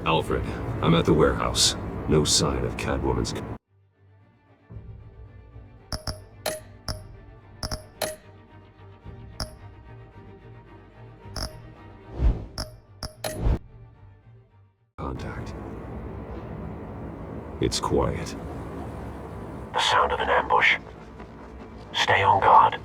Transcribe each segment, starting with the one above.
Alfred, I'm at the warehouse. No sign of Catwoman's... contact. It's quiet. The sound of an ambush. Stay on guard.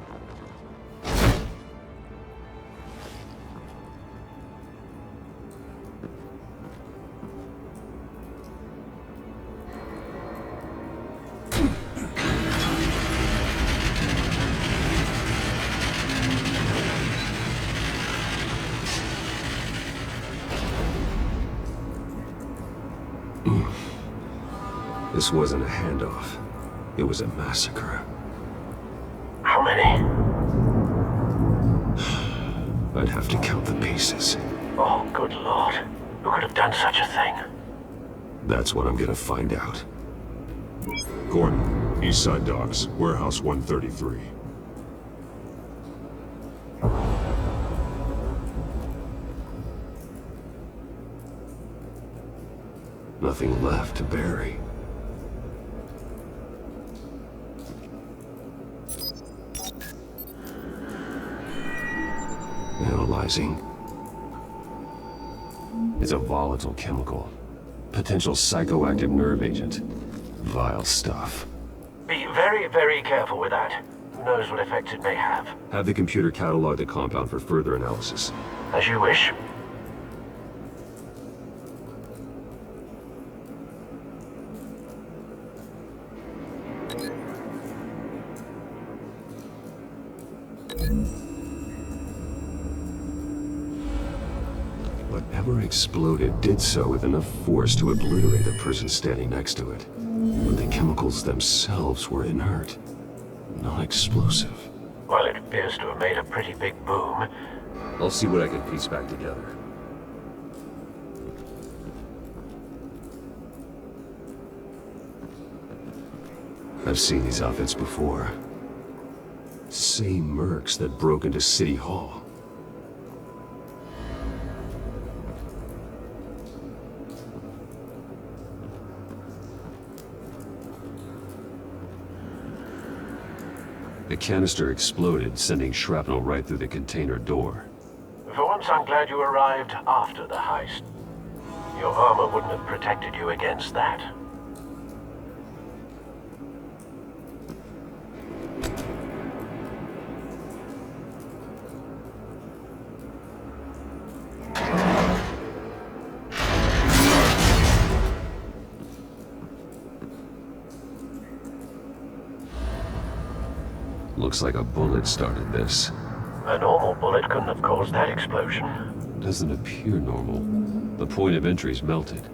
This wasn't a handoff. It was a massacre. How many? I'd have to count the pieces. Oh, good lord. Who could have done such a thing? That's what I'm gonna find out. Gordon, East Side Docks, Warehouse 133. Nothing left to bury. Analyzing. It's a volatile chemical. Potential psychoactive nerve agent. Vile stuff. Be very, very careful with that. Who knows what effects it may have. Have the computer catalog the compound for further analysis. As you wish. Whatever exploded did so with enough force to obliterate the person standing next to it. But the chemicals themselves were inert, not explosive. Well, it appears to have made a pretty big boom. I'll see what I can piece back together. I've seen these outfits before. Same mercs that broke into City Hall. The canister exploded, sending shrapnel right through the container door. For once, I'm glad you arrived after the heist. Your armor wouldn't have protected you against that. Looks like a bullet started this. A normal bullet couldn't have caused that explosion. Doesn't appear normal. The point of entry's melted.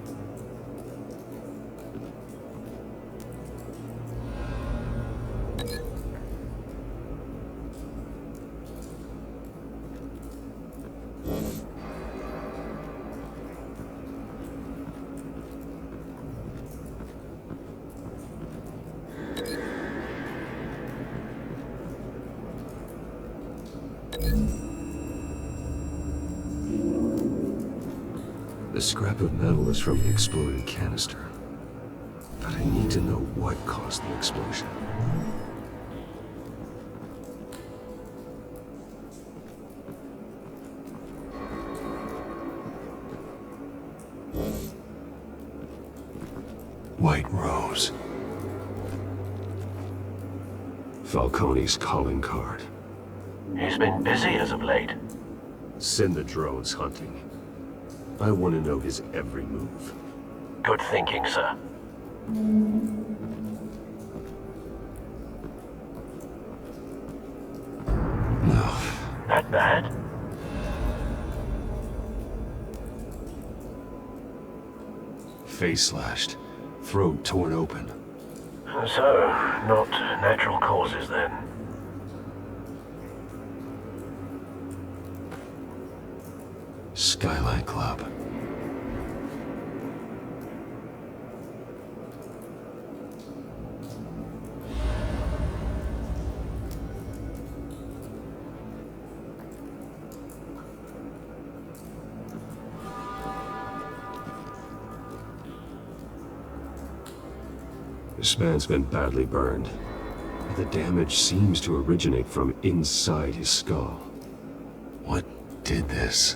The scrap of metal is from the exploded canister. But I need to know what caused the explosion. White Rose. Falcone's calling card. He's been busy as of late. Send the drones hunting. I want to know his every move. Good thinking, sir. No. That bad? Face slashed. Throat torn open. So, not natural causes then. Skyline Club. His span's been badly burned. The damage seems to originate from inside his skull. What did this?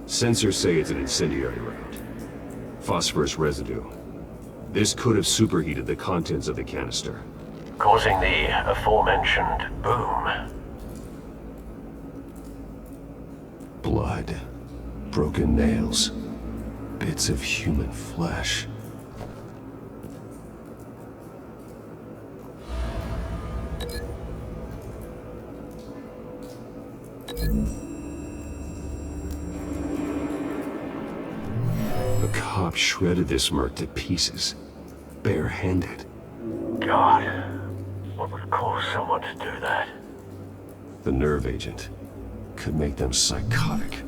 Sensors say it's an incendiary round. Phosphorus residue. This could have superheated the contents of the canister, causing the aforementioned boom. Blood. Broken nails. Bits of human flesh. The cop shredded this merc to pieces, bare-handed. God, what would cause someone to do that? The nerve agent could make them psychotic.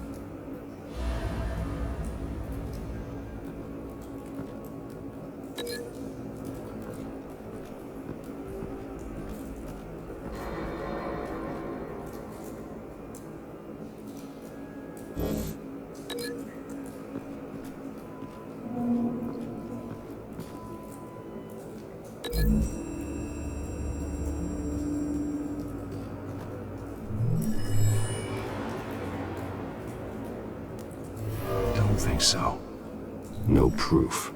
Don't think so. No proof.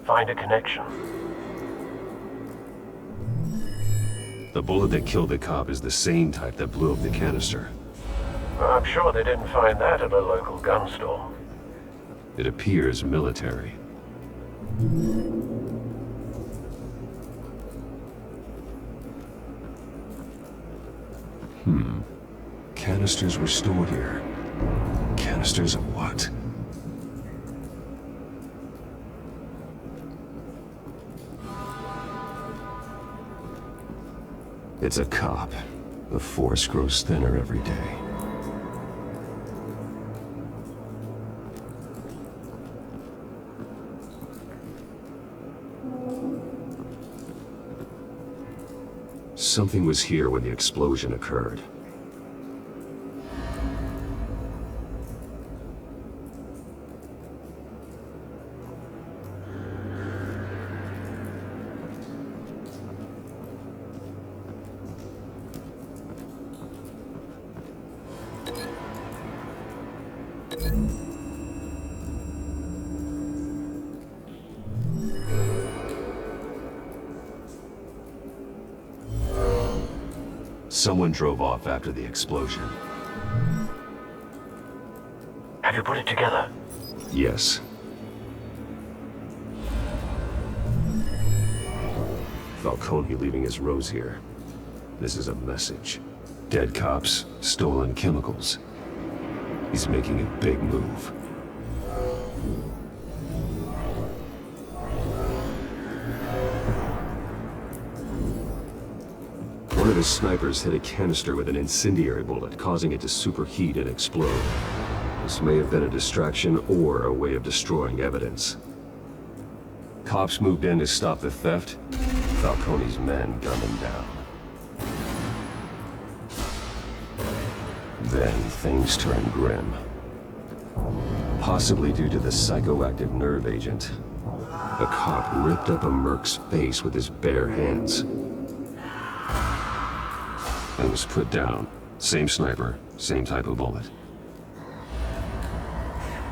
Find a connection. The bullet that killed the cop is the same type that blew up the canister. I'm sure they didn't find that at a local gun store. It appears military. Canisters were stored here. Canisters of what? It's a cop. The force grows thinner every day. Something was here when the explosion occurred. Someone drove off after the explosion. Have you put it together? Yes. Falcone leaving his rose here. This is a message. Dead cops, stolen chemicals. He's making a big move. One of his snipers hit a canister with an incendiary bullet, causing it to superheat and explode. This may have been a distraction or a way of destroying evidence. Cops moved in to stop the theft. Falcone's men gunned him down. Then things turned grim. Possibly due to the psychoactive nerve agent. A cop ripped up a merc's face with his bare hands. And was put down. Same sniper, same type of bullet.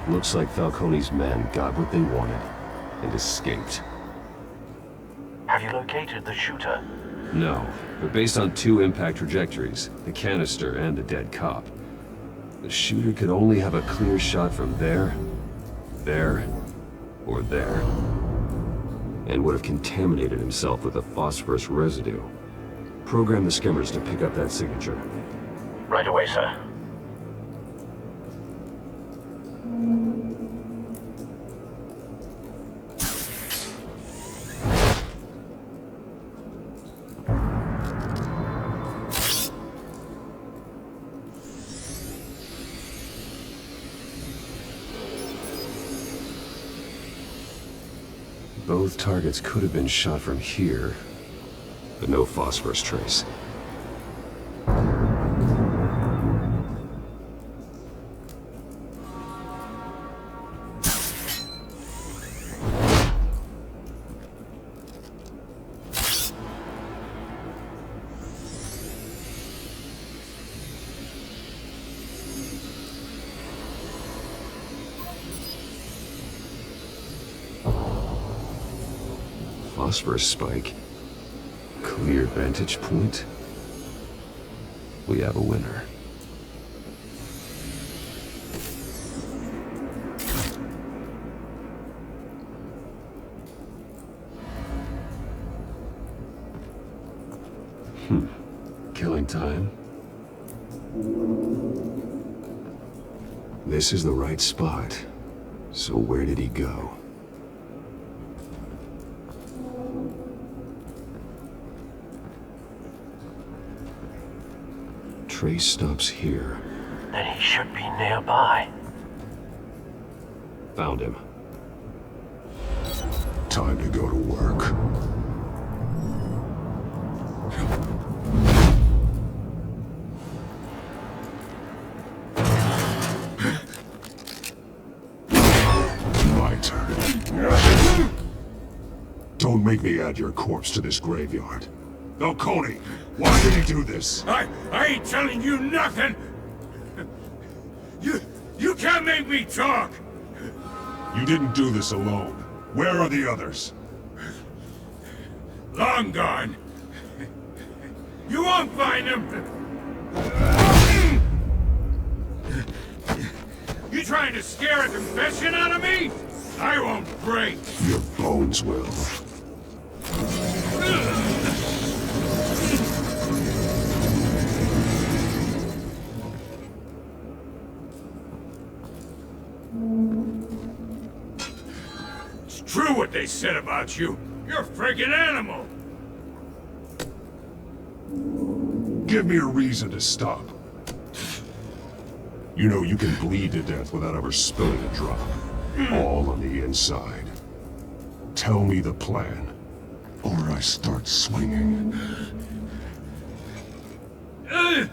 Looks like Falcone's men got what they wanted and escaped. Have you located the shooter? No, but based on two impact trajectories, the canister and the dead cop, the shooter could only have a clear shot from there, or there. and would have contaminated himself with the phosphorus residue. Program the skimmers to pick up that signature. Right away, sir. Both targets could have been shot from here, but no phosphorus trace. Phosphorus spike. Clear vantage point. We have a winner. Killing time. This is the right spot. So where did he go? Trace stops here. Then he should be nearby. Found him. Time to go to work. My turn. Don't make me add your corpse to this graveyard. Falcone, why did he do this? I ain't telling you nothing! You can't make me talk! You didn't do this alone. Where are the others? Long gone. You won't find them! You trying to scare a confession out of me? I won't break! Your bones will. It's true what they said about you. You're a friggin' animal! Give me a reason to stop. You know you can bleed to death without ever spilling a drop. All on the inside. Tell me the plan, or I start swinging. I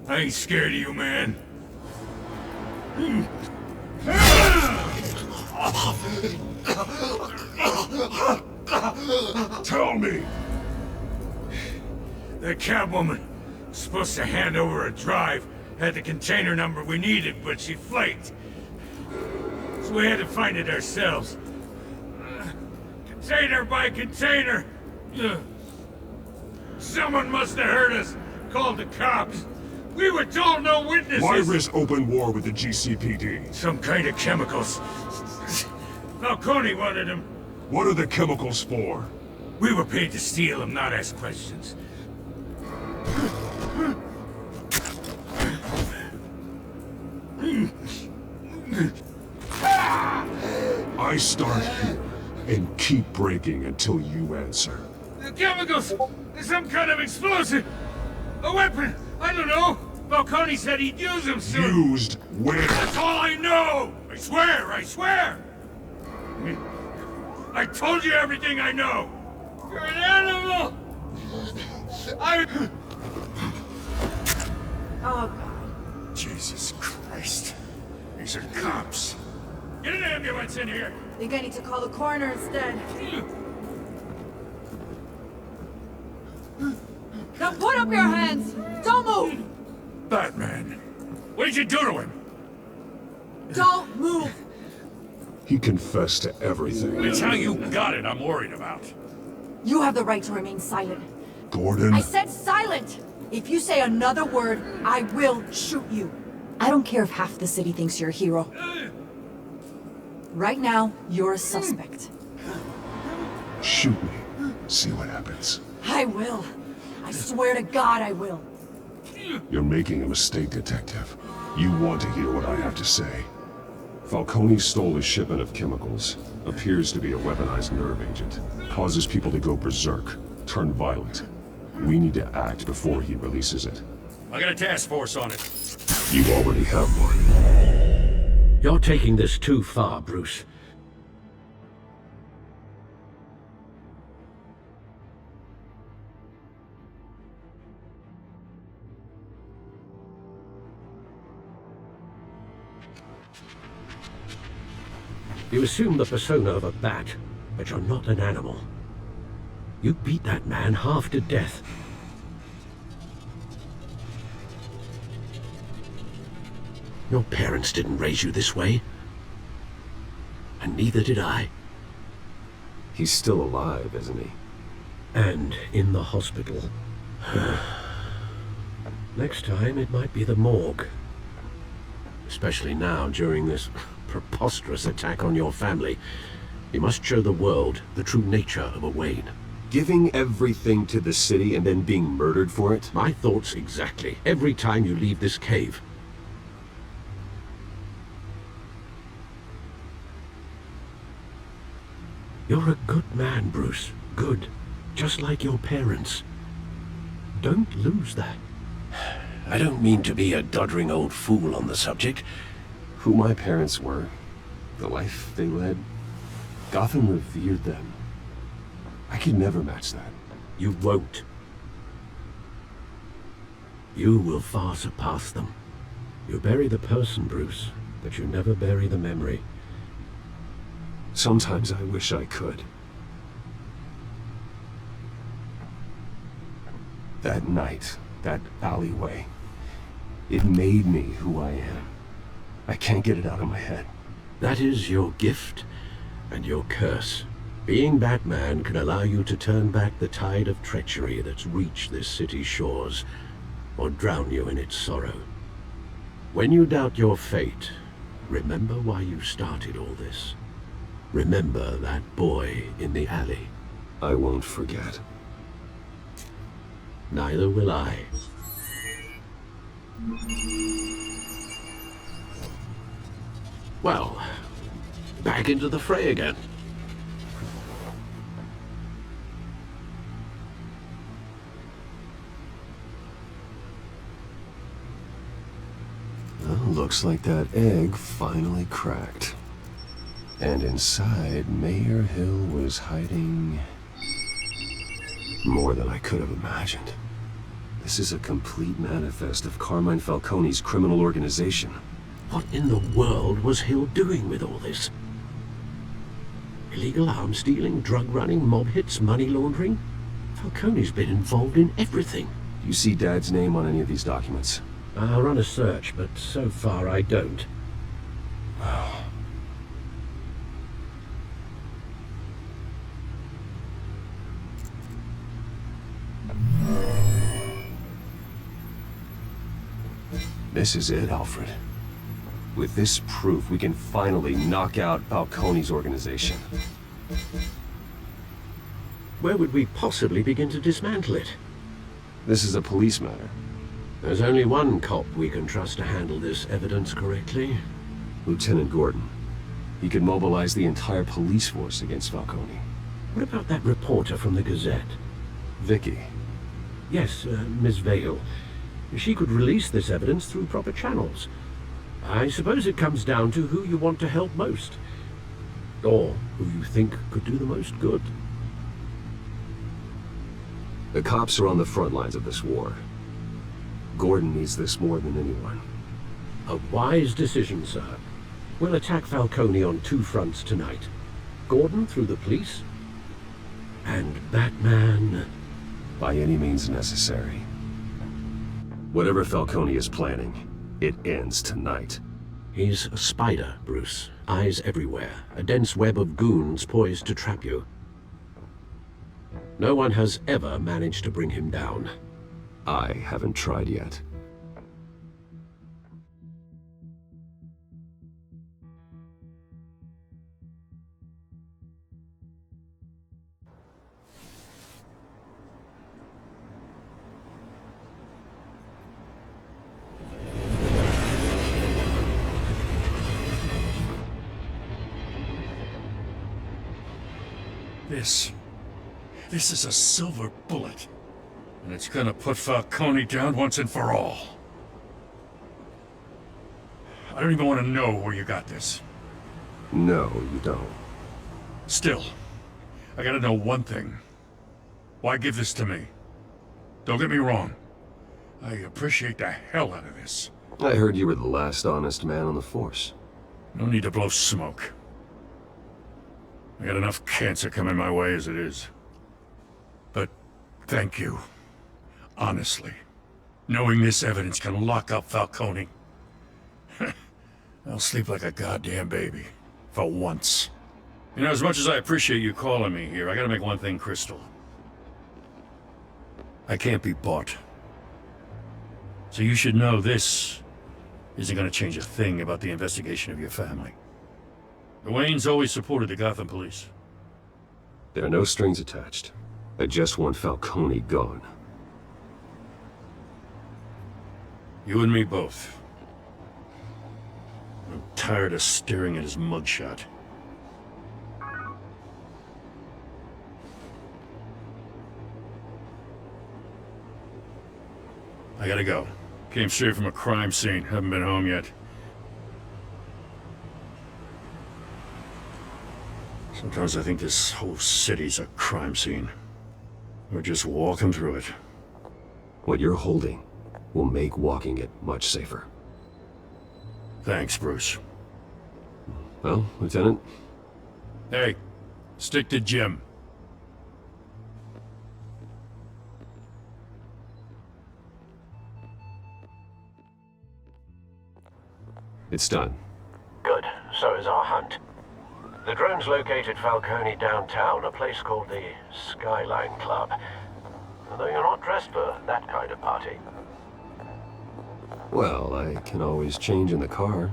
ain't scared of you, man. Tell me! The Catwoman was supposed to hand over a drive, had the container number we needed, but she flaked. So we had to find it ourselves. Container by container. Someone must have heard us, called the cops. We were told no witnesses. Why risk open war with the GCPD? Some kind of chemicals. Falcone wanted them. What are the chemicals for? We were paid to steal them, not ask questions. I start here and keep breaking until you answer. The chemicals! Some kind of explosive! A weapon! I don't know! Falcone said he'd use them soon! Used where? That's all I know! I swear! I swear! I told you everything I know! You're an animal! Oh, God. Jesus Christ. These are cops. Get an ambulance in here! Think I need to call the coroner instead. Now put up your hands! Don't move! Batman, what did you do to him? Don't move! He confessed to everything. It's how you got it I'm worried about. You have the right to remain silent. Gordon? I said silent! If you say another word, I will shoot you. I don't care if half the city thinks you're a hero. Right now, you're a suspect. Shoot me. See what happens. I will. I swear to God I will. You're making a mistake, Detective. You want to hear what I have to say. Falcone stole a shipment of chemicals. Appears to be a weaponized nerve agent. Causes people to go berserk, turn violent. We need to act before he releases it. I got a task force on it. You already have one. You're taking this too far, Bruce. You assume the persona of a bat, but you're not an animal. You beat that man half to death. Your parents didn't raise you this way. And neither did I. He's still alive, isn't he? And in the hospital. Next time, it might be the morgue. Especially now, during this preposterous attack on your family. You must show the world the true nature of a Wayne. Giving everything to the city and then being murdered for it? My thoughts exactly. Every time you leave this cave. You're a good man, Bruce. Good. Just like your parents. Don't lose that. I don't mean to be a doddering old fool on the subject. Who my parents were, the life they led, Gotham revered them. I could never match that. You won't. You will far surpass them. You bury the person, Bruce, but you never bury the memory. Sometimes I wish I could. That night, that alleyway, it made me who I am. I can't get it out of my head. That is your gift and your curse. Being Batman can allow you to turn back the tide of treachery that's reached this city's shores, or drown you in its sorrow. When you doubt your fate, remember why you started all this. Remember that boy in the alley. I won't forget. Neither will I. Well, back into the fray again. Well, looks like that egg finally cracked. And inside, Mayor Hill was hiding more than I could have imagined. This is a complete manifest of Carmine Falcone's criminal organization. What in the world was Hill doing with all this? Illegal arms dealing, drug running, mob hits, money laundering? Falcone's been involved in everything. Do you see Dad's name on any of these documents? I'll run a search, but so far I don't. This is it, Alfred. With this proof, we can finally knock out Falcone's organization. Where would we possibly begin to dismantle it? This is a police matter. There's only one cop we can trust to handle this evidence correctly. Lieutenant Gordon. He could mobilize the entire police force against Falcone. What about that reporter from the Gazette? Vicki. Yes, Miss Vale. She could release this evidence through proper channels. I suppose it comes down to who you want to help most. Or who you think could do the most good. The cops are on the front lines of this war. Gordon needs this more than anyone. A wise decision, sir. We'll attack Falcone on two fronts tonight. Gordon through the police, and Batman... by any means necessary. Whatever Falcone is planning, it ends tonight. He's a spider, Bruce. Eyes everywhere. A dense web of goons poised to trap you. No one has ever managed to bring him down. I haven't tried yet. This is a silver bullet. And it's gonna put Falcone down once and for all. I don't even want to know where you got this. No, you don't. Still, I gotta know one thing. Why give this to me? Don't get me wrong. I appreciate the hell out of this. I heard you were the last honest man on the force. No need to blow smoke. I got enough cancer coming my way as it is. But thank you. Honestly. Knowing this evidence can lock up Falcone. I'll sleep like a goddamn baby. For once. You know, as much as I appreciate you calling me here, I gotta make one thing crystal. I can't be bought. So you should know this isn't gonna change a thing about the investigation of your family. The Waynes always supported the Gotham police. There are no strings attached. I just want Falcone gone. You and me both. I'm tired of staring at his mugshot. I gotta go. Came straight from a crime scene. Haven't been home yet. Sometimes I think this whole city's a crime scene. We're just walking through it. What you're holding will make walking it much safer. Thanks, Bruce. Well, Lieutenant? Hey, stick to Jim. It's done. Good. So is our hunt. The drones located Falcone downtown, a place called the Skyline Club. Though you're not dressed for that kind of party. Well, I can always change in the car.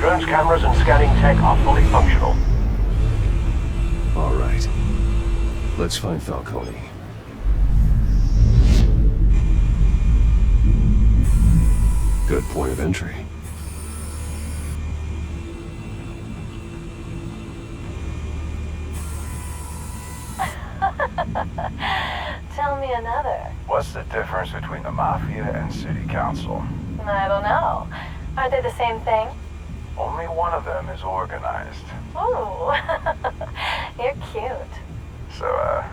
Drone's cameras and scanning tech are fully functional. All right. Let's find Falcone. Good point of entry. Tell me another. What's the difference between the Mafia and City Council? I don't know. Are they the same thing? Only one of them is organized. Ooh, you're cute. So, are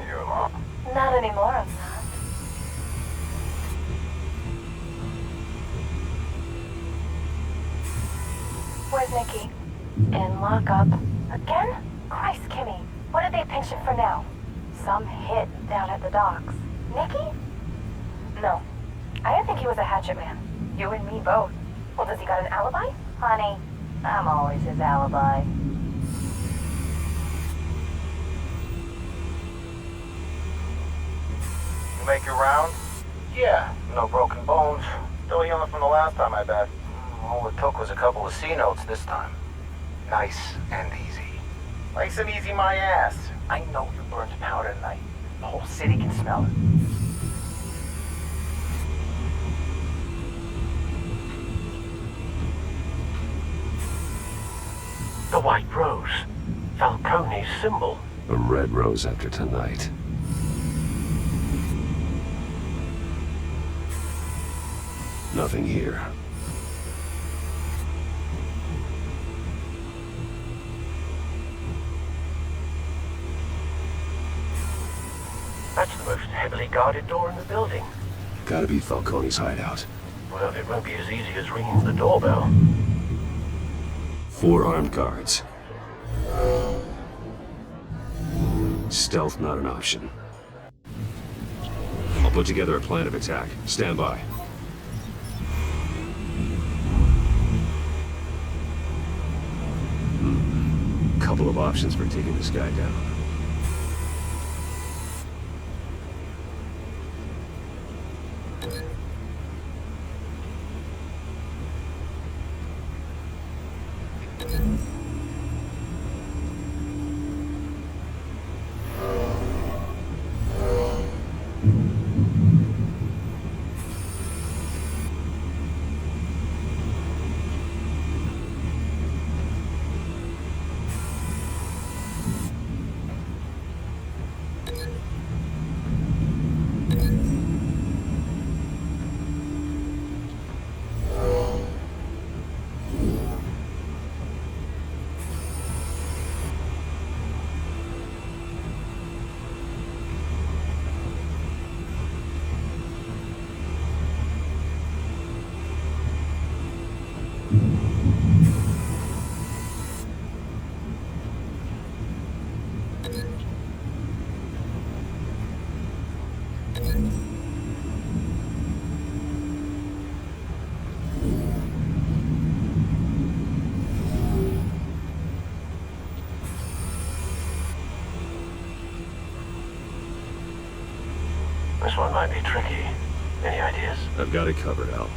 you alone? Not anymore, I'm not. Where's Nikki? In lockup. Again? Christ, Kimmy. What did they pinch it for now? Some hit down at the docks. Nikki? No. I didn't think he was a hatchet man. You and me both. Well, does he got an alibi? Honey, I'm always his alibi. You make your round? Yeah, no broken bones. Still healing from the last time, I bet. All it took was a couple of C notes this time. Nice and easy. Nice and easy, my ass. I know you burned powder tonight. The whole city can smell it. The White Rose. Falcone's symbol. A red rose after tonight. Nothing here. That's the most heavily guarded door in the building. Gotta be Falcone's hideout. Well, it won't be as easy as ringing the doorbell. 4 armed guards. Stealth not an option. I'll put together a plan of attack. Stand by. Couple of options for taking this guy down. This one might be tricky. Any ideas? I've got it covered, Al.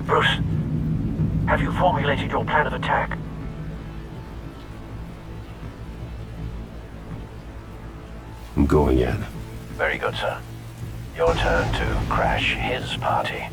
Bruce, have you formulated your plan of attack? I'm going in. Very good, sir. Your turn to crash his party.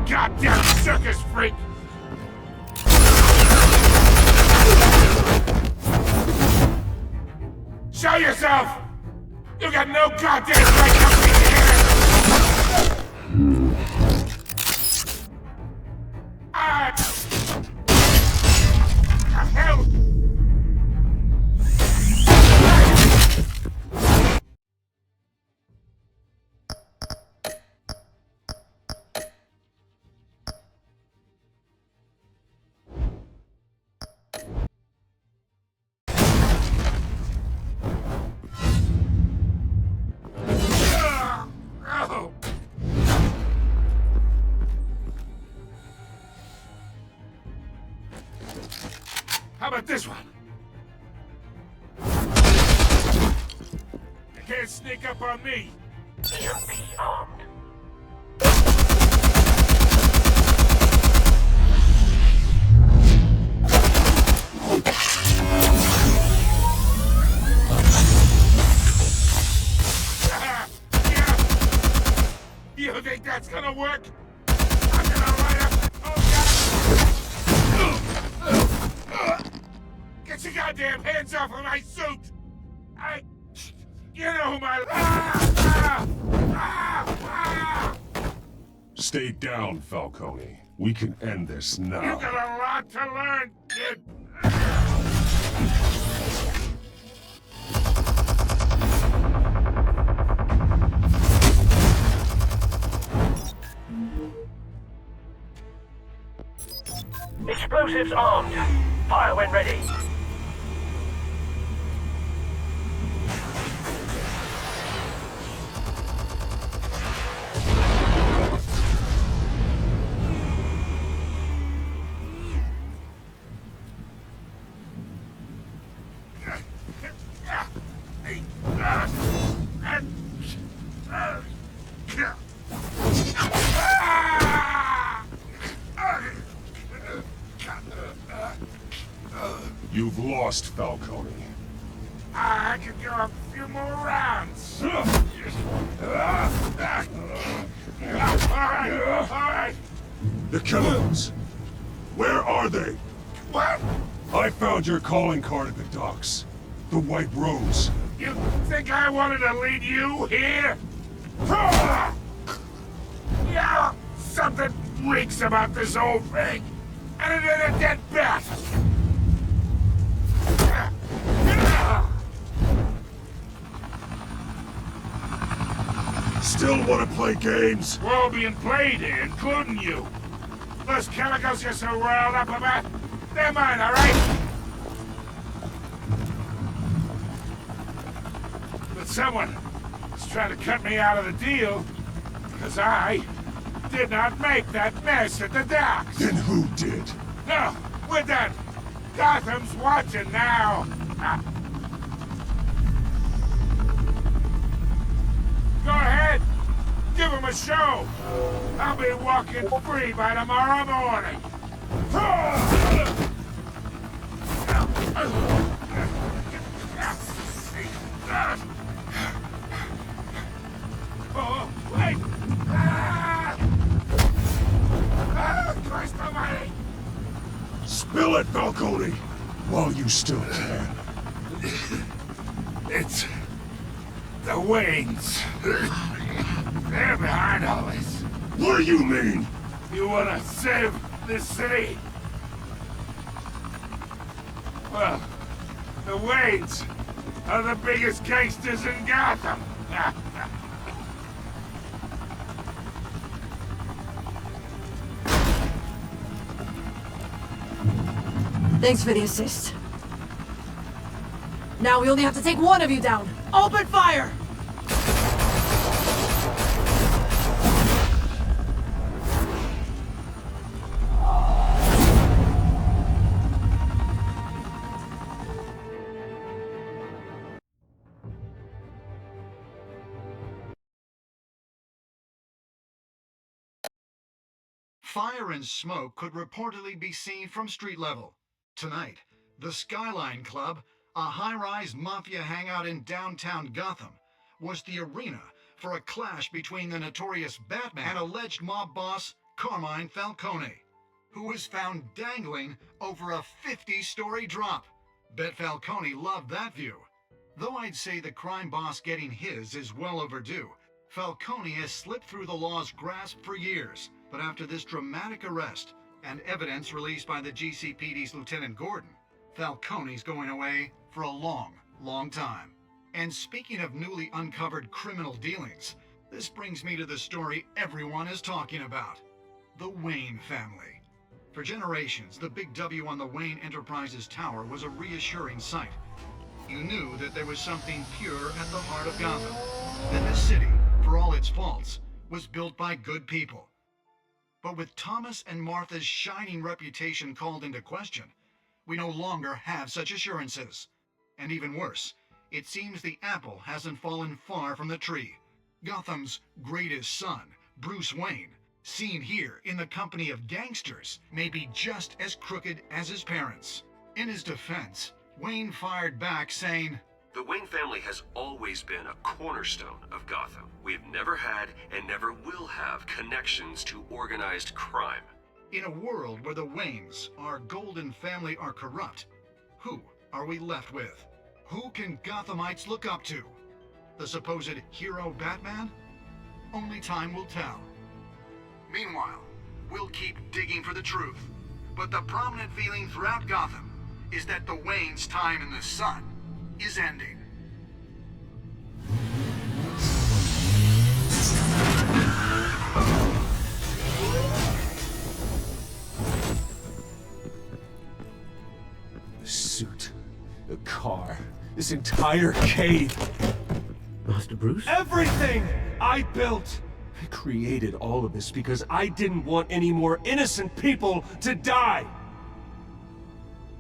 Goddamn circus freak! Show yourself! You got no goddamn right to be here! The hell? How about this one? You can't sneak up on me. EMP armed. Yeah. You think that's gonna work? I'm gonna light up. Oh God! Get your goddamn hands off of my suit! You know who my... Stay down, Falcone. We can end this now. You got a lot to learn, kid. Explosives armed. Fire when ready. You've lost, Falcone. I could go a few more rounds. All right. The chemicals. Where are they? What? I found your calling card at the docks. The White Rose. You think I wanted to lead you here? Yeah, something reeks about this whole thing. And it ain't a dead bat. Still want to play games? We're all being played here, including you. Those chemicals you're so riled up about, they're mine, all right? But someone is trying to cut me out of the deal because I did not make that mess at the docks. Then who did? No, we're done. Gotham's watching now. Go ahead. Give him a show. I'll be walking free by tomorrow morning. Oh, wait! Christ almighty! Spill it, Falcone! While you still can. It's the Waynes. They're behind all this. What do you mean? You wanna save this city? Well, the Waynes are the biggest gangsters in Gotham. Thanks for the assist. Now we only have to take one of you down. Open fire! Fire and smoke could reportedly be seen from street level. Tonight, the Skyline Club, a high-rise mafia hangout in downtown Gotham, was the arena for a clash between the notorious Batman and alleged mob boss Carmine Falcone, who was found dangling over a 50-story drop. Bet Falcone loved that view. Though I'd say the crime boss getting his is well overdue, Falcone has slipped through the law's grasp for years. But after this dramatic arrest and evidence released by the GCPD's Lieutenant Gordon, Falcone's going away for a long, long time. And speaking of newly uncovered criminal dealings, this brings me to the story everyone is talking about. The Wayne family. For generations, the big W on the Wayne Enterprises Tower was a reassuring sight. You knew that there was something pure at the heart of Gotham. That this city, for all its faults, was built by good people. But with Thomas and Martha's shining reputation called into question, we no longer have such assurances. And even worse, it seems the apple hasn't fallen far from the tree. Gotham's greatest son, Bruce Wayne, seen here in the company of gangsters, may be just as crooked as his parents. In his defense, Wayne fired back saying, "The Wayne family has always been a cornerstone of Gotham. We've never had and never will have connections to organized crime." In a world where the Waynes, our golden family, are corrupt, who are we left with? Who can Gothamites look up to? the supposed hero Batman? Only time will tell. Meanwhile, we'll keep digging for the truth. But the prominent feeling throughout Gotham is that the Wayne's time in the sun is ending. The suit, the car, this entire cave. Master Bruce? Everything I built! I created all of this because I didn't want any more innocent people to die!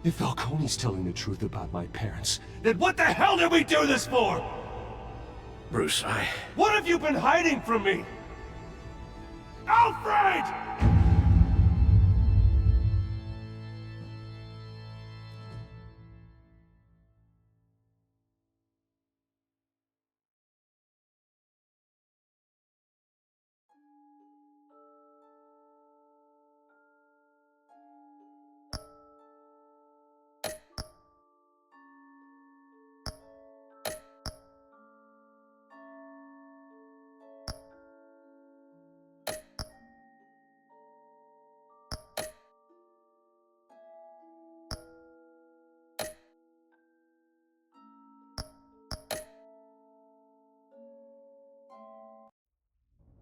If Falcone's telling the truth about my parents, then what the hell did we do this for? Bruce, What have you been hiding from me? Alfred!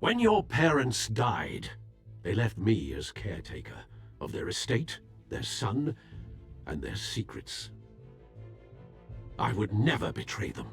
When your parents died, they left me as caretaker of their estate, their son, and their secrets. I would never betray them.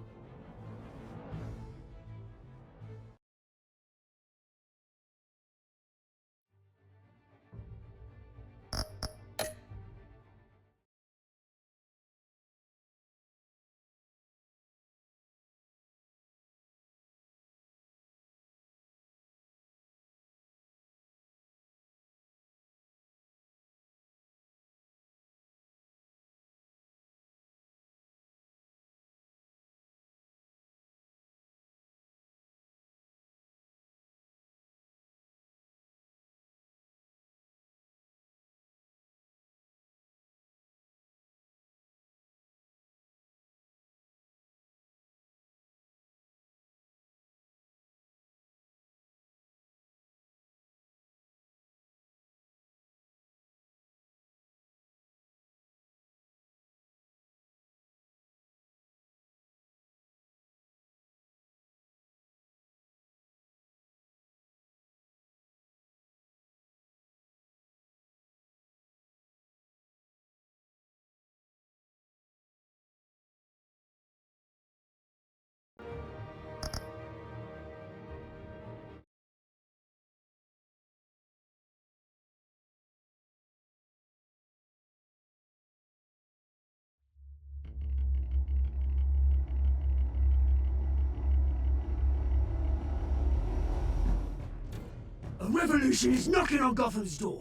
A revolution is knocking on Gotham's door.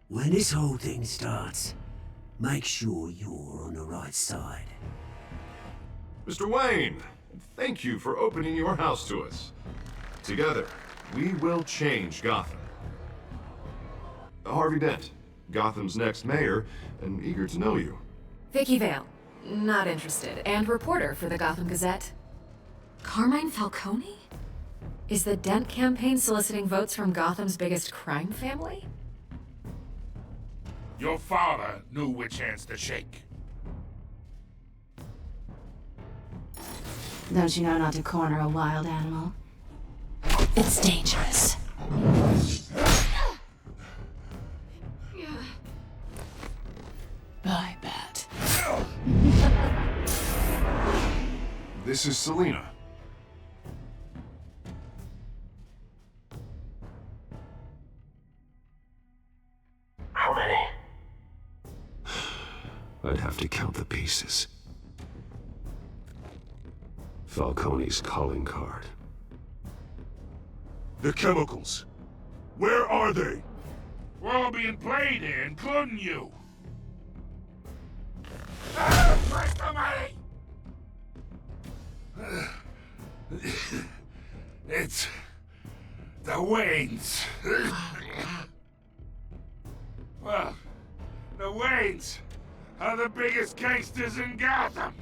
When this whole thing starts, make sure you're on the right side. Mr. Wayne, thank you for opening your house to us. Together, we will change Gotham. Harvey Dent, Gotham's next mayor, and eager to know you. Vicki Vale, not interested, and reporter for the Gotham Gazette. Carmine Falcone? Is the Dent campaign soliciting votes from Gotham's biggest crime family? Your father knew which hands to shake. Don't you know not to corner a wild animal? It's dangerous. Bye, Bat. This is Selina. How many? I'd have to count the pieces. Falcone's calling card. The chemicals. Where are they? We're all being played here, including you. Where's the money? It's the Waynes. Well, the Waynes are the biggest gangsters in Gotham.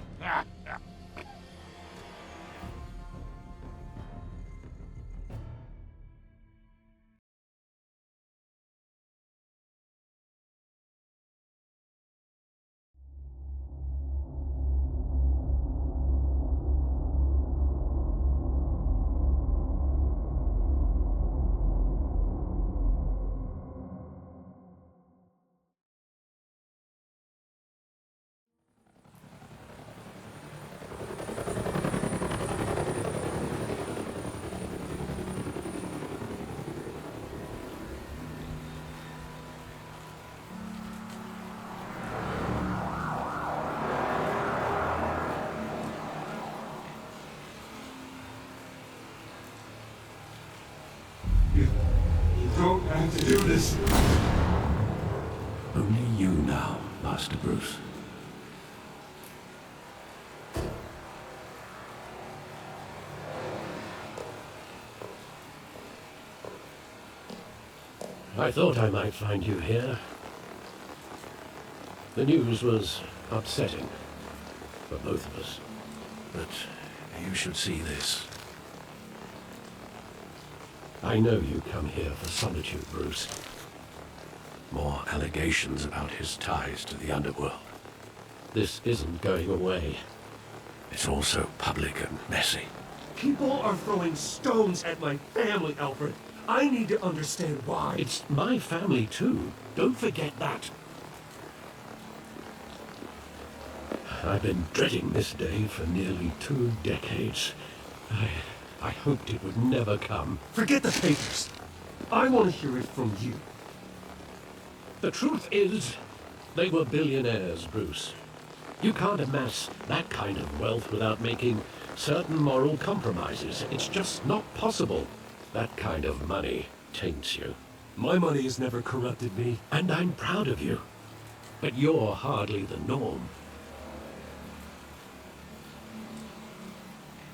to do this. Only you now, Master Bruce. I thought I might find you here. The news was upsetting for both of us, but you should see this. I know you come here for solitude, Bruce. More allegations about his ties to the underworld. This isn't going away. It's also public and messy. People are throwing stones at my family, Alfred. I need to understand why. It's my family too. Don't forget that. I've been dreading this day for nearly 2 decades. I hoped it would never come. Forget the papers. I want to hear it from you. The truth is, they were billionaires, Bruce. You can't amass that kind of wealth without making certain moral compromises. It's just not possible. That kind of money taints you. My money has never corrupted me. And I'm proud of you. But you're hardly the norm.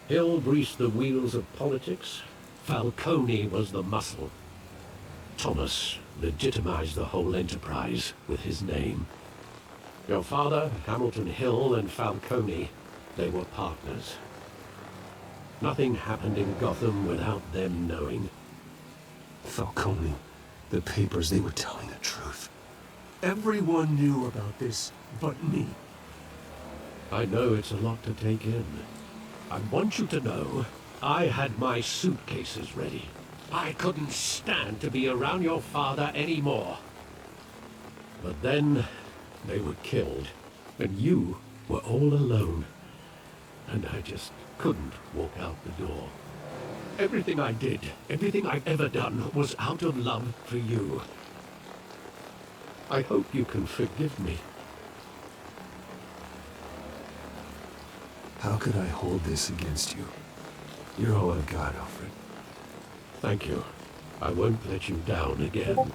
Hill greased the wheels of politics. Falcone was the muscle. Thomas legitimized the whole enterprise with his name. Your father, Hamilton Hill, and Falcone, they were partners. Nothing happened in Gotham without them knowing. Falcone, the papers, they were telling the truth. Everyone knew about this but me. I know it's a lot to take in. I want you to know, I had my suitcases ready. I couldn't stand to be around your father anymore. But then, they were killed, and you were all alone. And I just couldn't walk out the door. Everything I did, everything I've ever done, was out of love for you. I hope you can forgive me. How could I hold this against you? You're all I've got, Alfred. Thank you. I won't let you down again.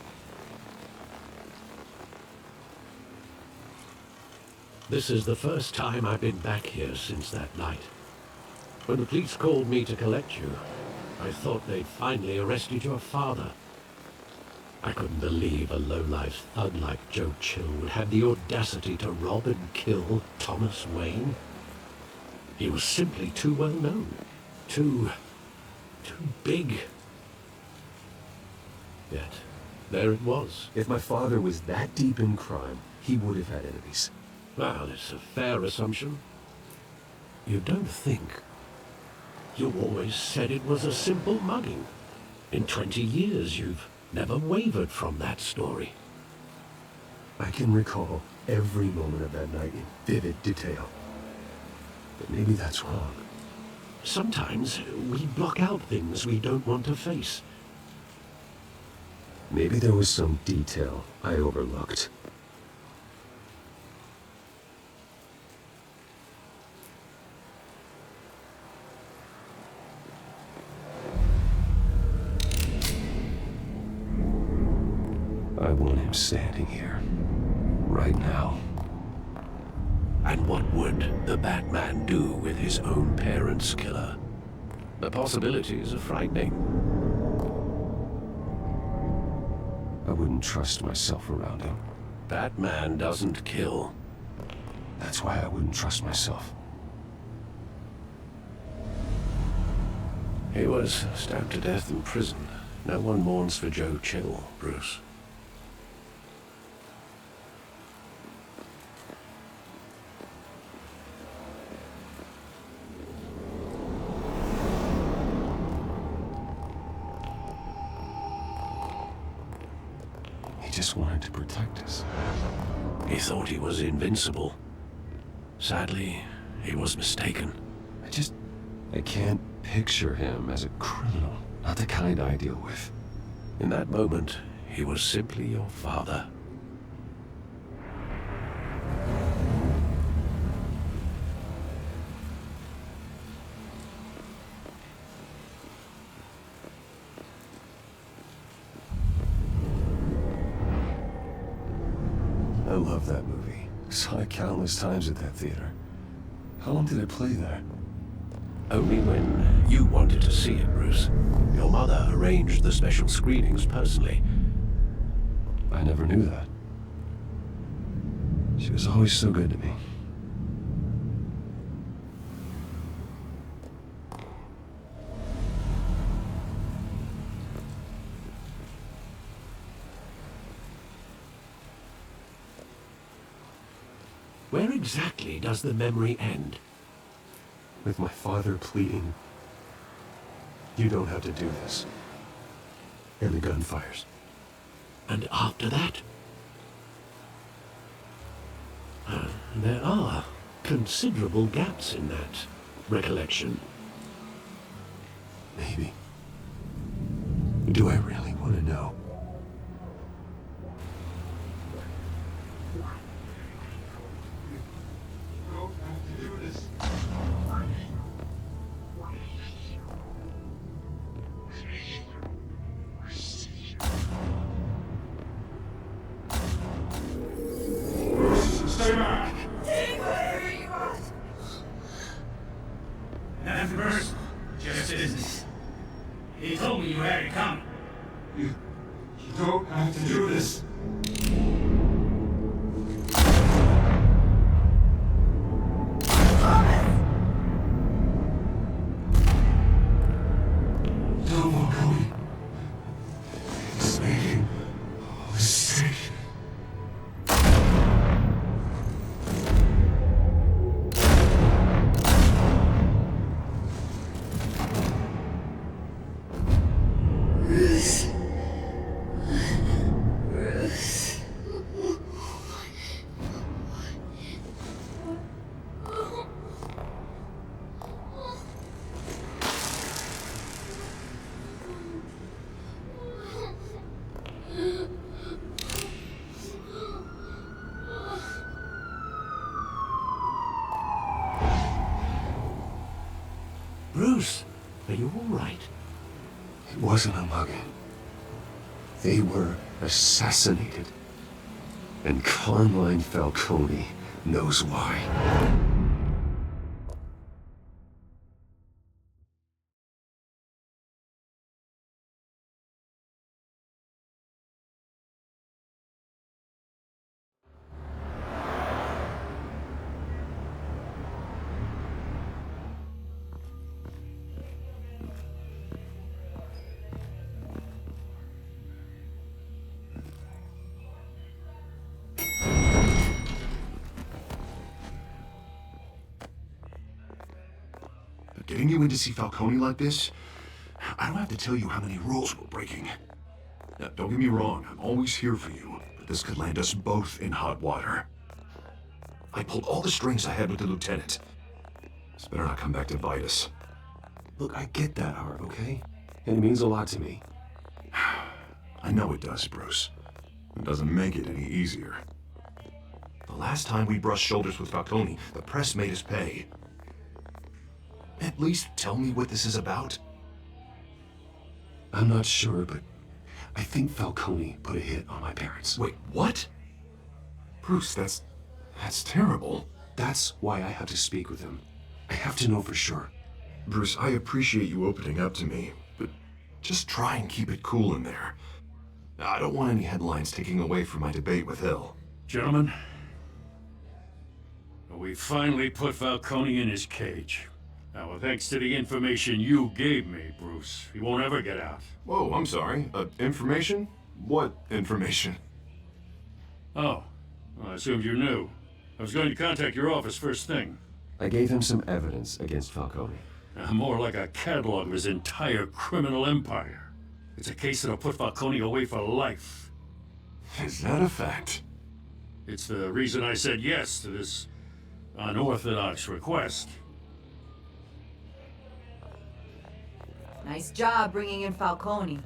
This is the first time I've been back here since that night. When the police called me to collect you, I thought they'd finally arrested your father. I couldn't believe a low-life thug like Joe Chill would have the audacity to rob and kill Thomas Wayne. He was simply too well known. Too big. Yet, there it was. If my father was that deep in crime, he would have had enemies. Well, it's a fair assumption. You don't think. You always said it was a simple mugging. In 20 years, you've never wavered from that story. I can recall every moment of that night in vivid detail. But maybe that's wrong. Sometimes we block out things we don't want to face. Maybe there was some detail I overlooked. I want him standing here, right now. And what would the Batman do with his own parents' killer? The possibilities are frightening. I wouldn't trust myself around him. Batman doesn't kill. That's why I wouldn't trust myself. He was stabbed to death in prison. No one mourns for Joe Chill, Bruce. He just wanted to protect us. He thought he was invincible. Sadly, he was mistaken. I can't picture him as a criminal. Not the kind I deal with. In that moment, he was simply your father. I love that movie. Saw it countless times at that theater. How long did it play there? Only when you wanted to see it, Bruce. Your mother arranged the special screenings personally. I never knew that. She was always so good to me. Where exactly does the memory end? With my father pleading, "You don't have to do this." And the gun fires. And after that? There are considerable gaps in that recollection. Maybe. Do I really want to know? Stay back! Nothing personal, just business. He told me you had it coming. You don't have to do this. No, Falcone. It's making a mistake. Bruce, are you all right? It wasn't a mugging. They were assassinated. And Carmine Falcone knows why. Getting you in to see Falcone like this, I don't have to tell you how many rules we're breaking. Now, don't get me wrong, I'm always here for you, but this could land us both in hot water. I pulled all the strings I had with the lieutenant. This better not come back to bite us. Look, I get that, Harv, okay? And it means a lot to me. I know it does, Bruce. It doesn't make it any easier. The last time we brushed shoulders with Falcone, the press made us pay. At least tell me what this is about. I'm not sure, but I think Falcone put a hit on my parents. Wait, what? Bruce, that's terrible. That's why I have to speak with him. I have to know for sure. Bruce, I appreciate you opening up to me, but just try and keep it cool in there. I don't want any headlines taking away from my debate with Hill. Gentlemen, we finally put Falcone in his cage. Now, well, thanks to the information you gave me, Bruce, he won't ever get out. Whoa, I'm sorry. Information? What information? Oh, well, I assumed you knew. I was going to contact your office first thing. I gave him some evidence against Falcone. More like a catalog of his entire criminal empire. It's a case that'll put Falcone away for life. Is that a fact? It's the reason I said yes to this unorthodox request. Nice job bringing in Falcone.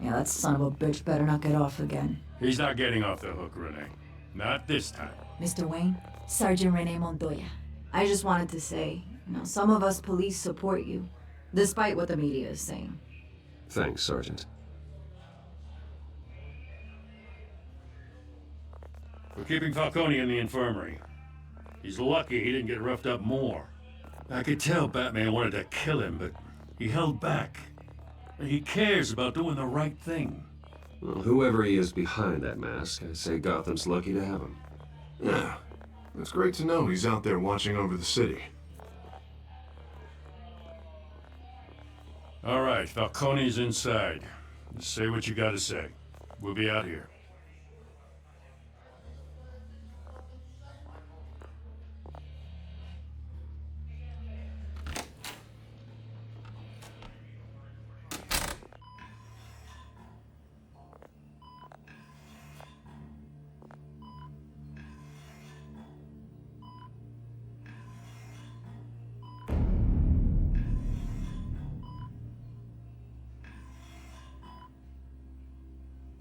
Yeah, that son of a bitch better not get off again. He's not getting off the hook, Renee. Not this time. Mr. Wayne, Sergeant Renee Montoya. I just wanted to say, some of us police support you, despite what the media is saying. For keeping Falcone in the infirmary. He's lucky he didn't get roughed up more. I could tell Batman wanted to kill him, but he held back. He cares about doing the right thing. Well, whoever he is behind that mask, I say Gotham's lucky to have him. Yeah, it's great to know he's out there watching over the city. All right, Falcone's inside. Just say what you gotta say. We'll be out here.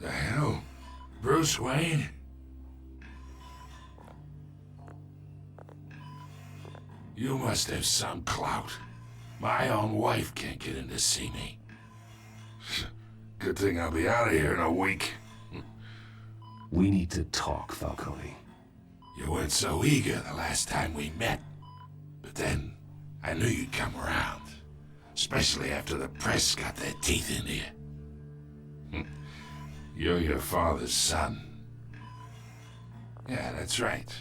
The hell? Bruce Wayne? You must have some clout. My own wife can't get in to see me. Good thing I'll be out of here in a week. We need to talk, Falcone. You weren't so eager the last time we met. But then, I knew you'd come around. Especially after the press got their teeth into you. You're your father's son. Yeah, that's right.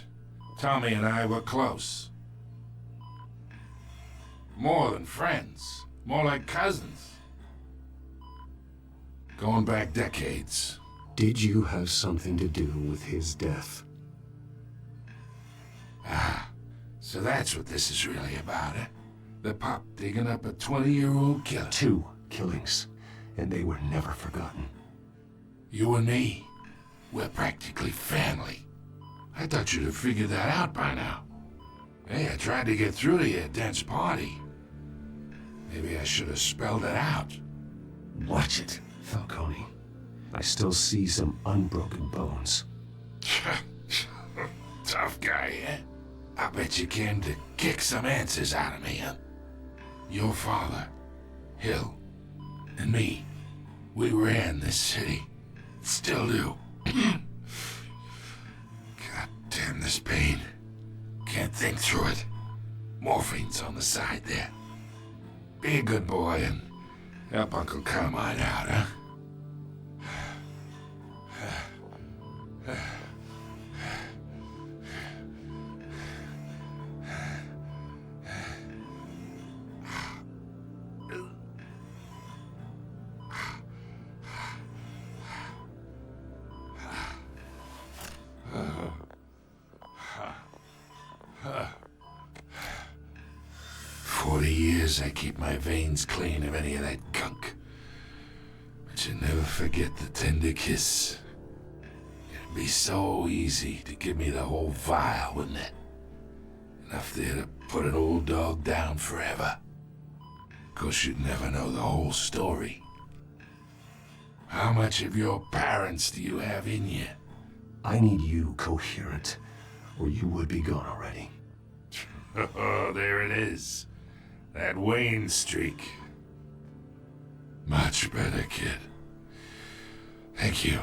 Tommy and I were close. More than friends. More like cousins. Going back decades. Did you have something to do with his death? Ah, so that's what this is really about, eh? The pup digging up a 20-year-old killer. 2 killings, and they were never forgotten. You and me, we're practically family. I thought you'd have figured that out by now. Hey, I tried to get through to you at Dent's party. Maybe I should have spelled it out. Watch it, Falcone. I still see some unbroken bones. Tough guy, eh? I bet you came to kick some answers out of me, huh? Your father, Hill, and me, we ran this city. Still do. God damn this pain. Can't think through it. Morphine's on the side there. Be a good boy and help Uncle Carmine out, huh? I keep my veins clean of any of that gunk. But you never forget the tender kiss. It'd be so easy to give me the whole vial, wouldn't it? Enough there to put an old dog down forever. Of course, you'd never know the whole story. How much of your parents do you have in you? I need you coherent, or you would be gone already. Oh, there it is. That Wayne streak. Much better, kid. Thank you.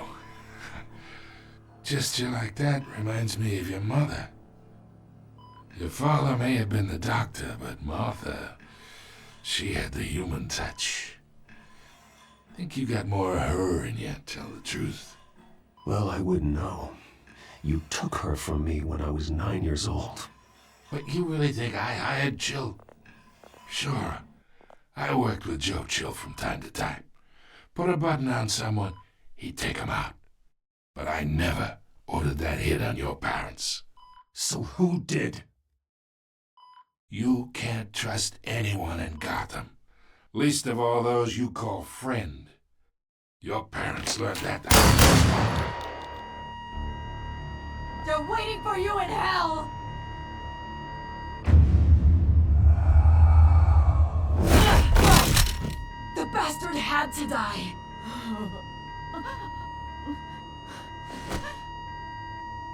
Gesture like that reminds me of your mother. Your father may have been the doctor, but Martha, she had the human touch. Think you got more of her in you, tell the truth. Well, I wouldn't know. You took her from me when I was 9 years old. But you really think I hired Chill? Sure, I worked with Joe Chill from time to time. Put a button on someone, he'd take him out. But I never ordered that hit on your parents. So who did? You can't trust anyone in Gotham. Least of all those you call friend. Your parents learned that. They're waiting for you in hell! The bastard had to die.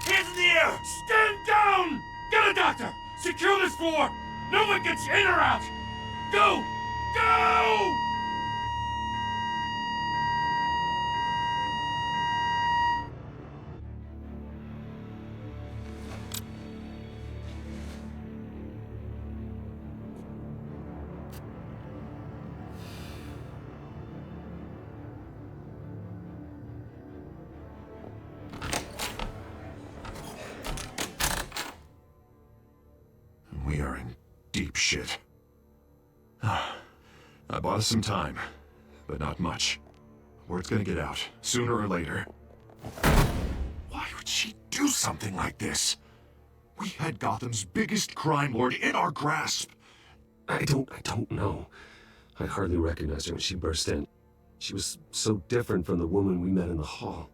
Hands in the air! Stand down! Get a doctor! Secure this floor! No one gets in or out! Go! Go! deep shit. I bought us some time, but not much. Word's gonna get out, sooner or later. Why would she do something like this? We had Gotham's biggest crime lord in our grasp. I don't know. I hardly recognized her when she burst in. She was so different from the woman we met in the hall.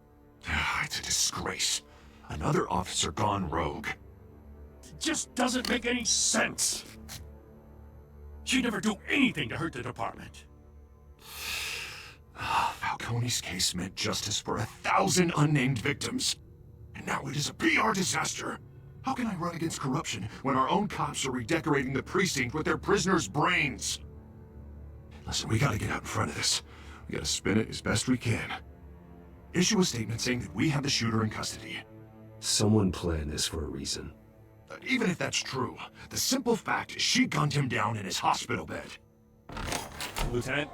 It's a disgrace. Another officer gone rogue. It just doesn't make any sense. She'd never do anything to hurt the department. Falcone's case meant justice for 1,000 unnamed victims. And now it is a PR disaster. How can I run against corruption when our own cops are redecorating the precinct with their prisoners' brains? Listen, we gotta get out in front of this. We gotta spin it as best we can. Issue a statement saying that we have the shooter in custody. Someone planned this for a reason. Even if that's true, the simple fact is she gunned him down in his hospital bed. Lieutenant,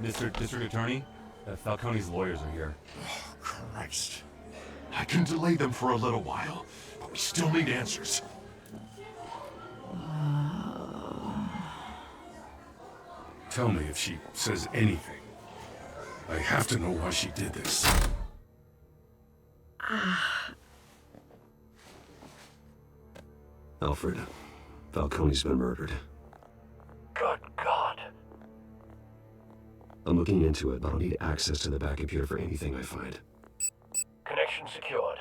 Mr. District Attorney, Falcone's lawyers are here. Oh, Christ. I can delay them for a little while, but we still need answers. Tell me if she says anything. I have to know why she did this. Alfred, Falcone's been murdered. Good God. I'm looking into it, but I'll need access to the back computer for anything I find. Connection secured.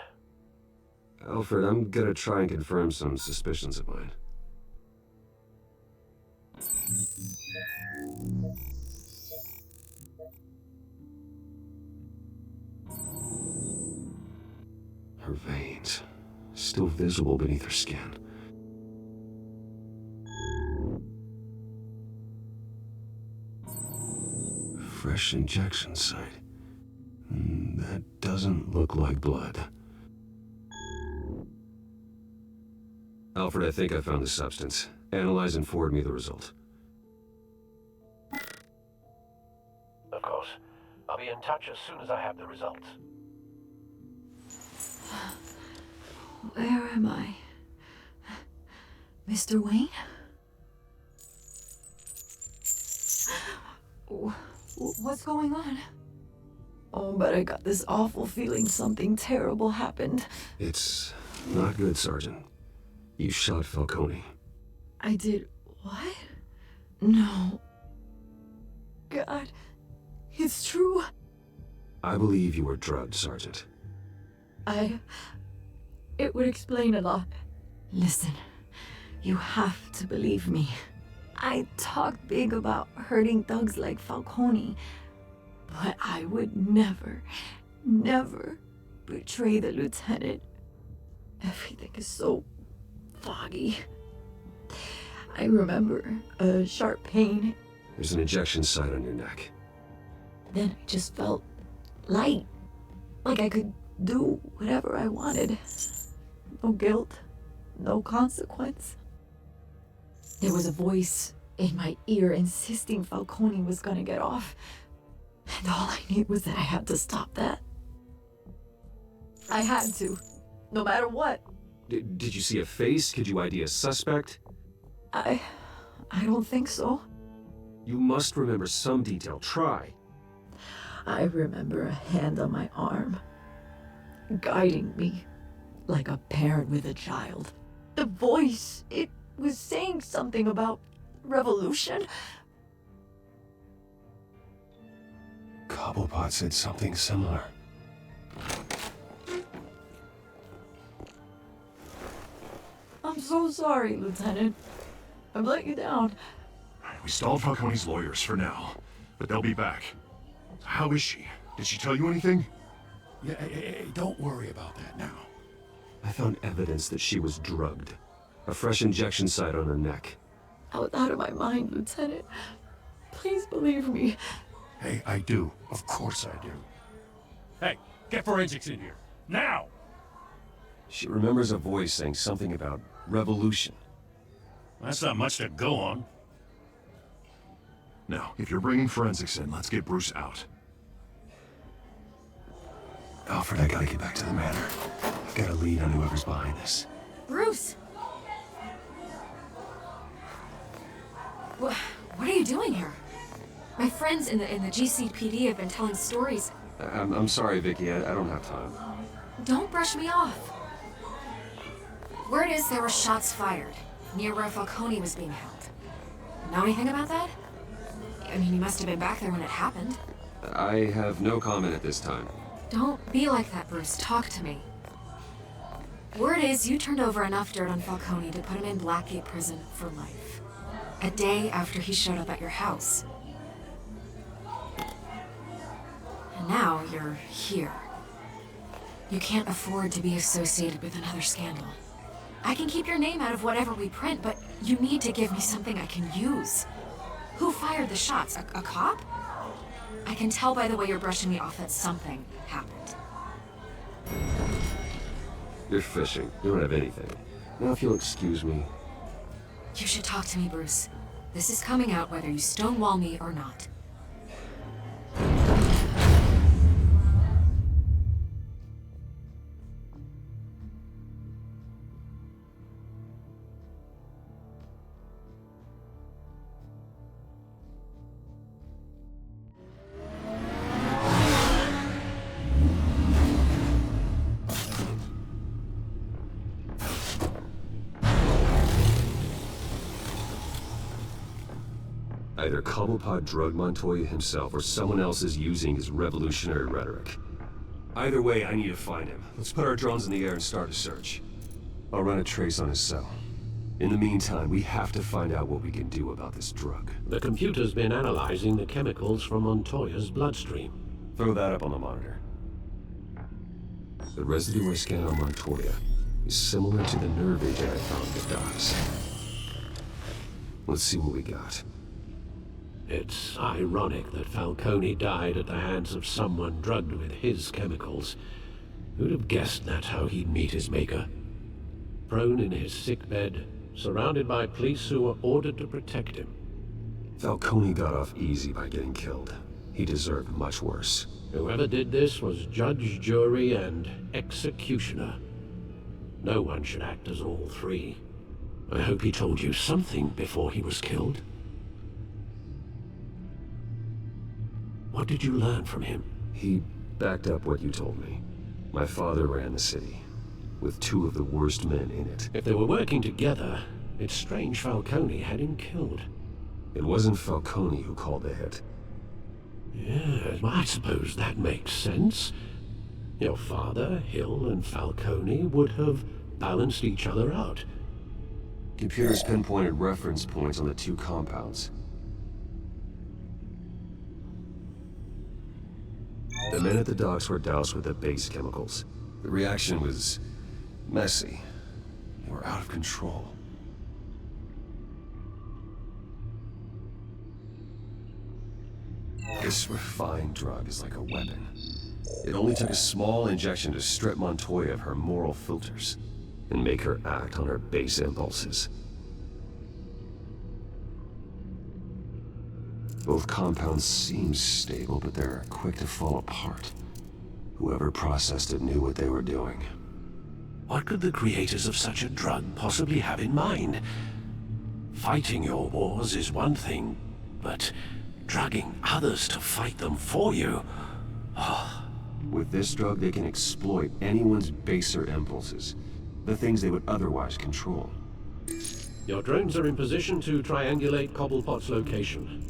Alfred, I'm gonna try and confirm some suspicions of mine. Her veins, still visible beneath her skin. Fresh injection site. That doesn't look like blood. Alfred, I think I found the substance. Analyze and forward me the result. Of course. I'll be in touch as soon as I have the results. Where am I? Mr. Wayne? What's going on? Oh, but I got this awful feeling something terrible happened. It's not good, Sergeant. You shot Falcone. I did what? No. God, it's true. I believe you were drugged, Sergeant. It would explain a lot. Listen, you have to believe me. I talked big about hurting thugs like Falcone, but I would never, never betray the lieutenant. Everything is so foggy. I remember a sharp pain. There's an injection site on your neck. Then I just felt light, like I could do whatever I wanted. No guilt, no consequence. There was a voice in my ear insisting Falcone was gonna get off. And all I knew was that I had to stop that. I had to, no matter what. Did you see a face? Could you ID a suspect? I don't think so. You must remember some detail. Try. I remember a hand on my arm, guiding me like a parent with a child. The voice, it was saying something about revolution. Cobblepot said something similar. I'm so sorry, Lieutenant. I've let you down. We stalled Falcone's lawyers for now, but they'll be back. How is she? Did she tell you anything? Yeah, hey, don't worry about that now. I found evidence that she was drugged. A fresh injection site on her neck. I was out of my mind, Lieutenant. Please believe me. Hey, I do. Of course I do. Hey, get forensics in here. Now! She remembers a voice saying something about revolution. That's not much to go on. Now, if you're bringing forensics in, let's get Bruce out. Alfred, I gotta get back to the manor. I've got a lead on whoever's behind this. Bruce! What are you doing here? My friends in the GCPD have been telling stories. I'm sorry, Vicki. I don't have time. Don't brush me off. Word is there were shots fired near where Falcone was being held. Know anything about that? I mean, you must have been back there when it happened. I have no comment at this time. Don't be like that, Bruce. Talk to me. Word is you turned over enough dirt on Falcone to put him in Blackgate Prison for life. A day after he showed up at your house. And now you're here. You can't afford to be associated with another scandal. I can keep your name out of whatever we print, but you need to give me something I can use. Who fired the shots? A cop? I can tell by the way you're brushing me off that something happened. You're fishing. You don't have anything. Now, if you'll excuse me. You should talk to me, Bruce. This is coming out whether you stonewall me or not. Either Cobblepot drugged Montoya himself or someone else is using his revolutionary rhetoric. Either way, I need to find him. Let's put our drones in the air and start a search. I'll run a trace on his cell. In the meantime, we have to find out what we can do about this drug. The computer's been analyzing the chemicals from Montoya's bloodstream. Throw that up on the monitor. The residue I scanned on Montoya is similar to the nerve agent I found at the docks. Let's see what we got. It's ironic that Falcone died at the hands of someone drugged with his chemicals. Who'd have guessed that's how he'd meet his maker? Prone in his sickbed, surrounded by police who were ordered to protect him. Falcone got off easy by getting killed. He deserved much worse. Whoever did this was judge, jury, and executioner. No one should act as all three. I hope he told you something before he was killed. What did you learn from him? He backed up what you told me. My father ran the city, with two of the worst men in it. If they were working together, it's strange Falcone had him killed. It wasn't Falcone who called the hit. Yes, well, I suppose that makes sense. Your father, Hill, and Falcone would have balanced each other out. Computers pinpointed reference points on the two compounds. The men at the docks were doused with the base chemicals. The reaction was messy. They were out of control. This refined drug is like a weapon. It only took a small injection to strip Montoya of her moral filters and make her act on her base impulses. Both compounds seem stable, but they're quick to fall apart. Whoever processed it knew what they were doing. What could the creators of such a drug possibly have in mind? Fighting your wars is one thing, but drugging others to fight them for you? Oh. With this drug, they can exploit anyone's baser impulses, the things they would otherwise control. Your drones are in position to triangulate Cobblepot's location.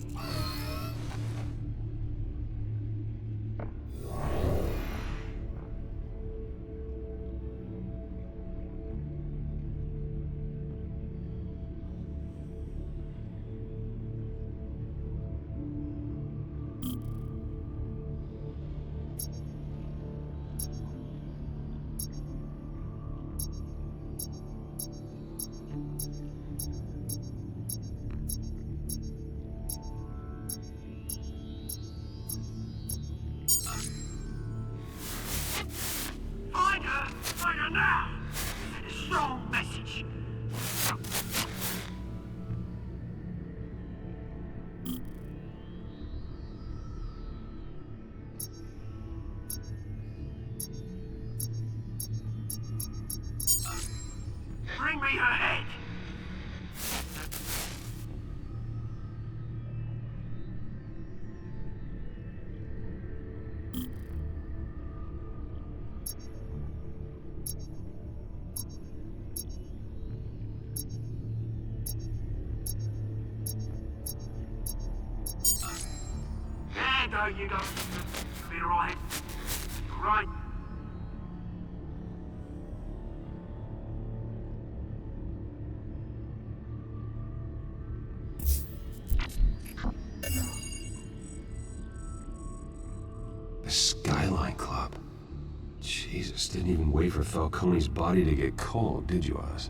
Find her now! Send a strong message. Bring me her head! Doe, you go. Be alright. Right. The Skyline Club. Jesus, didn't even wait for Falcone's body to get cold, did you, Oz?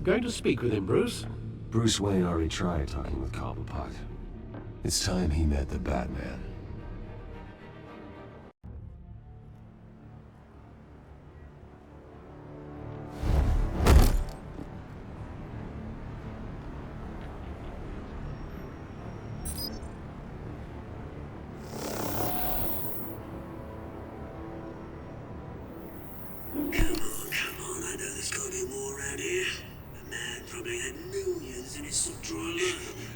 Going to speak with him, Bruce? Bruce Wayne already tried talking with Cobblepot. It's time he met the Batman.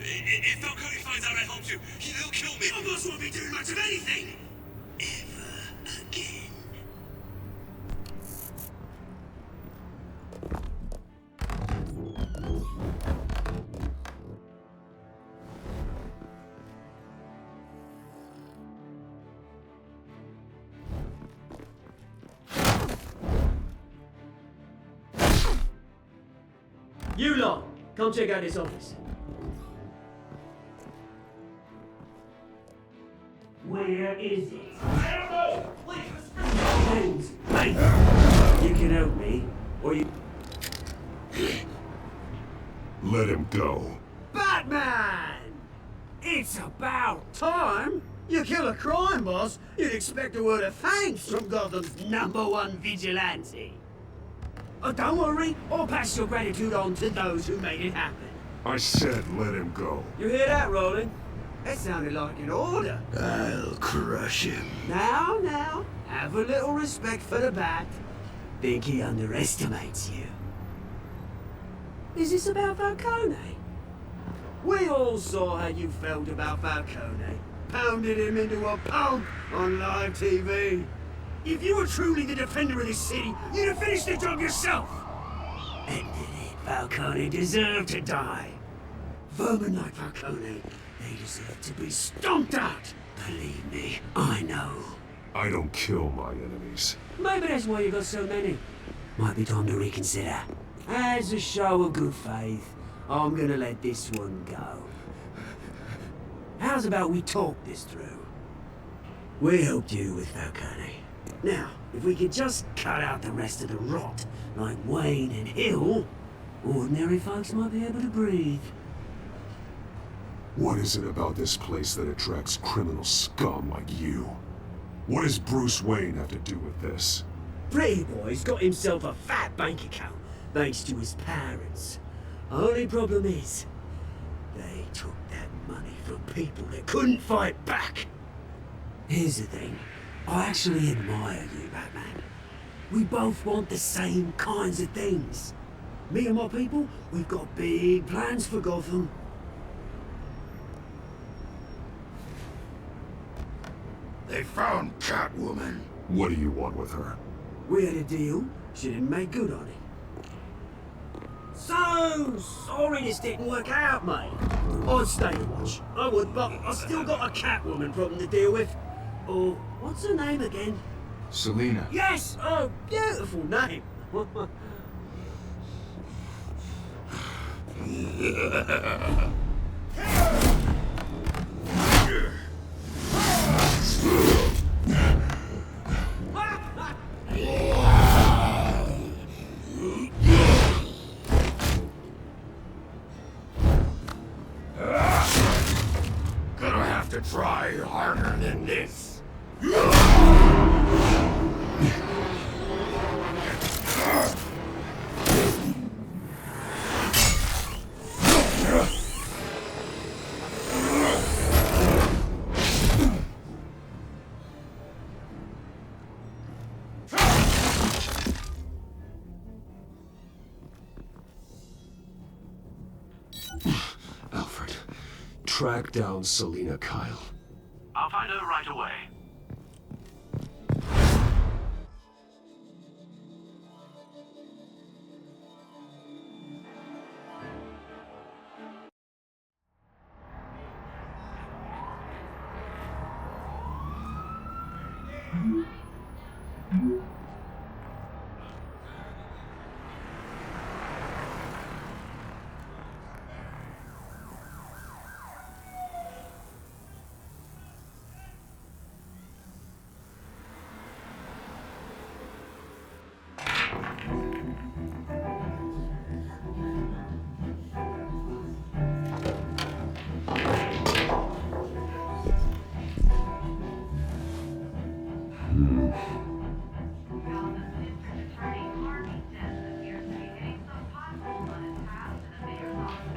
If Falcone finds out I helped you, he'll kill me. Your boss won't be doing much of anything. Ever again. You lot, come check out this office. Where is it? I don't know! Please! Hey! You can help me, or you... Let him go. Batman! It's about time! You kill a crime boss, you'd expect a word of thanks from Gotham's #1 vigilante. Oh, don't worry, I'll pass your gratitude on to those who made it happen. I said let him go. You hear that, Roland? That sounded like an order. I'll crush him. Now, have a little respect for the Bat. Think he underestimates you. Is this about Falcone? We all saw how you felt about Falcone. Pounded him into a pulp on live TV. If you were truly the defender of this city, you'd have finished the job yourself. Ended it. Falcone deserved to die. Vermin like Falcone, they deserve to be stomped out. Believe me, I know. I don't kill my enemies. Maybe that's why you got so many. Might be time to reconsider. As a show of good faith, I'm gonna let this one go. How's about we talk this through? We helped you with Falcone. Now, if we could just cut out the rest of the rot, like Wayne and Hill, ordinary folks might be able to breathe. What is it about this place that attracts criminal scum like you? What does Bruce Wayne have to do with this? Pretty Boy's got himself a fat bank account, thanks to his parents. Only problem is, they took that money from people that couldn't fight back. Here's the thing. I actually admire you, Batman. We both want the same kinds of things. Me and my people, we've got big plans for Gotham. They found Catwoman. What do you want with her? We had a deal. She didn't make good on it. So sorry this didn't work out, mate. I'd stay to watch. I would, but I still got a Catwoman problem to deal with. Oh, what's her name again? Selina. Yes! Oh, beautiful name. Gonna have to try harder than this. Alfred, track down Selina Kyle. I'll find her right away.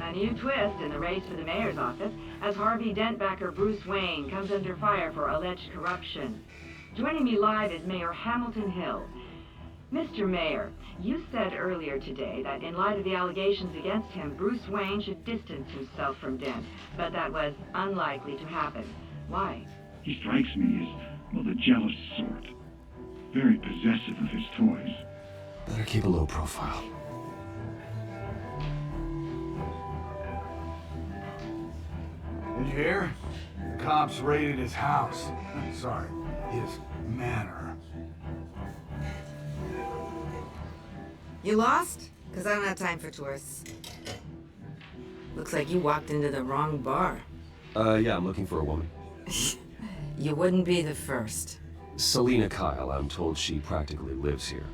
A new twist in the race for the mayor's office as Harvey Dent-backer Bruce Wayne comes under fire for alleged corruption. Joining me live is Mayor Hamilton Hill. Mr. Mayor, you said earlier today that in light of the allegations against him, Bruce Wayne should distance himself from Dent, but that was unlikely to happen. Why? He strikes me as, well, the jealous sort. Very possessive of his toys. Better keep a low profile. Did you hear? The cops raided his house. Sorry, his manor. You lost? Because I don't have time for tourists. Looks like you walked into the wrong bar. Yeah, I'm looking for a woman. You wouldn't be the first. Selina Kyle, I'm told she practically lives here.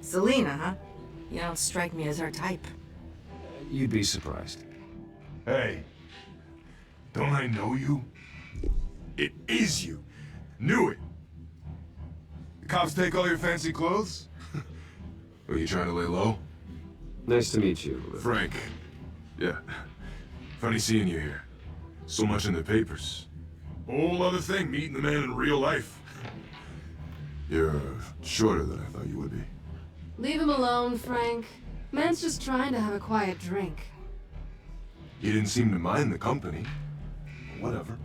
Selina, huh? You don't strike me as her type. You'd be surprised. Hey, don't I know you? It is you. Knew it. The cops take all your fancy clothes? Are you trying to lay low? Nice to meet you. Frank. Yeah. Funny seeing you here. So much in the papers. Whole other thing, meeting the man in real life. You're shorter than I thought you would be. Leave him alone, Frank. Man's just trying to have a quiet drink. You didn't seem to mind the company. Whatever.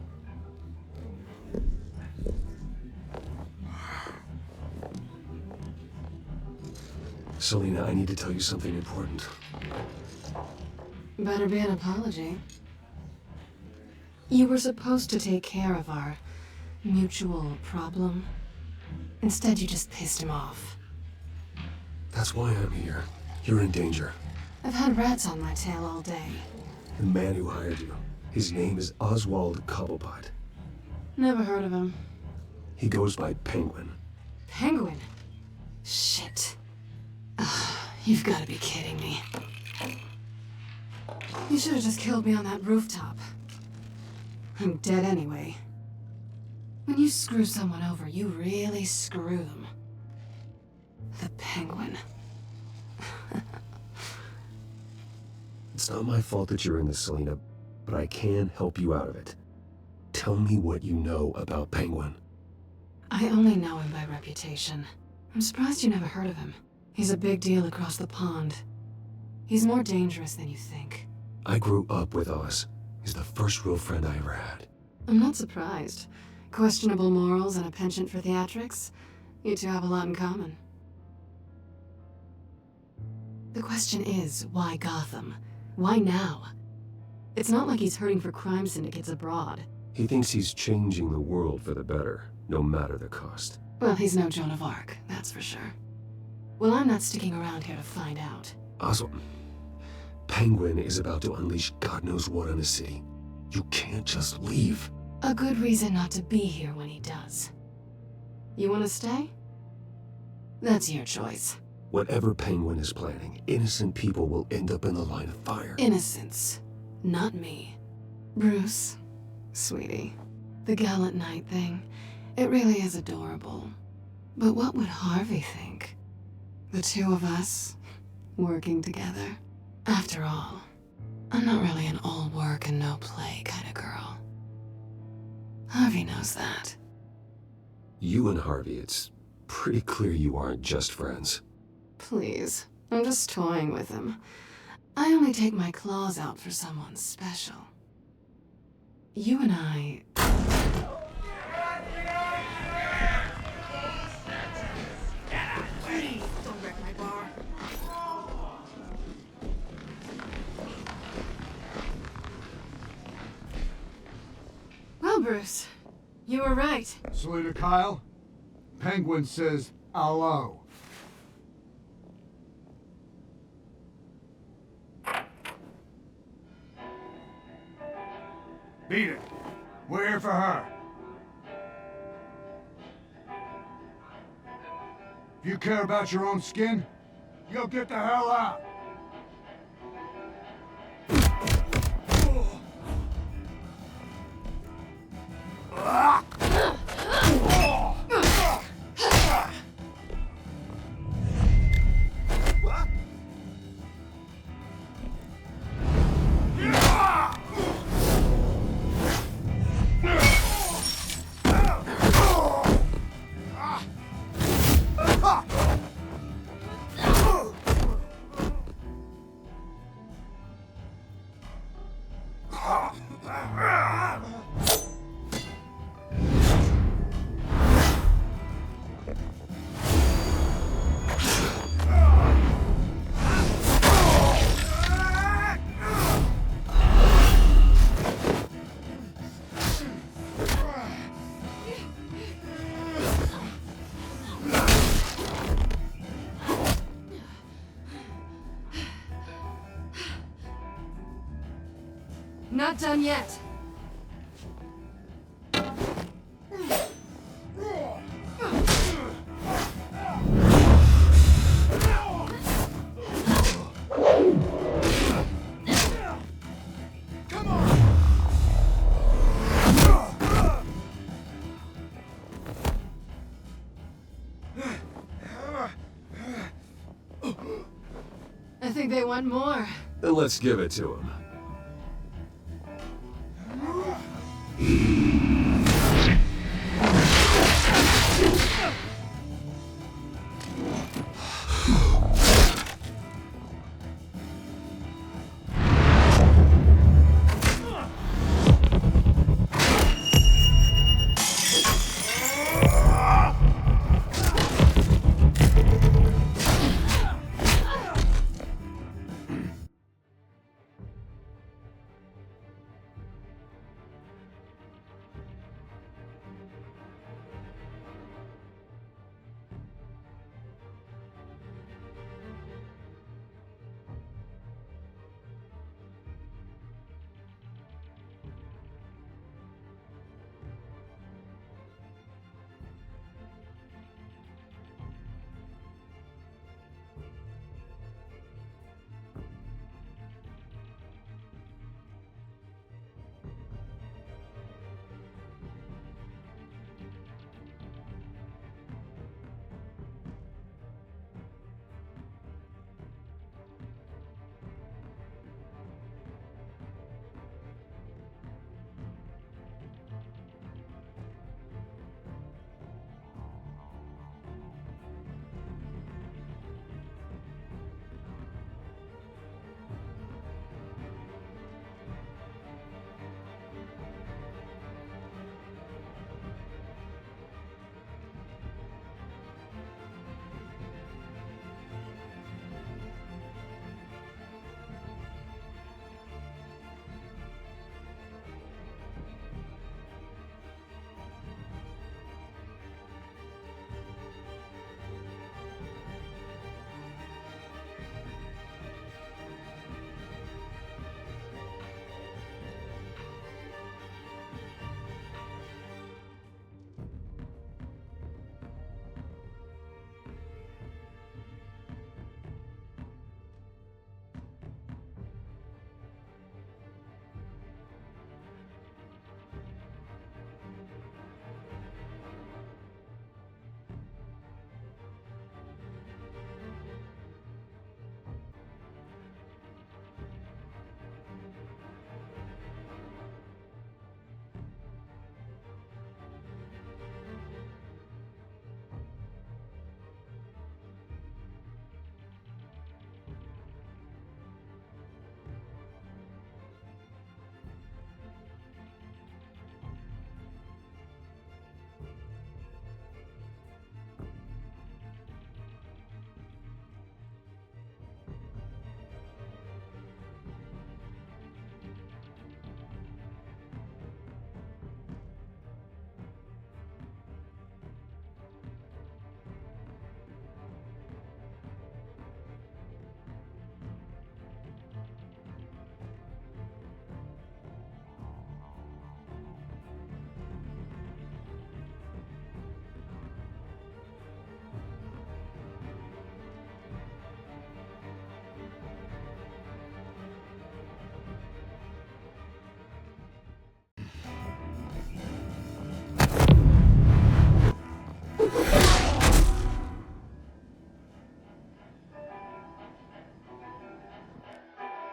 Selina, I need to tell you something important. Better be an apology. You were supposed to take care of our mutual problem. Instead, you just pissed him off. That's why I'm here. You're in danger. I've had rats on my tail all day. The man who hired you, his name is Oswald Cobblepot. Never heard of him. He goes by Penguin. Penguin? Shit. You've got to be kidding me. You should have just killed me on that rooftop. I'm dead anyway. When you screw someone over, you really screw them. The Penguin. It's not my fault that you're in this, Selina, but I can help you out of it. Tell me what you know about Penguin. I only know him by reputation. I'm surprised you never heard of him. He's a big deal across the pond. He's more dangerous than you think. I grew up with Oz. He's the first real friend I ever had. I'm not surprised. Questionable morals and a penchant for theatrics. You two have a lot in common. The question is, why Gotham? Why now? It's not like he's hurting for crime syndicates abroad. He thinks he's changing the world for the better, no matter the cost. Well, he's no Joan of Arc, that's for sure. Well, I'm not sticking around here to find out. Oswald, Penguin is about to unleash God knows what on the city. You can't just leave. A good reason not to be here when he does. You want to stay? That's your choice. Whatever Penguin is planning, innocent people will end up in the line of fire. Innocence, not me. Bruce, sweetie, the gallant knight thing, it really is adorable. But what would Harvey think? The two of us, working together? After all, I'm not really an all work and no play kind of girl. Harvey knows that. You and Harvey, it's pretty clear you aren't just friends. Please, I'm just toying with him. I only take my claws out for someone special. You and I... Please, don't wreck my bar. Well, Bruce, you were right. Selina Kyle, Penguin says hello. Beat it. We're here for her. If you care about your own skin, you'll get the hell out. Not done yet. I think they want more. Then let's give it to him.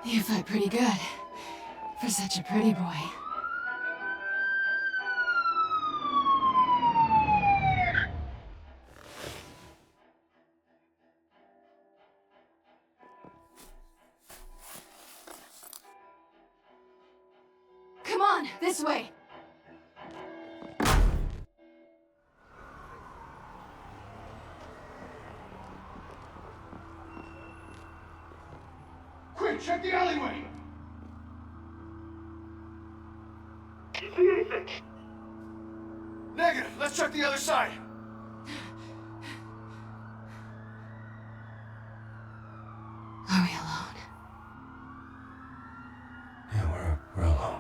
You fight pretty good. For such a pretty boy. Come on, this way! Quick, check the alleyway! You see anything? Negative. Let's check the other side. Are we alone? Yeah, we're alone.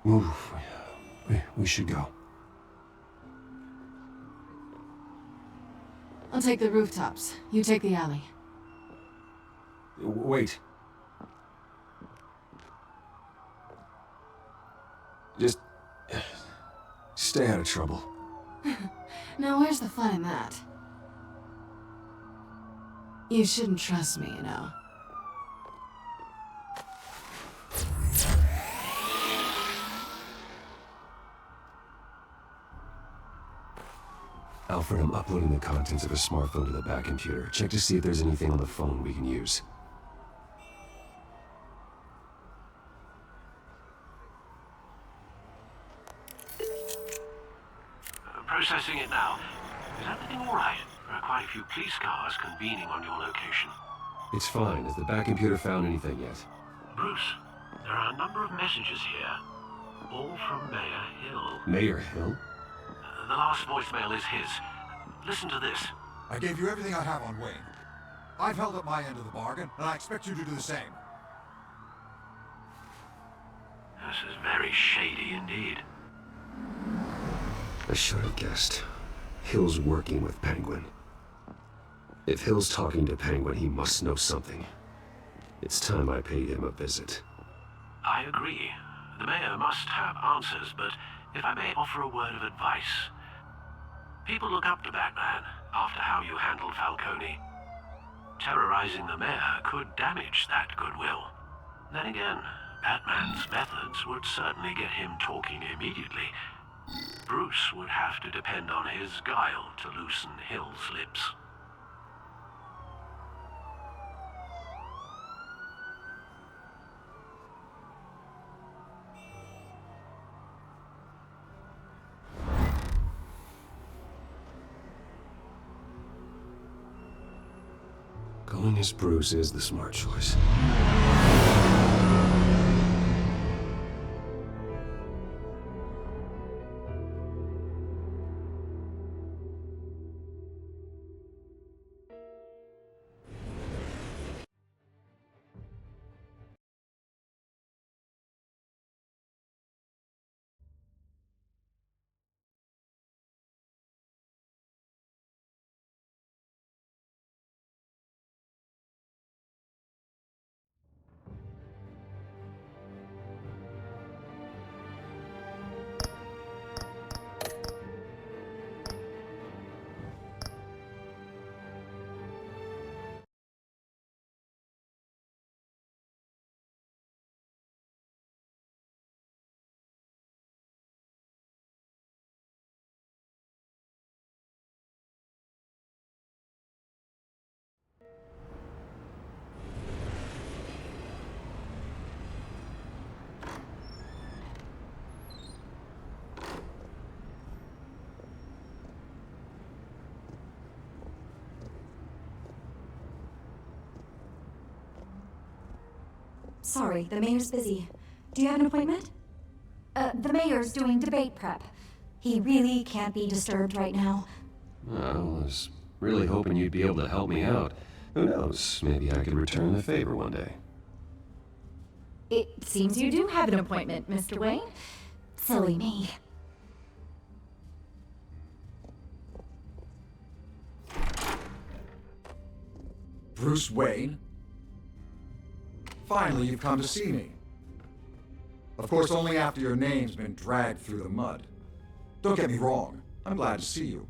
Move. We should go. I'll take the rooftops. You take the alley. Wait. Just stay out of trouble. Now where's the fun in that? You shouldn't trust me, you know. Alfred, I'm uploading the contents of a smartphone to the back computer. Check to see if there's anything on the phone we can use. Processing it now. Is everything all right? There are quite a few police cars convening on your location. It's fine. Has the back computer found anything yet? Bruce, there are a number of messages here. All from Mayor Hill. Mayor Hill? The last voicemail is his. Listen to this. I gave you everything I have on Wayne. I've held up my end of the bargain, and I expect you to do the same. This is very shady indeed. I should have guessed. Hill's working with Penguin. If Hill's talking to Penguin, he must know something. It's time I paid him a visit. I agree. The mayor must have answers, but if I may offer a word of advice. People look up to Batman after how you handled Falcone. Terrorizing the mayor could damage that goodwill. Then again, Batman's methods would certainly get him talking immediately. Bruce would have to depend on his guile to loosen Hill's lips. Going as Bruce is the smart choice. Sorry, the mayor's busy. Do you have an appointment? The mayor's doing debate prep. He really can't be disturbed right now. I was really hoping you'd be able to help me out. Who knows, maybe I could return the favor one day. It seems you do have an appointment, Mr. Wayne. Silly me. Bruce Wayne? Finally, you've come to see me. Of course, only after your name's been dragged through the mud. Don't get me wrong, I'm glad to see you.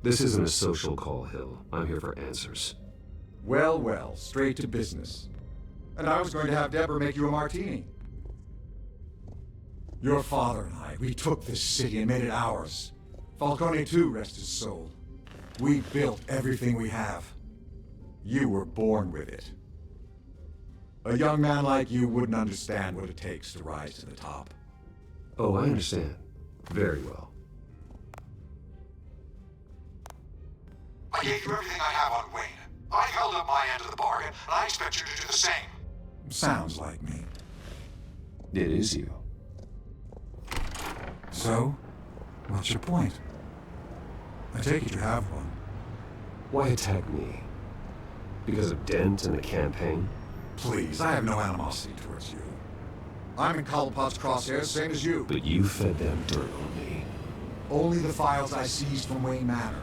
This isn't a social call, Hill. I'm here for answers. Well, well, straight to business. And I was going to have Deborah make you a martini. Your father and I, we took this city and made it ours. Falcone too, rest his soul. We built everything we have. You were born with it. A young man like you wouldn't understand what it takes to rise to the top. Oh, I understand. Very well. I gave you everything I have on Wayne. I held up my end of the bargain, and I expect you to do the same. Sounds like me. It is you. So, what's your point? I take it you have one. Why attack me? Because of Dent and the campaign? Please, I have no animosity towards you. I'm in Cobblepot's crosshairs, same as you. But you fed them dirt on me. Only the files I seized from Wayne Manor.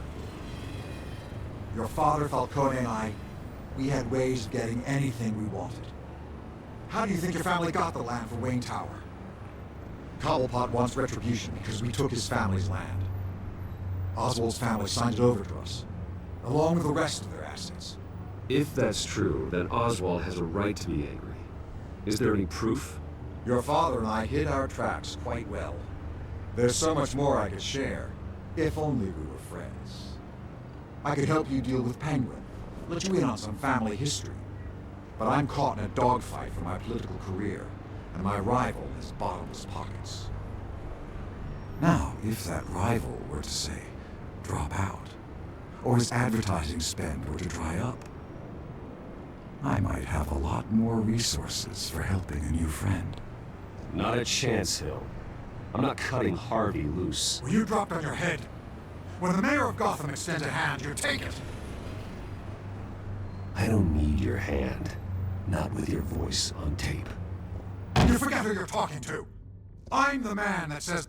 Your father, Falcone, and I, we had ways of getting anything we wanted. How do you think your family got the land for Wayne Tower? Cobblepot wants retribution because we took his family's land. Oswald's family signed it over to us, along with the rest of their assets. If that's true, then Oswald has a right to be angry. Is there any proof? Your father and I hid our tracks quite well. There's so much more I could share, if only we were friends. I could help you deal with Penguin, let you in on some family history. But I'm caught in a dogfight for my political career, and my rival has bottomless pockets. Now, if that rival were to say, drop out, or his advertising spend were to dry up, I might have a lot more resources for helping a new friend. Not a chance, Hill. I'm not cutting Harvey loose. Well, you dropped on your head. When the mayor of Gotham extends a hand, you take it. I don't need your hand. Not with your voice on tape. You forget who you're talking to. I'm the man that says...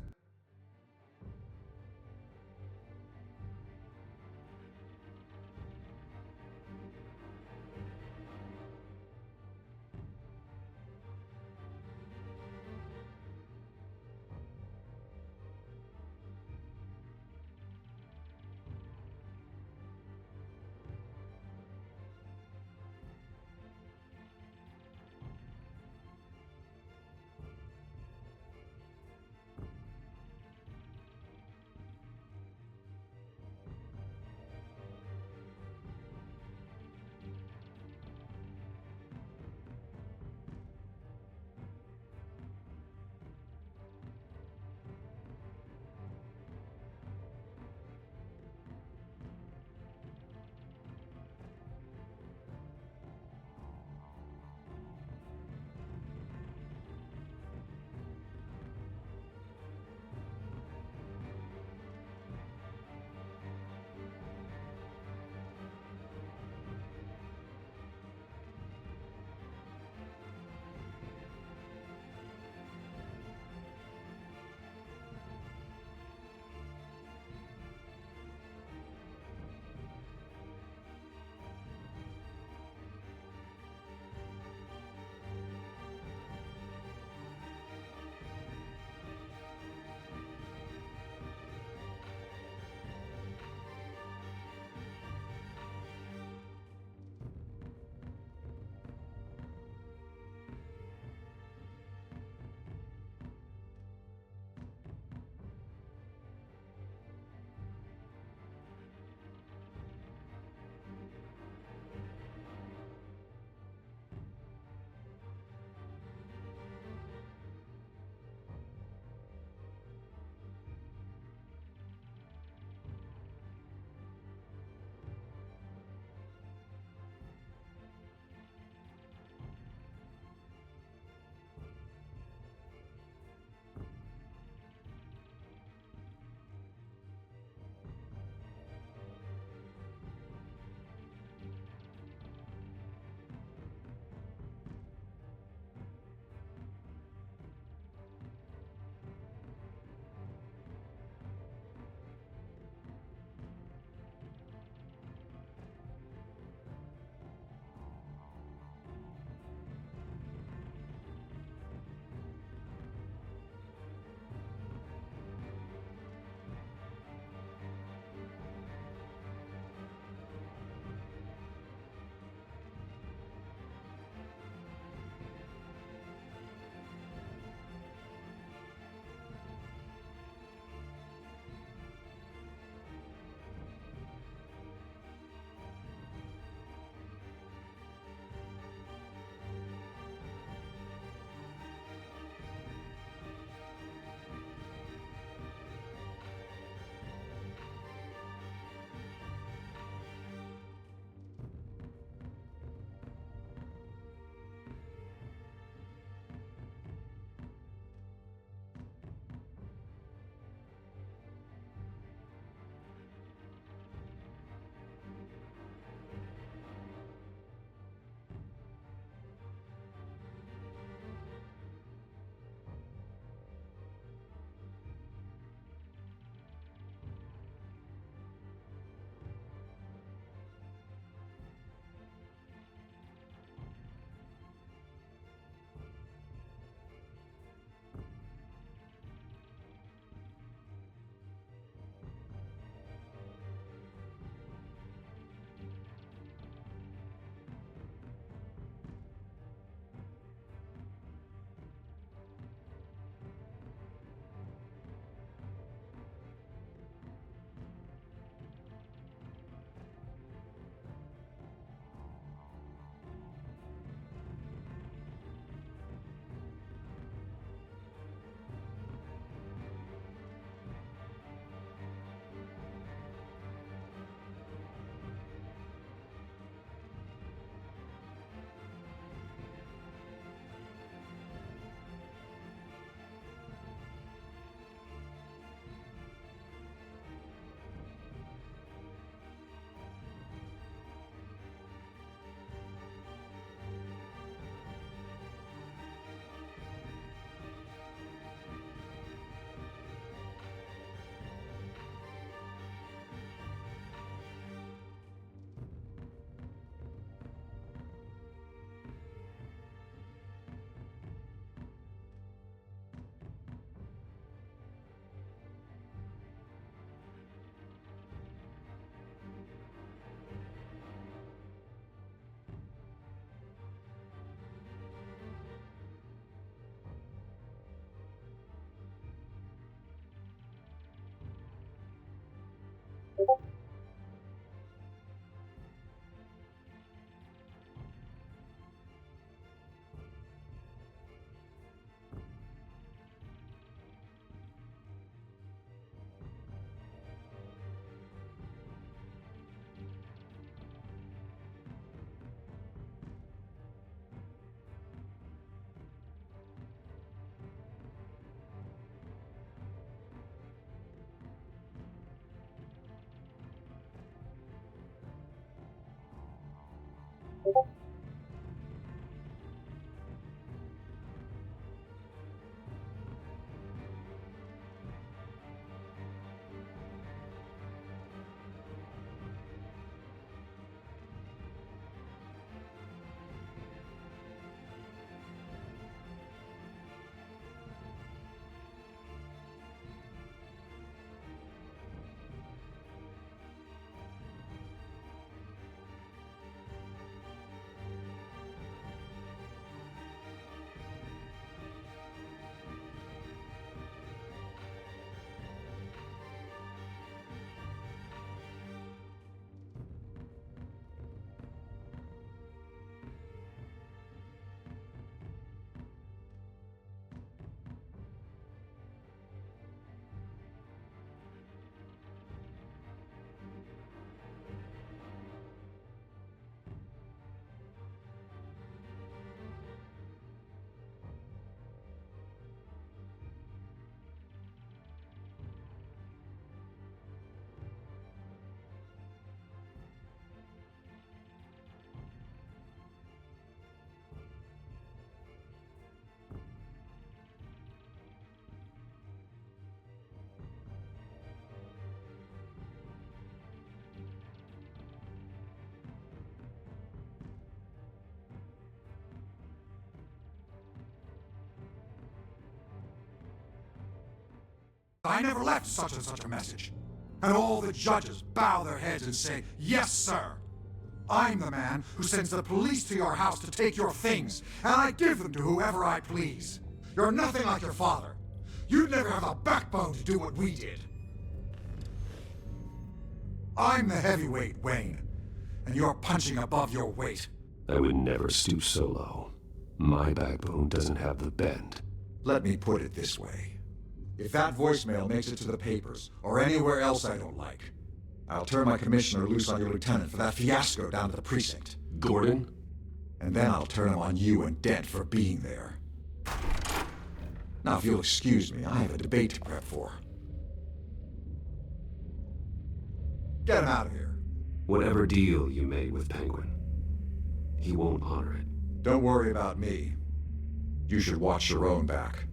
I never left such and such a message. And all the judges bow their heads and say, yes, sir. I'm the man who sends the police to your house to take your things, and I give them to whoever I please. You're nothing like your father. You'd never have the backbone to do what we did. I'm the heavyweight, Wayne, and you're punching above your weight. I would never stoop so low. My backbone doesn't have the bend. Let me put it this way. If that voicemail makes it to the papers, or anywhere else I don't like, I'll turn my commissioner loose on your lieutenant for that fiasco down at the precinct. Gordon? And then I'll turn him on you and Dent for being there. Now, if you'll excuse me, I have a debate to prep for. Get him out of here. Whatever deal you made with Penguin, he won't honor it. Don't worry about me. You should watch your own back.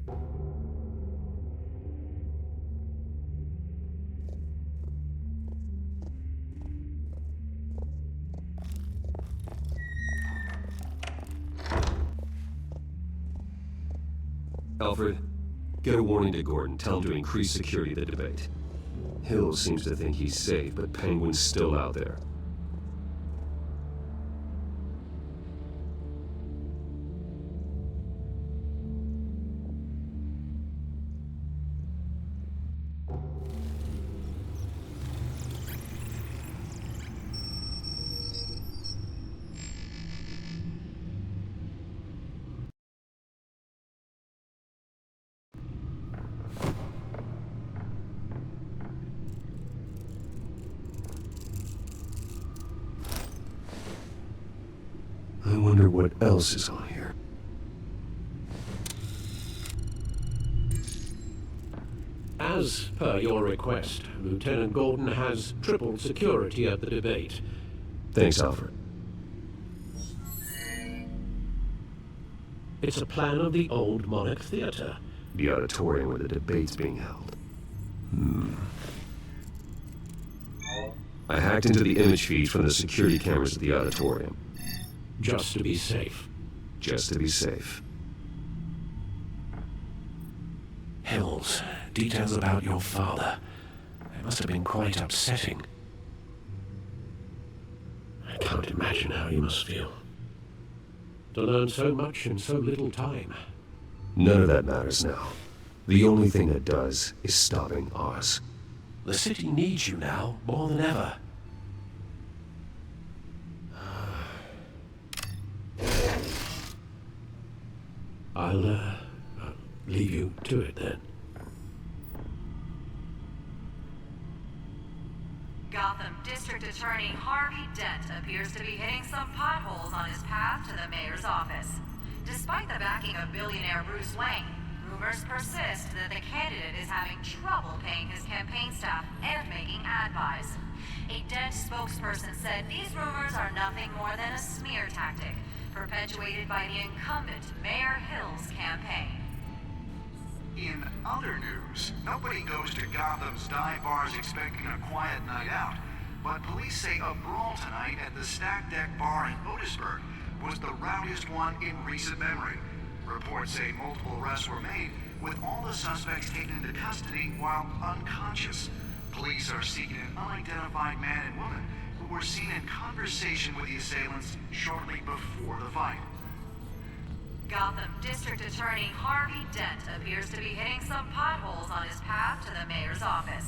Alfred, get a warning to Gordon. Tell him to increase security of the debate. Hill seems to think he's safe, but Penguin's still out there. I wonder what else is on here. As per your request, Lieutenant Gordon has tripled security at the debate. Thanks, Alfred. It's a plan of the old Monarch Theater. The auditorium where the debate's being held. I hacked into the image feeds from the security cameras at the auditorium. Just to be safe. Just to be safe. Hills, details about your father. They must have been quite upsetting. I can't imagine how you must feel. To learn so much in so little time. None of that matters now. The only thing that does is stopping Oz. The city needs you now, more than ever. I'll leave you to it then. Gotham District Attorney Harvey Dent appears to be hitting some potholes on his path to the mayor's office. Despite the backing of billionaire Bruce Wayne, rumors persist that the candidate is having trouble paying his campaign staff and making ad buys. A Dent spokesperson said these rumors are nothing more than a smear tactic, perpetuated by the incumbent Mayor Hill's campaign. In other news, nobody goes to Gotham's dive bars expecting a quiet night out, but police say a brawl tonight at the Stack Deck Bar in Otisburg was the rowdiest one in recent memory. Reports say multiple arrests were made, with all the suspects taken into custody while unconscious. Police are seeking an unidentified man and woman who were seen in conversation with the assailants shortly before the fight. Gotham District Attorney Harvey Dent appears to be hitting some potholes on his path to the mayor's office.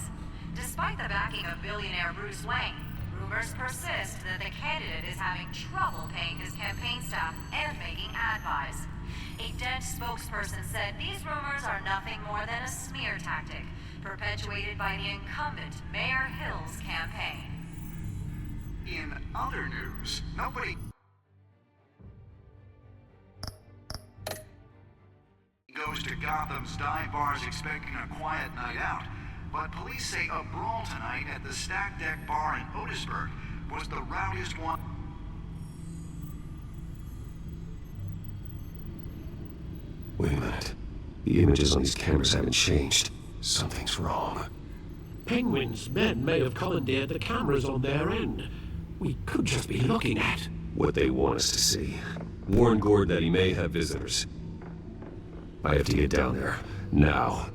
Despite the backing of billionaire Bruce Wayne, rumors persist that the candidate is having trouble paying his campaign staff and making ad buys. A Dent spokesperson said these rumors are nothing more than a smear tactic, perpetuated by the incumbent Mayor Hill's campaign. In other news, nobody goes to Gotham's dive bars expecting a quiet night out, but police say a brawl tonight at the Stack Deck Bar in Otisburg was the rowdiest one. Wait a minute. The images on these cameras haven't changed. Something's wrong. Penguin's men may have commandeered the cameras on their end. We could just be looking at what they want us to see. Warn Gordon that he may have visitors. I have to get down there. Now.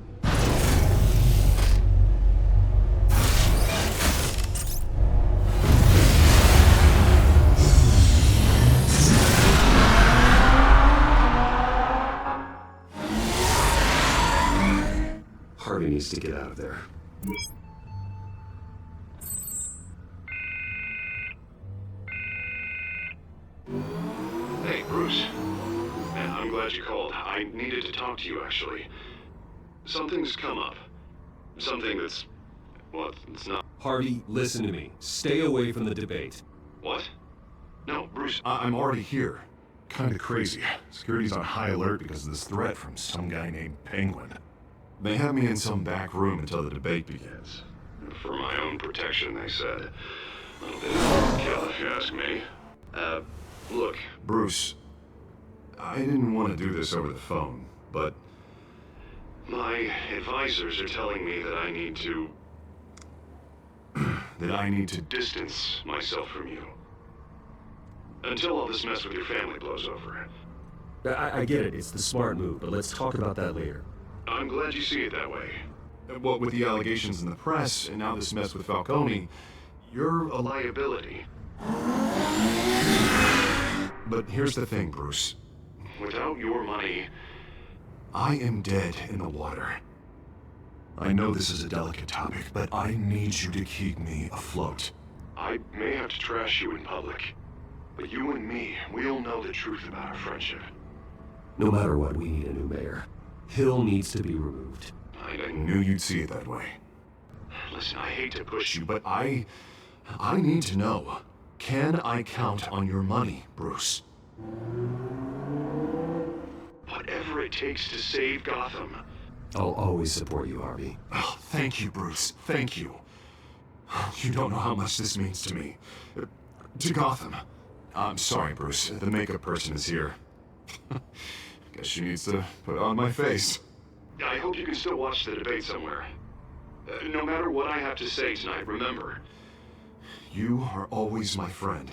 Harvey needs to get out of there. Hey, Bruce. Man, I'm glad you called. I needed to talk to you, actually. Something's come up. Something that's... well, it's not... Harvey, listen to me. Stay away from the debate. What? No, Bruce... I'm already here. Kinda crazy. Security's on high alert because of this threat from some guy named Penguin. They have me in some back room until the debate begins. For my own protection, they said. Well, they didn't kill, if you ask me. Look... Bruce, I didn't want to do this over the phone, but... my advisors are telling me that I need to... that I need to distance myself from you. Until all this mess with your family blows over. I get it. It's the smart move, but let's talk about that later. I'm glad you see it that way. What with the allegations in the press, and now this mess with Falcone, you're a liability. But here's the thing, Bruce. Without your money... I am dead in the water. I know this is a delicate topic, but I need you to keep me afloat. I may have to trash you in public, but you and me, we'll know the truth about our friendship. No matter what, we need a new mayor. Hill needs to be removed. I knew you'd see it that way. Listen, I hate to push you, But I need to know. Can I count on your money, Bruce? Whatever it takes to save Gotham. I'll always support you, Harvey. Oh, thank you, Bruce. Thank you. You don't know how much this means to me. To Gotham. I'm sorry, Bruce. The makeup person is here. Guess she needs to put on my face. I hope you can still watch the debate somewhere. No matter what I have to say tonight, remember. You are always my friend.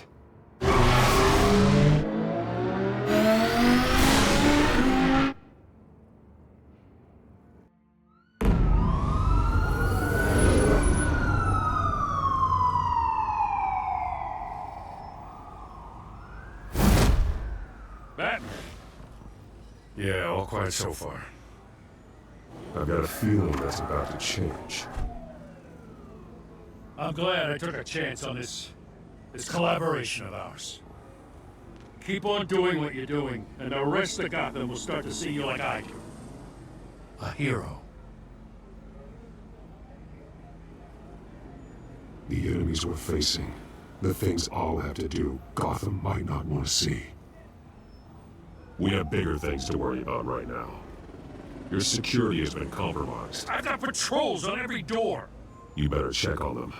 Batman! Yeah, all quiet so far. I've got a feeling that's about to change. I'm glad I took a chance on this collaboration of ours. Keep on doing what you're doing, and the rest of Gotham will start to see you like I do. A hero. The enemies we're facing, the things I'll have to do, Gotham might not want to see. We have bigger things to worry about right now. Your security has been compromised. I've got patrols on every door. You better check on them.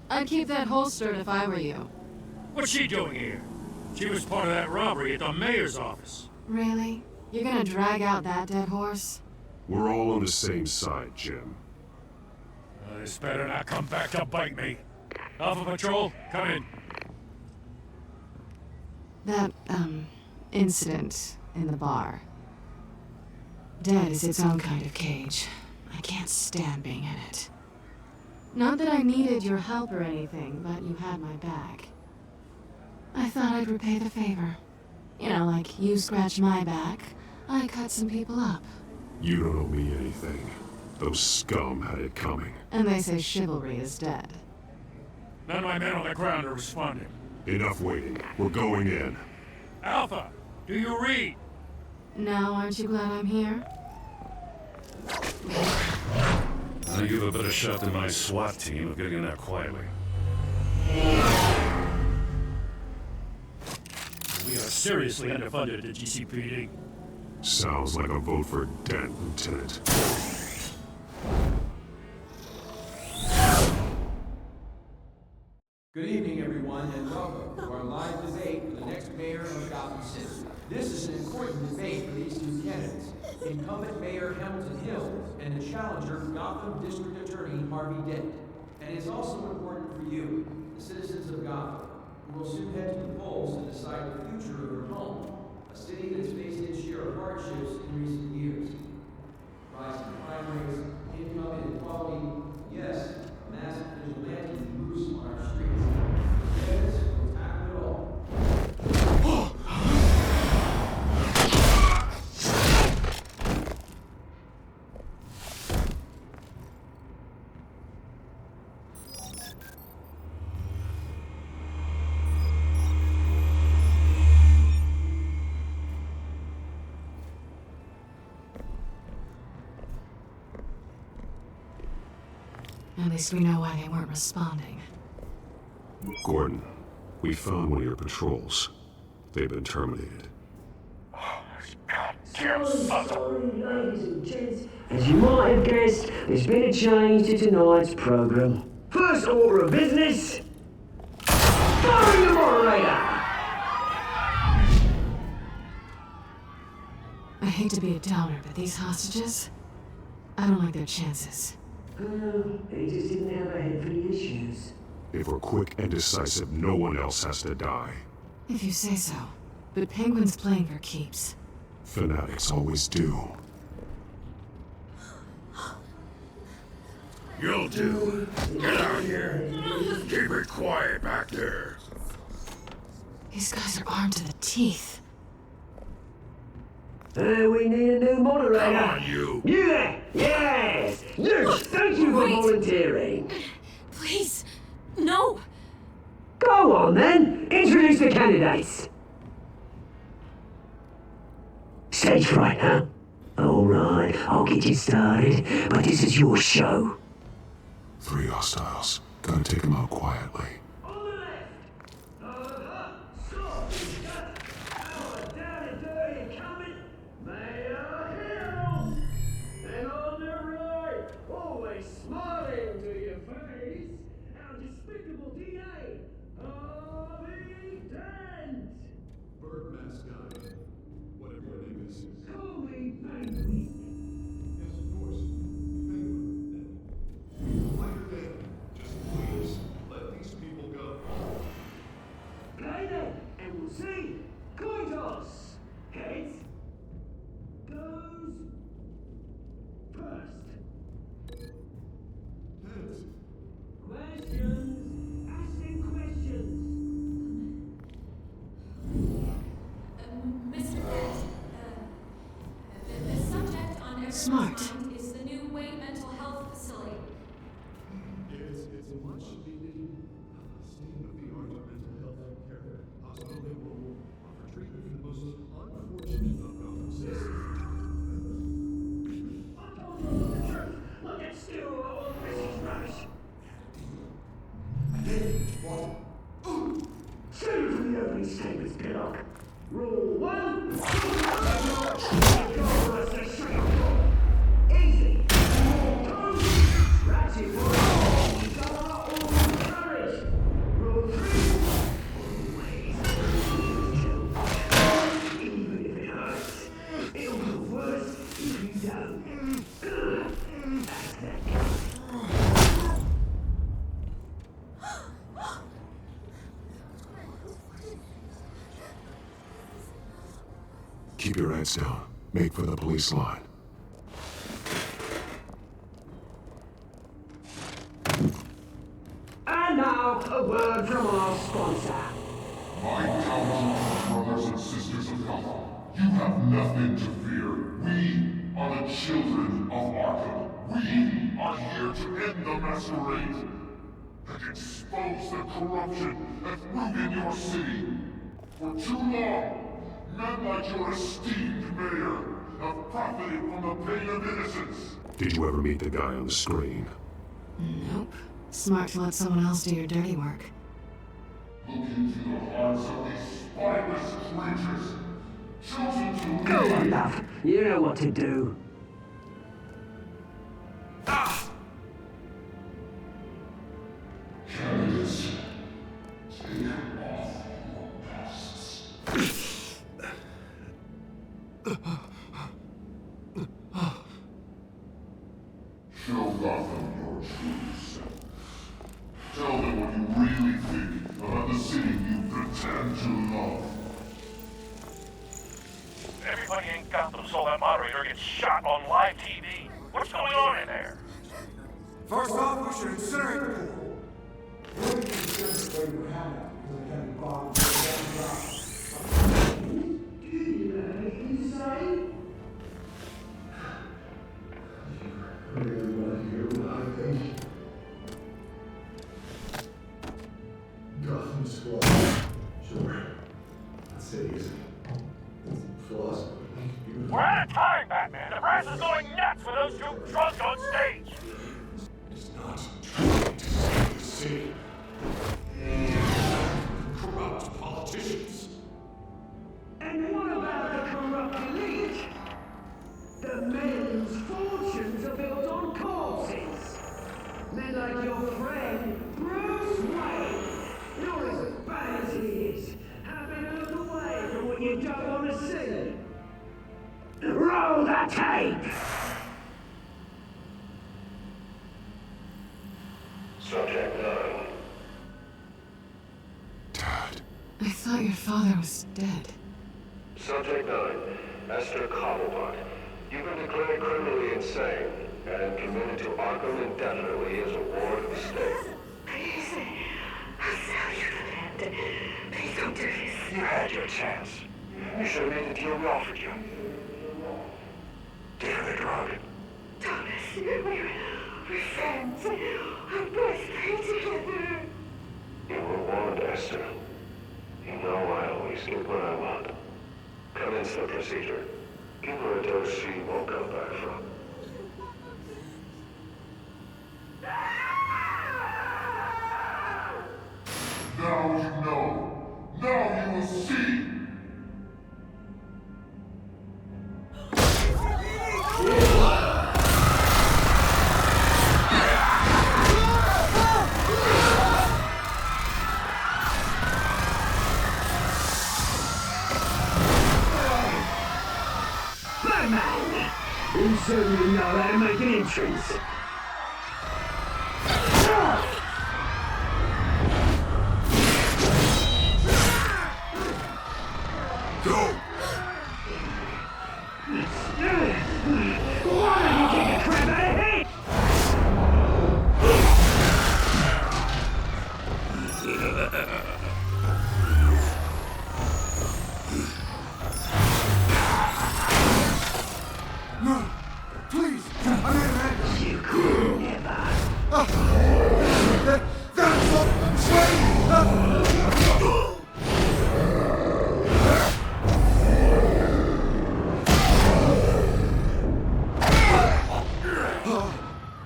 I'd keep that holstered if I were you. What's she doing here? She was part of that robbery at the mayor's office. Really? You're gonna drag out that dead horse? We're all on the same side, Jim. This better not come back to bite me. Alpha Patrol, come in. That, incident in the bar. Dead is its own kind of cage. I can't stand being in it. Not that I needed your help or anything, but you had my back. I thought I'd repay the favor. You know, like you scratch my back, I cut some people up. You don't owe me anything. Those scum had it coming. And they say chivalry is dead. None of my men on the ground are responding. Enough waiting. We're going in. Alpha, do you read? Now, aren't you glad I'm here? I give a better shot than my SWAT team of getting in there quietly. We are seriously underfunded at GCPD. Sounds like a vote for Dent, Lieutenant. Good evening, everyone, and welcome to our live debate for the next mayor of Gotham City. This is an important debate for these two candidates, incumbent Mayor Hamilton Hill and the challenger, Gotham District Attorney Harvey Dent. And it's also important for you, the citizens of Gotham, who will soon head to the polls to decide the future of your home, a city that's faced its share of hardships in recent years. Rising crime rates, income inequality, yes, a massive vigilante loose on our streets. Yes, we'll tackle it all. At least we know why they weren't responding. Gordon, we found one of your patrols. They've been terminated. Sorry, ladies and gents. As you might have guessed, there's been a change to tonight's program. First order of business, firing the moderator! I hate to be a downer, but these hostages, I don't like their chances. They just didn't have a head for the issues. If we're quick and decisive, no one else has to die. If you say so. But Penguin's playing for keeps. Fanatics always do. You'll do. Get out here. Keep it quiet back there. These guys are armed to the teeth. We need a new moderator. Come on, you. You there! Yes! Yes! Thank you for volunteering. Please, no! Go on then! Introduce the candidates! Stage fright, huh? Alright, I'll get you started, but this is your show. 3 hostiles. Gotta take them out quietly. See, coin toss. Heads goes first. Heads. Questions. Asking questions. Mr. Brett, the subject on everyone's Smart. mind is the new Wayne Mental Health Facility. Keep your heads down. Make for the police line. And now, a word from our sponsor. My talented brothers and sisters of Gotham, you have nothing to fear. We are the children of Arkham. We are here to end the masquerade and expose the corruption that ruined your city. For too long, men like your esteemed mayor have profited from the pain of innocence. Did you ever meet the guy on the screen? Nope. Smart to let someone else do your dirty work. Look into the hearts of these spineless creatures, chosen to Go on, lead. love. You know what to do. Candidates, take off your masks. Show Gotham your true self. Tell them what you really think about the city you pretend to love. Everybody in Gotham saw that moderator get shot on live TV. What's going on in there? First off, we should incinerate the pool. Gotham Squad. Sure. That city is flaws. We're out of time, Batman. The brass is going nuts for those two drunks on stage. It's not trying to save the city. Corrupt politicians. And what about the corrupt elite? The men whose fortunes are built on corpses. Men like your friend, Bruce Wayne. You're as bad as he is. Having a look away from what you don't want to see. Roll the tape! Subject 9. I thought your father was dead. Subject 9. Esther Cobblepot. You've been declared criminally insane and committed to Arkham indefinitely as a ward of the state. Please, I'll sell you the land. Please don't do this. You had your chance. You should have made the deal we offered you. Give her the drug. Thomas, we're friends. Our best friends together. You were warned, Esther. You know I always get what I want. Commence the procedure. Give her a dose she won't come back from. Now you know. Now you will see. Batman! You certainly know how to make an entrance. Go! Why don't you take a crap out of here? No! Please! I'm in it! You could never. That's what Sway!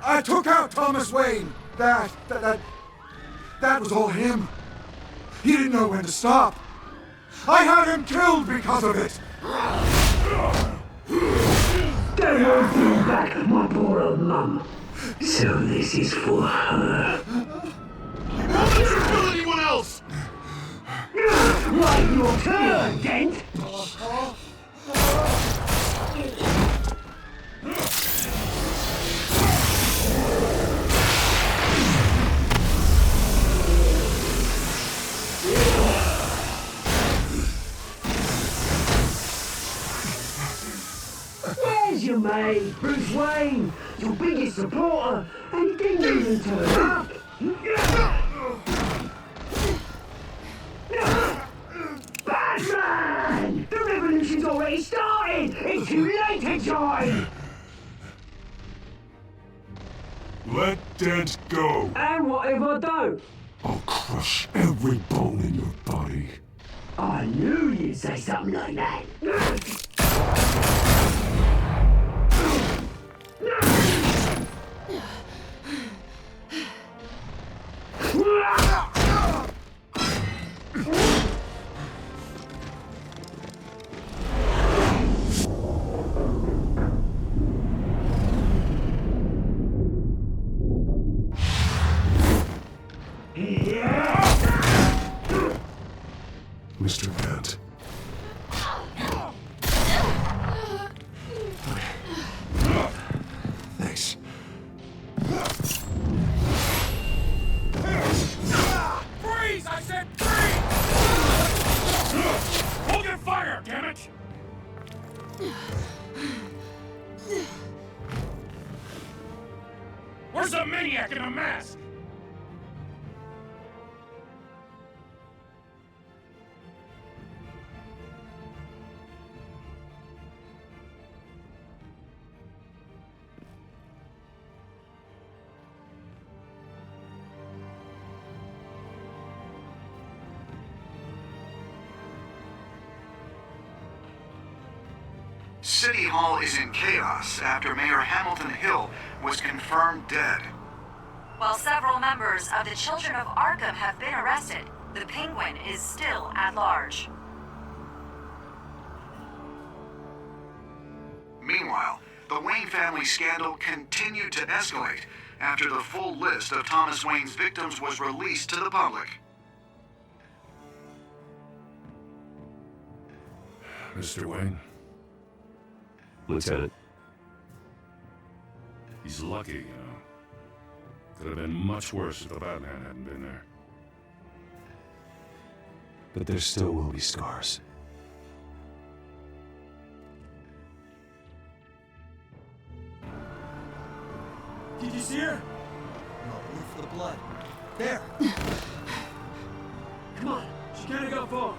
I took out Thomas Wayne. That was all him. He didn't know when to stop. I had him killed because of it. They won't bring back my poor old mum. So this is for her. Won't let you kill anyone else! Why, your turn, Dent! me, Bruce Wayne, your biggest supporter, and he didn't even turn up. Batman! The revolution's already started! It's too late to join! Let Dent go! And what if I don't? I'll crush every bone in your body. I knew you'd say something like that. Mr. Dent. Thanks. Freeze! I said freeze! Hold your fire, damn it! Where's the maniac in a mask? City Hall is in chaos after Mayor Hamilton Hill was confirmed dead. While several members of the Children of Arkham have been arrested, the Penguin is still at large. Meanwhile, the Wayne family scandal continued to escalate after the full list of Thomas Wayne's victims was released to the public. Mr. Wayne? Lieutenant. He's lucky, you know. Could have been much worse if the Batman hadn't been there. But there still will be scars. Did you see her? No, look for the blood. There! Come on, she can't go far.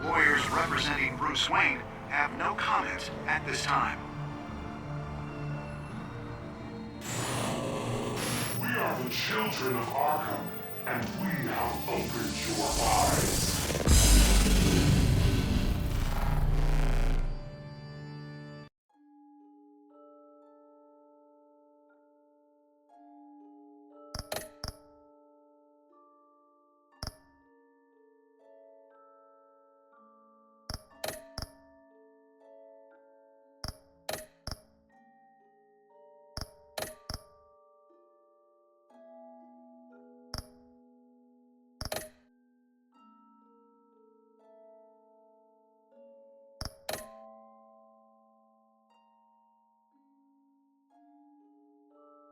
Lawyers representing Bruce Wayne have no comment at this time. We are the children of Arkham, and we have opened your eyes.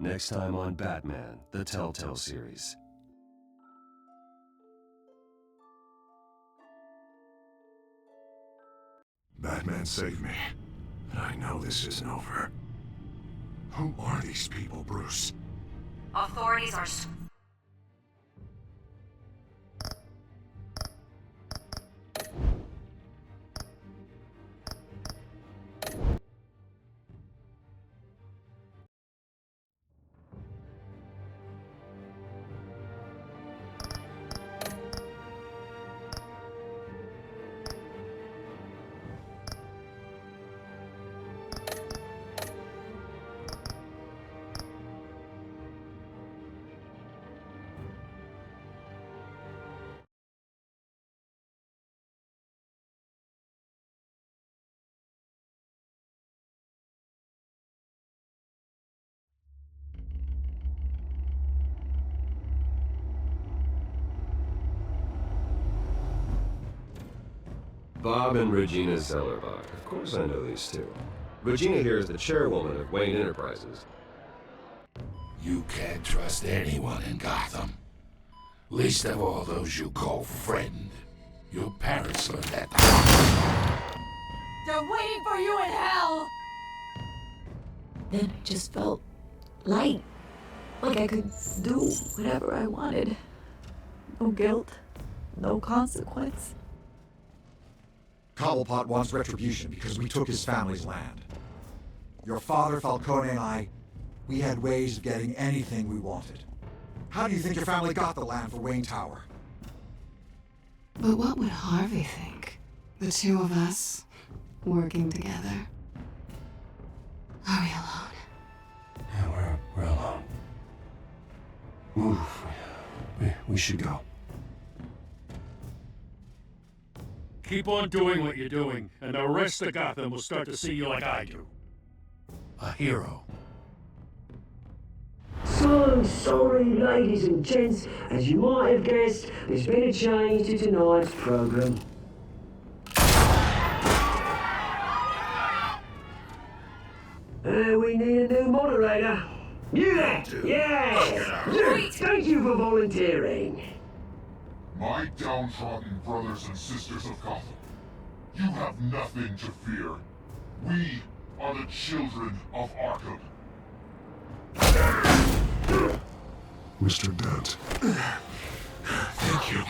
Next time on Batman, the Telltale series. Batman saved me, but I know this isn't over. Who are these people, Bruce? Authorities are Bob and Regina Zellerbach. Of course I know these two. Regina here is the chairwoman of Wayne Enterprises. You can't trust anyone in Gotham. Least of all those you call friend. Your parents learned that. They're waiting for you in hell! Then it just felt light. Like I could do whatever I wanted. No guilt, no consequence. Cobblepot wants retribution because we took his family's land. Your father, Falcone, and I, we had ways of getting anything we wanted. How do you think your family got the land for Wayne Tower? But what would Harvey think? The two of us, working together. Are we alone? Yeah, we're alone. Oof. We should go. Keep on doing what you're doing, and the rest of Gotham will start to see you like I do. A hero. So sorry, ladies and gents. As you might have guessed, there's been a change to tonight's program. We need a new moderator. You there? Yeah! You! Thank you for volunteering. My downtrodden brothers and sisters of Gotham, you have nothing to fear. We are the children of Arkham. Mr. Dent. Thank you.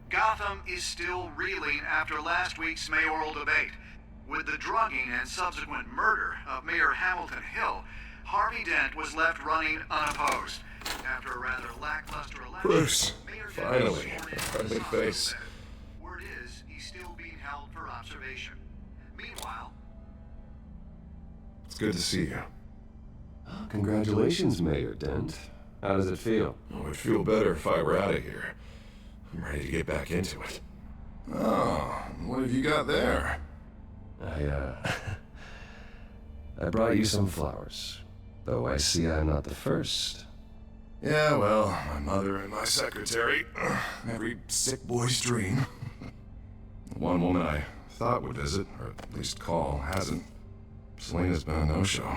Gotham is still reeling after last week's mayoral debate. With the drugging and subsequent murder of Mayor Hamilton Hill, Harvey Dent was left running unopposed. After a rather lackluster election, Bruce, Mayor finally, Dent was sworn in a friendly to the face. Word is, he's still being held for observation. Meanwhile, It's good to see you. Congratulations, Mayor Dent. How does it feel? Oh, I'd feel better if I were out of here. I'm ready to get back into it. Oh, what have you got there? I brought you some flowers. Though I see I'm not the first. Yeah, well, my mother and my secretary. Every sick boy's dream. One woman I thought would visit, or at least call, hasn't. Selina's been a no-show.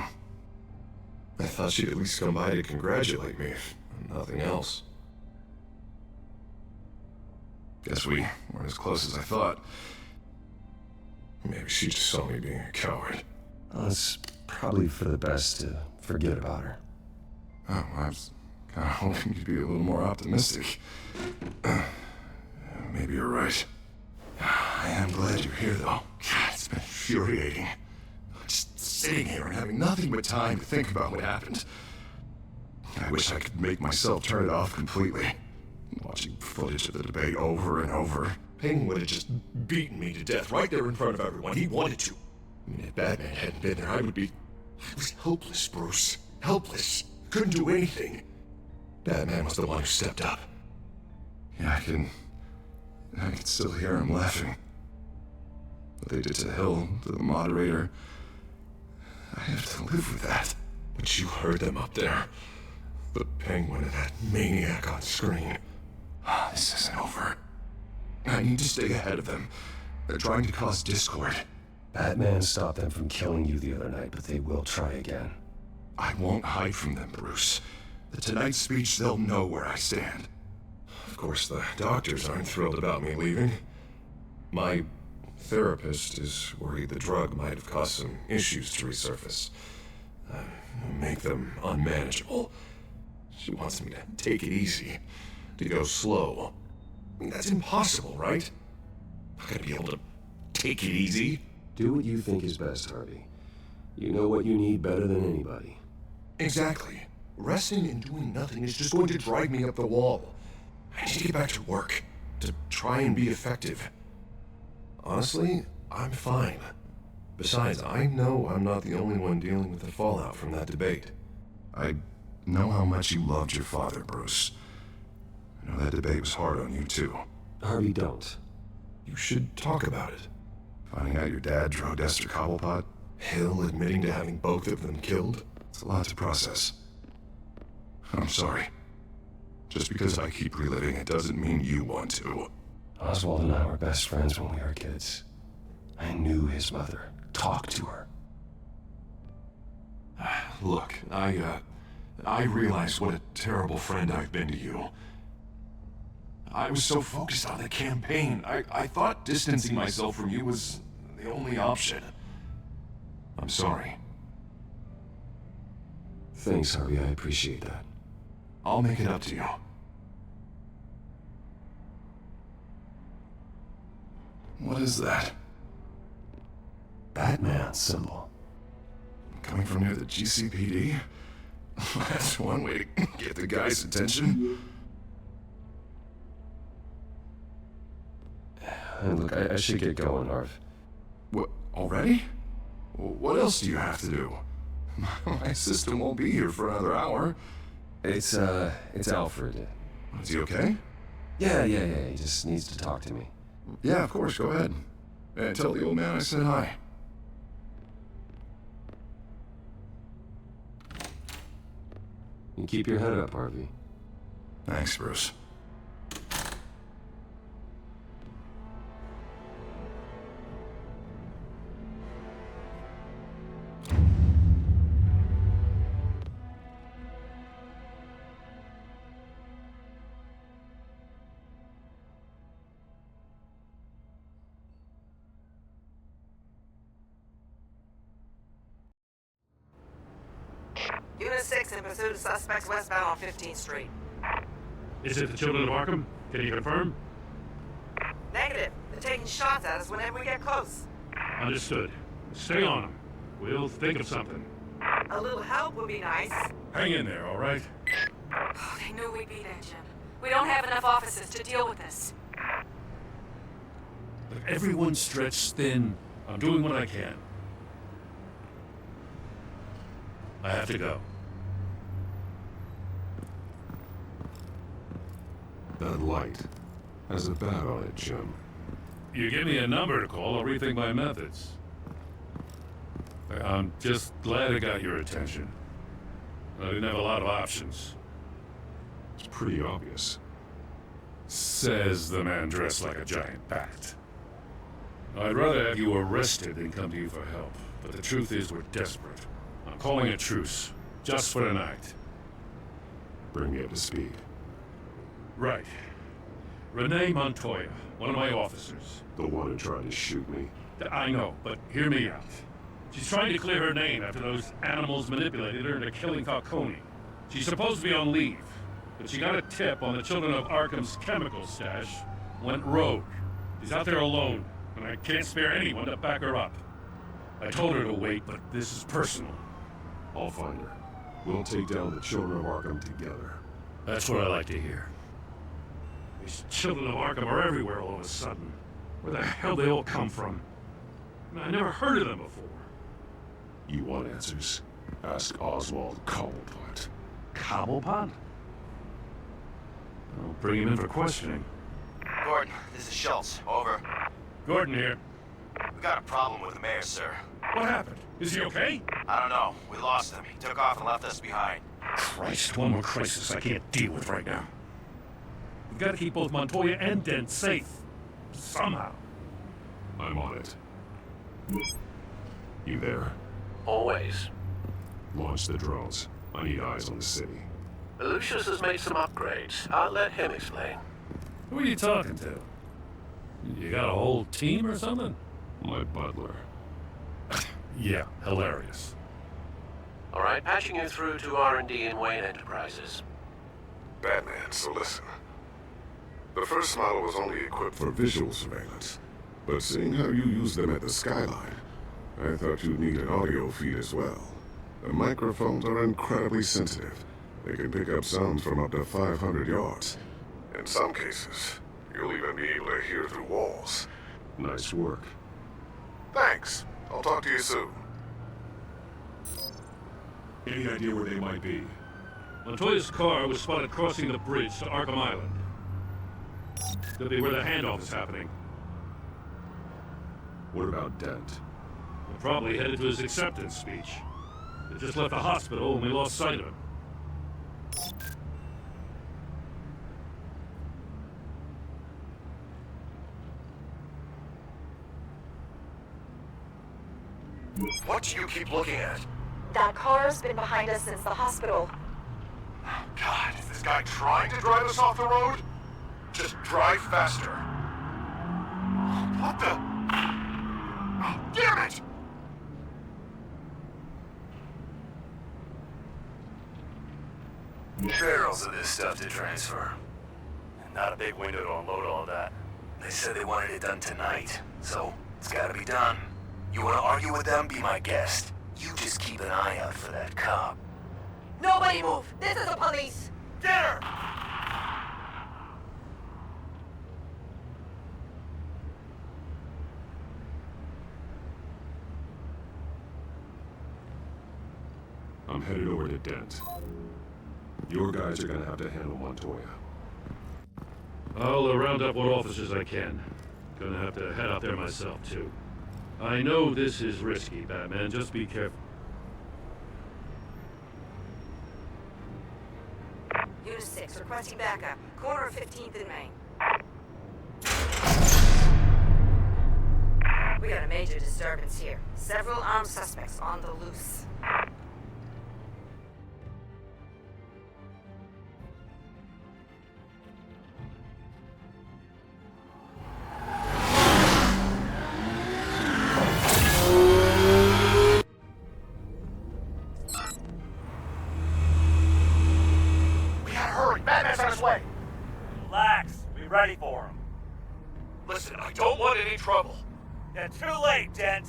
I thought she'd at least come by to congratulate me, if nothing else. Guess we weren't as close as I thought. Maybe she just saw me being a coward. Well, it's probably for the best to forget about her. Oh, I was kind of hoping you'd be a little more optimistic. Maybe you're right. I am glad you're here, though. God, it's been infuriating. Just sitting here and having nothing but time to think about what happened. I wish I could make myself turn it off completely. Watching footage of the debate over and over. Payne would have just beaten me to death right there in front of everyone. He wanted to. I mean, if Batman hadn't been there, I was helpless, Bruce. Helpless. Couldn't do anything. Batman was the one who stepped up. Yeah, I can still hear him laughing. What they did to Hill, to the moderator. I have to live with that. But you heard them up there. The Penguin and that maniac on screen. This isn't over. I need to stay ahead of them. They're trying to cause discord. Batman stopped them from killing you the other night, but they will try again. I won't hide from them, Bruce. The Tonight speech, they'll know where I stand. Of course, the doctors aren't thrilled about me leaving. My therapist is worried the drug might have caused some issues to resurface. Make them unmanageable. She wants me to take it easy, to go slow. I mean, that's impossible, right? I'm not gonna be able to take it easy. Do what you think is best, Harvey. You know what you need better than anybody. Exactly. Resting and doing nothing is just going to drive me up the wall. I need to get back to work, to try and be effective. Honestly, I'm fine. Besides, I know I'm not the only one dealing with the fallout from that debate. I know how much you loved your father, Bruce. I know that debate was hard on you, too. Harvey, don't. You should talk about it. Finding out your dad drugged Esther Cobblepot, Hill admitting to having both of them killed. It's a lot to process. I'm sorry. Just because I keep reliving it doesn't mean you want to. Oswald and I were best friends when we were kids. I knew his mother. Talked to her. Look, I realize what a terrible friend I've been to you. I was so focused on the campaign, I thought distancing myself from you was the only option. I'm sorry. Thanks, Harvey. I appreciate that. I'll make it up to you. What is that? Batman symbol. Coming from near the GCPD? That's one way to get the guy's attention. Look, I should get going, Harv. What, already? What else do you have to do? My assistant won't be here for another hour. It's Alfred. Is he okay? Yeah, he just needs to talk to me. Yeah, of course, go ahead. Tell the old man I said hi. You keep your head up, Harvey. Thanks, Bruce. Unit 6 in pursuit of suspects westbound on 15th Street. Is it the children of Arkham? Can you confirm? Negative. They're taking shots at us whenever we get close. Understood. Stay on them. We'll think of something. A little help would be nice. Hang in there, all right? Oh, they knew we'd be there, Jim. We don't have enough officers to deal with this. Look, everyone's stretched thin. I'm doing what I can. I have to go. That light has a bat on it, Jim. You give me a number to call, I'll rethink my methods. I'm just glad I got your attention. I didn't have a lot of options. It's pretty obvious. Says the man dressed like a giant bat. I'd rather have you arrested than come to you for help, but the truth is we're desperate. I'm calling a truce, just for tonight. Bring me up to speed. Right. Renee Montoya, one of my officers. The one who tried to shoot me? I know, but hear me out. She's trying to clear her name after those animals manipulated her into killing Falcone. She's supposed to be on leave, but she got a tip on the children of Arkham's chemical stash, went rogue. She's out there alone, and I can't spare anyone to back her up. I told her to wait, but this is personal. I'll find her. We'll take down the children of Arkham together. That's what I like to hear. These children of Arkham are everywhere all of a sudden. Where the hell they all come from? I never heard of them before. You want answers? Ask Oswald Cobblepot. Cobblepot? I'll bring him in for questioning. Gordon, this is Schultz. Over. Gordon here. We got a problem with the mayor, sir. What happened? Is he okay? I don't know. We lost him. He took off and left us behind. Christ, one more crisis I can't deal with right now. We've got to keep both Montoya and Dent safe. Somehow. I'm on it. You there? Always. Launch the drones. I need eyes on the city. Lucius has made some upgrades. I'll let him explain. Who are you talking to? You got a whole team or something? My butler. Yeah, hilarious. All right, patching you through to R&D in Wayne Enterprises. Batman, so listen. The first model was only equipped for visual surveillance, but seeing how you use them at the skyline, I thought you'd need an audio feed as well. The microphones are incredibly sensitive. They can pick up sounds from up to 500 yards. In some cases, you'll even be able to hear through walls. Nice work. Thanks. I'll talk to you soon. Any idea where they might be? Montoya's car was spotted crossing the bridge to Arkham Island. Could be where the handoff is happening. What about Dent? Probably headed to his acceptance speech. They just left the hospital and we lost sight of him. What do you keep looking at? That car's been behind us since the hospital. God, is this guy trying to drive us off the road? Just drive faster. What the? Oh, damn it! Barrels of this stuff to transfer. Not a big window to unload all that. They said they wanted it done tonight, so it's gotta be done. You wanna argue with them? Be my guest. You just keep an eye out for that cop. Nobody move! This is the police! Get her! I'm headed over to Dent. Your guys are gonna have to handle Montoya. I'll round up what officers I can. Gonna have to head out there myself, too. I know this is risky, Batman. Just be careful. Unit 6, requesting backup. Corner of 15th and Main. We got a major disturbance here. Several armed suspects on the loose. Ready for him. Listen, I don't want any trouble. Yeah, too late, Dent.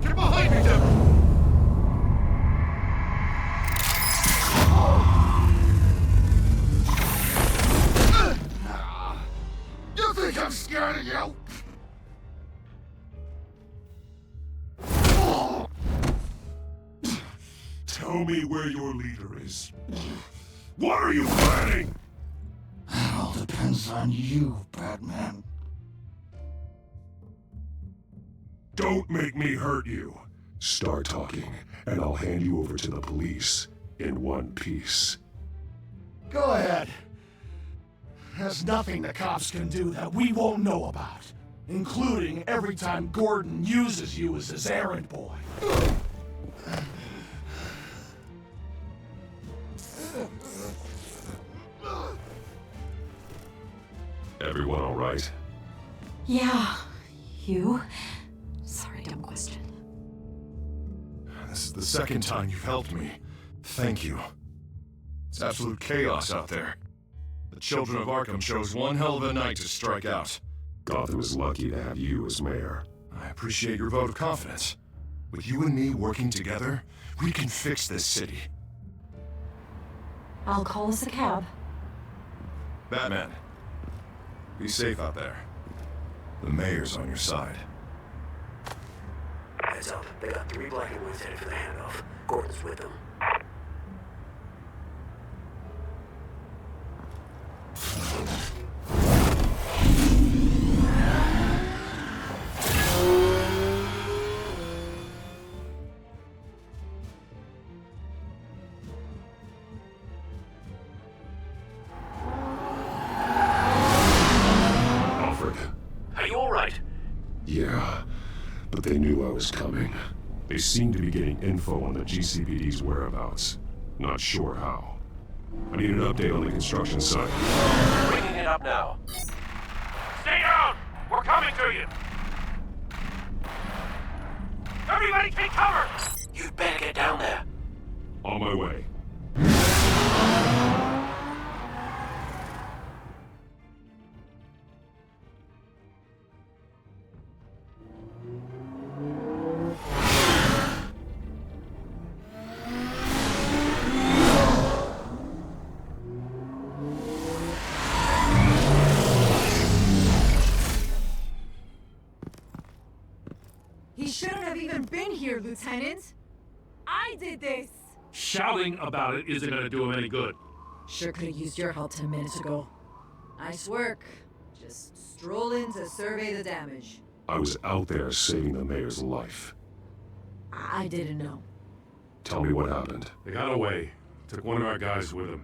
Get behind me, Devil! I'm scared of you! Tell me where your leader is. What are you planning? It all depends on you, Batman. Don't make me hurt you. Start talking, and I'll hand you over to the police in one piece. Go ahead. There's nothing the cops can do that we won't know about, including every time Gordon uses you as his errand boy. Everyone all right? Yeah. You? Sorry, dumb question. This is the second time you've helped me. Thank you. It's absolute chaos out there. The children of Arkham chose one hell of a night to strike out. Gotham is lucky to have you as mayor. I appreciate your vote of confidence. With you and me working together, we can fix this city. I'll call us a cab. Batman, be safe out there. The mayor's on your side. Heads up, they got 3 black and whites headed for the handoff. Gordon's with them. Alfred. Are you alright? Yeah, but they knew I was coming. They seem to be getting info on the GCPD's whereabouts. Not sure how. I need an update on the construction site. Bringing it up now. Stay down! We're coming to you! Everybody take cover! You'd better get down there. On my way. here, Lieutenant. I did this. Shouting about it isn't gonna do him any good. Sure could have used your help 10 minutes ago. Nice work. Just stroll in to survey the damage. I was out there saving the mayor's life. I didn't know. Tell me what happened. They got away. Took one of our guys with them.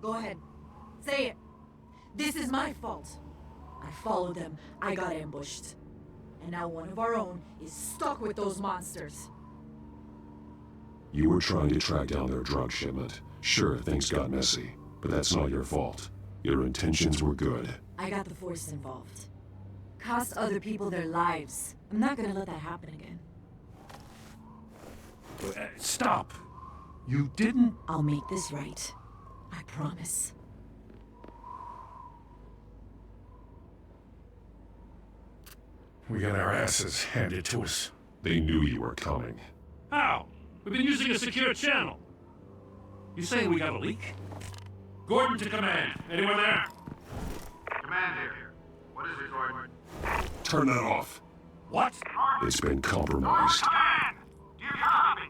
Go ahead. Say it. This is my fault. I followed them. I got ambushed. And now one of our own is stuck with those monsters. You were trying to track down their drug shipment. Sure, things got messy, but that's not your fault. Your intentions were good. I got the Force involved. Cost other people their lives. I'm not gonna let that happen again. Stop! You didn't... I'll make this right. I promise. We got our asses handed to us. They knew you were coming. How? We've been using a secure channel. You saying we got a leak? Gordon to command. Anyone there? Command here. What is it, Gordon? Turn that off. What? It's been compromised. Command! Do you copy?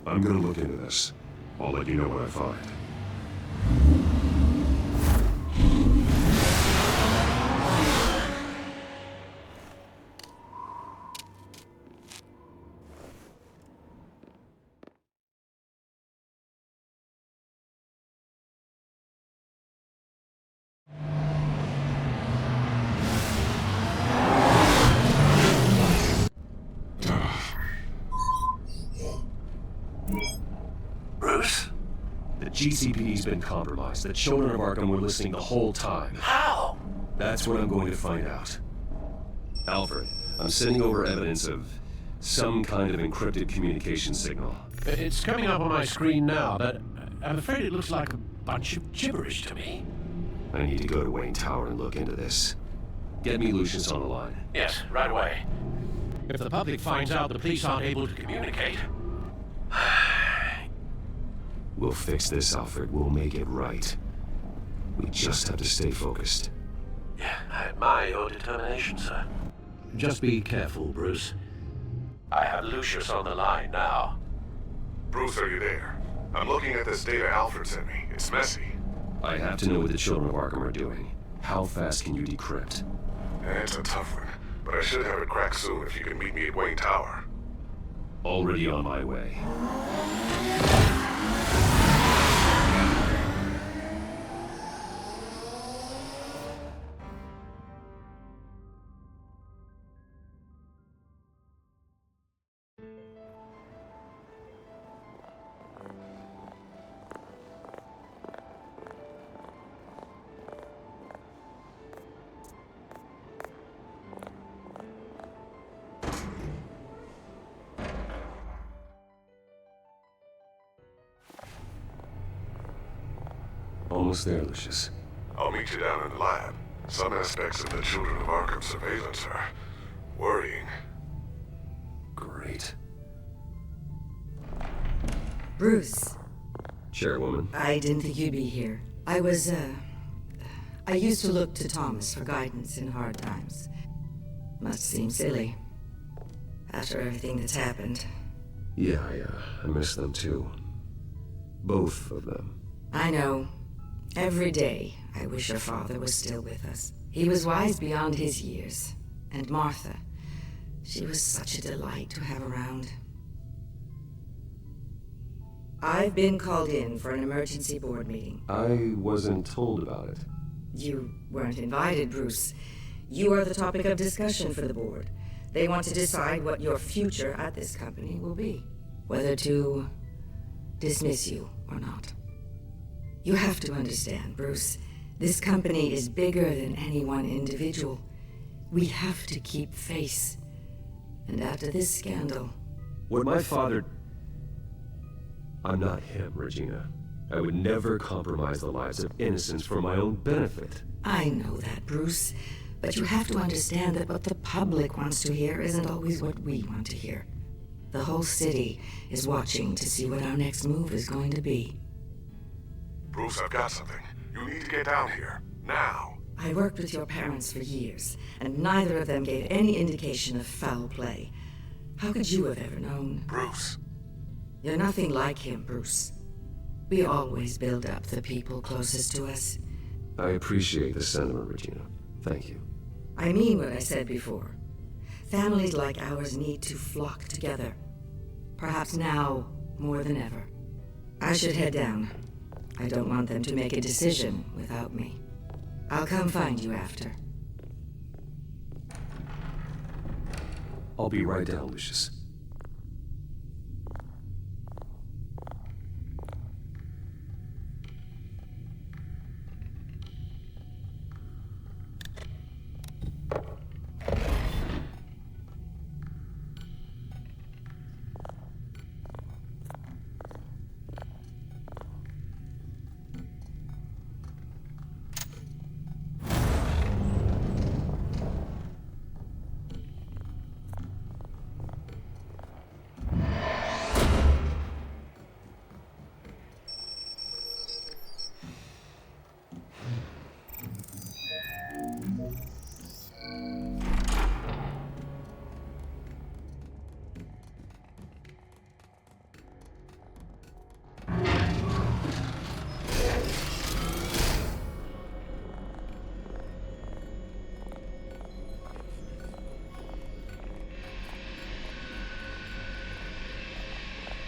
I'm gonna look into this. I'll let you know what I find. Bruce? The GCPD's been compromised. The children of Arkham were listening the whole time. How? That's what I'm going to find out. Alfred, I'm sending over evidence of some kind of encrypted communication signal. It's coming up on my screen now, but I'm afraid it looks like a bunch of gibberish to me. I need to go to Wayne Tower and look into this. Get me Lucius on the line. Yes, right away. If the public finds out the police aren't able to communicate... We'll fix this, Alfred. We'll make it right. We just have to stay focused. Yeah, I admire your determination, sir. Just be careful, Bruce. I have Lucius on the line now. Bruce, are you there? I'm looking at this data Alfred sent me. It's messy. I have to know what the children of Arkham are doing. How fast can you decrypt? It's a tough one, but I should have it cracked soon if you can meet me at Wayne Tower. Already on my way. Almost there, Lucius. I'll meet you down in the lab. Some aspects of the Children of Arkham surveillance are worrying. Great. Bruce. Chairwoman. I didn't think you'd be here. I used to look to Thomas for guidance in hard times. Must seem silly. After everything that's happened. Yeah, I miss them too. Both of them. I know. Every day, I wish your father was still with us. He was wise beyond his years. And Martha, she was such a delight to have around. I've been called in for an emergency board meeting. I wasn't told about it. You weren't invited, Bruce. You are the topic of discussion for the board. They want to decide what your future at this company will be. Whether to dismiss you or not. You have to understand, Bruce. This company is bigger than any one individual. We have to keep face. And after this scandal... What my father... I'm not him, Regina. I would never compromise the lives of innocents for my own benefit. I know that, Bruce. But you have to understand that what the public wants to hear isn't always what we want to hear. The whole city is watching to see what our next move is going to be. Bruce, I've got something. You need to get down here. Now. I worked with your parents for years, and neither of them gave any indication of foul play. How could you have ever known? Bruce. You're nothing like him, Bruce. We always build up the people closest to us. I appreciate the sentiment, Regina. Thank you. I mean what I said before. Families like ours need to flock together. Perhaps now more than ever. I should head down. I don't want them to make a decision without me. I'll come find you after. I'll be right down, Lucius.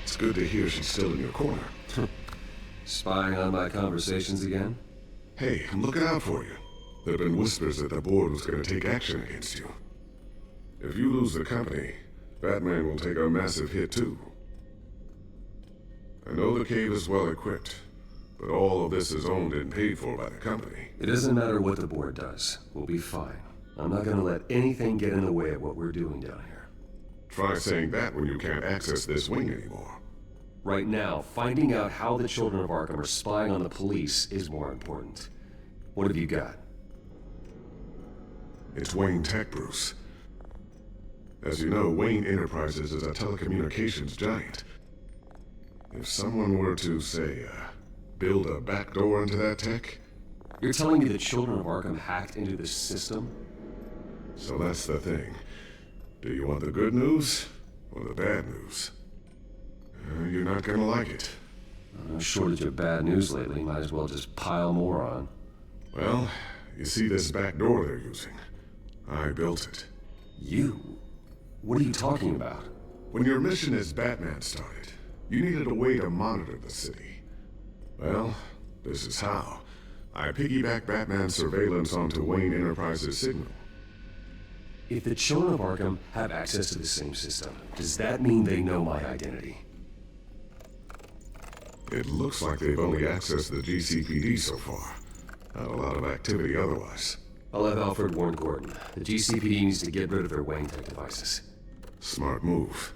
It's good to hear she's still in your corner. Spying on my conversations again? Hey, I'm looking out for you. There have been whispers that the board was going to take action against you. If you lose the company, Batman will take a massive hit too. I know the cave is well equipped, but all of this is owned and paid for by the company. It doesn't matter what the board does. We'll be fine. I'm not gonna let anything get in the way of what we're doing down here. Try saying that when you can't access this wing anymore. Right now, finding out how the children of Arkham are spying on the police is more important. What have you got? It's Wayne Tech, Bruce. As you know, Wayne Enterprises is a telecommunications giant. If someone were to, say, build a backdoor into that tech... You're telling me the children of Arkham hacked into this system? So that's the thing. Do you want the good news or the bad news? You're not gonna like it. No shortage of bad news lately. Might as well just pile more on. Well, you see this back door they're using? I built it. You? What are you talking about? When your mission as Batman started, you needed a way to monitor the city. Well, this is how. I piggybacked Batman's surveillance onto Wayne Enterprises' signal. If the children of Arkham have access to the same system, does that mean they know my identity? It looks like they've only accessed the GCPD so far. Not a lot of activity otherwise. I'll have Alfred warn Gordon. The GCPD needs to get rid of their Wayne Tech devices. Smart move.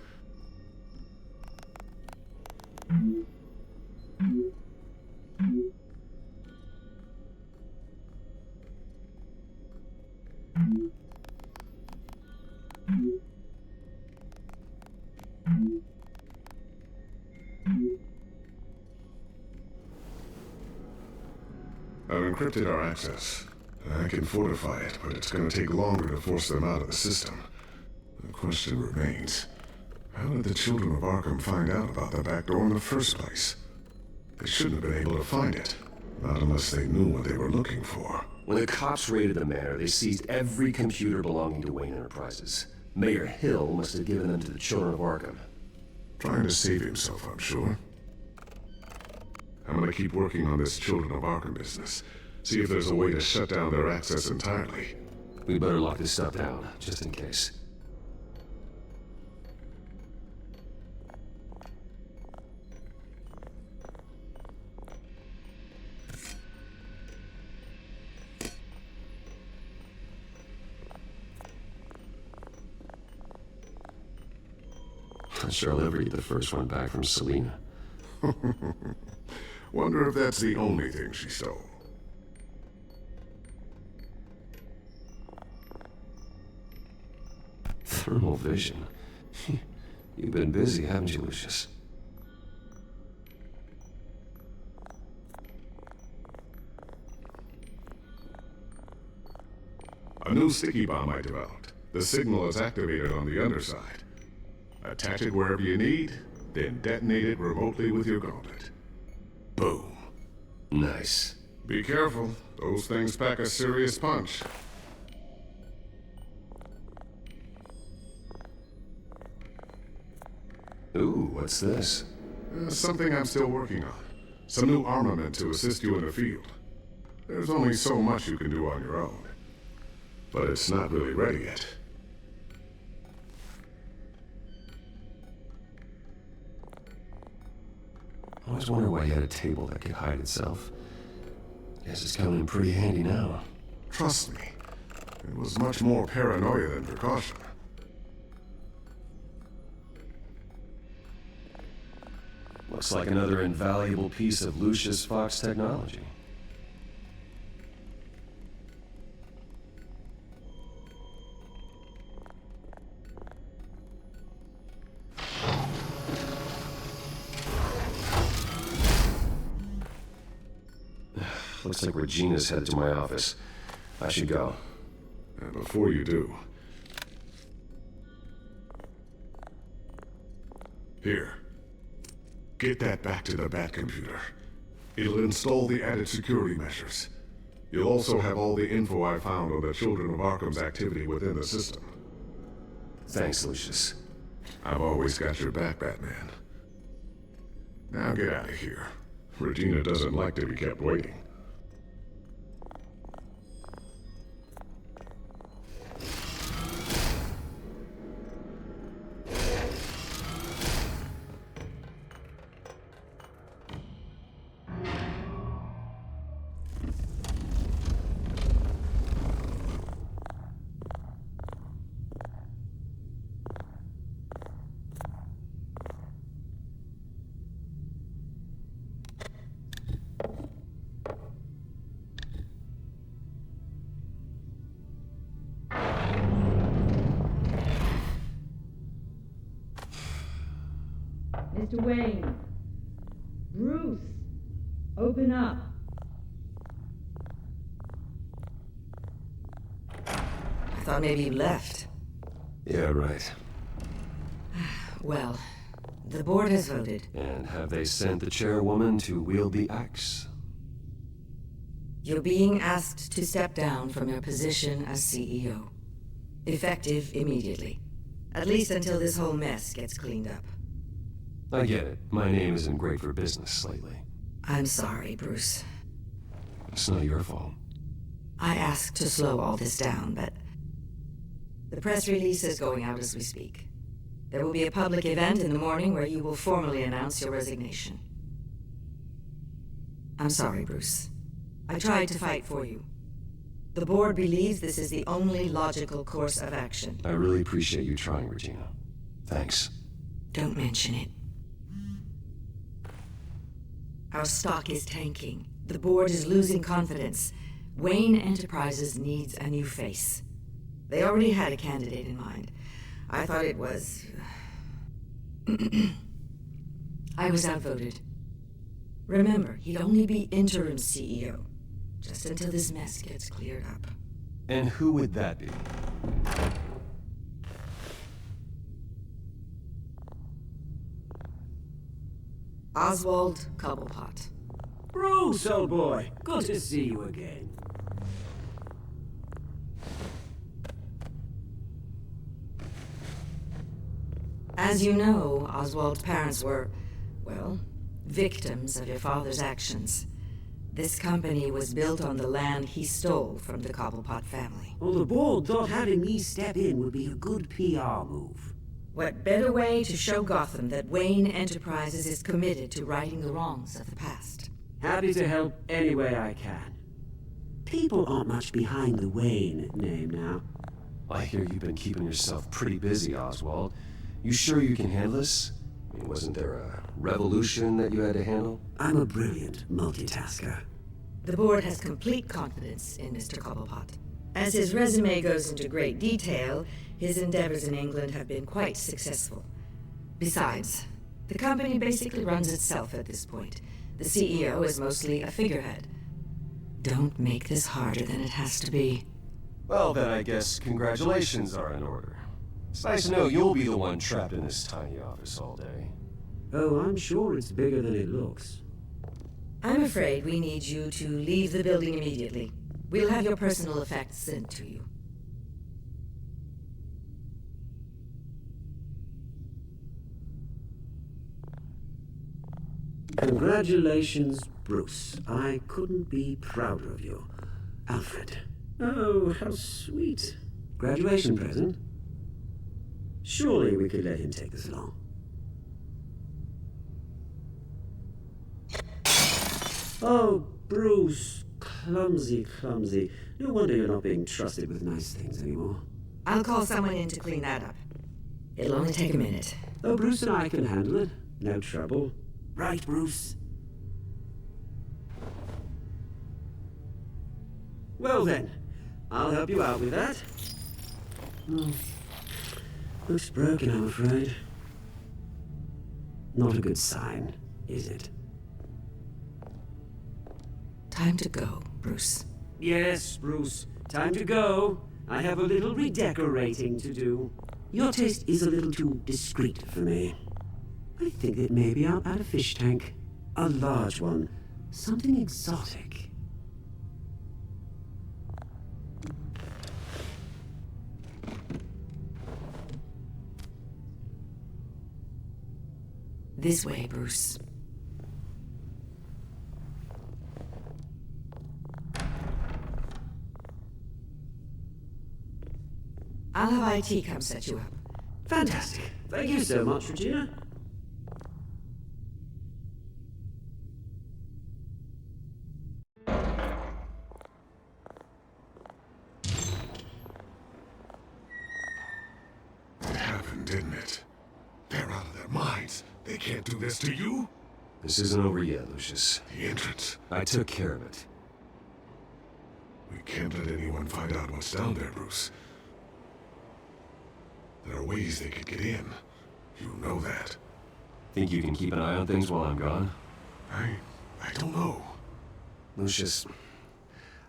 I've encrypted our access. I can fortify it, but it's going to take longer to force them out of the system. The question remains, how did the children of Arkham find out about the back door in the first place? They shouldn't have been able to find it, not unless they knew what they were looking for. When the cops raided the manor, they seized every computer belonging to Wayne Enterprises. Mayor Hill must have given them to the children of Arkham. Trying to save himself, I'm sure. I'm gonna keep working on this Children of Arkham business. See if there's a way to shut down their access entirely. We better lock this stuff down, just in case. I'm sure I'll ever get the first one back from Selina. Wonder if that's the only thing she stole. Thermal vision. You've been busy, haven't you, Lucius? A new sticky bomb I developed. The signal is activated on the underside. Attach it wherever you need, then detonate it remotely with your gauntlet. Boom. Nice. Be careful. Those things pack a serious punch. Ooh, what's this? Something I'm still working on. Some new armament to assist you in the field. There's only so much you can do on your own. But it's not really ready yet. I always wondered why you had a table that could hide itself. Guess it's coming in pretty handy now. Trust me, it was much more paranoia than precaution. Looks like another invaluable piece of Lucius Fox technology. Looks like Regina's headed to my office. I should go. And before you do... Here. Get that back to the Bat computer. It'll install the added security measures. You'll also have all the info I found on the Children of Arkham's activity within the system. Thanks, Lucius. I've always got your back, Batman. Now get out of here. Regina doesn't like to be kept waiting. Mr. Wayne. Bruce. Open up. I thought maybe you left. Yeah, right. Well, the board has voted. And have they sent the chairwoman to wield the axe? You're being asked to step down from your position as CEO. Effective immediately. At least until this whole mess gets cleaned up. I get it. My name isn't great for business lately. I'm sorry, Bruce. It's not your fault. I asked to slow all this down, but... the press release is going out as we speak. There will be a public event in the morning where you will formally announce your resignation. I'm sorry, Bruce. I tried to fight for you. The board believes this is the only logical course of action. I really appreciate you trying, Regina. Thanks. Don't mention it. Our stock is tanking. The board is losing confidence. Wayne Enterprises needs a new face. They already had a candidate in mind. I thought it was... I was outvoted. Remember, he'd only be interim CEO. Just until this mess gets cleared up. And who would that be? Oswald Cobblepot. Bruce, old boy. Good to see you again. As you know, Oswald's parents were, well, victims of your father's actions. This company was built on the land he stole from the Cobblepot family. Well, the board thought having me step in would be a good PR move. What better way to show Gotham that Wayne Enterprises is committed to righting the wrongs of the past? Happy to help any way I can. People aren't much behind the Wayne name now. I hear you've been keeping yourself pretty busy, Oswald. You sure you can handle this? I mean, wasn't there a revolution that you had to handle? I'm a brilliant multitasker. The board has complete confidence in Mr. Cobblepot. As his resume goes into great detail, his endeavors in England have been quite successful. Besides, the company basically runs itself at this point. The CEO is mostly a figurehead. Don't make this harder than it has to be. Well, then I guess congratulations are in order. It's nice to know you'll be the one trapped in this tiny office all day. Oh, I'm sure it's bigger than it looks. I'm afraid we need you to leave the building immediately. We'll have your personal effects sent to you. Congratulations, Bruce. I couldn't be prouder of you. Alfred. Oh, how sweet. Graduation present? Surely we could let him take this along. Oh, Bruce. Clumsy, clumsy. No wonder you're not being trusted with nice things anymore. I'll call someone in to clean that up. It'll only take a minute. Oh, Bruce and I can handle it. No trouble. Right, Bruce? Well then, I'll help you out with that. Looks broken, I'm afraid. Not a good sign, is it? Time to go, Bruce. Yes, Bruce. Time to go. I have a little redecorating to do. Your taste is a little too discreet for me. I think that maybe I'll add a fish tank. A large one. Something exotic. This way, Bruce. I'll have IT come set you up. Fantastic. Thank you so much, Regina. It happened, didn't it? They're out of their minds. They can't do this to you. This isn't over yet, Lucius. The entrance. I took care of it. We can't let anyone find out what's down there, Bruce. There are ways they could get in. You know that. Think you can keep an eye on things while I'm gone? I don't know. Lucius,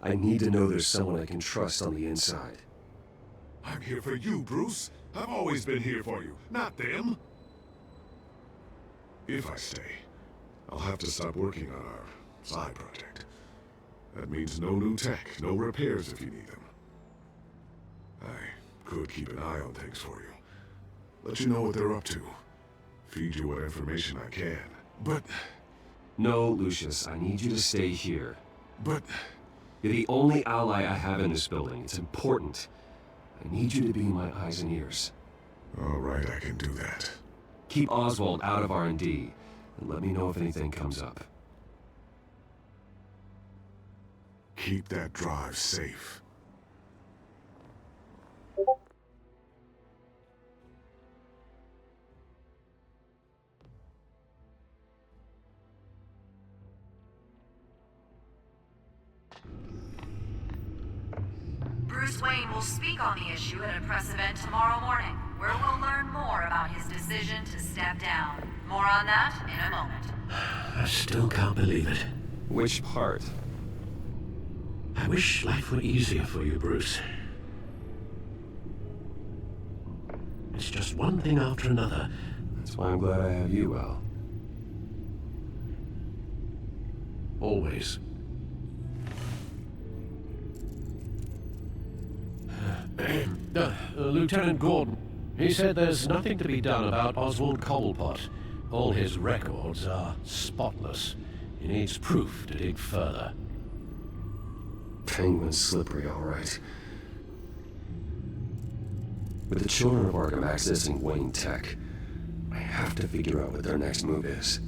I need to know there's someone I can trust on the inside. I'm here for you, Bruce. I've always been here for you, not them. If I stay, I'll have to stop working on our side project. That means no new tech, no repairs if you need them. I could keep an eye on things for you. Let you know what they're up to. Feed you what information I can. But... No, Lucius, I need you to stay here. But... You're the only ally I have in this building. It's important. I need you to be my eyes and ears. All right, I can do that. Keep Oswald out of R&D, and let me know if anything comes up. Keep that drive safe. Bruce Wayne will speak on the issue at a press event tomorrow morning, where we'll learn more about his decision to step down. More on that in a moment. I still can't believe it. Which part? I wish life were easier for you, Bruce. It's just one thing after another. That's why I'm glad I have you, Al. Always. Lieutenant Gordon, he said there's nothing to be done about Oswald Cobblepot. All his records are spotless. He needs proof to dig further. Penguin's slippery, all right. With the children of Arkham accessing Wayne Tech, I have to figure out what their next move is.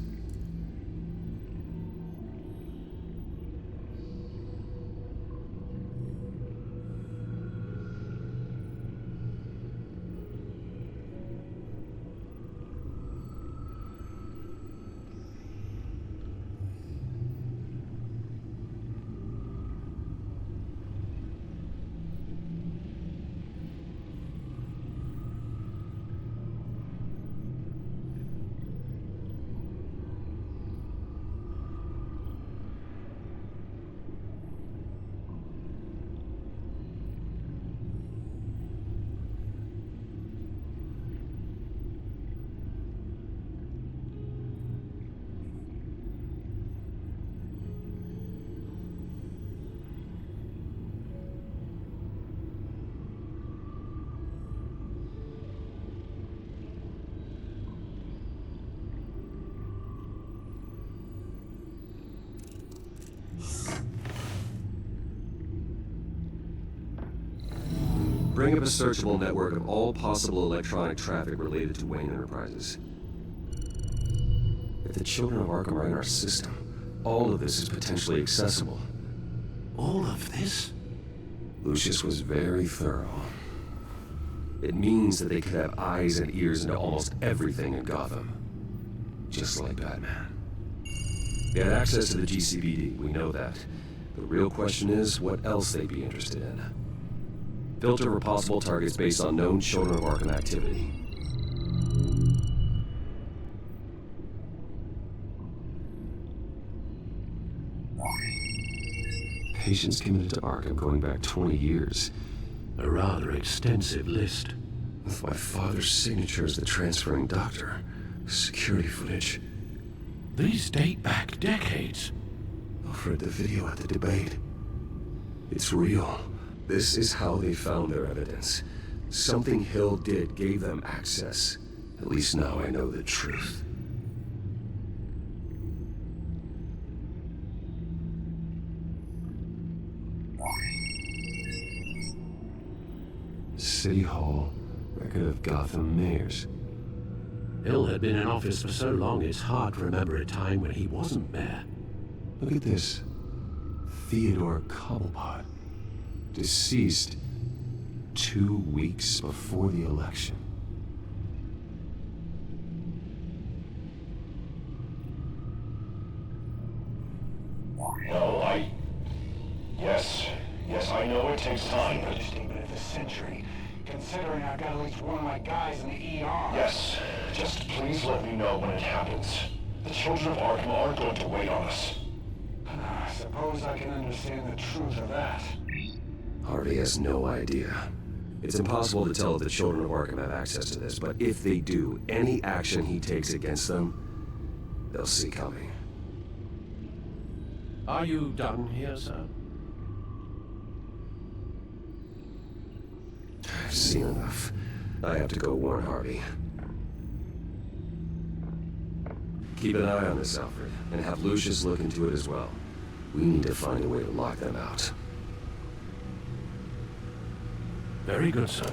Bring up a searchable network of all possible electronic traffic related to Wayne Enterprises. If the children of Arkham are in our system, all of this is potentially accessible. All of this? Lucius was very thorough. It means that they could have eyes and ears into almost everything in Gotham. Just like Batman. They had access to the GCPD, we know that. The real question is, what else they'd be interested in. Filter for possible targets based on known Children of Arkham activity. Patients committed to Arkham going back 20 years. A rather extensive list. With my father's signature as the transferring doctor. Security footage. These date back decades. Alfred, the video at the debate. It's real. This is how they found their evidence. Something Hill did gave them access. At least now I know the truth. City Hall, record of Gotham mayors. Hill had been in office for so long it's hard to remember a time when he wasn't mayor. Look at this. Theodore Cobblepot. Deceased 2 weeks before the election. No, Yes, I know it takes time, but... Statement of the century. Considering I've got at least one of my guys in the ER. Yes, just please let me know when it happens. The children of Arkham aren't going to wait on us. I suppose I can understand the truth of that. Harvey has no idea. It's impossible to tell if the children of Arkham have access to this, but if they do, any action he takes against them, they'll see coming. Are you done here, sir? I've seen enough. I have to go warn Harvey. Keep an eye on this, Alfred, and have Lucius look into it as well. We need to find a way to lock them out. Very good, sir.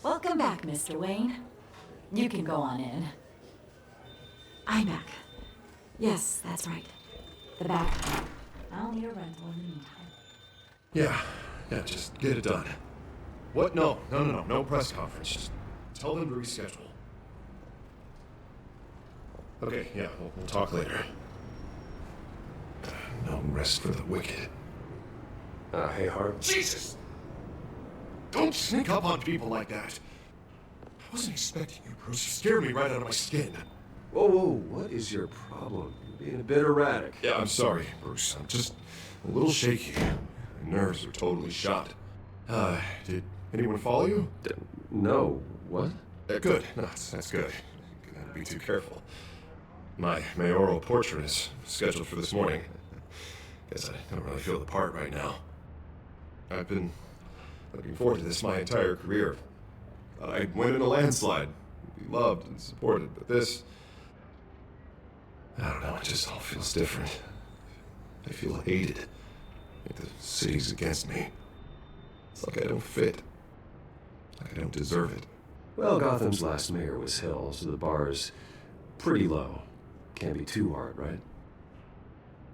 Welcome back, Mr. Wayne. You can go on in. I'm back. Yes, that's right. The Batfam. I'll need a rental in the meantime. Yeah, just get it done. What? No press conference. Just tell them to reschedule. Okay, yeah, we'll talk later. No rest for the wicked. Hey, Harvey. Jesus! Don't sneak up on people like that. I wasn't expecting you, Bruce. You scared me right out of my skin. Whoa, what is your problem? You're being a bit erratic. Yeah, I'm sorry, Bruce. I'm just a little shaky. My nerves are totally shot. Did anyone follow you? No. What? Good. No, that's good. Gotta be too careful. My mayoral portrait is scheduled for this morning. Guess I don't really feel the part right now. I've been looking forward to this my entire career. I'd win in a landslide, be loved and supported, but this... I don't know, it just all feels different. I feel hated. Like the city's against me. It's like I don't fit. Like I don't deserve it. Well, Gotham's last mayor was Hill, so the bar's pretty low. Can't be too hard, right?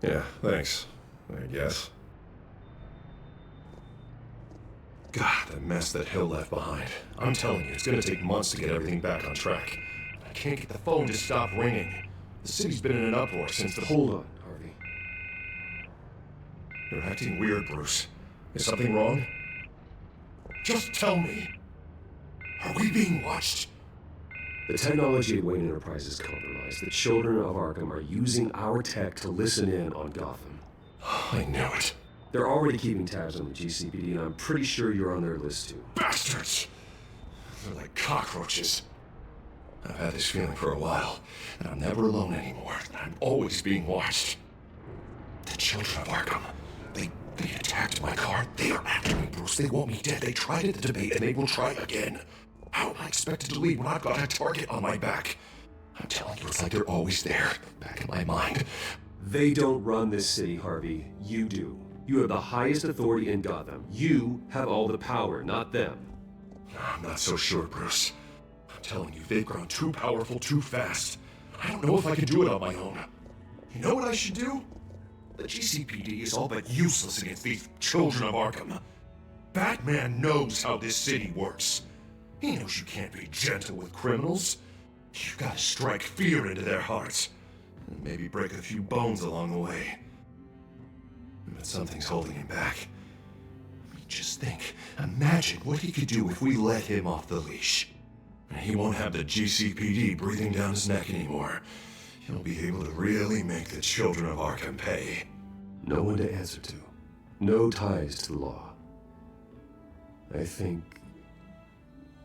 Yeah, thanks, I guess. God, the mess that Hill left behind. I'm telling you, it's gonna take months to get everything back on track. I can't get the phone to stop ringing. The city's been in an uproar since the... Hold on, Harvey. You're acting weird, Bruce. Is something wrong? Just tell me. Are we being watched? The technology at Wayne Enterprises is compromised. The children of Arkham are using our tech to listen in on Gotham. I knew it. They're already keeping tabs on the GCPD, and I'm pretty sure you're on their list too. Bastards! They're like cockroaches. I've had this feeling for a while, and I'm never alone anymore. I'm always being watched. The children of Arkham, they attacked my car. They are after me, Bruce. They want me dead. They tried at the debate, and they will try again. How am I expected to leave when I've got a target on my back? I'm telling you, it's like they're always there, back in my mind. They don't run this city, Harvey. You do. You have the highest authority in Gotham. You have all the power, not them. I'm not so sure, Bruce. I'm telling you, they've grown too powerful too fast. I don't know if I can do it on my own. You know what I should do? The GCPD is all but useless against these children of Arkham. Batman knows how this city works. He knows you can't be gentle with criminals. You've got to strike fear into their hearts. And maybe break a few bones along the way. But something's holding him back. I mean, just think. Imagine what he could do if we let him off the leash. He won't have the GCPD breathing down his neck anymore. He'll be able to really make the children of Arkham pay. No one to answer to. No ties to the law. I think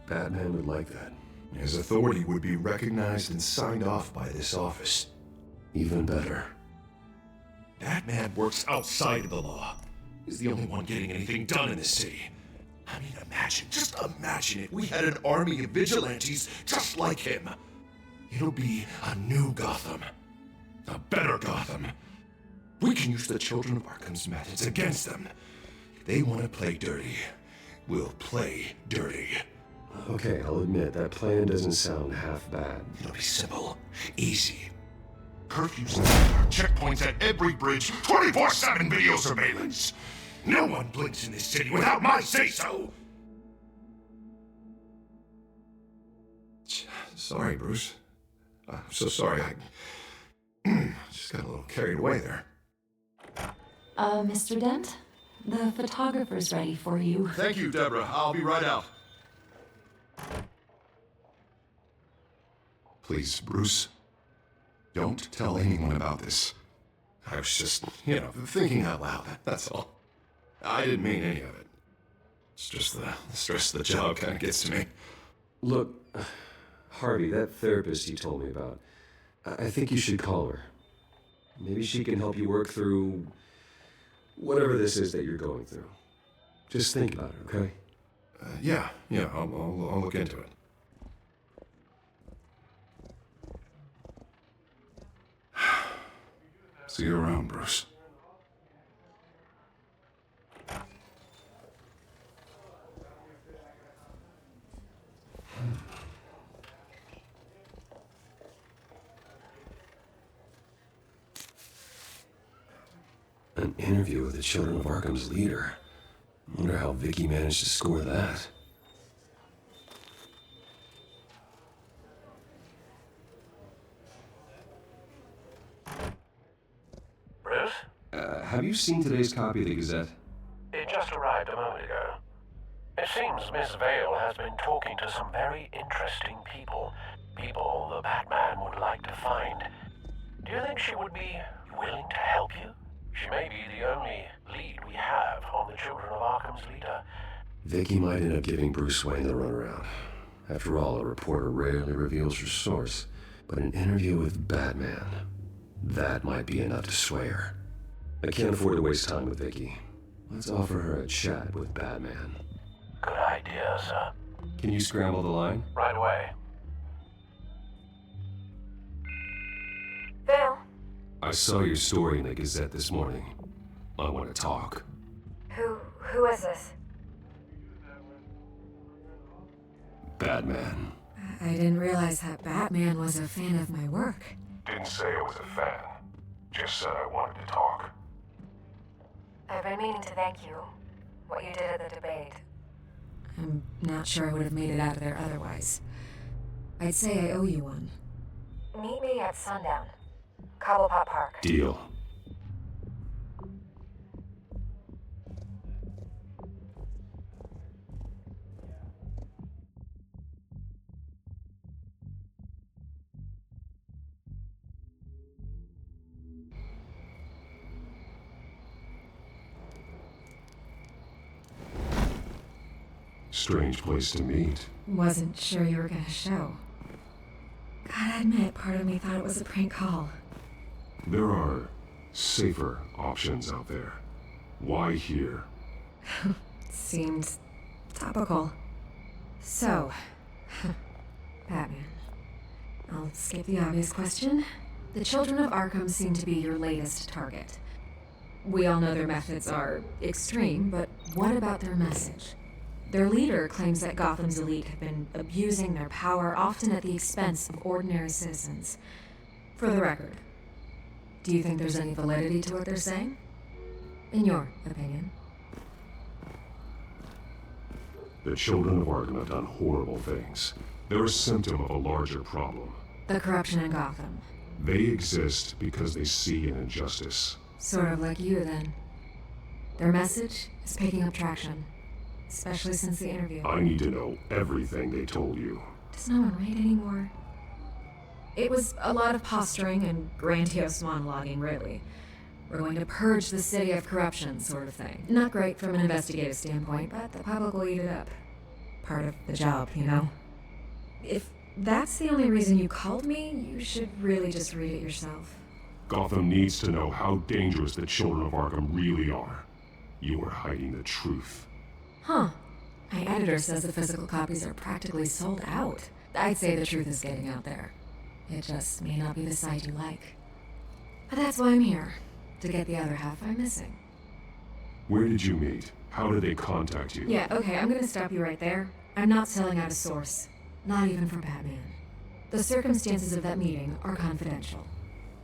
Batman would like that. His authority would be recognized and signed off by this office. Even better. Batman works outside of the law. He's the only one getting anything done in this city. I mean, just imagine if we had an army of vigilantes just like him. It'll be a new Gotham. A better Gotham. We can use the children of Arkham's methods against them. If they want to play dirty, we'll play dirty. Okay, I'll admit, that plan doesn't sound half bad. It'll be simple. Easy. Curfews and checkpoints at every bridge, 24/7 video surveillance. No one blinks in this city without my say-so! Sorry, Bruce. I'm so sorry. I just got a little carried away there. Mr. Dent? The photographer's ready for you. Thank you, Deborah. I'll be right out. Please, Bruce, don't tell anyone about this. I was just, thinking out loud, that's all. I didn't mean any of it. It's just the stress of the job kind of gets to me. Look, Harvey, that therapist you told me about, I think you should call her. Maybe she can help you work through whatever this is that you're going through. Just think about it, okay? Yeah, I'll look into it. See you around, Bruce. An interview with the Children of Arkham's leader. I wonder how Vicki managed to score that. Bruce? Have you seen today's copy of the Gazette? It just arrived a moment ago. It seems Miss Vale has been talking to some very interesting people. People the Batman would like to find. Do you think she would be willing to help you? She may be the only lead we have on the Children of Arkham's leader. Vicki might end up giving Bruce Wayne the runaround. After all, a reporter rarely reveals her source. But an interview with Batman, that might be enough to sway her. I can't afford to waste time with Vicki. Let's offer her a chat with Batman. Good idea, sir. Can you scramble the line? Right away. Vale? I saw your story in the Gazette this morning. I want to talk. Who is this? Batman. I didn't realize that Batman was a fan of my work. Didn't say I was a fan. Just said I wanted to talk. I've been meaning to thank you. What you did at the debate. I'm not sure I would have made it out of there otherwise. I'd say I owe you one. Meet me at sundown. Cobblepot Park. Deal. Strange place to meet. wasn't sure you were gonna show. Gotta admit, part of me thought it was a prank call. There are safer options out there. Why here? Seemed topical. So, Batman. I'll skip the obvious question. The children of Arkham seem to be your latest target. We all know their methods are extreme, but what about their message? Their leader claims that Gotham's elite have been abusing their power, often at the expense of ordinary citizens. For the record, do you think there's any validity to what they're saying? In your opinion? The children of Arkham have done horrible things. They're a symptom of a larger problem. The corruption in Gotham. They exist because they see an injustice. Sort of like you, then. Their message is picking up traction. Especially since the interview. I need to know everything they told you. Does no one read anymore? It was a lot of posturing and grandiose monologuing, really. We're going to purge the city of corruption, sort of thing. Not great from an investigative standpoint, but the public will eat it up. Part of the job, you know? If that's the only reason you called me, you should really just read it yourself. Gotham needs to know how dangerous the children of Arkham really are. You are hiding the truth. Huh. My editor says the physical copies are practically sold out. I'd say the truth is getting out there. It just may not be the side you like. But that's why I'm here. To get the other half I'm missing. Where did you meet? How did they contact you? Yeah, okay, I'm gonna stop you right there. I'm not selling out a source. Not even for Batman. The circumstances of that meeting are confidential.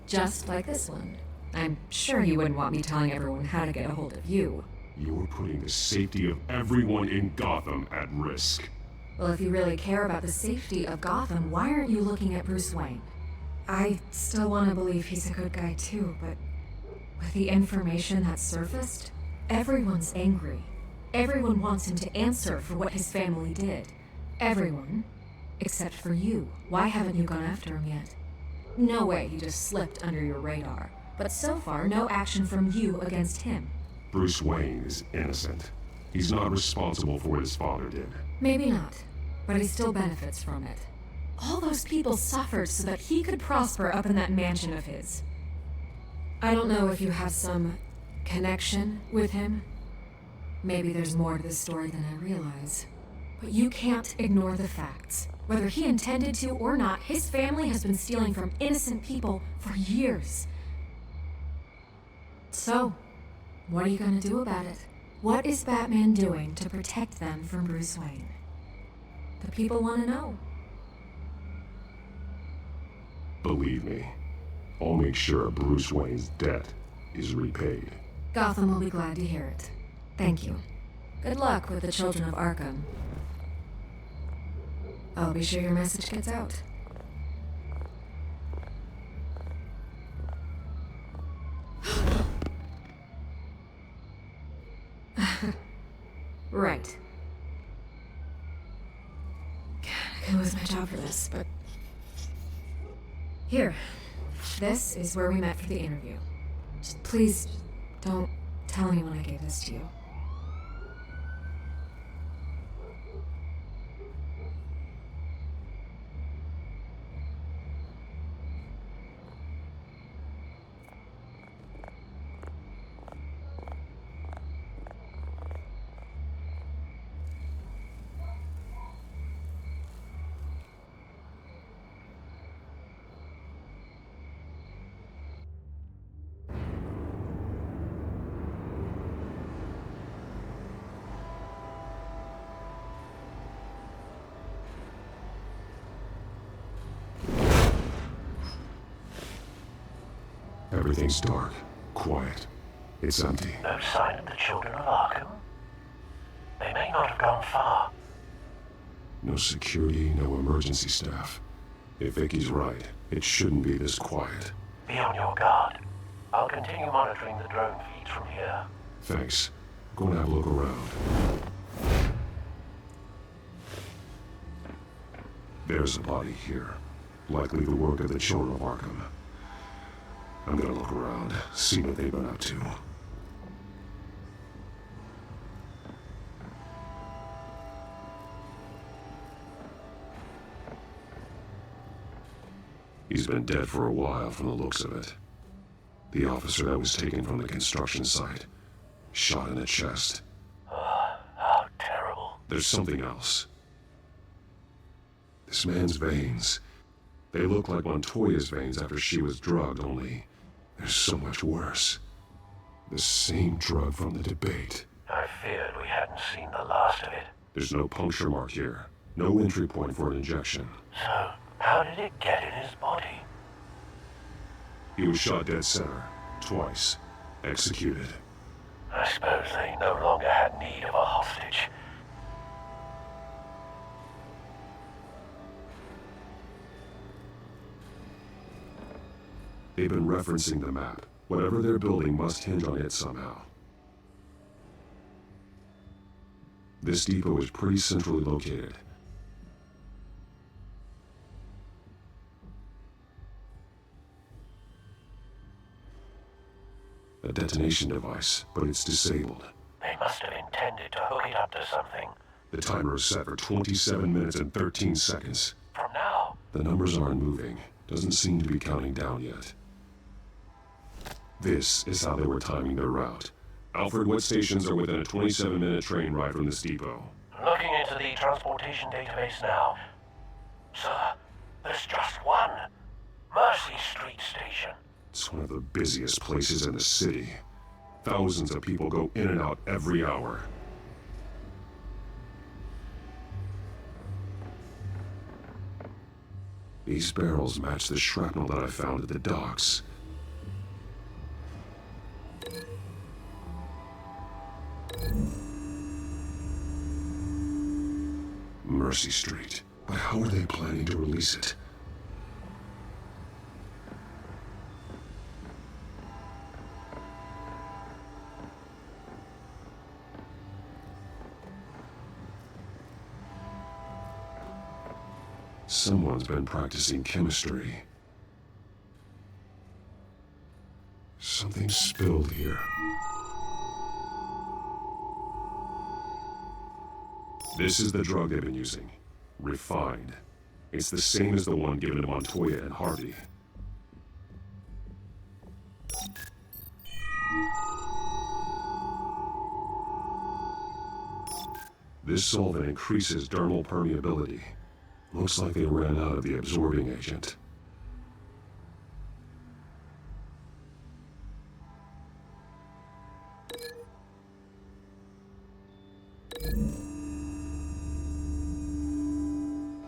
Just like this one. I'm sure you wouldn't want me telling everyone how to get a hold of you. You're putting the safety of everyone in Gotham at risk. Well, if you really care about the safety of Gotham, why aren't you looking at Bruce Wayne? I still want to believe he's a good guy too, but with the information that surfaced, everyone's angry. Everyone wants him to answer for what his family did. Everyone, except for you. Why haven't you gone after him yet? No way he just slipped under your radar. But so far, no action from you against him. Bruce Wayne is innocent. He's not responsible for what his father did. Maybe not, but he still benefits from it. All those people suffered so that he could prosper up in that mansion of his. I don't know if you have some connection with him. Maybe there's more to this story than I realize. But you can't ignore the facts. Whether he intended to or not, his family has been stealing from innocent people for years. So, what are you gonna do about it? What is Batman doing to protect them from Bruce Wayne? The people want to know. Believe me, I'll make sure Bruce Wayne's debt is repaid. Gotham will be glad to hear it. Thank you. Good luck with the children of Arkham. I'll be sure your message gets out. Right. God, I could lose my job for this, but... Here. This is where we met for the interview. Just please, don't tell anyone I gave this to you. Everything's dark, quiet. It's empty. No sign of the children of Arkham? They may not have gone far. No security, no emergency staff. If Vicki's right, it shouldn't be this quiet. Be on your guard. I'll continue monitoring the drone feeds from here. Thanks. Go and have a look around. There's a body here. Likely the work of the children of Arkham. I'm gonna look around, see what they've been up to. He's been dead for a while from the looks of it. The officer that was taken from the construction site, shot in the chest. How terrible. There's something else. This man's veins. They look like Montoya's veins after she was drugged, only they're so much worse. The same drug from the debate. I feared we hadn't seen the last of it. There's no puncture mark here. No entry point for an injection. So, how did it get in his body? He was shot dead center. Twice. Executed. I suppose they no longer had need of a hostage. They've been referencing the map. Whatever they're building must hinge on it somehow. This depot is pretty centrally located. A detonation device, but it's disabled. They must have intended to hook it up to something. The timer is set for 27 minutes and 13 seconds. From now? The numbers aren't moving. Doesn't seem to be counting down yet. This is how they were timing their route. Alfred, what stations are within a 27-minute train ride from this depot? Looking into the transportation database now. Sir, there's just one. Mercy Street Station. It's one of the busiest places in the city. Thousands of people go in and out every hour. These barrels match the shrapnel that I found at the docks. Mercy Street. But how are they planning to release it? Someone's been practicing chemistry. Something spilled here. This is the drug they've been using. Refined. It's the same as the one given to Montoya and Harvey. This solvent increases dermal permeability. Looks like they ran out of the absorbing agent.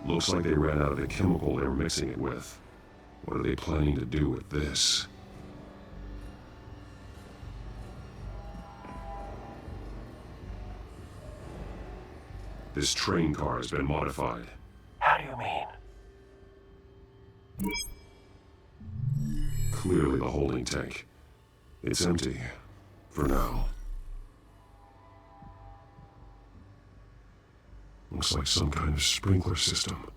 Looks like they ran out of the chemical they were mixing it with. What are they planning to do with this? This train car has been modified. How do you mean? Clearly the holding tank. It's empty. For now. Looks like some kind of sprinkler system.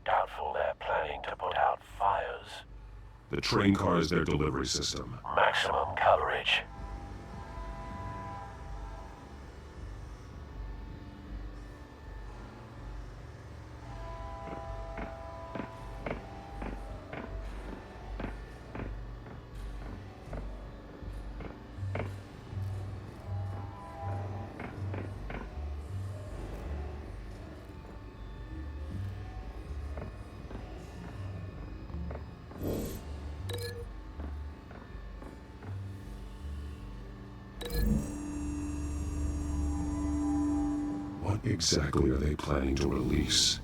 Doubtful they're planning to put out fires. The train car is their delivery system. Maximum coverage. What exactly are they planning to release?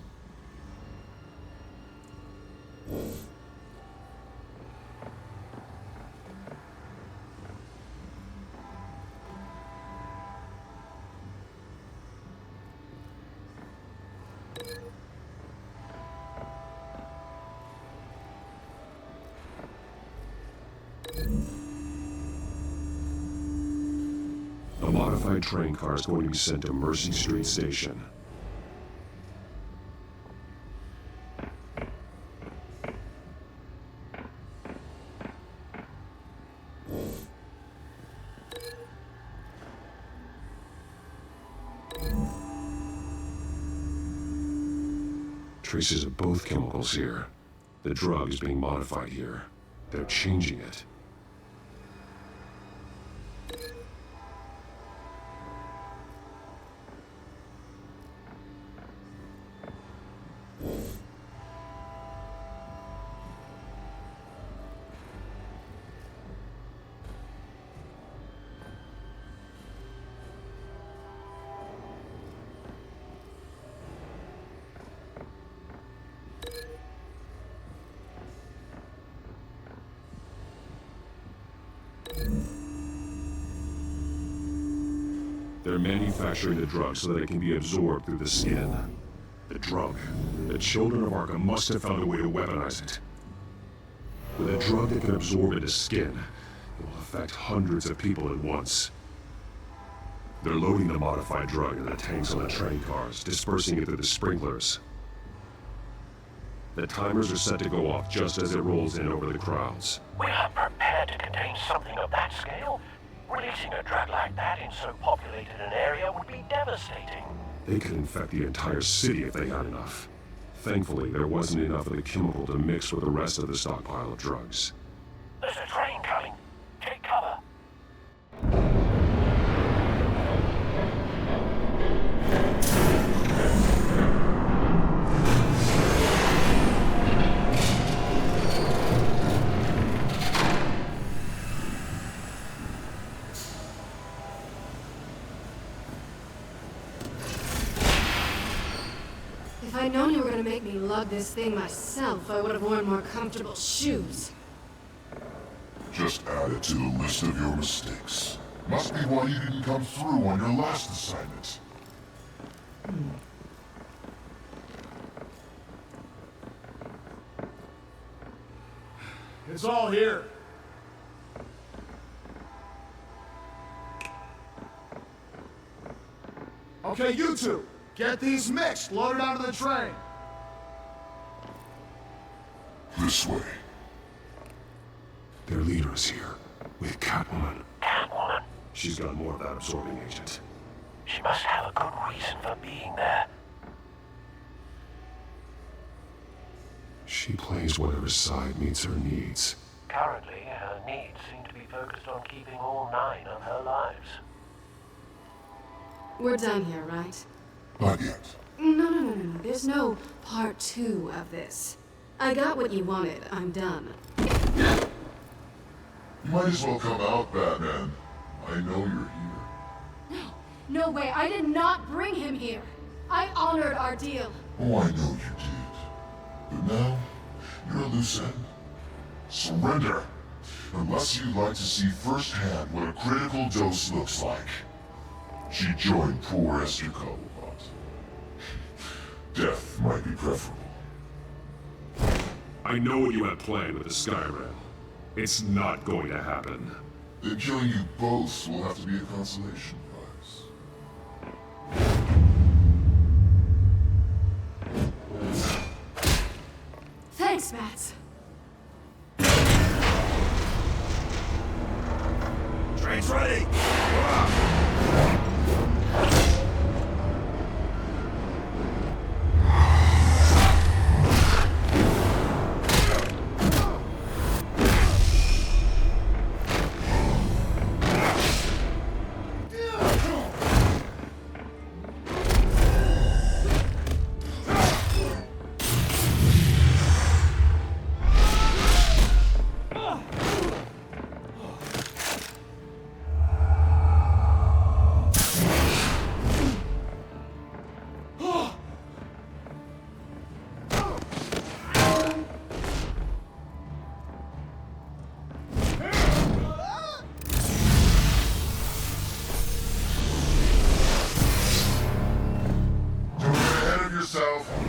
A modified train car is going to be sent to Mercy Street Station. Traces of both chemicals here. The drug is being modified here. They're changing it. They're manufacturing the drug so that it can be absorbed through the skin. The drug. The children of Arkham must have found a way to weaponize it. With a drug that can absorb into skin, it will affect hundreds of people at once. They're loading the modified drug in the tanks on the train cars, dispersing it through the sprinklers. The timers are set to go off just as it rolls in over the crowds. We are prepared to contain something of that scale. Releasing a drug like that in so populated an area would be devastating. They could infect the entire city if they had enough. Thankfully, there wasn't enough of the chemical to mix with the rest of the stockpile of drugs. There's a train coming. Take cover. If I'd known you were gonna make me lug this thing myself, I would have worn more comfortable shoes. Just add it to the list of your mistakes. Must be why you didn't come through on your last assignment. It's all here. Okay, you two, get these mixed, loaded onto the train. This way. Their leader is here, with Catwoman. Catwoman? She's got more of that absorbing agent. She must have a good reason for being there. She plays whatever side meets her needs. Currently, her needs seem to be focused on keeping all 9 of her lives. We're done here, right? Not yet. No. There's no part 2 of this. I got what you wanted. I'm done. You might as well come out, Batman. I know you're here. No way. I did not bring him here. I honored our deal. Oh, I know you did. But now, you're a loose end. Surrender! Unless you'd like to see firsthand what a critical dose looks like. She joined poor Esther Cobblepot. Death might be preferable. I know what you had planned with the Skyrim. It's not going to happen. Then killing you both will have to be a consolation prize. Thanks, Matt. Train's ready!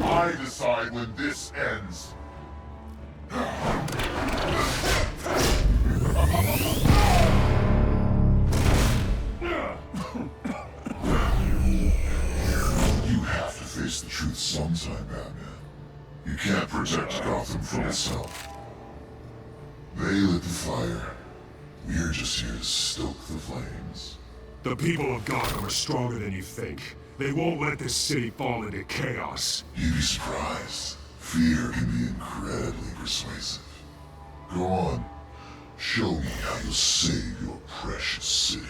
I decide when this ends. You have to face the truth sometime, Batman. You can't protect Gotham from itself. They lit the fire. We're just here to stoke the flames. The people of Gotham are stronger than you think. They won't let this city fall into chaos. You'd be surprised. Fear can be incredibly persuasive. Go on. Show me how you'll save your precious city.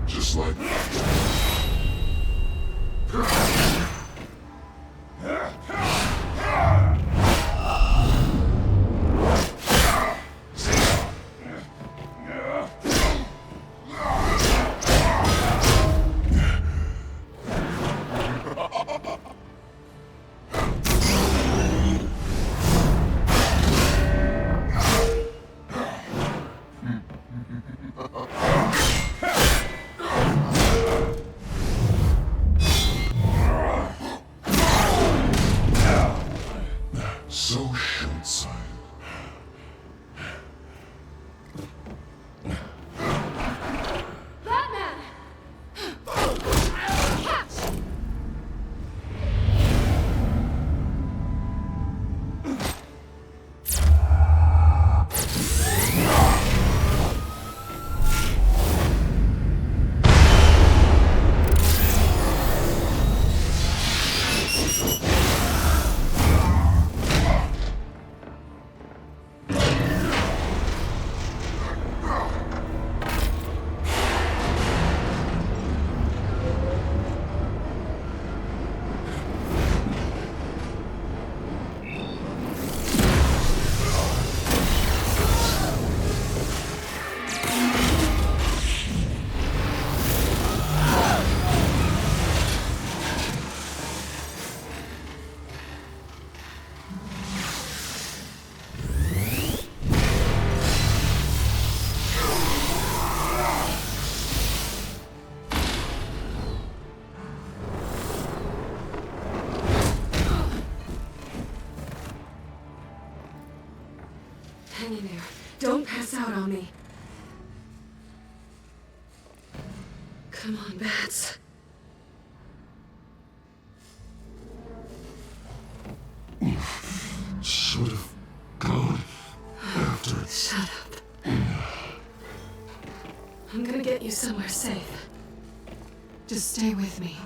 Just like that. So short-sighted. Batman! Catch! Hang in there. Don't pass out on me. Come on, Bats. Should have gone after. Shut up. I'm gonna get you somewhere safe. Just stay with me.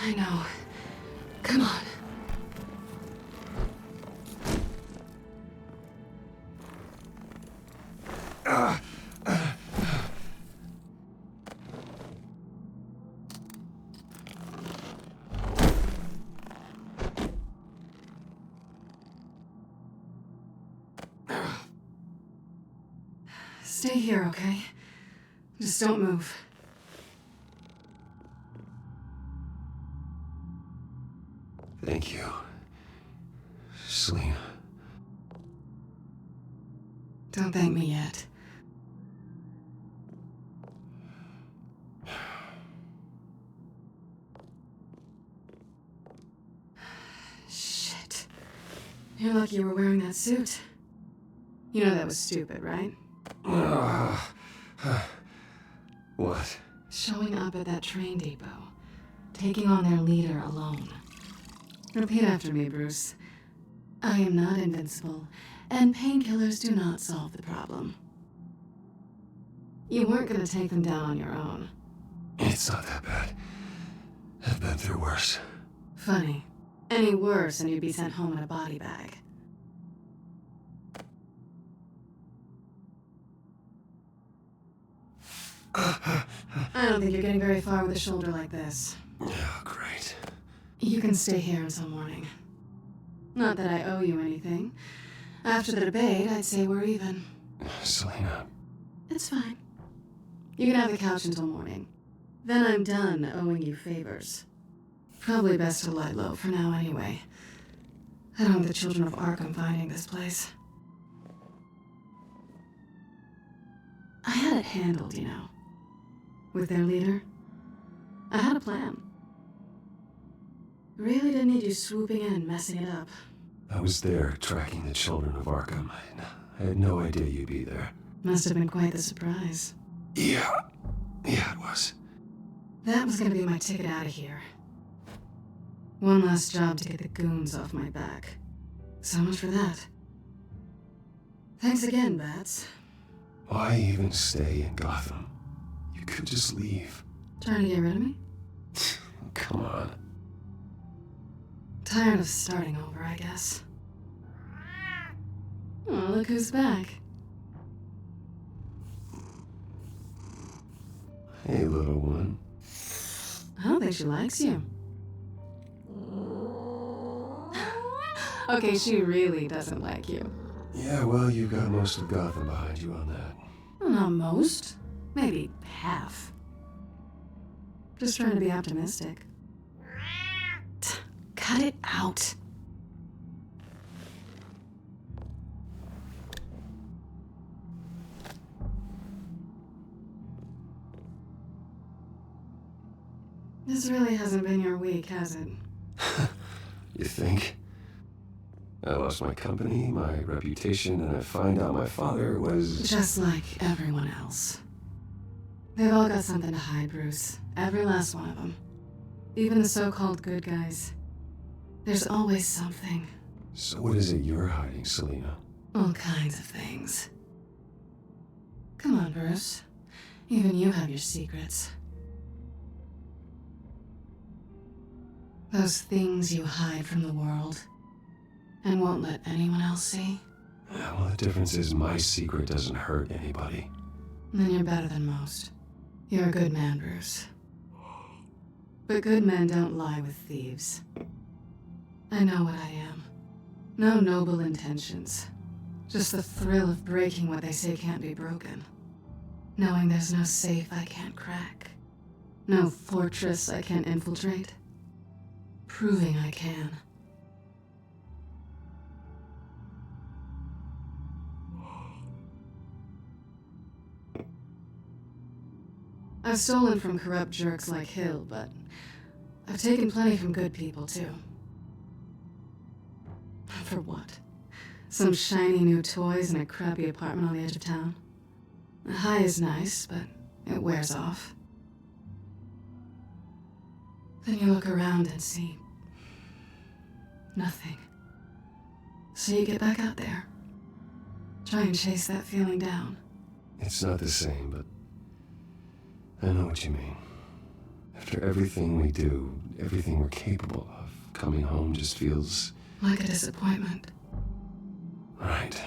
I know. Come on. Stay here, okay? Just don't move. Thank you, Selina. Don't thank me yet. Shit. You're lucky you were wearing that suit. You know that was stupid, right? What? Showing up at that train depot. Taking on their leader alone. Repeat after me, Bruce. I am not invincible, and painkillers do not solve the problem. You weren't gonna take them down on your own. It's not that bad. I've been through worse. Funny. Any worse and you'd be sent home in a body bag. I don't think you're getting very far with a shoulder like this. Oh, great. You can stay here until morning. Not that I owe you anything. After the debate, I'd say we're even. Selina. It's fine. You can have the couch until morning. Then I'm done owing you favors. Probably best to lie low for now anyway. I don't want the children of Arkham finding this place. I had it handled, you know. With their leader. I had a plan. Really didn't need you swooping in and messing it up. I was there tracking the children of Arkham. I had no idea you'd be there. Must have been quite the surprise. Yeah, it was. That was gonna be my ticket out of here. One last job to get the goons off my back. So much for that. Thanks again, Bats. Why even stay in Gotham? You could just leave. Trying to get rid of me? Come on. Tired of starting over, I guess. Oh, look who's back. Hey, little one. I don't think she likes you. Okay, she really doesn't like you. Yeah, well, you've got most of Gotham behind you on that. Well, not most. Maybe half. Just trying to be optimistic. Cut it out. This really hasn't been your week, has it? You think? I lost my company, my reputation, and I find out my father was... Just like everyone else. They've all got something to hide, Bruce. Every last one of them. Even the so-called good guys. There's always something. So what is it you're hiding, Selina? All kinds of things. Come on, Bruce. Even you have your secrets. Those things you hide from the world and won't let anyone else see. Yeah, well, the difference is my secret doesn't hurt anybody. Then you're better than most. You're a good man, Bruce. But good men don't lie with thieves. I know what I am. No noble intentions. Just the thrill of breaking what they say can't be broken. Knowing there's no safe I can't crack. No fortress I can't infiltrate. Proving I can. I've stolen from corrupt jerks like Hill, but I've taken plenty from good people, too. For what? Some shiny new toys in a crappy apartment on the edge of town? The high is nice, but it wears off. Then you look around and see nothing. So you get back out there. Try and chase that feeling down. It's not the same, but I know what you mean. After everything we do, everything we're capable of, coming home just feels... like a disappointment. Right.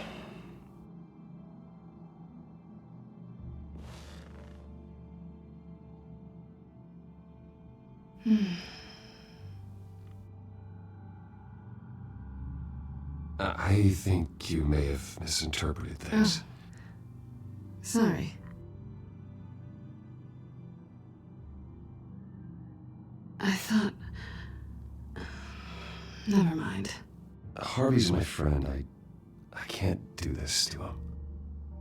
I think you may have misinterpreted things. Oh. Sorry. I thought... Never mind. Harvey's my friend. I can't do this to him.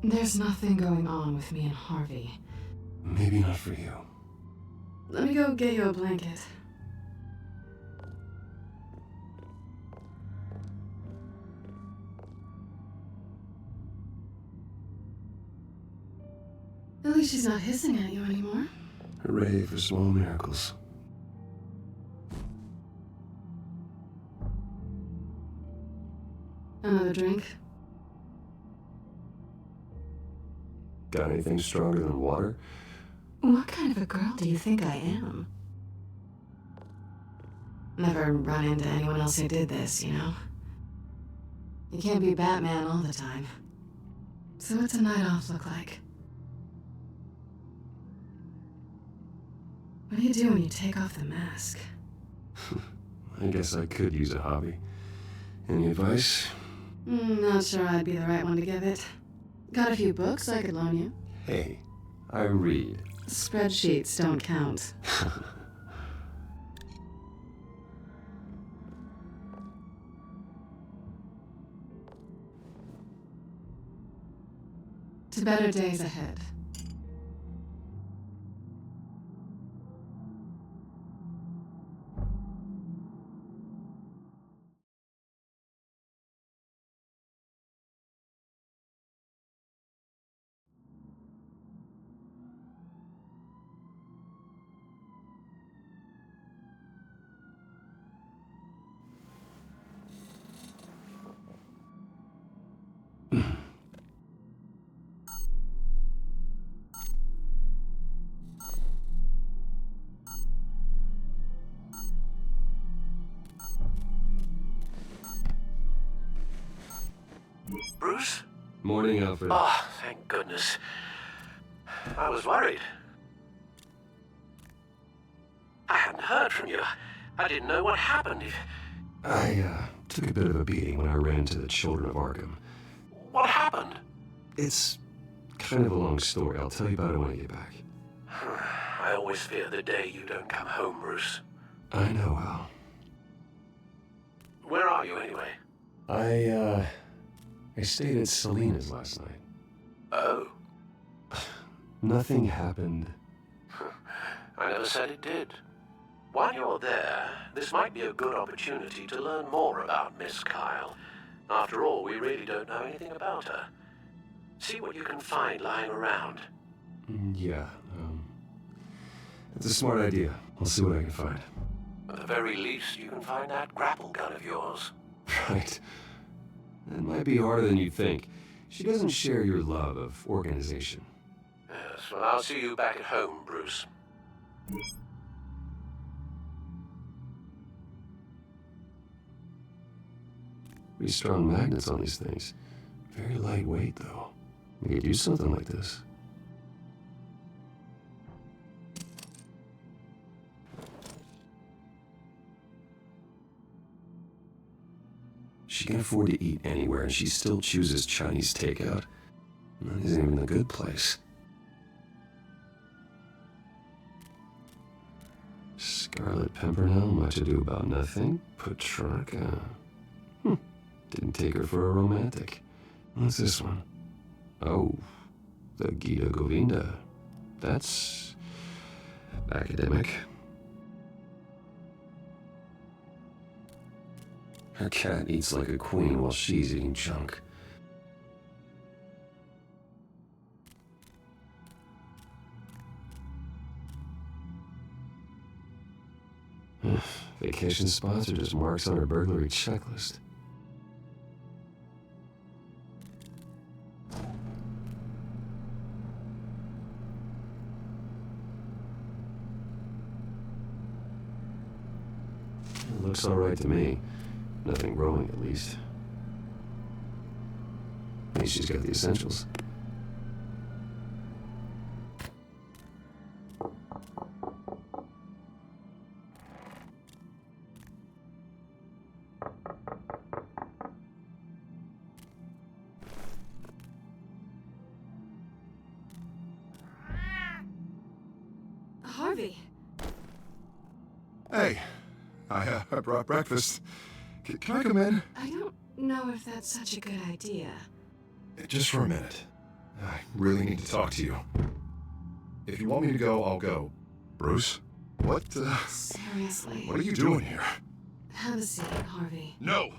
There's nothing going on with me and Harvey. Maybe not for you. Let me go get you a blanket. At least she's not hissing at you anymore. Hooray for small miracles. Another drink? Got anything stronger than water? What kind of a girl do you think I am? Never run into anyone else who did this, you know? You can't be Batman all the time. So what's a night off look like? What do you do when you take off the mask? I guess I could use a hobby. Any advice? Not sure I'd be the right one to give it. Got a few books I could loan you. Hey, I read. Spreadsheets don't count. To better days ahead. Bruce? Morning, Alfred. Oh, thank goodness. I was worried. I hadn't heard from you. I didn't know what happened. I took a bit of a beating when I ran into the children of Arkham. What happened? It's kind of a long story. I'll tell you about it when I get back. I always fear the day you don't come home, Bruce. I know, Al. Where are you, anyway? I stayed at Selina's last night. Oh. Nothing happened. I never said it did. While you're there, this might be a good opportunity to learn more about Miss Kyle. After all, we really don't know anything about her. See what you can find lying around. Yeah, it's a smart idea. I'll see what I can find. At the very least, you can find that grapple gun of yours. Right. That might be harder than you think. She doesn't share your love of organization. Yes, well, I'll see you back at home, Bruce. Pretty strong magnets on these things. Very lightweight, though. We could use something like this. She can afford to eat anywhere, and she still chooses Chinese takeout. That isn't even a good place. Scarlet Pimpernel, much ado about nothing. Petrarca. Didn't take her for a romantic. What's this one? Oh, the Gita Govinda. That's academic. Her cat eats like a queen while she's eating junk. Vacation spots are just marks on her burglary checklist. It looks all right to me. Nothing growing, at least. At least she's got the essentials. Harvey. Hey, I brought breakfast. Can I come in? I don't know if that's such a good idea. Just for a minute. I really need to talk to you. If you want me to go, I'll go. Bruce? What, Seriously? What are you doing here? Have a seat, Harvey. No!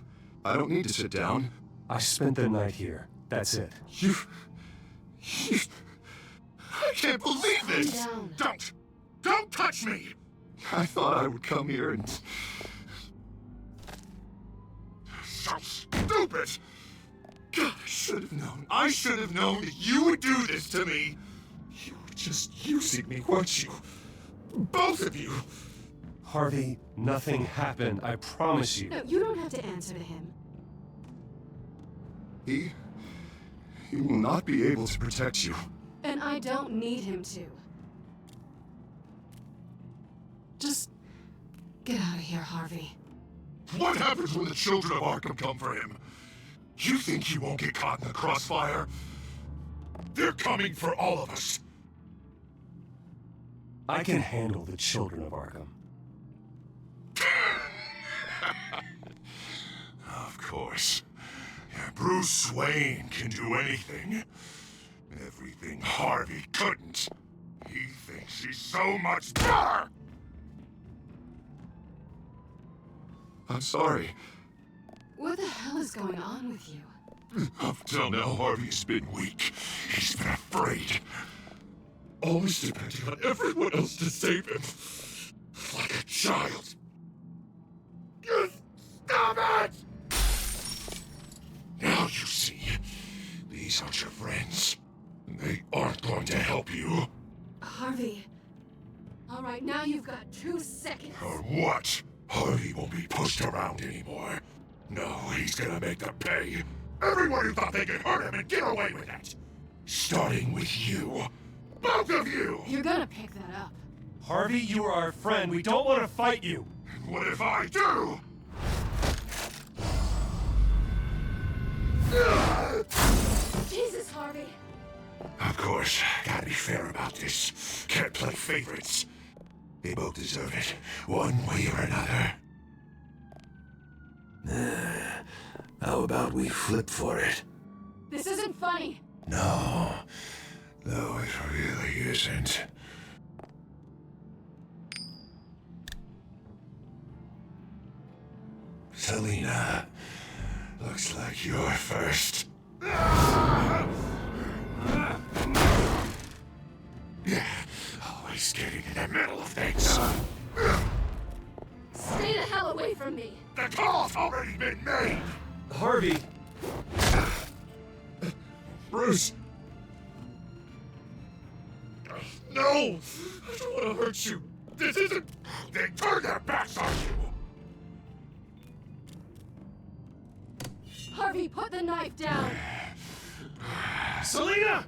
I don't need to sit down. I spent the night here. That's it. You... I can't believe this! Calm down. Don't touch me! I thought I would come here and... So stupid! God, I should have known that you would do this to me! You were just using me, weren't you? Both of you! Harvey, nothing happened. I promise you. No, you don't have to answer to him. He will not be able to protect you. And I don't need him to. Just get out of here, Harvey. What happens when the children of Arkham come for him? You think he won't get caught in the crossfire? They're coming for all of us. I can handle the children of Arkham. Of course. Bruce Wayne can do anything. Everything Harvey couldn't. He thinks he's so much better! I'm sorry. What the hell is going on with you? Up till now, Harvey's been weak. He's been afraid. Always depending on everyone else to save him. Like a child. Stop it! Now you see, these aren't your friends. They aren't going to help you. Harvey. All right, now you've got 2 seconds. Or what? Harvey won't be pushed around anymore. No, he's gonna make them pay. Everyone who thought they could hurt him and get away with it! Starting with you. Both of you! You're gonna pick that up. Harvey, you are our friend. We don't want to fight you. What if I do? Jesus, Harvey. Of course, gotta be fair about this. Can't play favorites. They both deserve it, one way or another. How about we flip for it? This isn't funny. No, it really isn't. Selina, looks like you're first. Always getting in the middle of things. Stay the hell away from me. The call's already been made! Harvey! Bruce! No! I don't want to hurt you! This isn't... They turned their backs on you! Harvey, put the knife down! Selina!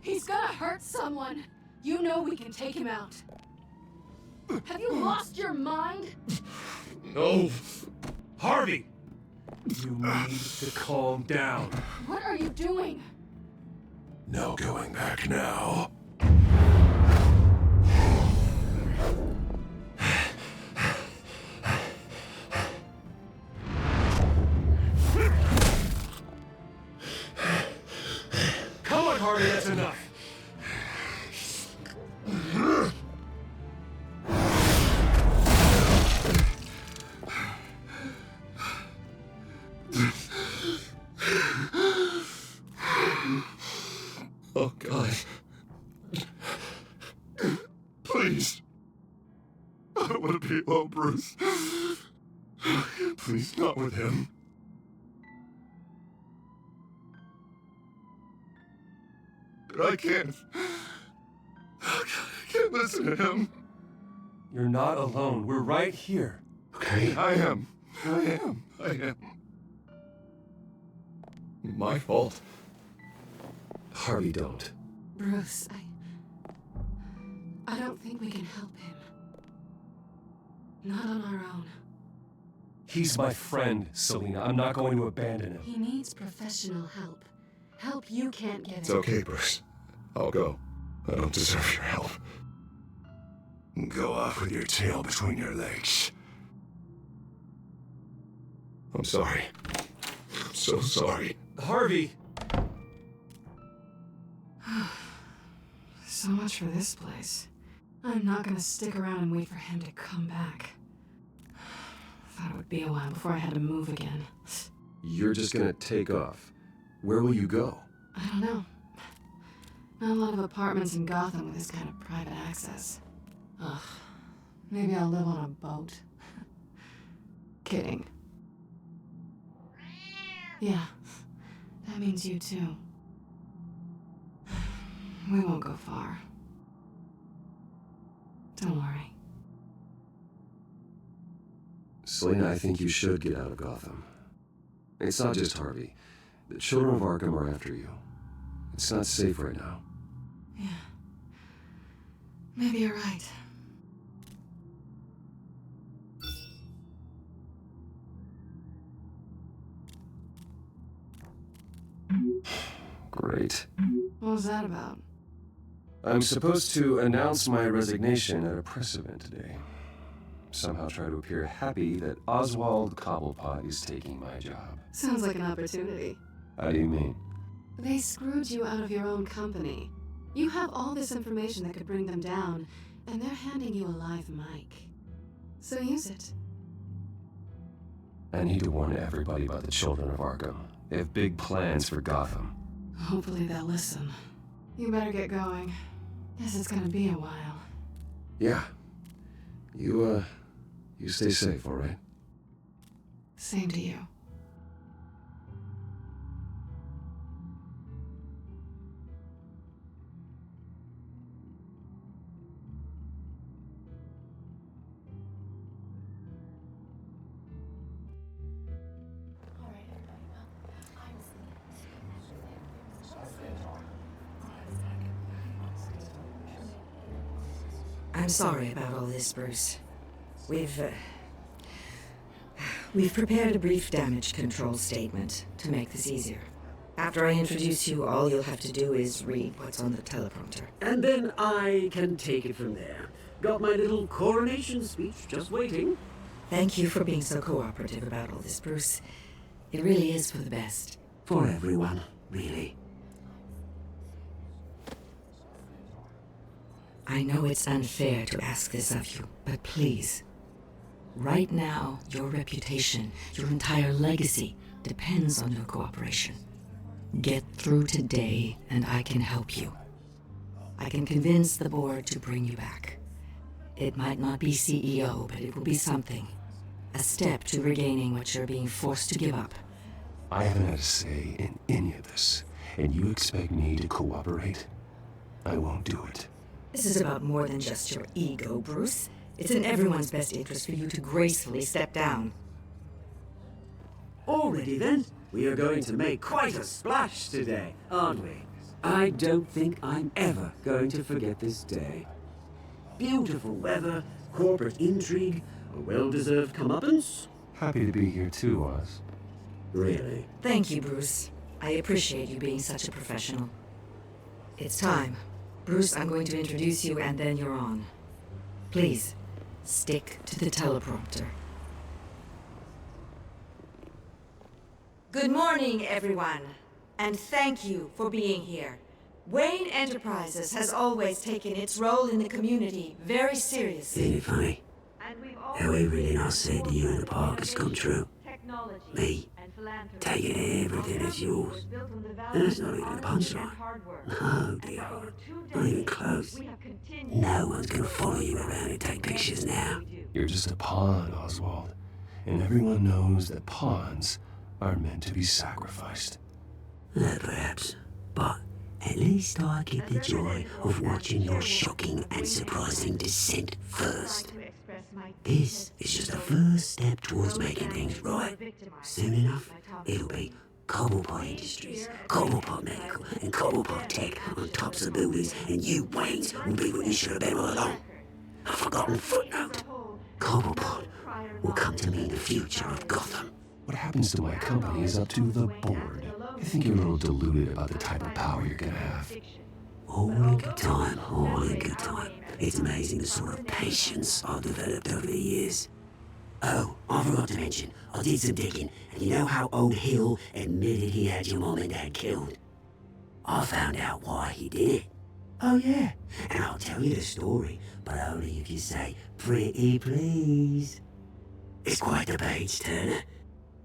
He's gonna hurt someone. You know we can take him out. Have you lost your mind? No. Harvey! You need to calm down. What are you doing? No going back now. Come on, Harvey, that's enough. Oh, God. Please. I don't want to be alone, Bruce. Please, not with him. But I can't. I can't listen to him. You're not alone. We're right here. Okay, I am. My fault. Harvey, don't. Bruce, I don't think we can help him. Not on our own. He's my friend, Selina. I'm not going to abandon him. He needs professional help. Help you can't get It's okay, Bruce. I'll go. I don't deserve your help. Go off with your tail between your legs. I'm sorry. I'm so sorry. Harvey! So much for this place. I'm not gonna stick around and wait for him to come back. Thought it would be a while before I had to move again. You're just gonna take off. Where will you go? I don't know. Not a lot of apartments in Gotham with this kind of private access. Ugh. Maybe I'll live on a boat. Kidding. Yeah. That means you too. We won't go far. Don't worry. Selina, I think you should get out of Gotham. It's not just Harvey. The children of Arkham are after you. It's not safe right now. Yeah. Maybe you're right. Great. What was that about? I'm supposed to announce my resignation at a press event today. Somehow try to appear happy that Oswald Cobblepot is taking my job. Sounds like an opportunity. How do you mean? They screwed you out of your own company. You have all this information that could bring them down, and they're handing you a live mic. So use it. I need to warn everybody about the children of Arkham. They have big plans for Gotham. Hopefully they'll listen. You better get going. Guess it's gonna be a while. Yeah. You stay safe, all right? Same to you. I'm sorry about all this, Bruce. We've prepared a brief damage control statement to make this easier. After I introduce you, all you'll have to do is read what's on the teleprompter. And then I can take it from there. Got my little coronation speech just waiting. Thank you for being so cooperative about all this, Bruce. It really is for the best. For everyone, really. I know it's unfair to ask this of you, but please. Right now, your reputation, your entire legacy, depends on your cooperation. Get through today, and I can help you. I can convince the board to bring you back. It might not be CEO, but it will be something. A step to regaining what you're being forced to give up. I haven't had a say in any of this, and you expect me to cooperate? I won't do it. This is about more than just your ego, Bruce. It's in everyone's best interest for you to gracefully step down. Already then, we are going to make quite a splash today, aren't we? I don't think I'm ever going to forget this day. Beautiful weather, corporate intrigue, a well-deserved comeuppance. Happy to be here too, Oz. Really? Thank you, Bruce. I appreciate you being such a professional. It's time. Bruce, I'm going to introduce you and then you're on. Please, stick to the teleprompter. Good morning, everyone, and thank you for being here. Wayne Enterprises has always taken its role in the community very seriously. Isn't it funny? How everything I said to you in the park has come true. Me, taking everything as yours. And that's not even a punchline. No, dear. Not even close. No one's gonna follow you around and take pictures now. You're just a pawn, Oswald. And everyone knows that pawns are meant to be sacrificed. Perhaps. But at least I get the joy of watching your shocking and surprising descent first. This is just the first step towards making things right. Soon enough, it'll be Cobblepot Industries, Cobblepot Medical, and Cobblepot Tech on tops of buildings, and you, Waynes, will be what you should have been all along. A forgotten footnote. Cobblepot will come to mean the future of Gotham. What happens to my company is up to the board. I think you're a little deluded about the type of power you're gonna have. All in good time, all in good time. It's amazing the sort of patience I've developed over the years. Oh, I forgot to mention, I did some digging, and you know how old Hill admitted he had your mom and dad killed? I found out why he did it. Oh yeah, and I'll tell you the story, but only if you say, pretty please. It's quite the page turner.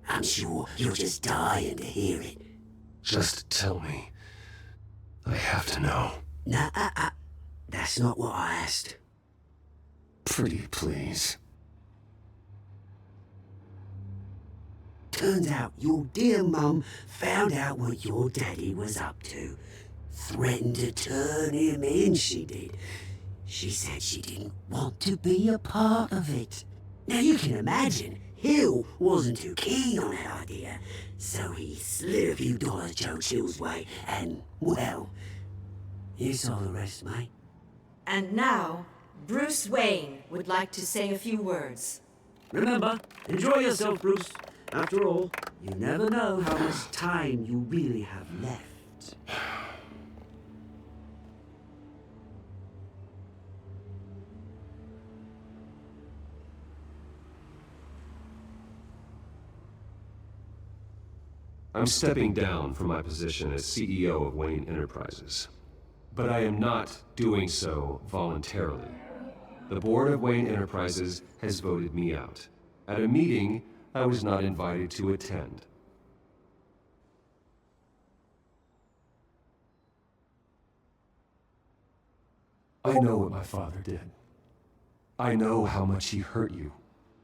I'm sure you're just dying to hear it. Just tell me. I have to know. Nah, that's not what I asked. Pretty please. Turns out your dear mum found out what your daddy was up to. Threatened to turn him in, she did. She said she didn't want to be a part of it. Now you can imagine, Hill wasn't too keen on that idea, so he slid a few dollars Joe Chill's way, and, well, you saw the rest, mate. And now, Bruce Wayne would like to say a few words. Remember, enjoy yourself, Bruce. After all, you never know how much time you really have left. I'm stepping down from my position as CEO of Wayne Enterprises. But I am not doing so voluntarily. The board of Wayne Enterprises has voted me out. At a meeting I was not invited to attend. I know what my father did. I know how much he hurt you.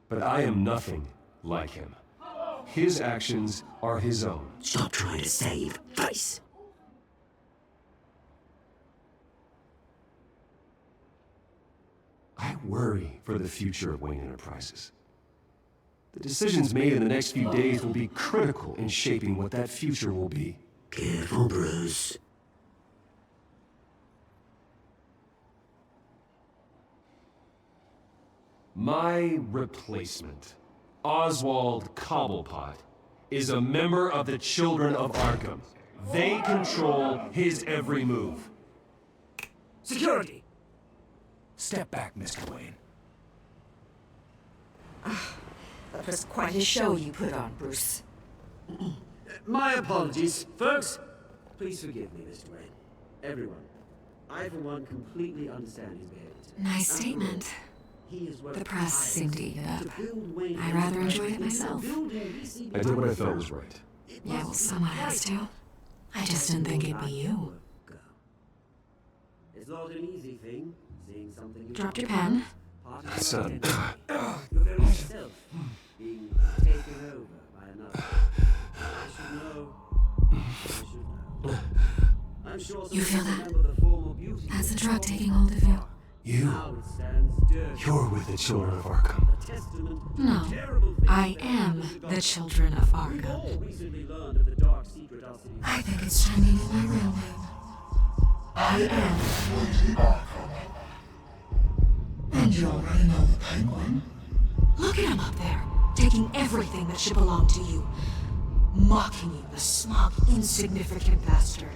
But I am nothing like him. His actions are his own. Stop trying to save face. I worry for the future of Wayne Enterprises. The decisions made in the next few days will be critical in shaping what that future will be. Careful, Bruce. My replacement, Oswald Cobblepot, is a member of the Children of Arkham. They control his every move. Security! Step back, Mr. Wayne. That was quite a show you put on, Bruce. My apologies, folks. Please forgive me, Mr. Wayne. Everyone. I, for one, completely understand his behavior. Nice statement. The press seemed to eat it up. I rather enjoyed it myself. I did what I felt was right. Yeah, well, someone has to. I just didn't think it'd be you. It's not an easy thing, seeing something you Dropped your pen? Son. Your very self being taken over by another. I should know. I'm sure You feel that? remember the formal beauty. That's the drug taking hold of you. Now it stands dirty. You're with the Children of Arkham. A testament to No, the terrible things I that am happened to the Gotham. Children of We've Arkham. all recently learned of the dark secret our city I think it's time you knew my real name. I am. Lady Arkham. And you already know the Penguin. Look at him up there, taking everything that should belong to you. Mocking you, the smug, insignificant bastard.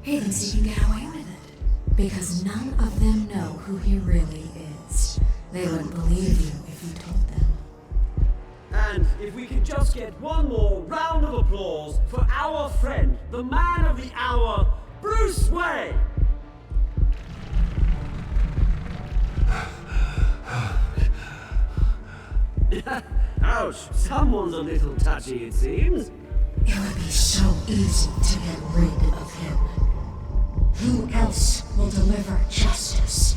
He thinks he can get away with it. Because none of them know who he really is. They wouldn't believe you if you told them. And if we could just get one more round of applause for our friend, the man of the hour, Bruce Wayne! Ouch, someone's a little touchy, it seems. It would be so easy to get rid of him. Who else will deliver justice?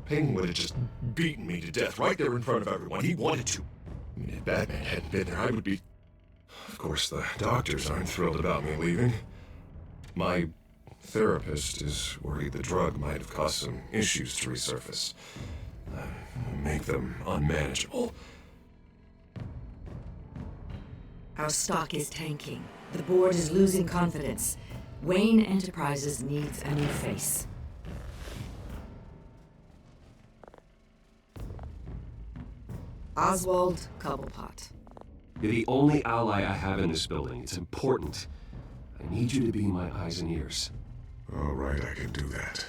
Payne would have just beaten me to death right there in front of everyone. He wanted to. If Batman hadn't been there, I would be... Of course, the doctors aren't thrilled about me leaving. My therapist is worried the drug might have caused some issues to resurface. Make them unmanageable. Our stock is tanking. The board is losing confidence. Wayne Enterprises needs a new face. Oswald Cobblepot. You're the only ally I have in this building. It's important. I need you to be my eyes and ears. All right, I can do that.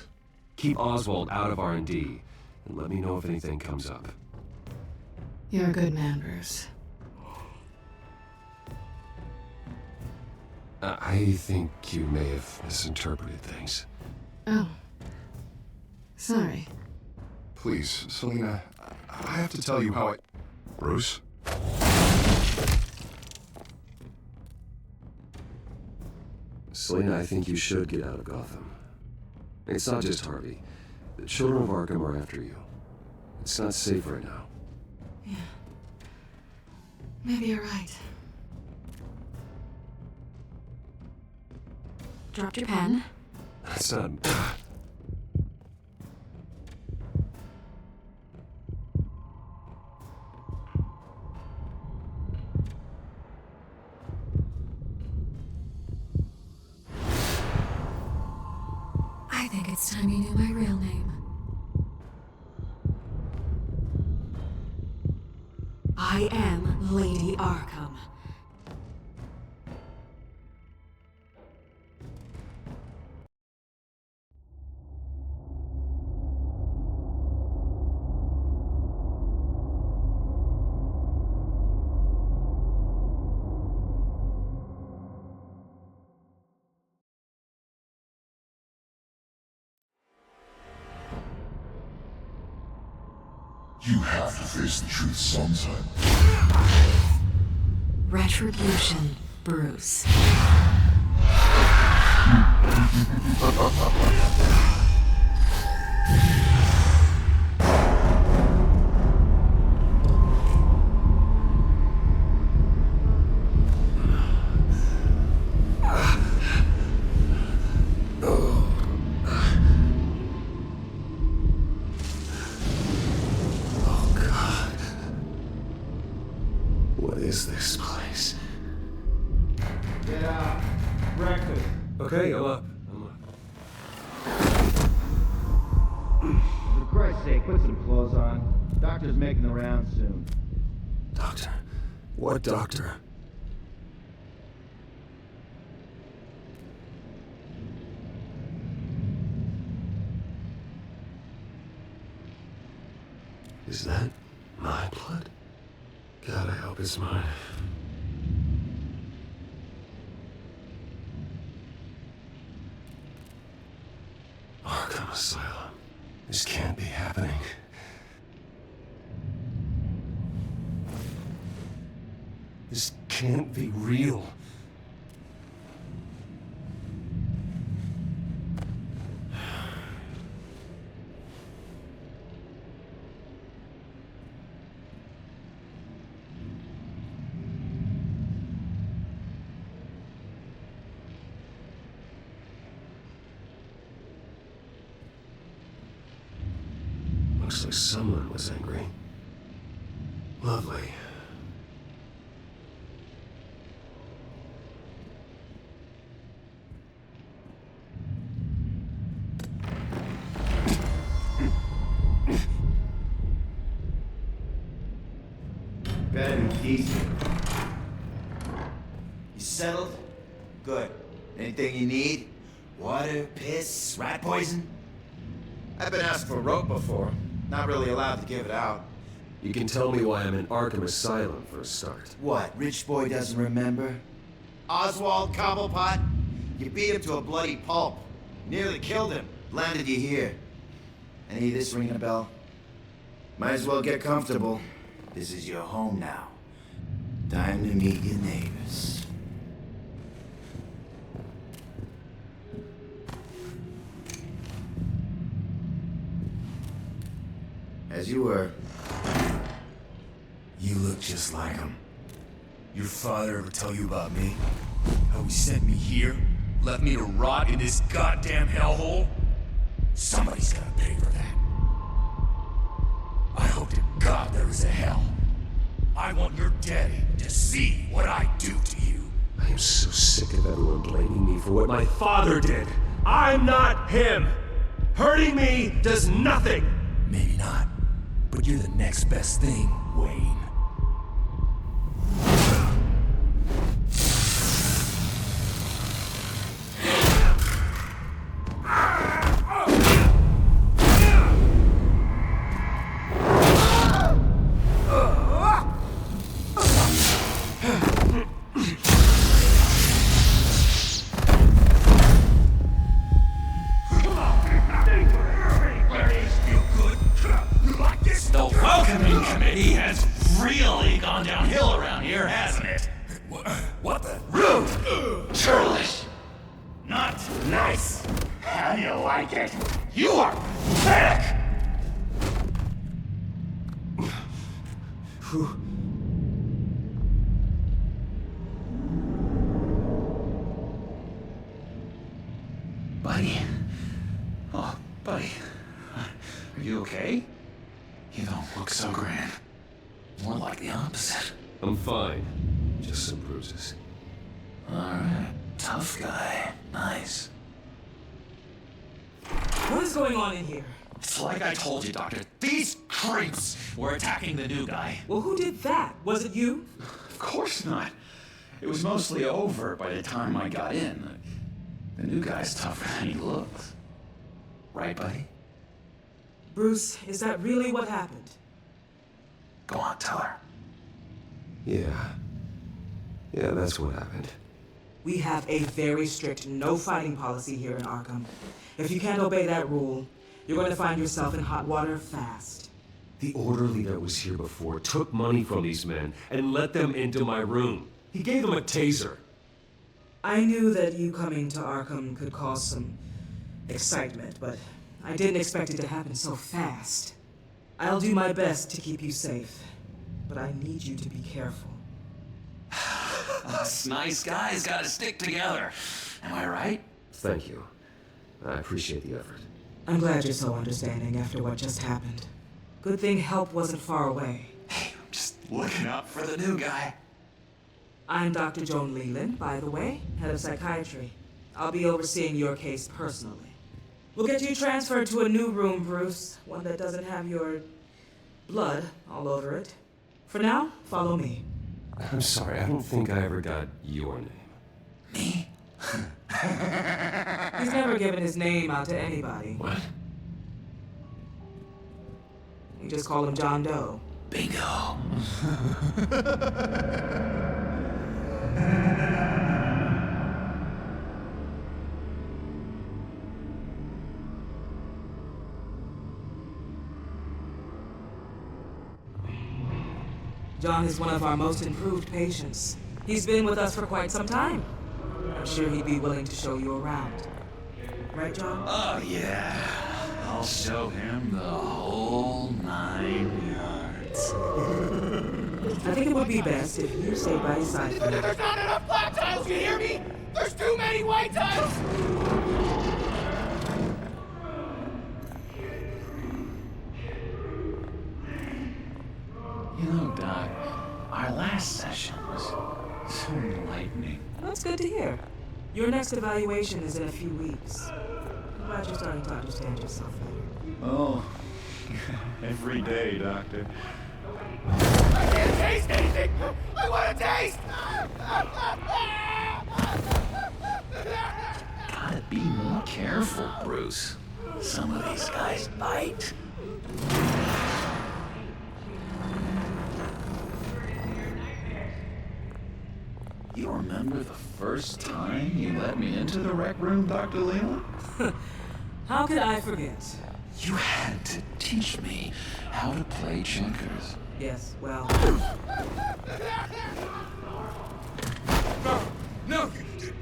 Keep Oswald out of R&D, and let me know if anything comes up. You're a good man, Bruce. I think you may have misinterpreted things. Oh. Sorry. Please, Selina, I have to tell you how I... Bruce? Selina, I think you should get out of Gotham. It's not just Harvey. The children of Arkham are after you. It's not safe right now. Yeah. Maybe you're right. Dropped your pen. That's not... I think it's time you knew my real name. I am Lady Arkham. You have to face the truth sometime. Retribution, Bruce. What is this place? Get up. Breakfast. Okay, I'm up. For Christ's sake, put some clothes on. Doctor's making the rounds soon. Doctor? What doctor? Is that my blood? God, I hope it's mine. Arkham Asylum. This can't be happening. This can't be real. Looks like someone was angry. Lovely. Better be decent. You settled? Good. Anything you need? Water, piss, rat poison? I've been asked for rope before. Not really allowed to give it out. You can tell me why I'm in Arkham Asylum for a start. What, rich boy doesn't remember? Oswald Cobblepot? You beat him to a bloody pulp. Nearly killed him. Landed you here. Any of this ringing a bell? Might as well get comfortable. This is your home now. Time to meet your neighbors. because you look just like him. Your father ever tell you about me? How he sent me here? Left me to rot in this goddamn hellhole? Somebody's gotta pay for that. I hope to God there is a hell. I want your daddy to see what I do to you. I am so sick of everyone blaming me for what my father did. I'm not him! Hurting me does nothing! Maybe not, but you're the next best thing, Wayne. What the? Rude! Churlish! Not nice! How do you like it? You are pathetic! Buddy? Oh, buddy. Are you okay? You don't look so grand. More like the opposite. I'm fine. Just some bruises. Alright. Tough guy. Nice. What is going on in here? It's like I told you, Doctor. These creeps were attacking the new guy. Well, who did that? Was it you? Of course not. It was mostly over by the time I got in. The new guy's tougher than he looks. Right, buddy? Bruce, is that really what happened? Go on, tell her. Yeah, that's what happened. We have a very strict no fighting policy here in Arkham. If you can't obey that rule, you're going to find yourself in hot water fast. The orderly that was here before took money from these men and let them into my room. He gave them a taser. I knew that you coming to Arkham could cause some excitement, but I didn't expect it to happen so fast. I'll do my best to keep you safe, but I need you to be careful. Us nice guys gotta stick together. Am I right? Thank you. I appreciate the effort. I'm glad you're so understanding after what just happened. Good thing help wasn't far away. Hey, I'm just looking out for the new guy. I'm Dr. Joan Leland, by the way, head of psychiatry. I'll be overseeing your case personally. We'll get you transferred to a new room, Bruce. One that doesn't have your blood all over it. For now, follow me. I'm sorry, I don't think I ever got your name. Me? He's never given his name out to anybody. What? We just call him John Doe. Bingo. John is one of our most improved patients. He's been with us for quite some time. I'm sure he'd be willing to show you around. Right, John? Oh, yeah. I'll show him the whole 9 yards. I think it would be best if you stayed by his side for now. There's not enough black tiles, you hear me? There's too many white tiles! You know, Doc, our last session was so enlightening. That's good to hear. Your next evaluation is in a few weeks. I'm glad you're starting to understand yourself better. Oh, every day, Doctor. I can't taste anything! I want to taste! Gotta be more careful, Bruce. Some of these guys bite. You remember the first time you let me into the rec room, Dr. Leland? How could I forget? You had to teach me how to play checkers. Yes, well... No!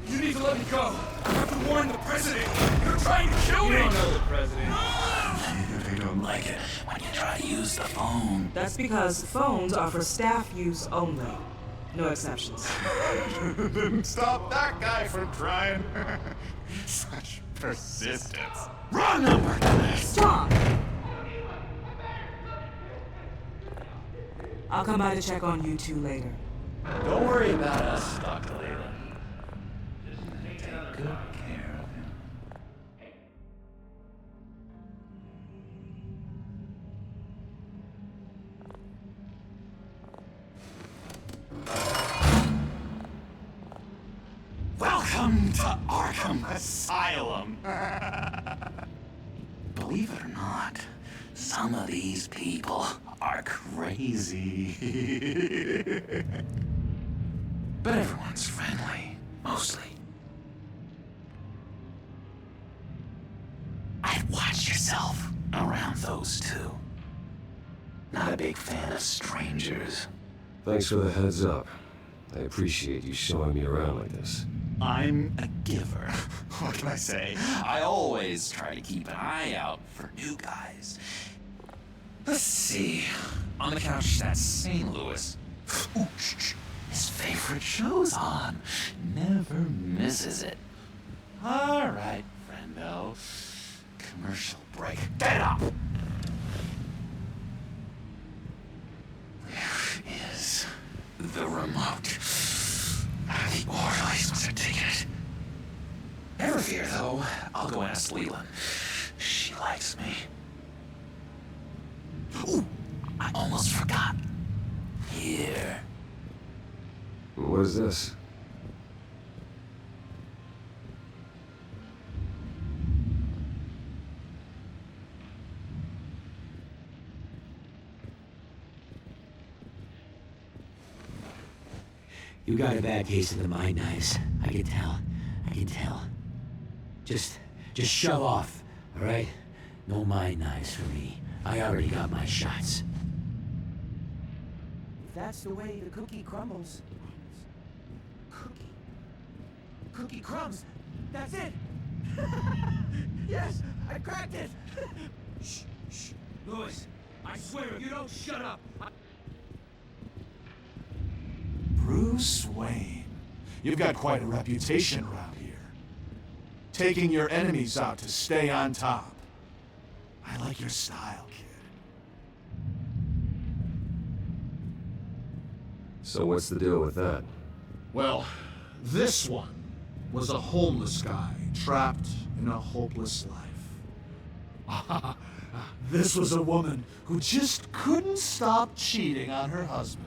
You need to let me go! I have to warn the president! You're trying to kill me! You don't know the president. They don't like like it when you try to use the phone. That's because phones are for staff use only. No exceptions. Didn't stop that guy from trying. Such persistence. Wrong number! Stop! I'll come by to check on you two later. Don't worry about us, Dr. Leland. Take good care of him. Welcome to Arkham Asylum. Believe it or not, some of these people are crazy. But everyone's friendly, mostly. I'd watch yourself around those two. Not a big fan of strangers. Thanks for the heads up. I appreciate you showing me around like this. I'm a giver. What can I say? I always try to keep an eye out for new guys. Let's see. On the couch, that's St. Louis. Ooh, shh. His favorite show's on. Never misses it. All right, friendo. Commercial break. Get up! Where is the remote? The orderlies must have taken it. Never fear, though. I'll go ask Leland. She likes me. Ooh, I almost forgot. Here. What is this? You got a bad case of the mind knives. I can tell. I can tell. Just shove off, all right? No mind knives for me. I already got my shots. If that's the way the cookie crumbles. Cookie crumbs. That's it. Yes, I cracked it. Shh, shh. Louis, I swear if you don't shut up. Bruce Wayne. You've got quite a reputation around here. Taking your enemies out to stay on top. I like your style, kid. So what's the deal with that? Well, this one was a homeless guy trapped in a hopeless life. This was a woman who just couldn't stop cheating on her husband.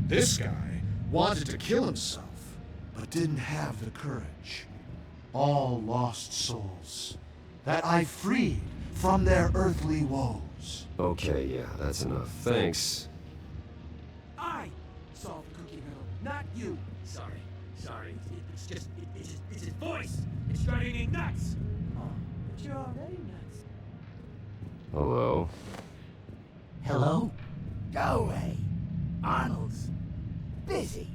This guy wanted to kill himself, but didn't have the courage. All lost souls that I freed from their earthly woes. Okay, yeah, that's enough. Thanks. I solved the cookie riddle, not you. Sorry. It's his voice. It's driving me nuts. Oh, but you're already nuts. Hello? Hello? Go away. Arnold's busy.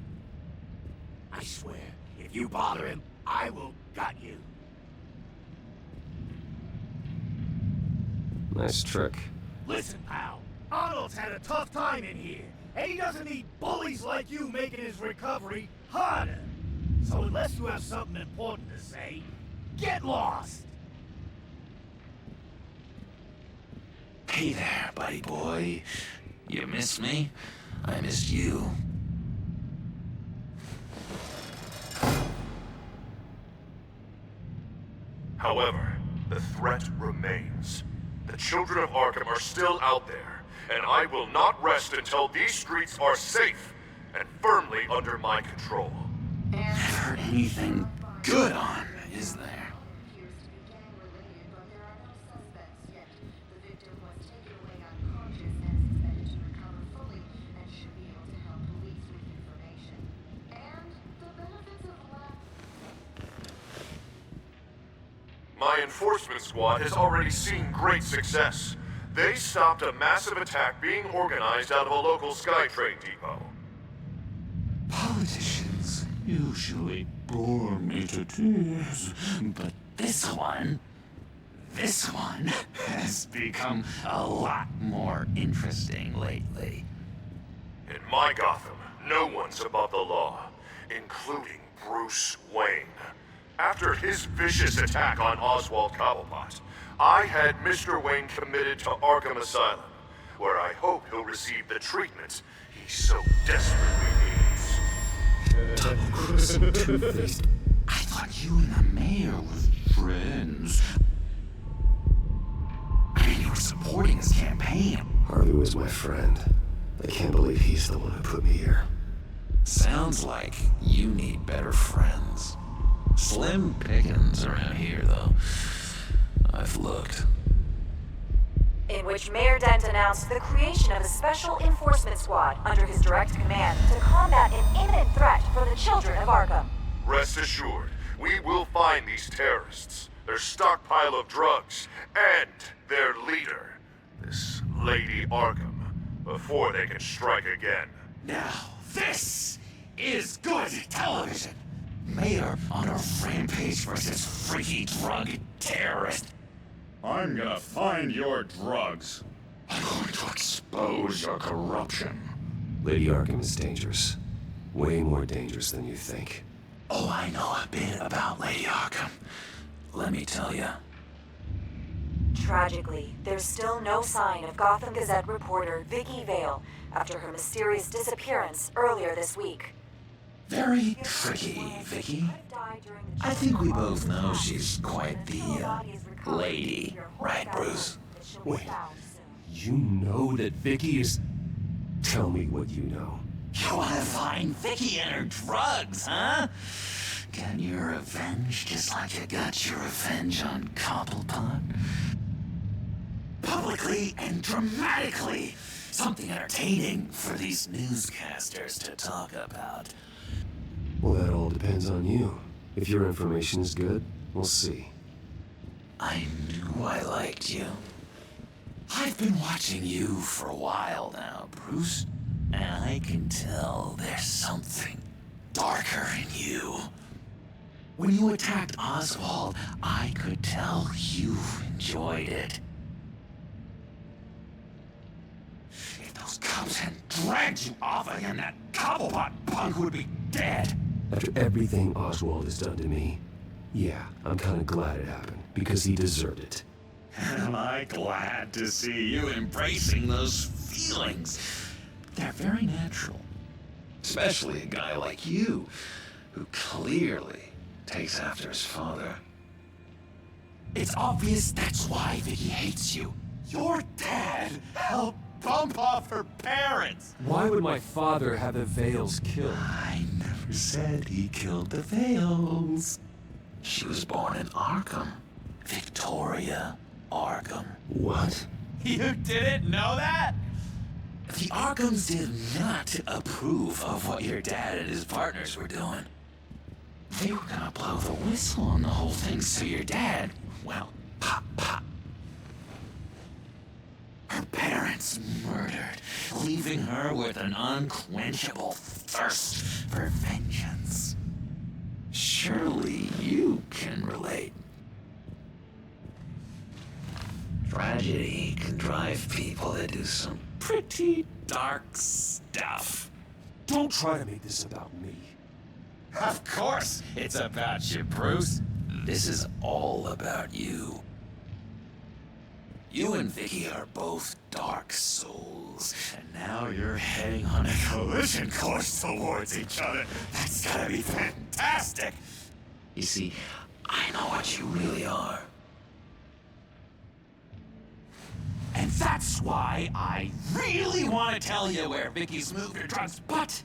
I swear, if you bother him, I will gut you. Nice trick. Listen, pal. Arnold's had a tough time in here, and he doesn't need bullies like you making his recovery harder. So unless you have something important to say, get lost. Hey there, buddy boy. You miss me? I missed you. However, the threat remains. The children of Arkham are still out there, and I will not rest until these streets are safe and firmly under my control. Never anything good on, is there? My enforcement squad has already seen great success. They stopped a massive attack being organized out of a local SkyTrain depot. Politicians usually bore me to tears, but this one, This one has become a lot more interesting lately. In my Gotham, no one's above the law, including Bruce Wayne. After his vicious attack on Oswald Cobblepot, I had Mr. Wayne committed to Arkham Asylum, where I hope he'll receive the treatment he so desperately needs. Double-crossing Two-Face. I thought you and the mayor were friends. I mean, you were supporting his campaign. Harvey was my friend. I can't believe he's the one who put me here. Sounds like you need better friends. Slim pickings around here, though. I've looked. In which Mayor Dent announced the creation of a special enforcement squad under his direct command to combat an imminent threat for the children of Arkham. Rest assured, we will find these terrorists, their stockpile of drugs, and their leader, this Lady Arkham, before they can strike again. Now, this is good television. Mayor on a rampage versus freaky drug terrorist. I'm gonna find your drugs. I'm going to expose your corruption. Lady Arkham is dangerous. Way more dangerous than you think. Oh, I know a bit about Lady Arkham. Let me tell you. Tragically, there's still no sign of Gotham Gazette reporter Vicki Vale after her mysterious disappearance earlier this week. Very tricky, Vicki. I think we both know she's quite the, lady. Right, Bruce? Wait, you know that Vicki is... Tell me what you know. You wanna find Vicki and her drugs, huh? Get your revenge just like you got your revenge on Cobblepot? Publicly and dramatically. Something entertaining for these newscasters to talk about. Well, that all depends on you. If your information is good, we'll see. I knew I liked you. I've been watching you for a while now, Bruce, and I can tell there's something darker in you. When you attacked Oswald, I could tell you enjoyed it. If those cops hadn't dragged you off again, that Cobblepot punk would be dead. After everything Oswald has done to me, yeah, I'm kinda glad it happened, because he deserved it. Am I glad to see you embracing those feelings? They're very natural. Especially a guy like you, who clearly takes after his father. It's obvious that's why Vicki hates you. Your dad helped bump off her parents. Why would my father have the Vales killed? I never said he killed the Vales. She was born in Arkham. Victoria Arkham. What? You didn't know that? The Arkhams did not approve of what your dad and his partners were doing. They were gonna blow the whistle on the whole thing, so your dad, well, pop, pop. Her parents murdered, leaving her with an unquenchable thirst for vengeance. Surely you can relate. Tragedy can drive people to do some pretty dark stuff. Don't try to make this about me. Of course it's about you, Bruce. This is all about you. You and Vicki are both dark souls, and now you're heading on a collision course towards each other. That's gotta be fantastic! You see, I know what you really are. And that's why I really want to tell you where Vicki's moved her drugs, but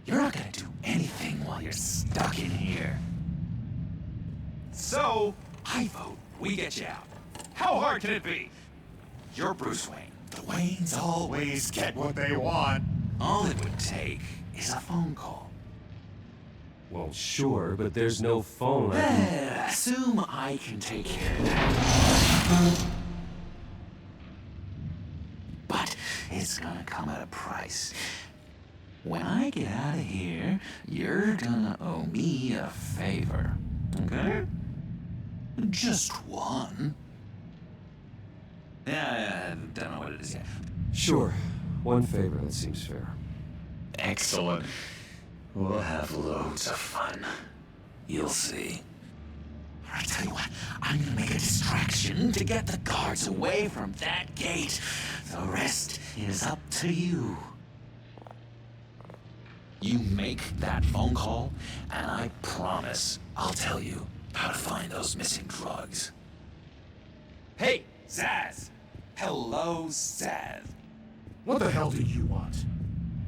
you're not gonna do anything while you're stuck in here. So, I vote we get you out. How hard can it be? You're Bruce Wayne. The Waynes always get what they want. All it would take is a phone call. Well, sure, but there's no phone. Assume I can take care of that. But it's gonna come at a price. When I get out of here, you're gonna owe me a favor. Okay? Just one. Yeah, I don't know what it is yet. Sure. One favor, that seems fair. Excellent. We'll have loads of fun. You'll see. I tell you what, I'm gonna make a distraction to get the guards away from that gate. The rest is up to you. You make that phone call, and I promise I'll tell you how to find those missing drugs. Hey, Zaz! Hello, Zaz. What the hell do you want?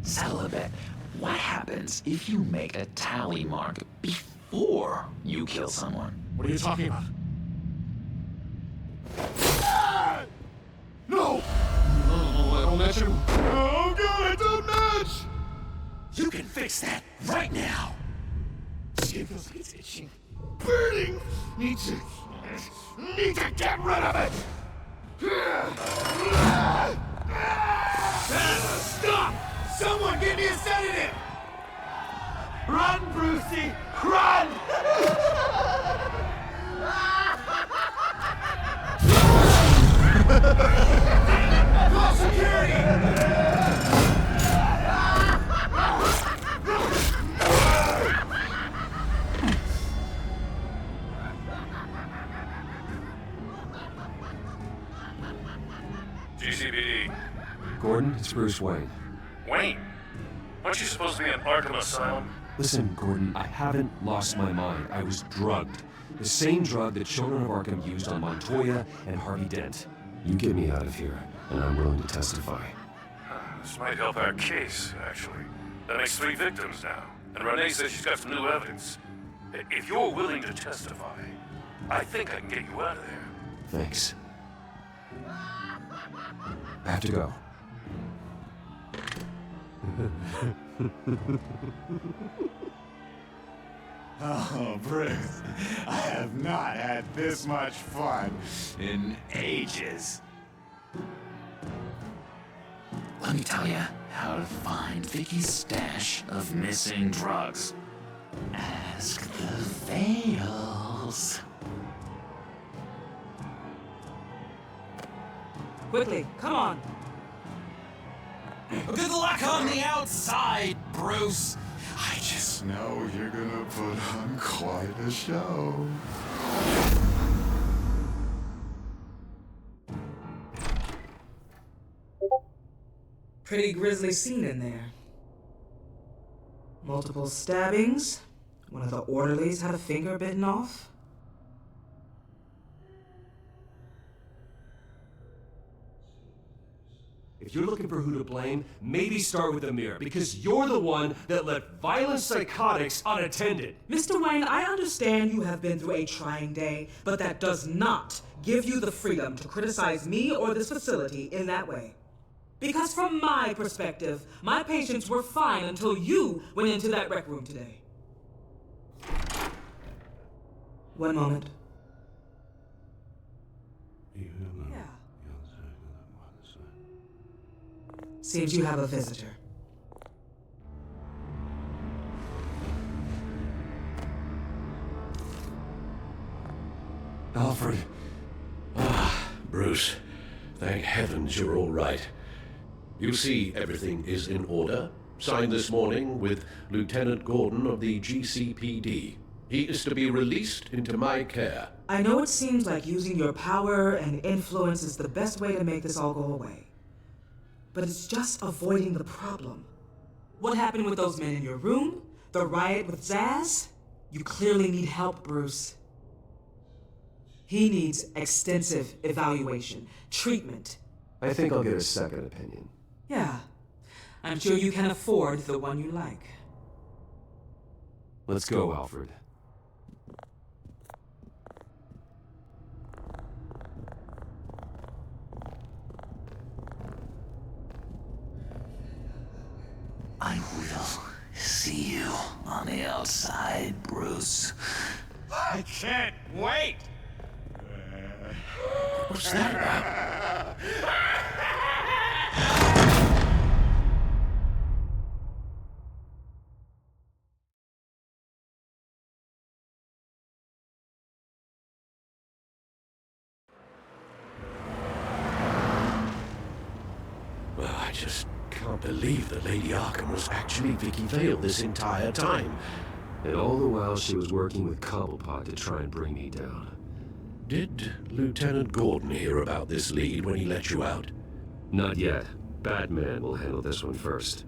Celibate, what happens if you make a tally mark before you kill someone? What are you talking about? No! I don't match him. Oh god, I don't match! You can fix that right now! See, feels like it's itching. Burning! Need to get rid of it! Stop! Someone give me a sedative! Run, Brucey! Run! Call security! GCPD. Gordon, it's Bruce Wayne. Wayne? Aren't you supposed to be in Arkham Asylum? Listen, Gordon, I haven't lost my mind. I was drugged. The same drug that Children of Arkham used on Montoya and Harvey Dent. You get me out of here, and I'm willing to testify. This might help our case, actually. That makes 3 victims now, and Renee says she's got some new evidence. If you're willing to testify, I think I can get you out of there. Thanks. I have to go. Oh, Bruce, I have not had this much fun in ages. Let me tell you how to find Vicky's stash of missing drugs. Ask the Veils. Quickly, come on. Good luck on the outside, Bruce. I just know you're gonna put on quite a show. Pretty grisly scene in there. Multiple stabbings. One of the orderlies had a finger bitten off. If you're looking for who to blame, maybe start with Amir, because you're the one that left violent psychotics unattended. Mr. Wayne, I understand you have been through a trying day, but that does not give you the freedom to criticize me or this facility in that way. Because from my perspective, my patients were fine until you went into that rec room today. One moment. Seems you have a visitor. Alfred. Ah, Bruce. Thank heavens you're all right. You see, everything is in order. Signed this morning with Lieutenant Gordon of the GCPD. He is to be released into my care. I know it seems like using your power and influence is the best way to make this all go away. But it's just avoiding the problem. What happened with those men in your room? The riot with Zaz? You clearly need help, Bruce. He needs extensive evaluation, treatment. I think I'll get a second opinion. Yeah. I'm sure you can afford the one you like. Let's go, Alfred. I will see you on the outside, Bruce. I can't wait! What's that about? just can't believe that Lady Arkham was actually Vicki Vale this entire time. And all the while she was working with Cobblepot to try and bring me down. Did Lieutenant Gordon hear about this lead when he let you out? Not yet. Batman will handle this one first.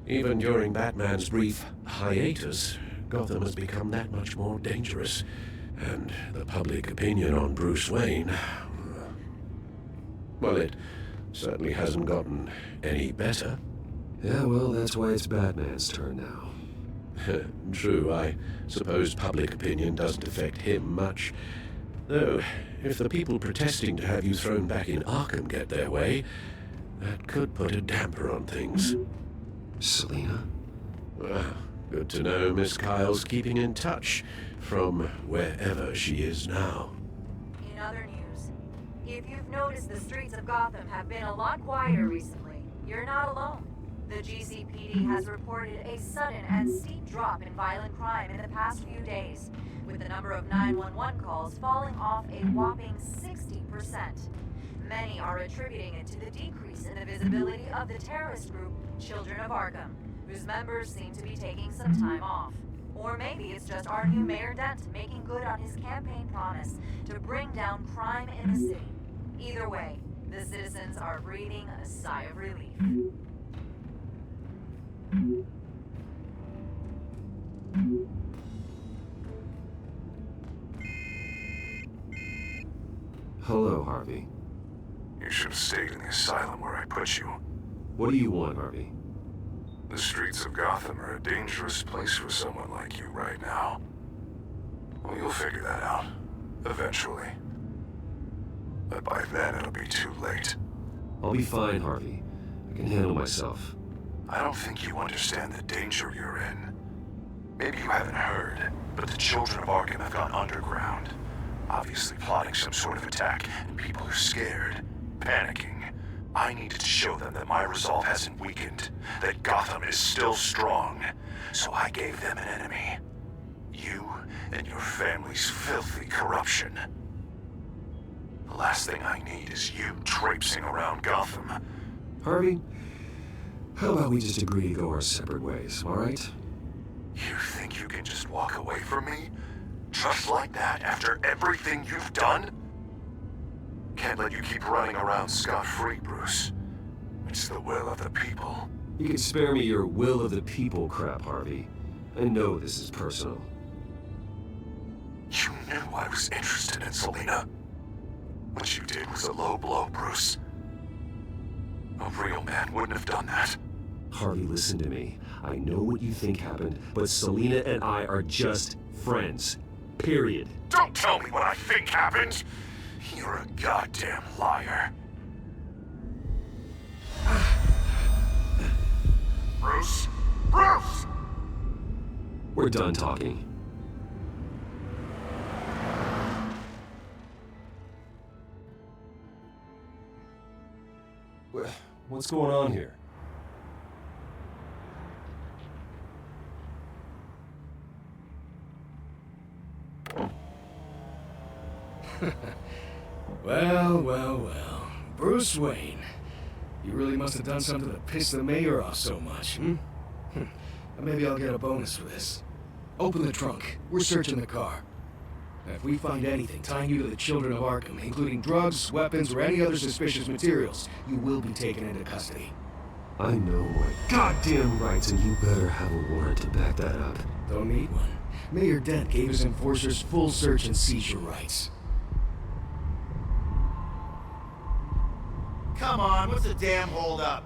Even during Batman's brief hiatus, Gotham has become that much more dangerous. And the public opinion on Bruce Wayne... well, it certainly hasn't gotten any better. Yeah, well, that's why it's Batman's turn now. True, I suppose public opinion doesn't affect him much. Though, if the people protesting to have you thrown back in Arkham get their way, that could put a damper on things. Selina? Well, good to know Miss Kyle's keeping in touch from wherever she is now. In other news, if you've noticed the streets of Gotham have been a lot quieter recently, you're not alone. The GCPD has reported a sudden and steep drop in violent crime in the past few days, with the number of 911 calls falling off a whopping 60%. Many are attributing it to the decrease in the visibility of the terrorist group Children of Arkham, whose members seem to be taking some time off. Or maybe it's just our new Mayor Dent making good on his campaign promise to bring down crime in the city. Either way, the citizens are breathing a sigh of relief. Hello, Harvey. You should have stayed in the asylum where I put you. What do you want, Harvey? The streets of Gotham are a dangerous place for someone like you right now. Well, you'll figure that out. Eventually. But by then, it'll be too late. I'll be fine, Harvey. I can handle myself. I don't think you understand the danger you're in. Maybe you haven't heard, but the Children of Arkham have gone underground. Obviously plotting some sort of attack, and people are scared, panicking. I needed to show them that my resolve hasn't weakened, that Gotham is still strong. So I gave them an enemy. You and your family's filthy corruption. The last thing I need is you traipsing around Gotham. Harvey, how about we just agree to go our separate ways, all right? You think you can just walk away from me? Just like that, after everything you've done? Can't let you keep running around scot-free, Bruce. It's the will of the people. You can spare me your will of the people crap, Harvey. I know this is personal. You knew I was interested in Selina. What you did was a low blow, Bruce. A real man wouldn't have done that. Harvey, listen to me. I know what you think happened, but Selina and I are just friends. Period. Don't tell me what I think happened! You're a goddamn liar. Bruce? Bruce! We're done talking. What's going on here? Well. Bruce Wayne. You really must have done something to piss the mayor off so much, Maybe I'll get a bonus for this. Open the trunk. We're searching the car. Now, if we find anything tying you to the Children of Arkham, including drugs, weapons, or any other suspicious materials, you will be taken into custody. I know my goddamn rights, and you better have a warrant to back that up. Don't need one. Mayor Dent gave his enforcers full search and seizure rights. Come on, what's the damn holdup?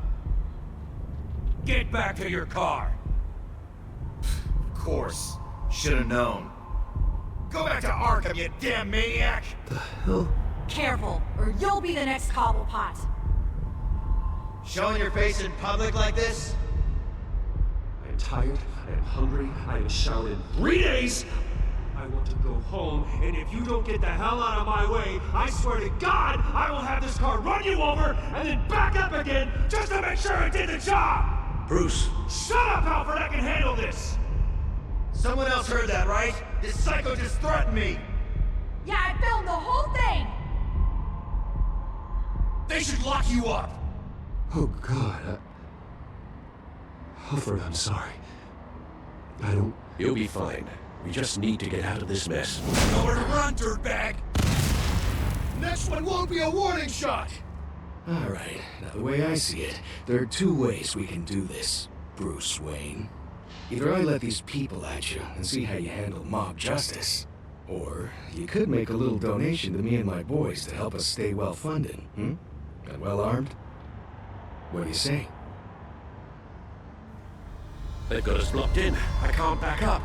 Get back to your car! Of course. Should've known. Go back to Arkham, you damn maniac! The hell? Careful, or you'll be the next Cobblepot. Showing your face in public like this? I am tired, I am hungry, I haven't showered in 3 days! I want to go home, and if you don't get the hell out of my way, I swear to God, I will have this car run you over, and then back up again, just to make sure it did the job! Bruce! Shut up, Alfred, I can handle this! Someone else heard that, right? This psycho just threatened me! Yeah, I filmed the whole thing! They should lock you up! Oh, God. Alfred, I'm sorry. I don't... You'll be fine. We just need to get out of this mess. Nowhere to run, dirtbag! Next one won't be a warning shot! Alright, now the way I see it, there are two ways we can do this, Bruce Wayne. Either I let these people at you and see how you handle mob justice, or you could make a little donation to me and my boys to help us stay well-funded, And well-armed? What do you say? They've got us blocked in. I can't back up.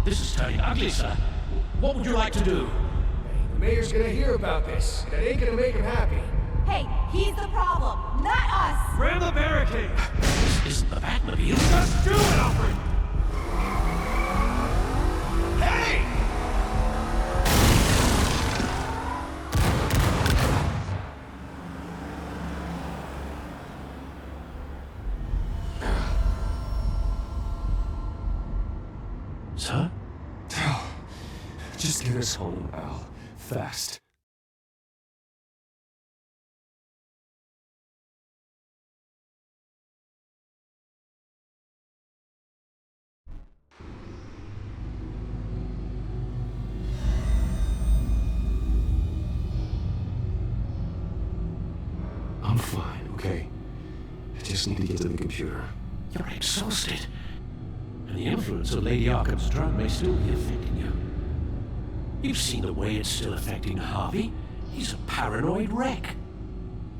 This is turning ugly, sir. What would you like to do? The mayor's gonna hear about this, and it ain't gonna make him happy. Hey, he's the problem, not us! Ram the barricade! This isn't the Batmobile. Just do it, Alfred! Hey! Sir? Just get us home, Al. Fast. I'm fine, okay? I just need to get to the computer. You're exhausted. And the influence of Lady Arkham's drug may still be affecting you. You've seen the way it's still affecting Harvey. He's a paranoid wreck.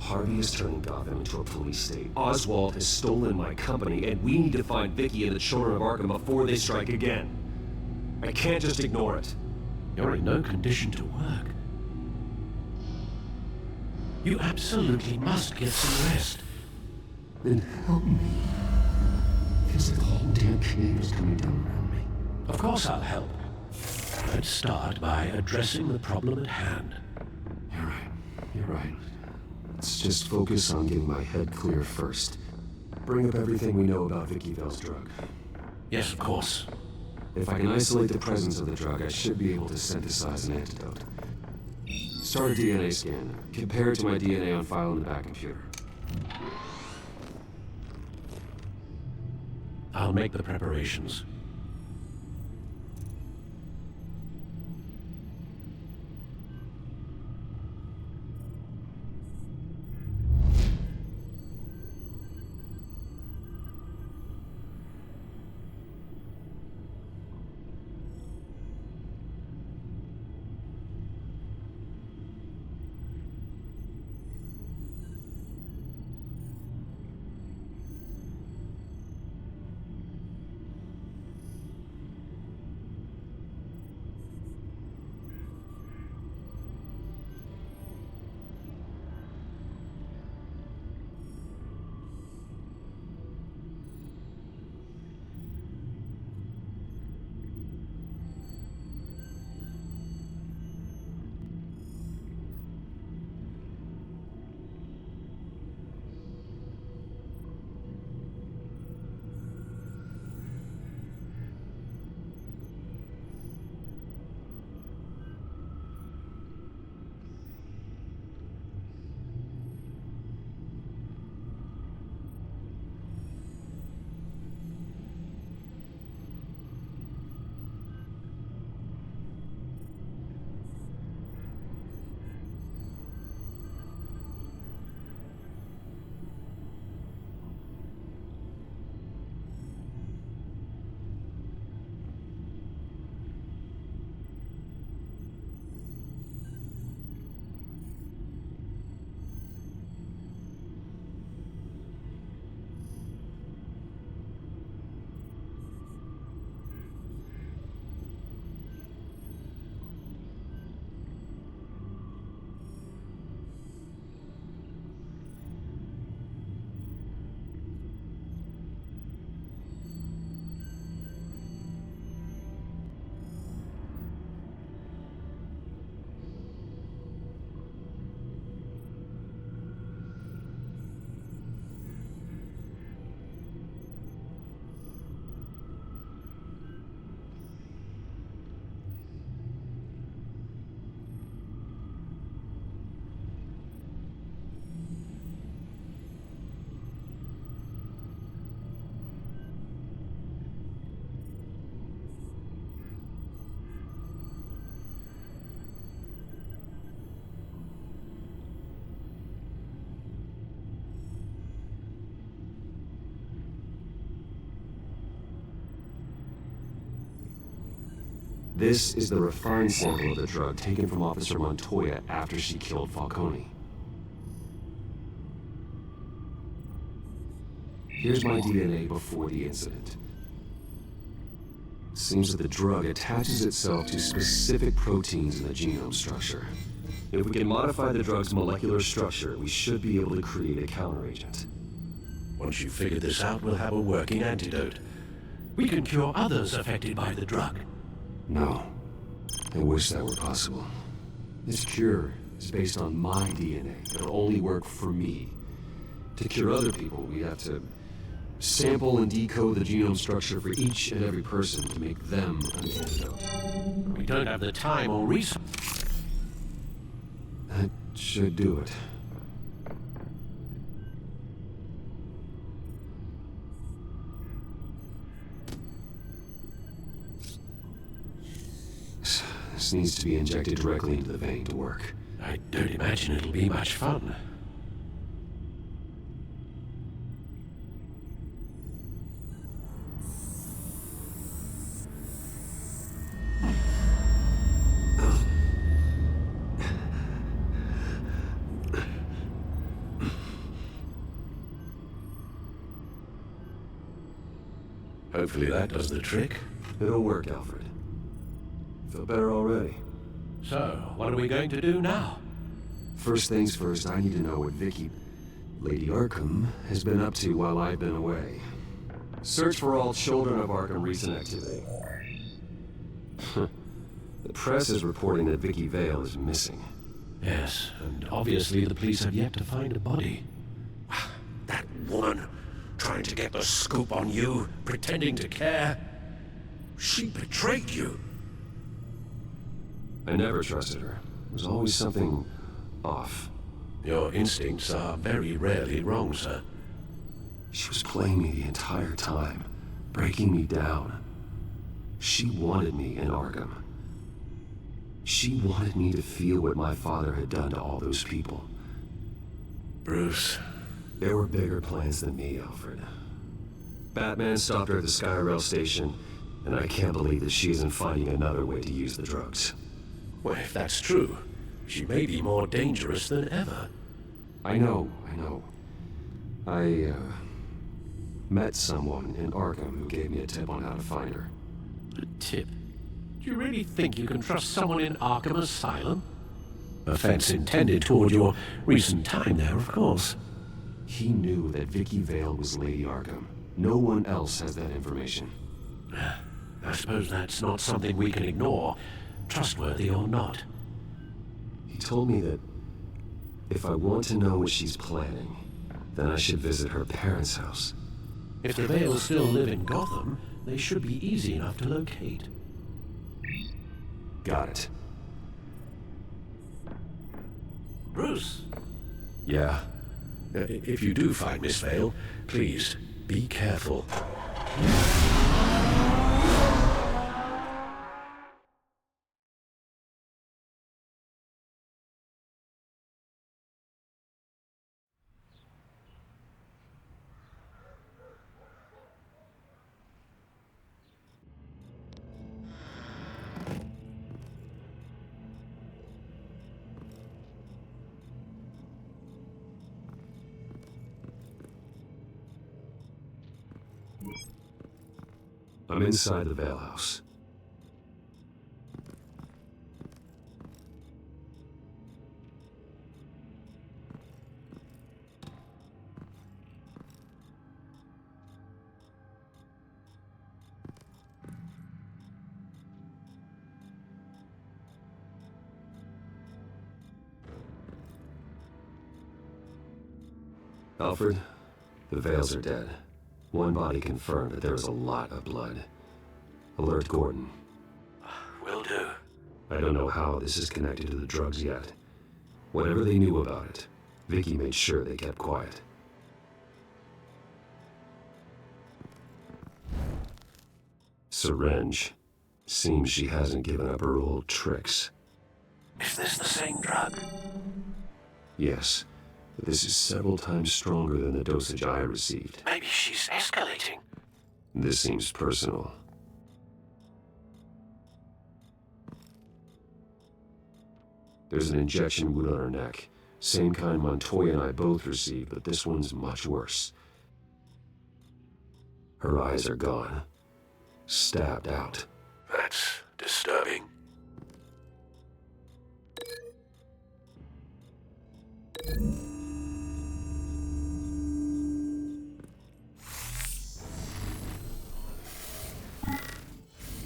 Harvey is turning Gotham into a police state. Oswald has stolen my company, and we need to find Vicki and the children of Arkham before they strike again. I can't just ignore it. You're in no condition to work. You absolutely must get some rest. Then help me. Feels like the whole damn cave is coming down around me. Of course I'll help. Let's start by addressing the problem at hand. You're right. Let's just focus on getting my head clear first. Bring up everything we know about Vicki Vale's drug. Yes, of course. If I can isolate the presence of the drug, I should be able to synthesize an antidote. Start a DNA scan. Compare it to my DNA on file in the back computer. I'll make the preparations. This is the refined sample of the drug taken from Officer Montoya after she killed Falcone. Here's my DNA before the incident. Seems that the drug attaches itself to specific proteins in the genome structure. If we can modify the drug's molecular structure, we should be able to create a counteragent. Once you've figured this out, we'll have a working antidote. We can cure others affected by the drug. No. I wish that were possible. This cure is based on my DNA. It'll only work for me. To cure other people, we have to sample and decode the genome structure for each and every person to make them an antidote. We don't have the time or resources. That should do it. This needs to be injected directly into the vein to work. I don't imagine it'll be much fun. Hopefully that does the trick. It'll work, Alfred. Feel better already. So, what are we going to do now? First things first, I need to know what Vicki, Lady Arkham, has been up to while I've been away. Search for all children of Arkham recent activity. The press is reporting that Vicki Vale is missing. Yes, and obviously the police have yet to find a body. That woman, trying to get the scoop on you, pretending to care. She betrayed you. I never trusted her. There's always something off. Your instincts are very rarely wrong, sir. She was playing me the entire time, breaking me down. She wanted me in Arkham. She wanted me to feel what my father had done to all those people. Bruce. There were bigger plans than me, Alfred. Batman stopped her at the Skyrail station, and I can't believe that she isn't finding another way to use the drugs. Well, if that's true, she may be more dangerous than ever. I know. I met someone in Arkham who gave me a tip on how to find her. A tip? Do you really think you can trust someone in Arkham Asylum? Offense intended toward your recent time there, of course. He knew that Vicki Vale was Lady Arkham. No one else has that information. I suppose that's not something we can ignore, trustworthy or not. He told me that if I want to know what she's planning, then I should visit her parents' house. If the Vales still live in Gotham, they should be easy enough to locate. Got it. Bruce? Yeah? If you do find Miss Vale, please, be careful. I'm inside the Vale house. Alfred, the Vales are dead. One body confirmed that there is a lot of blood. Alert Gordon. Will do. I don't know how this is connected to the drugs yet. Whatever they knew about it, Vicki made sure they kept quiet. Syringe. Seems she hasn't given up her old tricks. Is this the same drug? Yes, but this is several times stronger than the dosage I received. Maybe she's escalating. This seems personal. There's an injection wound on her neck. Same kind Montoya and I both received, but this one's much worse. Her eyes are gone. Stabbed out. That's disturbing.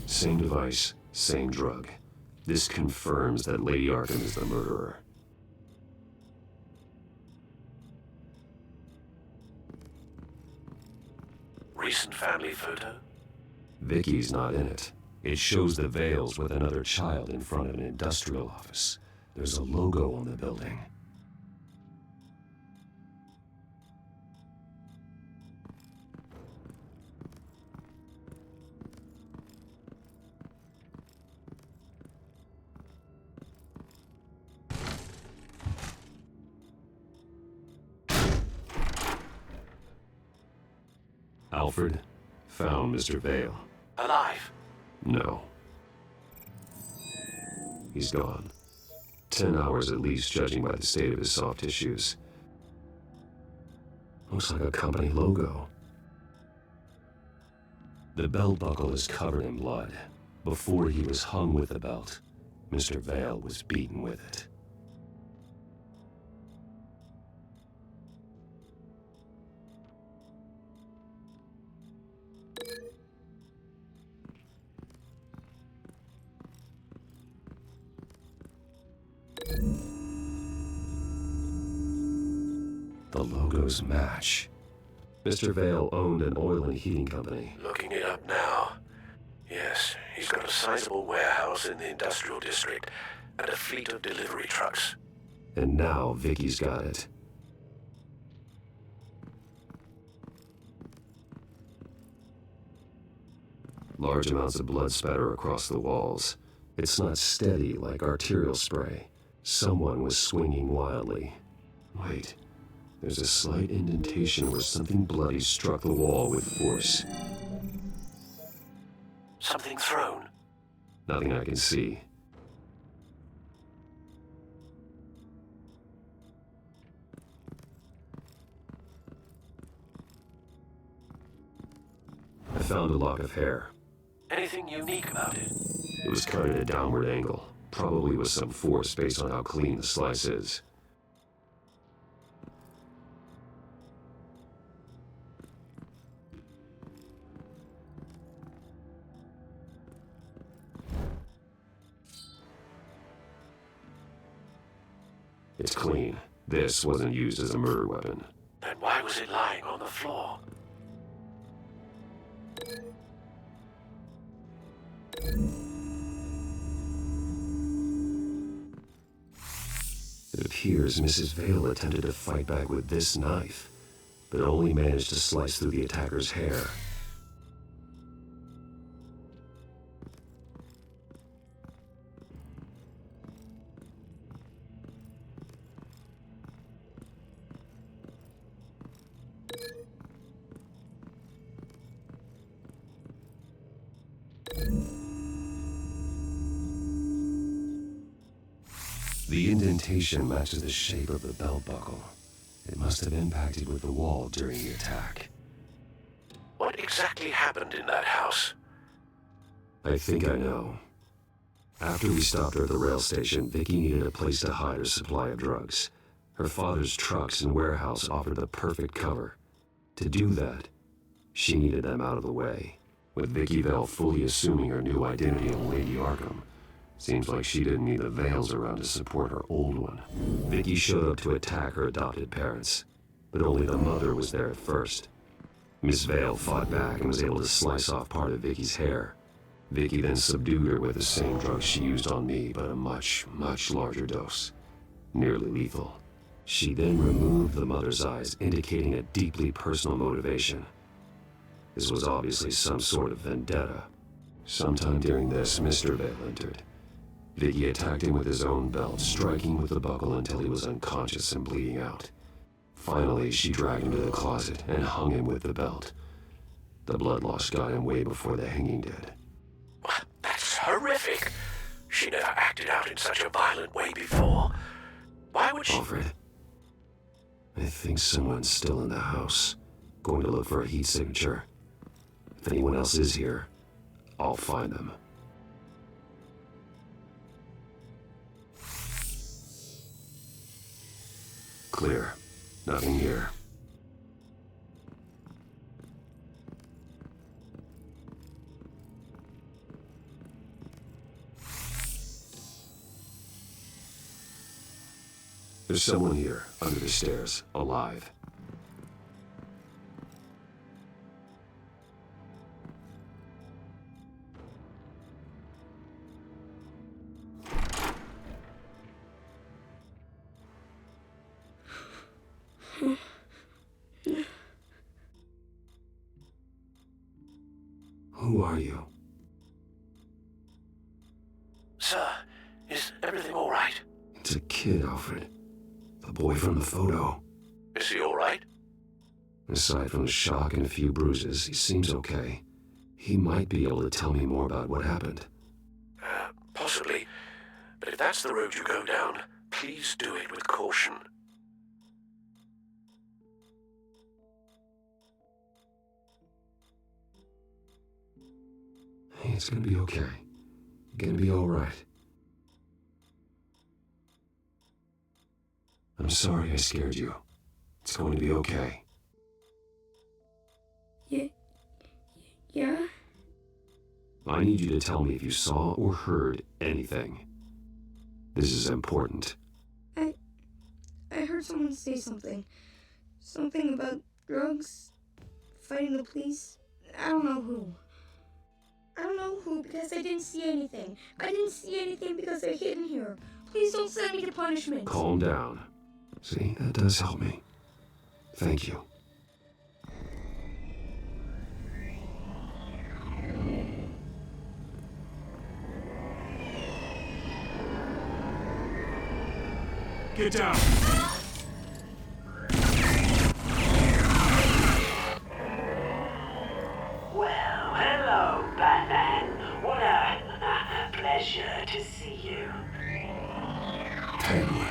Same device, same drug. This confirms that Lady Arkham is the murderer. Recent family photo? Vicky's not in it. It shows the Vales with another child in front of an industrial office. There's a logo on the building. Alfred found Mr. Vale. Alive? No. He's gone. 10 hours at least, judging by the state of his soft tissues. Looks like a company logo. The belt buckle is covered in blood. Before he was hung with the belt, Mr. Vale was beaten with it. The logos match. Mr. Vale owned an oil and heating company. Looking it up now. Yes, he's got a sizable warehouse in the industrial district and a fleet of delivery trucks. And now Vicky's got it. Large amounts of blood spatter across the walls. It's not steady like arterial spray. Someone was swinging wildly. Wait. There's a slight indentation where something bloody struck the wall with force. Something thrown? Nothing I can see. I found a lock of hair. Anything unique about it? It was cut at a downward angle, probably with some force based on how clean the slice is. It's clean. This wasn't used as a murder weapon. Then why was it lying on the floor? It appears Mrs. Vale attempted to fight back with this knife, but only managed to slice through the attacker's hair. The indentation matches the shape of the belt buckle. It must have impacted with the wall during the attack. What exactly happened in that house? I think I know. After we stopped her at the rail station, Vicki needed a place to hide her supply of drugs. Her father's trucks and warehouse offered the perfect cover. To do that, she needed them out of the way. With Vicki Vale fully assuming her new identity of Lady Arkham, seems like she didn't need the Vales around to support her old one. Vicki showed up to attack her adopted parents, but only the mother was there at first. Miss Vale fought back and was able to slice off part of Vicky's hair. Vicki then subdued her with the same drug she used on me, but a much, much larger dose. Nearly lethal. She then removed the mother's eyes, indicating a deeply personal motivation. This was obviously some sort of vendetta. Sometime during this, Mr. Vale entered. Vicki attacked him with his own belt, striking with the buckle until he was unconscious and bleeding out. Finally, she dragged him to the closet and hung him with the belt. The blood loss got him way before the hanging did. That's horrific. She never acted out in such a violent way before. Why would she... Alfred, I think someone's still in the house, going to look for a heat signature. If anyone else is here, I'll find them. Clear. Nothing here. There's someone here, under the stairs, alive. Who are you? Sir, is everything all right? It's a kid, Alfred. The boy from the photo. Is he all right? Aside from the shock and a few bruises, he seems okay. He might be able to tell me more about what happened. Possibly. But if that's the road you go down, please do it with caution. Hey, it's gonna be okay. You're gonna be alright. I'm sorry I scared you. It's going to be okay. Yeah? I need you to tell me if you saw or heard anything. This is important. I heard someone say something. Something about drugs, fighting the police. I don't know who. Because I didn't see anything. I didn't see anything because they're hidden here. Please don't send me to punishment. Calm down. See, that does help me. Thank you. Get down! Well, hello, Batman. What a pleasure to see you. Penguin.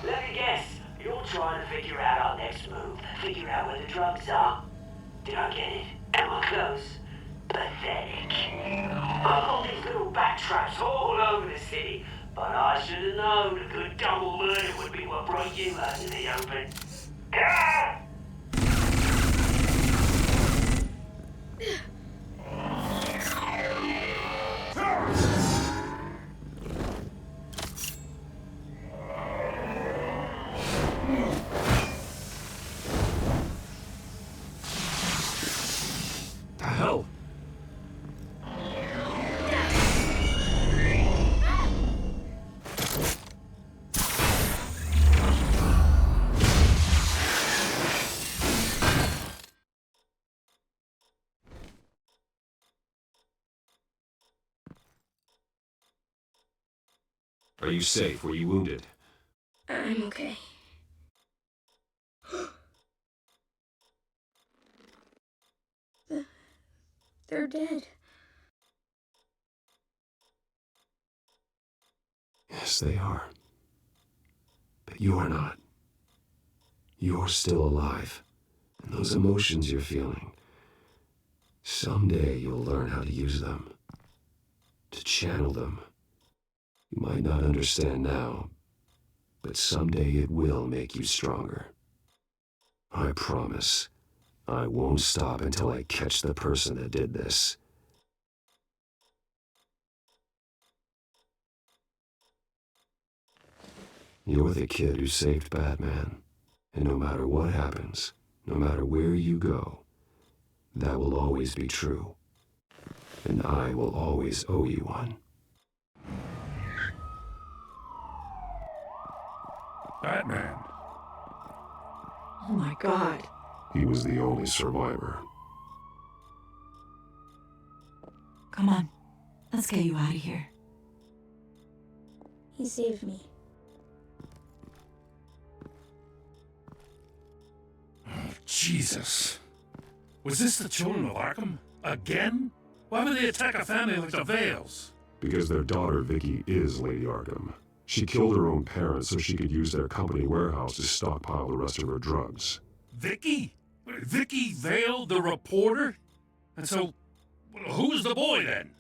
Let me guess, you're trying to figure out our next move. Figure out where the drugs are. Did I get it? Am I close? Pathetic. I've got these little bat traps all over the city, but I should have known a good double murder would be what brought you out in the open. Ah! The hell? Are you safe? Were you wounded? I'm okay. They're dead. Yes, they are. But you are not. You're still alive. And those emotions you're feeling, someday you'll learn how to use them. To channel them. You might not understand now, but someday it will make you stronger. I promise. I won't stop until I catch the person that did this. You're the kid who saved Batman. And no matter what happens, no matter where you go, that will always be true. And I will always owe you one. Batman. Oh my God. He was the only survivor. Come on, let's get you out of here. He saved me. Oh, Jesus. Was this the children of Arkham? Again? Why would they attack a family like the Vales? Because their daughter, Vicki, is Lady Arkham. She killed her own parents so she could use their company warehouse to stockpile the rest of her drugs. Vicki? Vicki Vale, the reporter? And so, who's the boy then?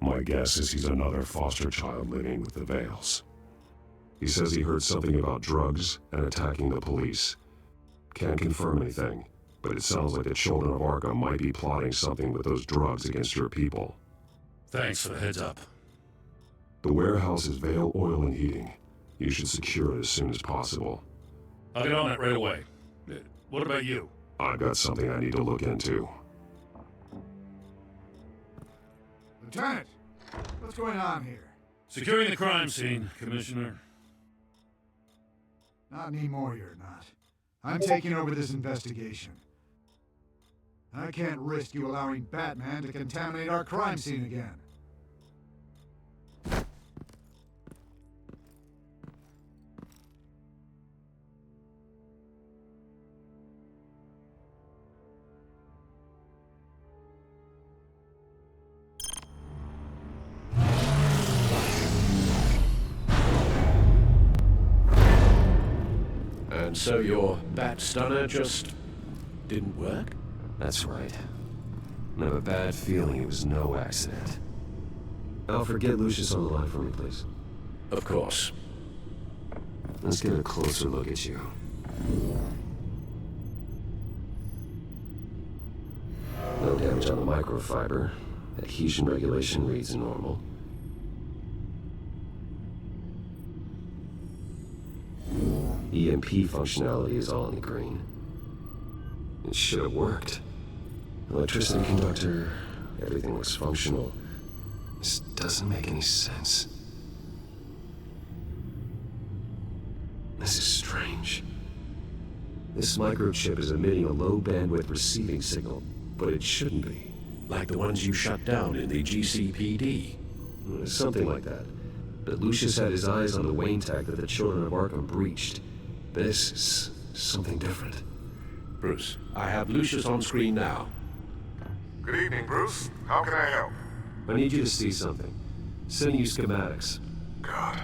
My guess is he's another foster child living with the Vales. He says he heard something about drugs and attacking the police. Can't confirm anything, but it sounds like the children of Arkham might be plotting something with those drugs against your people. Thanks for the heads up. The warehouse is Vale Oil and Heating. You should secure it as soon as possible. I'll get on it right away. What about you? I've got something I need to look into. Lieutenant, what's going on here? Securing the crime scene, Commissioner. Not anymore, you're not. I'm taking over this investigation. I can't risk you allowing Batman to contaminate our crime scene again. And so your bat stunner just didn't work? That's right. I have a bad feeling it was no accident. Alfred, get Lucius on the line for me, please. Of course. Let's get a closer look at you. No damage on the microfiber. Adhesion regulation reads normal. EMP functionality is all in the green. It should have worked. Electricity conductor, everything looks functional. This doesn't make any sense. This is strange. This microchip is emitting a low bandwidth receiving signal, but it shouldn't be. Like the ones you shut down in the GCPD. Something like that. But Lucius had his eyes on the Wayne tag that the children of Arkham breached. This is something different. Bruce, I have Lucius on screen now. Good evening, Bruce. How can I help? I need you to see something. Sending you schematics. God,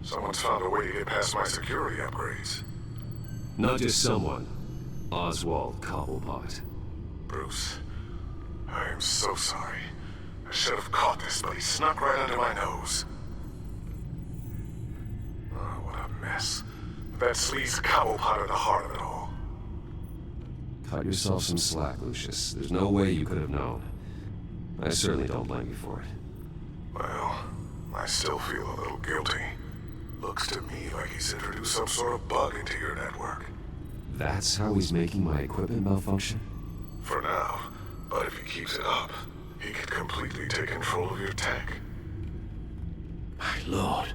someone's found a way to get past my security upgrades. Not just someone. Oswald Cobblepot. Bruce, I am so sorry. I should have caught this, but he snuck right under my nose. Oh, what a mess. That sleaze Cobblepot at the heart of it all. Cut yourself some slack, Lucius. There's no way you could have known. I certainly don't blame you for it. Well, I still feel a little guilty. Looks to me like he's introduced some sort of bug into your network. That's how he's making my equipment malfunction? For now, but if he keeps it up, he could completely take control of your tech. My lord,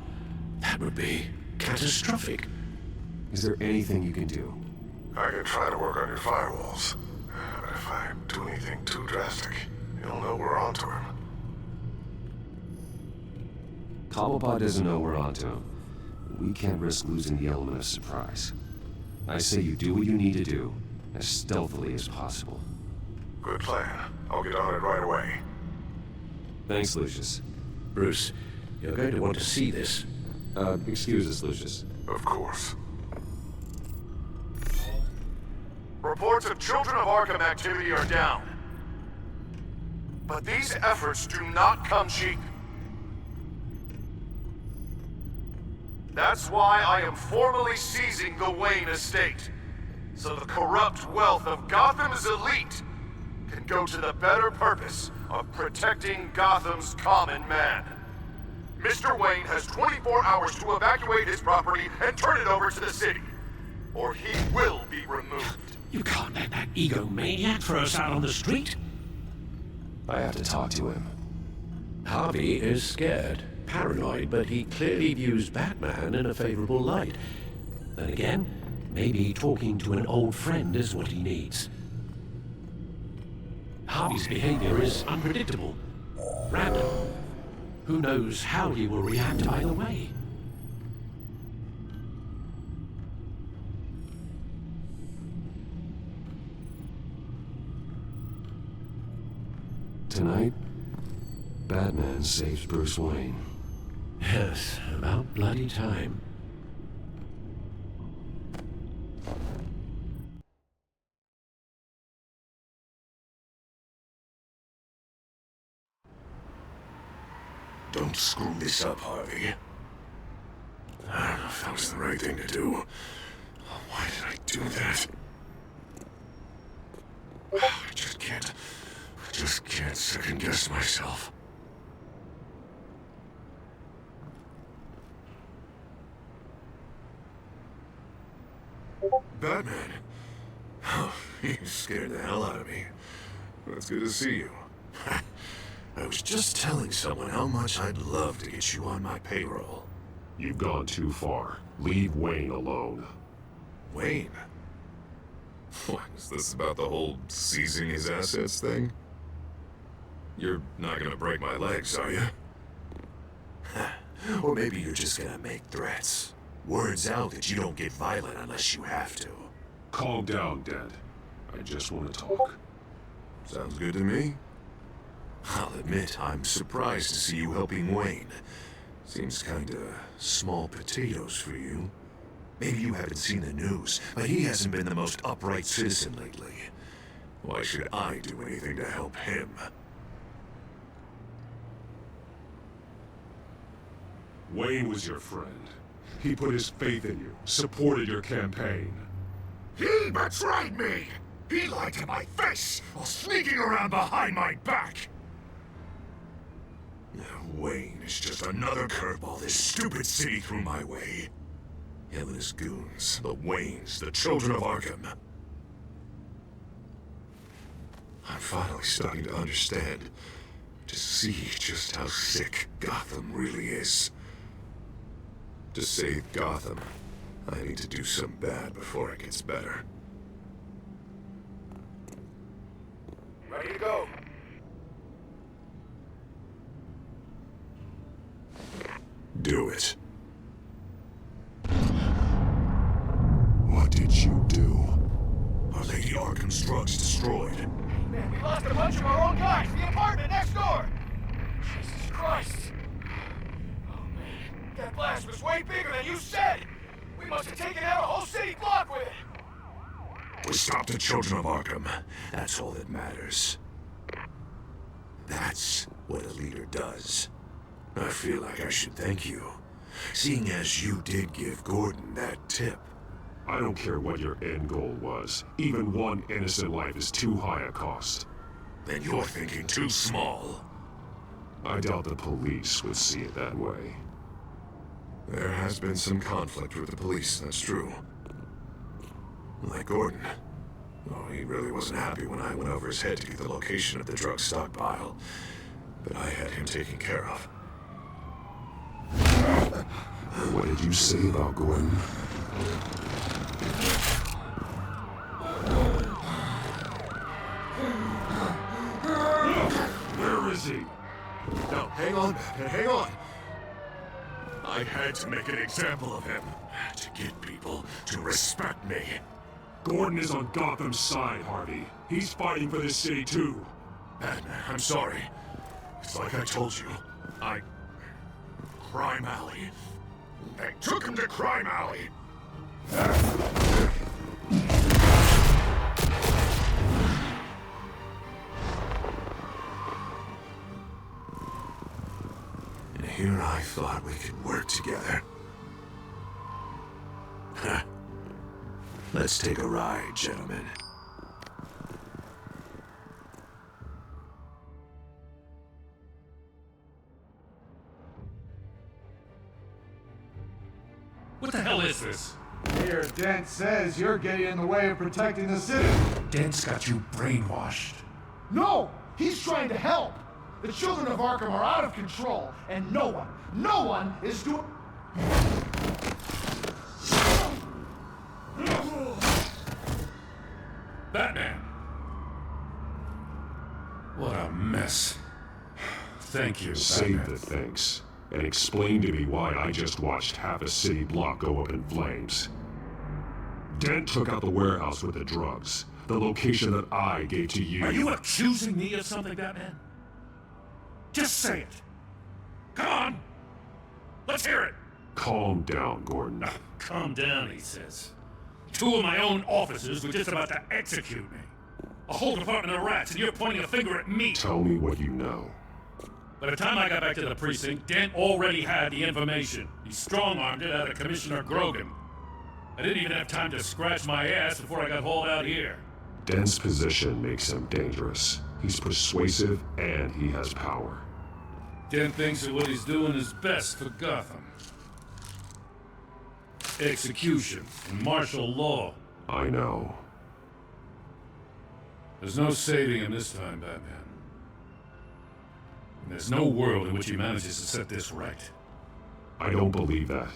that would be catastrophic. Is there anything you can do? I can try to work on your firewalls, but if I do anything too drastic, you'll know we're onto him. Cobblepot doesn't know we're onto him. We can't risk losing the element of surprise. I say you do what you need to do, as stealthily as possible. Good plan. I'll get on it right away. Thanks, Lucius. Bruce, you're going to want to see this. Excuse us, Lucius. Of course. Reports of Children of Arkham activity are down. But these efforts do not come cheap. That's why I am formally seizing the Wayne estate, so the corrupt wealth of Gotham's elite can go to the better purpose of protecting Gotham's common man. Mr. Wayne has 24 hours to evacuate his property and turn it over to the city, or he will be removed. You can't let that egomaniac throw us out on the street. I have to talk to him. Harvey is scared, paranoid, but he clearly views Batman in a favorable light. Then again, maybe talking to an old friend is what he needs. Harvey's behavior is unpredictable, random. Who knows how he will react either way? Tonight, Batman saves Bruce Wayne. Yes, about bloody time. Don't screw this up, Harvey. I don't know if that was the right thing to do. Why did I do that? I just can't second guess myself. Batman. Oh, you scared the hell out of me. It's good to see you. I was just telling someone how much I'd love to get you on my payroll. You've gone too far. Leave Wayne alone. Wayne? What, is this about the whole seizing his assets thing? You're not gonna break my legs, are you? Or maybe you're just gonna make threats. Words out that you don't get violent unless you have to. Calm down, Dad. I just want to talk. Sounds good to me. I'll admit, I'm surprised to see you helping Wayne. Seems kinda small potatoes for you. Maybe you haven't seen the news, but he hasn't been the most upright citizen lately. Why should I do anything to help him? Wayne was your friend. He put his faith in you, supported your campaign. He betrayed me! He lied to my face while sneaking around behind my back! Wayne is just another curveball this stupid city threw my way. Him and his goons, the Waynes, the children of Arkham. I'm finally starting to understand, to see just how sick Gotham really is. To save Gotham, I need to do some bad before it gets better. Ready to go. Do it. What did you do? Are Lady Arkham's drugs destroyed? Man, we lost a bunch of our own guys. The apartment next door. Jesus Christ. Oh, man. That blast was way bigger than you said. We must have taken out a whole city block with it. We stopped the children of Arkham. That's all that matters. That's what a leader does. I feel like I should thank you, seeing as you did give Gordon that tip. I don't care what your end goal was. Even one innocent life is too high a cost. Then you're thinking too small. I doubt the police would see it that way. There has been some conflict with the police, that's true. Like Gordon. Oh, he really wasn't happy when I went over his head to get the location of the drug stockpile. But I had him taken care of. What did you say about Gordon? Where is he? No, hang on, Batman, hang on. I had to make an example of him. To get people to respect me. Gordon is on Gotham's side, Harvey. He's fighting for this city, too. Batman, I'm sorry. It's like I told you. Crime Alley. They took him to Crime Alley. And here I thought we could work together. Let's take a ride, gentlemen. What the hell is this? Mayor Dent says you're getting in the way of protecting the city. Dent's got you brainwashed. No! He's trying to help! The children of Arkham are out of control, and no one is doing... Batman! What a mess. Thank you, Save Batman. the thanks, and explain to me why I just watched half a city block go up in flames. Dent took out the warehouse with the drugs, the location that I gave to you. Are you accusing me of something, Batman? Just say it. Come on! Let's hear it! Calm down, Gordon. Calm down, he says. 2 of my own officers were just about to execute me. A whole department of rats, and you're pointing a finger at me. Tell me what you know. By the time I got back to the precinct, Dent already had the information. He strong-armed it out of Commissioner Grogan. I didn't even have time to scratch my ass before I got hauled out here. Dent's position makes him dangerous. He's persuasive, and he has power. Dent thinks that what he's doing is best for Gotham. Execution and martial law. I know. There's no saving him this time, Batman. And there's no world in which he manages to set this right. I don't believe that.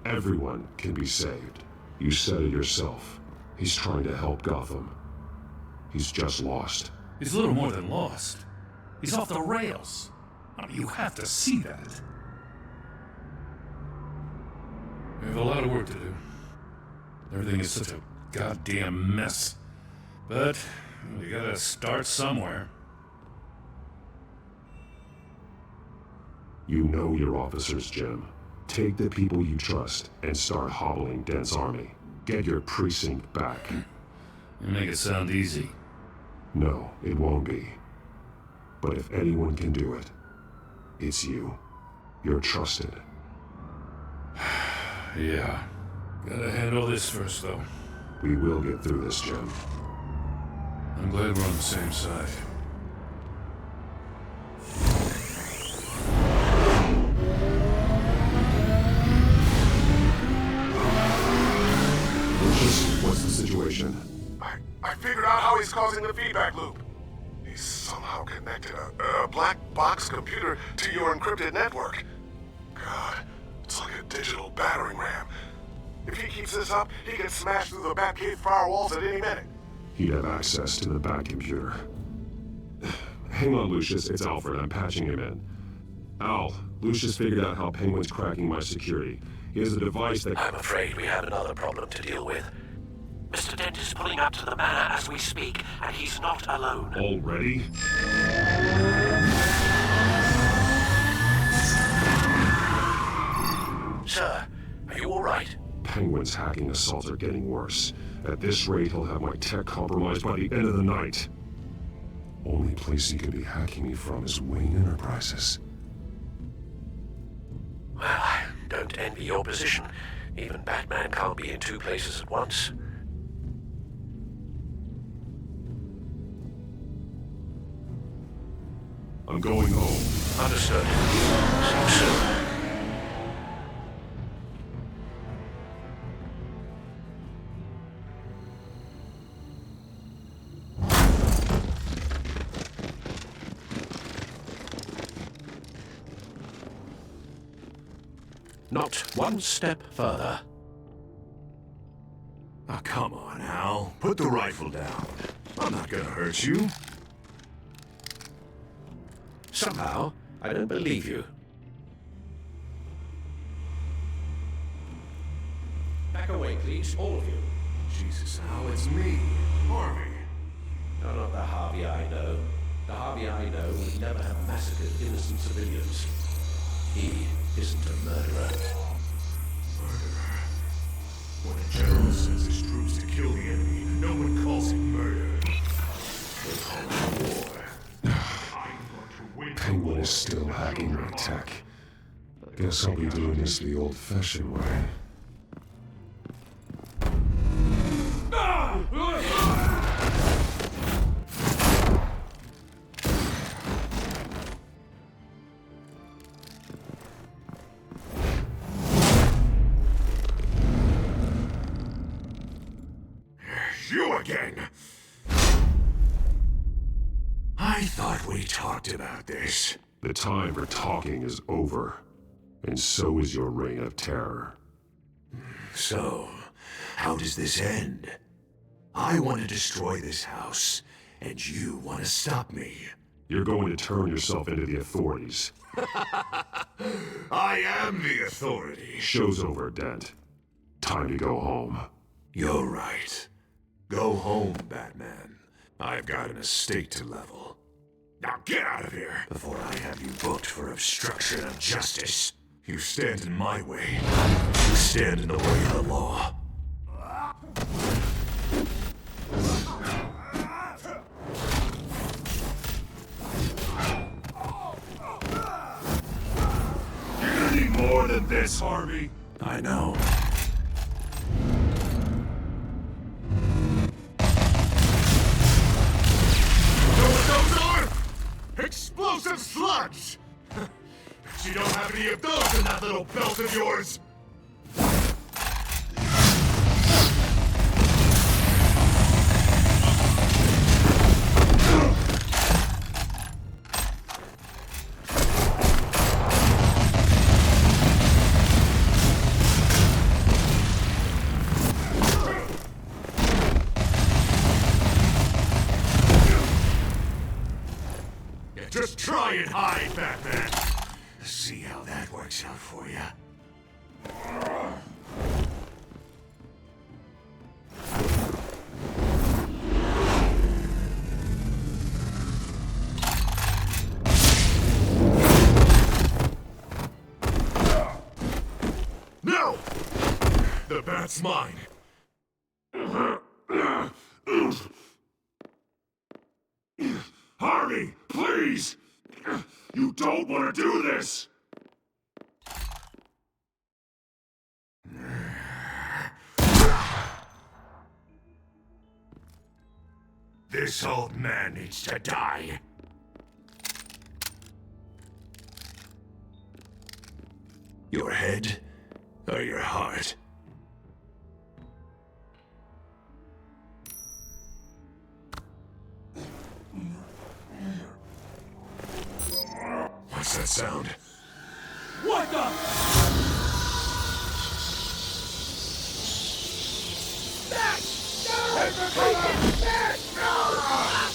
Everyone can be saved. You said it yourself. He's trying to help Gotham. He's just lost. He's a little more than lost. He's off the rails. I mean, you have to see that. We have a lot of work to do. Everything is such a goddamn mess. But we gotta start somewhere. You know your officers, Jim. Take the people you trust and start hobbling Dent's army. Get your precinct back. You make it sound easy. No, it won't be. But if anyone can do it, it's you. You're trusted. Yeah. Gotta handle this first, though. We will get through this, Jim. I'm glad we're on the same side. What's the situation? I figured out how he's causing the feedback loop. He's somehow connected a black box computer to your encrypted network. God, it's like a digital battering ram. If he keeps this up, he can smash through the Batcave firewalls at any minute. He'd have access to the Bat computer. Hang on, Lucius. It's Alfred. I'm patching him in. Al, Lucius figured out how Penguin's cracking my security. He has a device that... I'm afraid we have another problem to deal with. Mr. Dent is pulling up to the manor as we speak, and he's not alone. Already? Sir, are you all right? Penguin's hacking assaults are getting worse. At this rate, he'll have my tech compromised by the end of the night. Only place he could be hacking me from is Wayne Enterprises. Well, I don't envy your position. Even Batman can't be in 2 places at once. I'm going home. Understood. See you soon. Not one step further. Oh, come on, Al. Put the rifle down. I'm not gonna hurt you. Somehow, I don't believe you. Back away, please, all of you. Jesus, Al, it's me, Harvey. No, not the Harvey I know. The Harvey I know would never have massacred innocent civilians. He isn't a murderer. Murderer? When a general sends his troops to kill the enemy, no one calls it murder. They call it war. Penguin is still hacking my tech. Guess I'll be doing this the old-fashioned way. You again! I thought we talked about this. The time for talking is over, and so is your reign of terror. So, how does this end? I want to destroy this house, and you want to stop me. You're going to turn yourself into the authorities. I am the authority. Show's over, Dent. Time to go home. You're right. Go home, Batman. I've got an estate to level. Now get out of here! Before I have you booked for obstruction of justice. You stand in my way. You stand in the way of the law. You're gonna need more than this, Harvey. I know. Know what those are? Explosive slugs! Bet you don't have any of those in that little belt of yours! Just try and hide, Batman! See how that works out for you. No! The bat's mine! Harvey, please! You don't want to do this! This old man needs to die. Your head or your heart? What's that sound? What the? Get the hell up!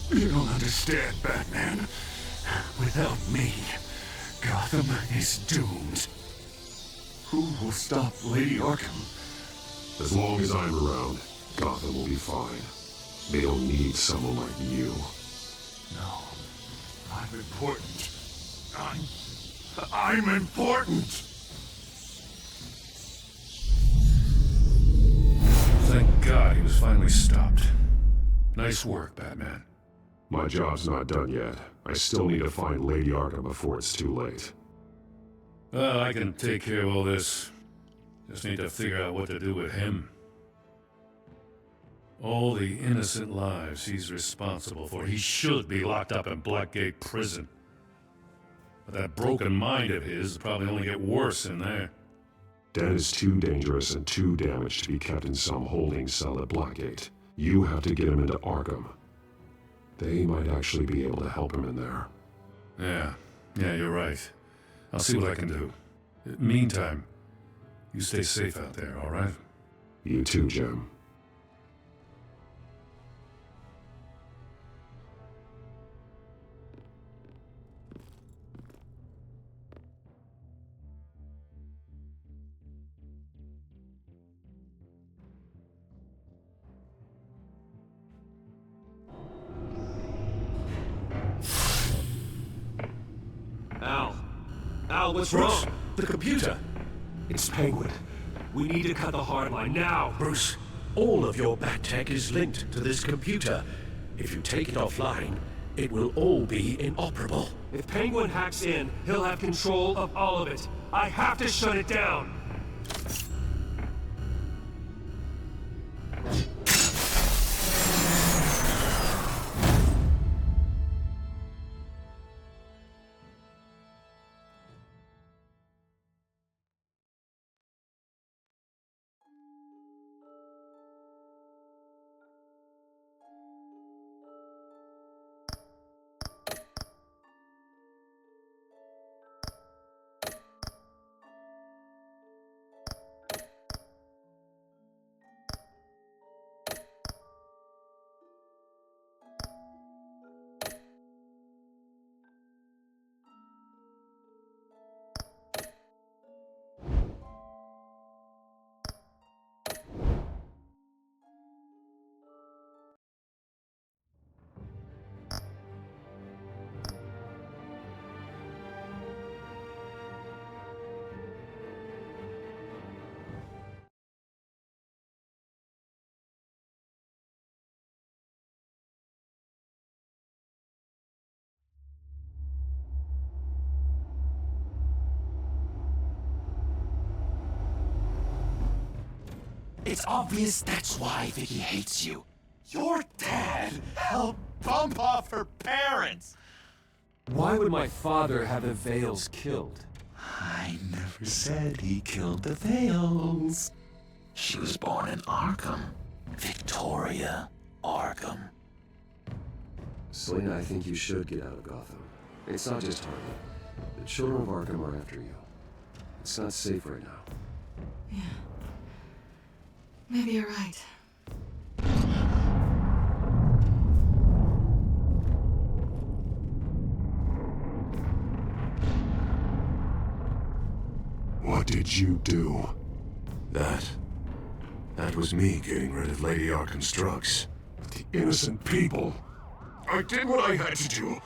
You don't understand, Batman. Without me, Gotham is doomed. Who will stop Lady Arkham? As long as I'm around, Gotham will be fine. They don't need someone like you. No. I'm important. I'm important! Thank God he was finally stopped. Nice work, Batman. My job's not done yet. I still need to find Lady Arkham before it's too late. I can take care of all this. Just need to figure out what to do with him. All the innocent lives he's responsible for. He should be locked up in Blackgate Prison. But that broken mind of his will probably only get worse in there. Dan is too dangerous and too damaged to be kept in some holding cell at Blackgate. You have to get him into Arkham. They might actually be able to help him in there. Yeah, you're right. I'll see what I can do. Meantime, you stay safe out there, all right? You too, Jim. Al, what's Bruce, wrong? the computer. It's Penguin. We need to cut the hard line now. Bruce, all of your bat tech is linked to this computer. If you take it offline, it will all be inoperable. If Penguin hacks in, he'll have control of all of it. I have to shut it down. It's obvious that's why Vicki hates you. Your dad helped bump off her parents. Why would my father have the Vales killed? I never said he killed the Vales. She was born in Arkham. Victoria Arkham. Selina, I think you should get out of Gotham. It's not just Harvey. The children of Arkham are after you. It's not safe right now. Yeah. Maybe you're right. What did you do? That was me getting rid of Lady Arkham's drugs. The innocent people. I did what I had to do.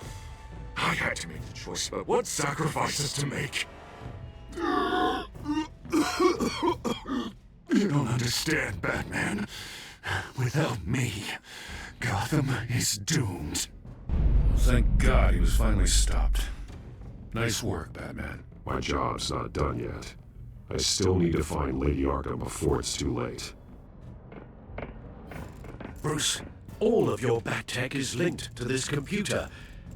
I had to make the choice about what sacrifices to make. You don't understand, Batman. Without me, Gotham is doomed. Thank God he was finally stopped. Nice work, Batman. My job's not done yet. I still need to find Lady Arkham before it's too late. Bruce, all of your bat tech is linked to this computer.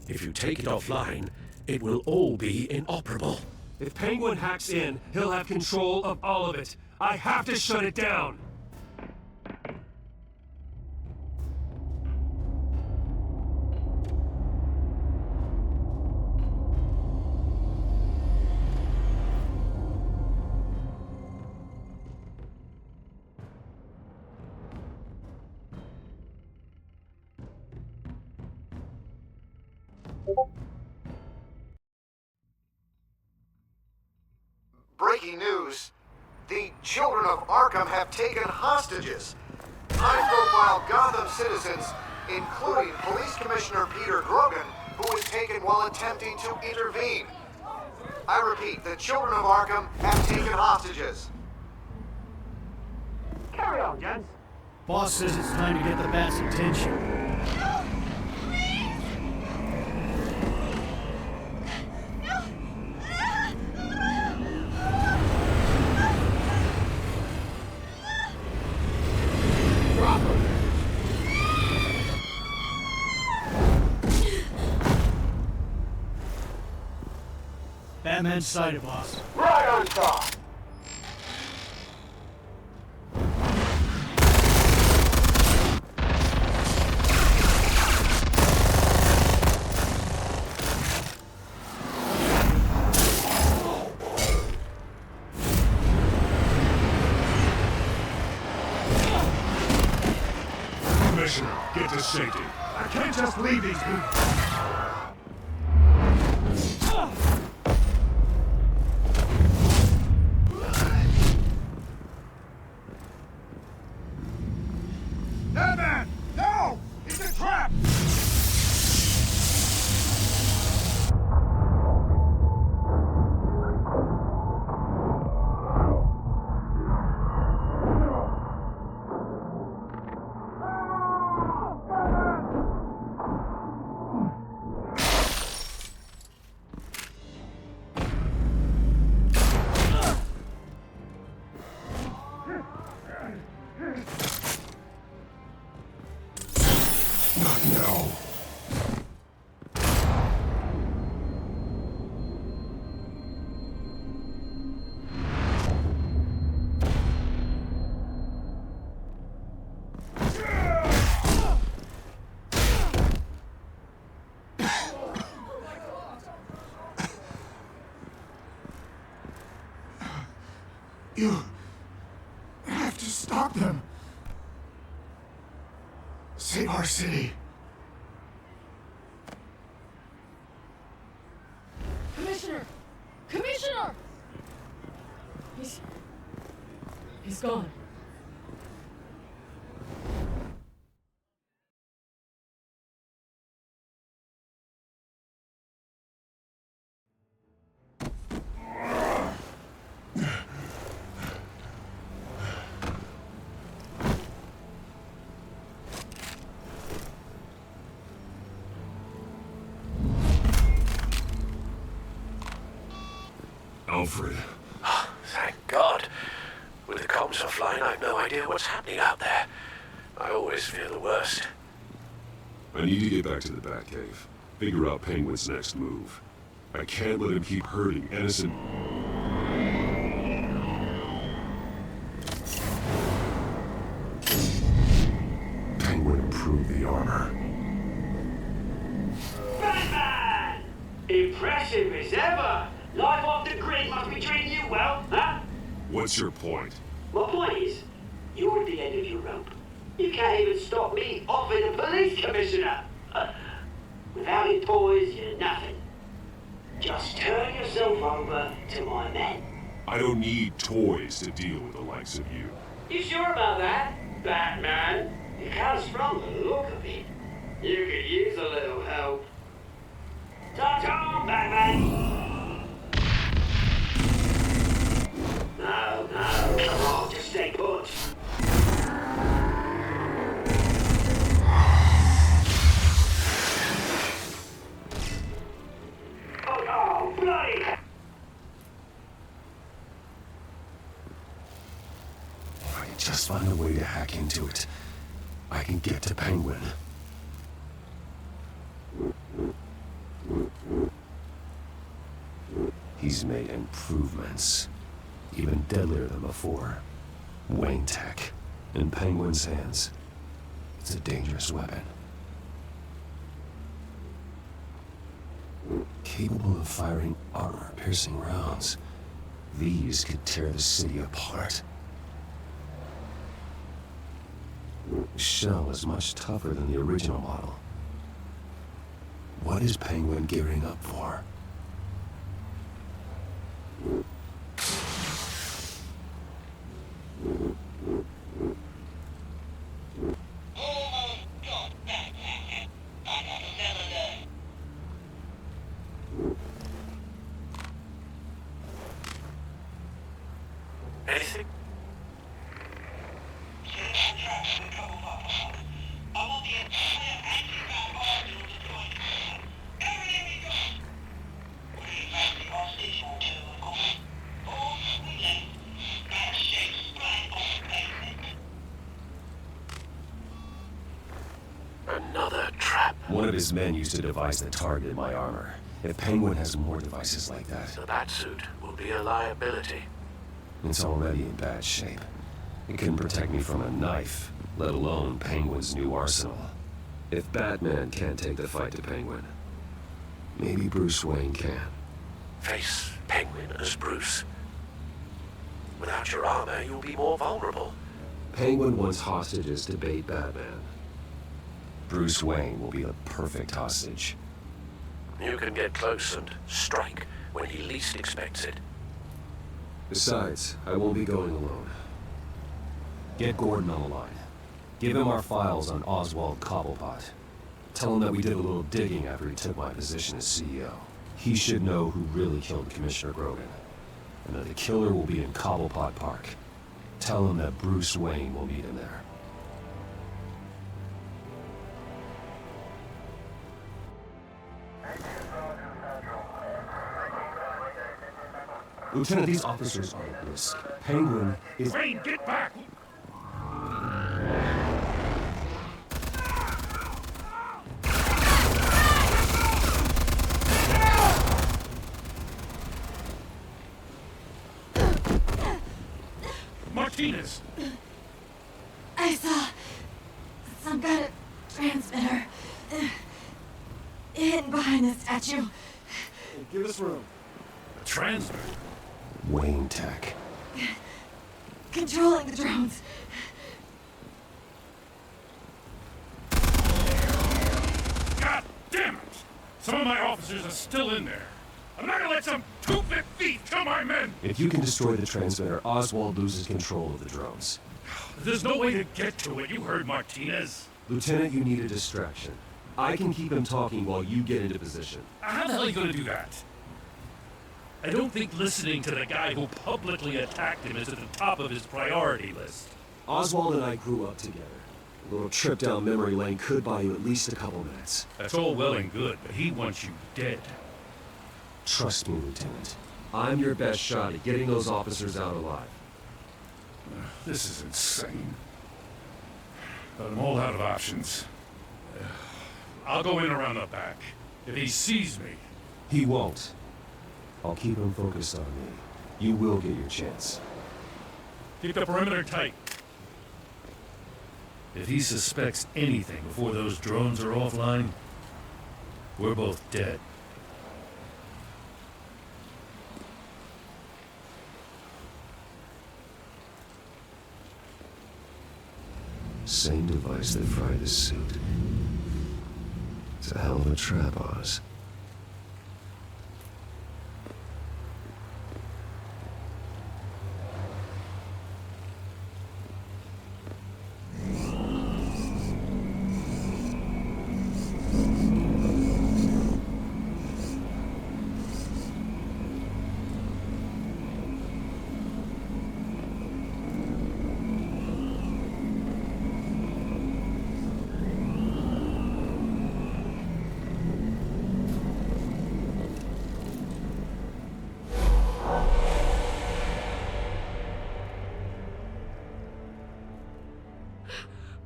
If you take it offline, it will all be inoperable. If Penguin hacks in, he'll have control of all of it. I have to shut it down! Breaking news. The children of Arkham have taken hostages. High-profile Gotham citizens, including Police Commissioner Peter Grogan, who was taken while attempting to intervene. I repeat, the children of Arkham have taken hostages. Carry on, gents. Boss says it's time to get the Bat's attention. Batman's sighted, boss. Right on top. Commissioner, get to safety. I can't just leave these people. Batman! No! It's a trap! Not now. You have to stop them. Save our city. Commissioner! Commissioner! He's gone. Alfred. Thank God. With the comms offline, I've no idea what's happening out there. I always fear the worst. I need to get back to the Batcave. Figure out Penguin's next move. I can't let him keep hurting innocent... Penguin improved the armor. Batman! Impressive as ever! Life off the grid must be treating you well, huh? What's your point? My point is, you're at the end of your rope. You can't even stop me offing the police commissioner. Without your toys, you're nothing. Just turn yourself over to my men. I don't need toys to deal with the likes of you. You sure about that, Batman? You're kind of strong the look of it. You could use a little help. Ta-ta, Batman! No, come on, just stay put. Oh, bloody! If I can just find a way to hack into it, I can get to Penguin. He's made improvements, even deadlier than before. Wayne tech, in Penguin's hands. It's a dangerous weapon. Capable of firing armor-piercing rounds. These could tear the city apart. The shell is much tougher than the original model. What is Penguin gearing up for? Anything? Another trap. One of his men used a device that targeted my armor. If Penguin has more devices like that, The Batsuit will be a liability. it's already in bad shape. It couldn't protect me from a knife, let alone Penguin's new arsenal. If Batman can't take the fight to Penguin, maybe Bruce Wayne can. Face Penguin as Bruce. Without your armor, you'll be more vulnerable. Penguin wants hostages to bait Batman. Bruce Wayne will be the perfect hostage. You can get close and strike when he least expects it. Besides, I won't be going alone. Get Gordon on the line. Give him our files on Oswald Cobblepot. Tell him that we did a little digging after he took my position as CEO. He should know who really killed Commissioner Grogan, and that the killer will be in Cobblepot Park. Tell him that Bruce Wayne will meet him there. Lieutenant, these officers are at risk. Penguin is... Wayne, get back! Martinez! I saw some kind of transmitter hidden behind the statue. Hey, give us room. A transmitter? Wayne tech. Controlling the drones. God damn it! Some of my officers are still in there. I'm not gonna let some two-bit thief kill my men! If you can destroy the transmitter, Oswald loses control of the drones. There's no way to get to it, you heard Martinez. Lieutenant, you need a distraction. I can keep him talking while you get into position. How the hell are you gonna do that? I don't think listening to the guy who publicly attacked him is at the top of his priority list. Oswald and I grew up together. A little trip down memory lane could buy you at least a couple minutes. That's all well and good, but he wants you dead. Trust me, Lieutenant. I'm your best shot at getting those officers out alive. This is insane. But I'm all out of options. I'll go in around the back. If he sees me... He won't. I'll keep him focused on me. You will get your chance. Keep the perimeter tight. If he suspects anything before those drones are offline, we're both dead. Same device that fried his suit. It's a hell of a trap, Oz.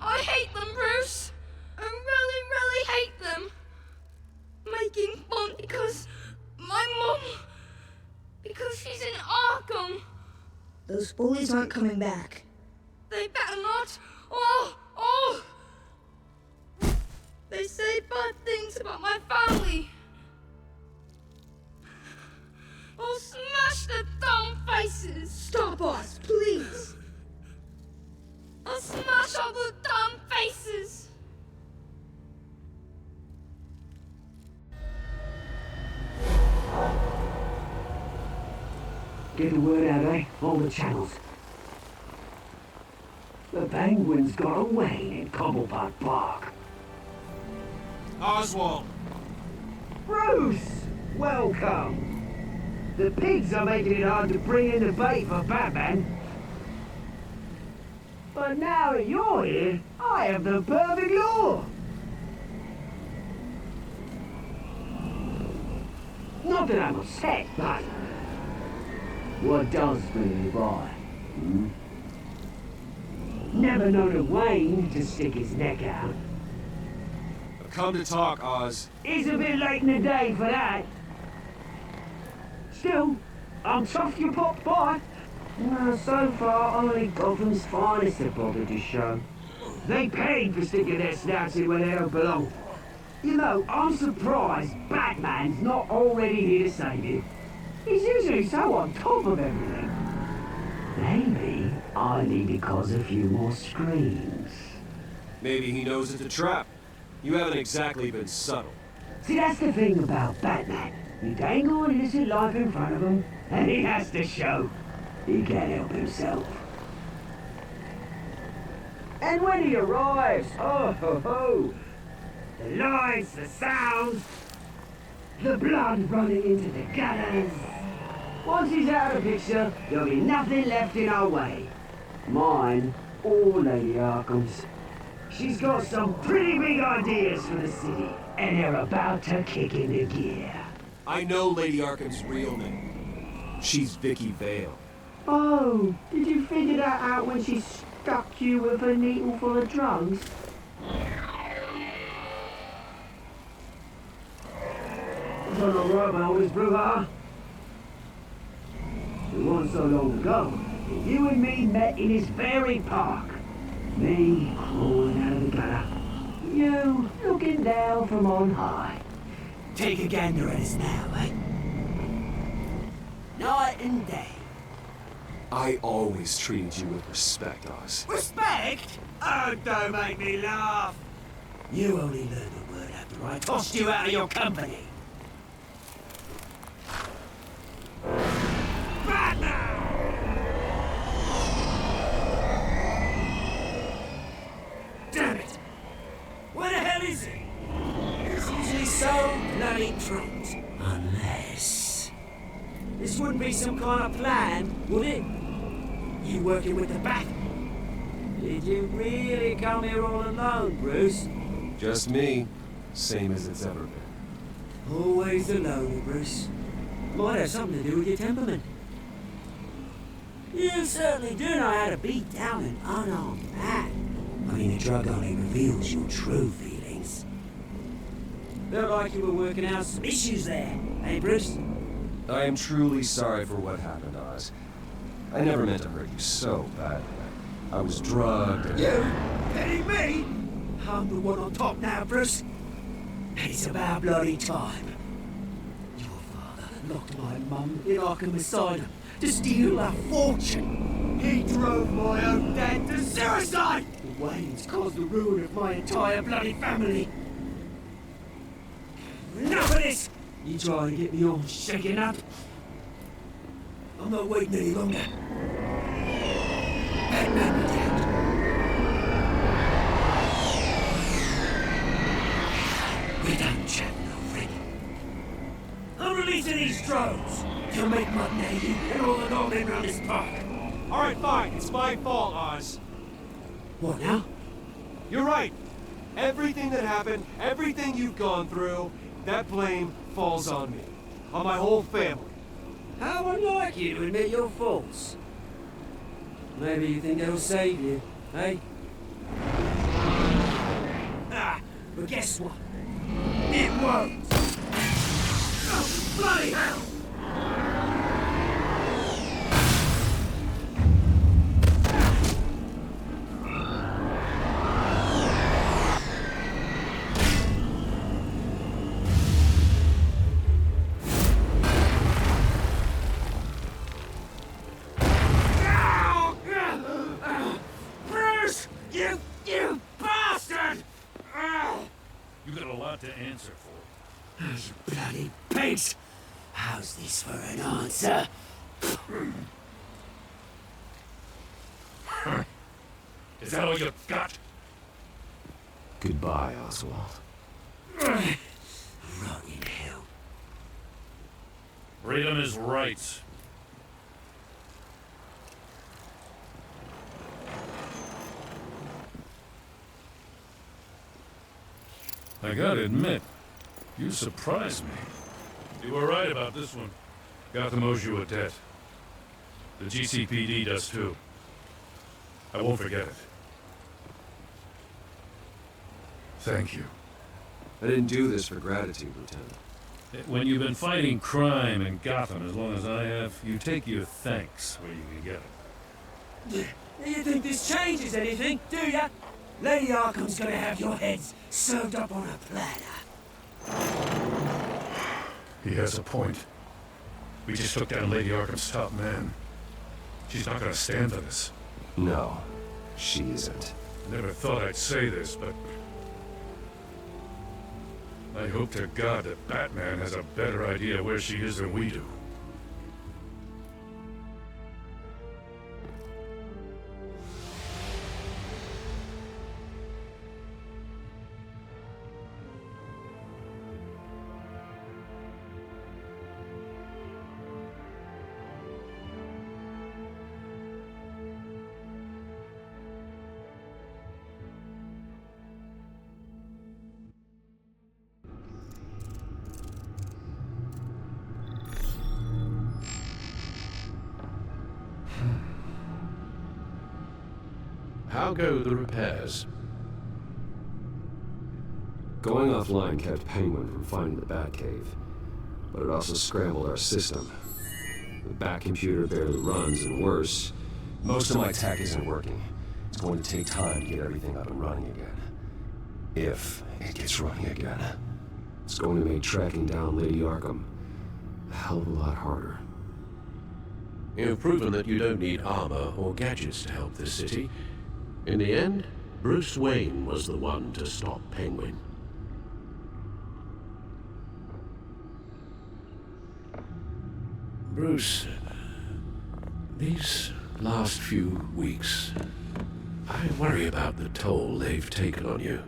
I hate them, Bruce. I really, really hate them. Making fun because my mom... because she's in Arkham. Those bullies aren't coming back. They better not. Oh! They say bad things about my family. I'll smash their dumb faces. Stop us, please. I'll smash all the dumb faces! Get the word out, eh? All the channels. The penguins got away in Cobblepot Park. Oswald! Bruce! Welcome! The pigs are making it hard to bring in the bait for Batman. But now that you're here, I have the perfect lure! Not that I'm upset, but... what does bring you by? Never known a Wayne to stick his neck out. Come to talk, Oz. It's a bit late in the day for that. Still, I'm tough you popped by. No, so far, only Gotham's finest have bothered to show. They paid for sticking their snouts in where they don't belong. You know, I'm surprised Batman's not already here to save you. He's usually so on top of everything. Maybe I need to cause a few more screams. Maybe he knows it's a trap. You haven't exactly been subtle. See, that's the thing about Batman. You dangle an innocent life in front of him, and he has to show. He can't help himself. And when he arrives, oh ho ho! The lights, the sounds, the blood running into the gutters. Once he's out of the picture, there'll be nothing left in our way. Mine or Lady Arkham's. She's got some pretty big ideas for the city, and they're about to kick into gear. I know Lady Arkham's real name. She's Vicki Vale. Oh, did you figure that out when she stuck you with a needle full of drugs? Done all right by all this brouhaha. It wasn't so long ago that you and me met in this very park. Me crawling out of the gutter. You looking down from on high. Take a gander at us now, eh? Night and day. I always treated you with respect, Oz. Respect? Oh, don't make me laugh. You only learned the word after I tossed you out of your company. Damn it! Where the hell is he? He's usually so bloody prompt. Unless... this wouldn't be some kind of plan, would it? You working with the Bat? Did you really come here all alone, Bruce? Just me. Same as it's ever been. Always alone, Bruce. Might have something to do with your temperament. You certainly do know how to beat down an unarmed man. I mean, the drug only reveals your true feelings. Felt like you were working out some issues there, eh, Bruce? I am truly sorry for what happened, Oz. I never meant to hurt you so badly. I was drugged and... You? Petty me? I'm the one on top now, Bruce. It's about bloody time. Your father locked my mum in Arkham Asylum to steal a fortune. He drove my own dad to suicide! The Waynes caused the ruin of my entire bloody family. Enough of this! You try to get me all shaken up? I'm not waiting any longer. Batman me down. We're done chatting already. I'm releasing these drones. You'll make my name and all the lawmen around this park. Alright, fine. It's my fault, Oz. What now? You're right. Everything that happened, everything you've gone through, that blame falls on me. On my whole family. How unlike you to admit your faults. Maybe you think it'll save you, eh? Ah, but guess what? It won't! Oh, bloody hell! To answer for. You bloody pigs! How's this for an answer? Is that all you got? Goodbye, Oswald. Rot in hell. Freedom is right. I gotta admit, you surprised me. You were right about this one. Gotham owes you a debt. The GCPD does too. I won't forget it. Thank you. I didn't do this for gratitude, Lieutenant. When you've been fighting crime in Gotham as long as I have, you take your thanks where you can get it. Do you think this changes anything, do ya? Lady Arkham's gonna have your heads served up on a platter. He has a point. We just took down Lady Arkham's top man. She's not gonna stand for this. No, she isn't. I never thought I'd say this, but I hope to God that Batman has a better idea where she is than we do. How go the repairs? Going offline kept Penguin from finding the Batcave, but it also scrambled our system. The Bat computer barely runs, and worse, most of my tech isn't working. It's going to take time to get everything up and running again. If it gets running again. It's going to make tracking down Lady Arkham a hell of a lot harder. You've proven that you don't need armor or gadgets to help this city. In the end, Bruce Wayne was the one to stop Penguin. Bruce, these last few weeks, I worry about the toll they've taken on you.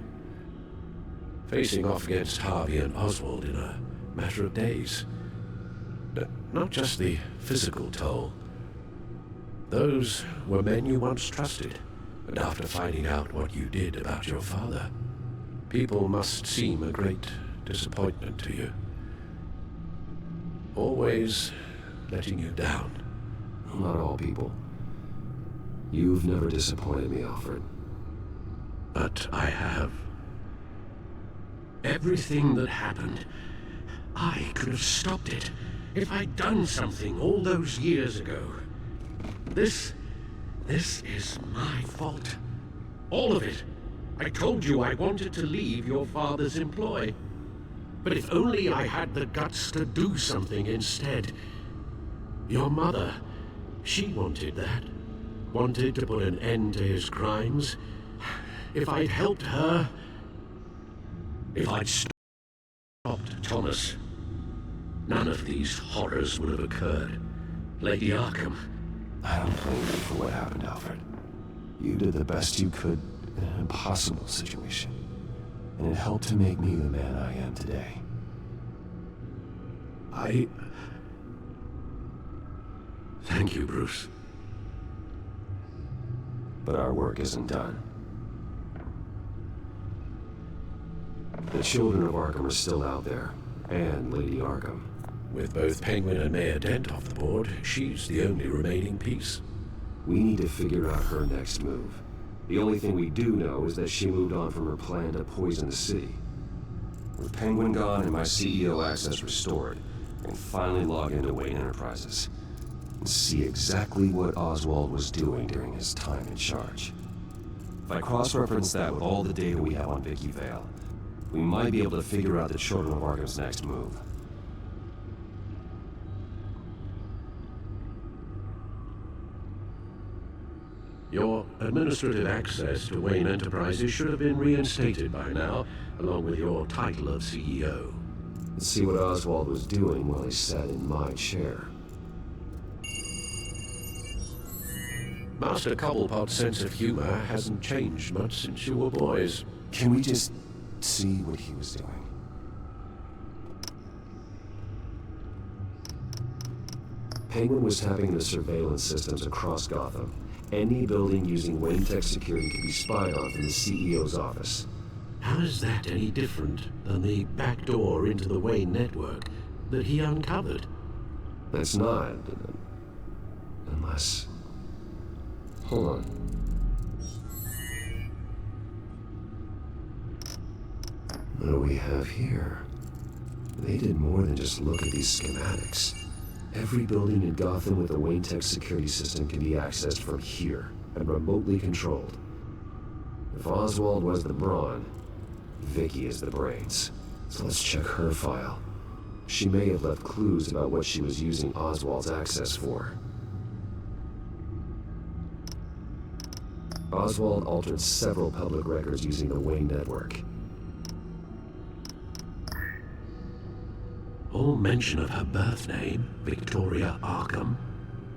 Facing off against Harvey and Oswald in a matter of days. Not just the physical toll. Those were men you once trusted. And after finding out what you did about your father, people must seem a great disappointment to you. Always letting you down. Not all people. You've never disappointed me, Alfred. But I have. Everything that happened, I could have stopped it if I'd done something all those years ago. This is my fault. All of it. I told you I wanted to leave your father's employ. But if only I had the guts to do something instead. Your mother, she wanted that. Wanted to put an end to his crimes. If I'd helped her... If I'd stopped Thomas, none of these horrors would have occurred. Lady Arkham. I don't blame you for what happened, Alfred. You did the best you could in an impossible situation. And it helped to make me the man I am today. Thank you, Bruce. But our work isn't done. The children of Arkham are still out there, and Lady Arkham. With both Penguin and Mayor Dent off the board, she's the only remaining piece. We need to figure out her next move. The only thing we do know is that she moved on from her plan to poison the city. With Penguin gone and my CEO access restored, I can finally log into Wayne Enterprises and see exactly what Oswald was doing during his time in charge. If I cross-reference that with all the data we have on Vicki Vale, we might be able to figure out the Children of Arkham's next move. Your administrative access to Wayne Enterprises should have been reinstated by now, along with your title of CEO. Let's see what Oswald was doing while he sat in my chair. Master Cobblepot's sense of humor hasn't changed much since you were boys. Can we just see what he was doing? Penguin was tapping the surveillance systems across Gotham. Any building using Wayne Tech security could be spied on from the CEO's office. How is that any different than the back door into the Wayne network that he uncovered? That's not. Unless... Hold on. What do we have here? They did more than just look at these schematics. Every building in Gotham with a Wayne Tech security system can be accessed from here and remotely controlled. If Oswald was the brawn, Vicki is the brains. So let's check her file. She may have left clues about what she was using Oswald's access for. Oswald altered several public records using the Wayne network. All mention of her birth name, Victoria Arkham,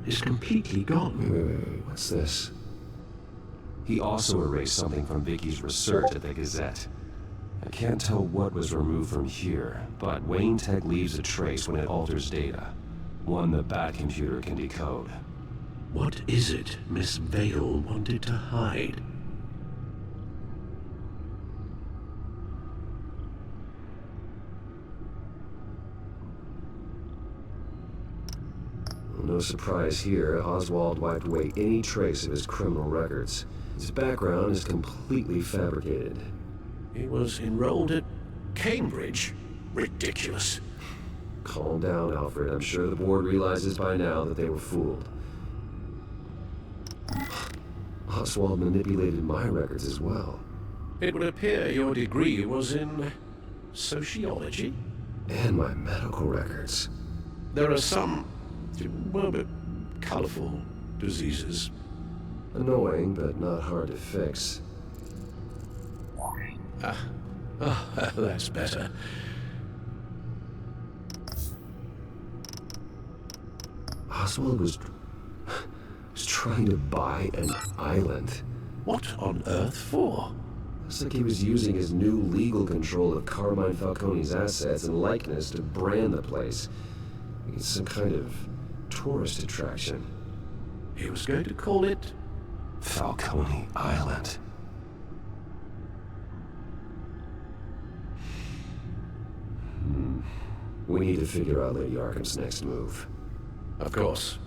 is completely gone. Wait, what's this? He also erased something from Vicki's research at the Gazette. I can't tell what was removed from here, but Wayne Tech leaves a trace when it alters data. One the Bat computer can decode. What is it Miss Vale wanted to hide? No surprise here, Oswald wiped away any trace of his criminal records. His background is completely fabricated. He was enrolled at Cambridge? Ridiculous. Calm down, Alfred. I'm sure the board realizes by now that they were fooled. Oswald manipulated my records as well. It would appear your degree was in sociology? And my medical records. There are some, well, colorful diseases. Annoying, but not hard to fix. That's better. Oswald was trying to buy an island. What on earth for? Looks like he was using his new legal control of Carmine Falcone's assets and likeness to brand the place. It's some kind of tourist attraction. He was going to call it Falcone Island. We need to figure out Lady Arkham's next move. Of course.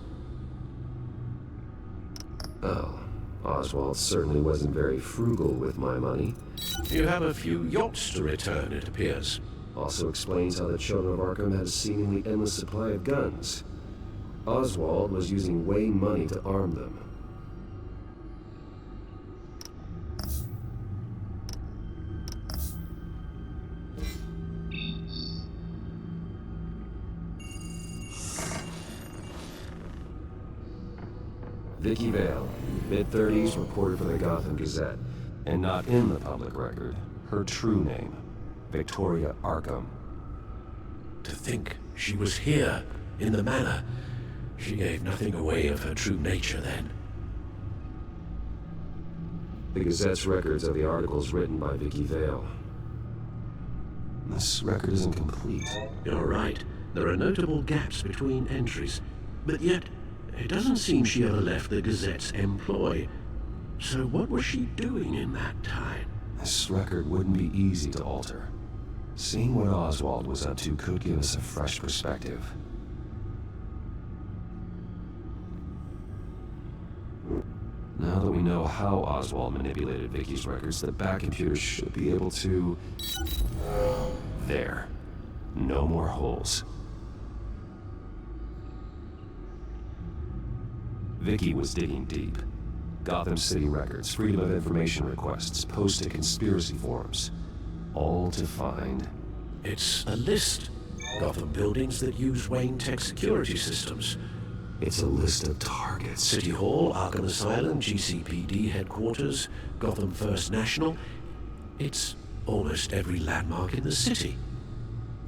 Oh, Oswald certainly wasn't very frugal with my money. You have a few yachts to return, it appears. Also explains how the children of Arkham had a seemingly endless supply of guns. Oswald was using Wayne money to arm them. Vicki Vale, mid-30s, reported for the Gotham Gazette, and not in the public record. Her true name, Victoria Arkham. To think she was here, in the manor. She gave nothing away of her true nature then. The Gazette's records are the articles written by Vicki Vale. This record isn't complete. You're right. There are notable gaps between entries, but yet it doesn't seem she ever left the Gazette's employ. So what was she doing in that time? This record wouldn't be easy to alter. Seeing what Oswald was up to could give us a fresh perspective. Now that we know how Oswald manipulated Vicki's records, the Bat computer should be able to... There. No more holes. Vicki was digging deep. Gotham City records, Freedom of Information requests, posted conspiracy forums. All to find... It's a list. Gotham buildings that use Wayne Tech security systems. It's a list of targets. City Hall, Arkham Asylum, GCPD headquarters, Gotham First National. It's almost every landmark in the city.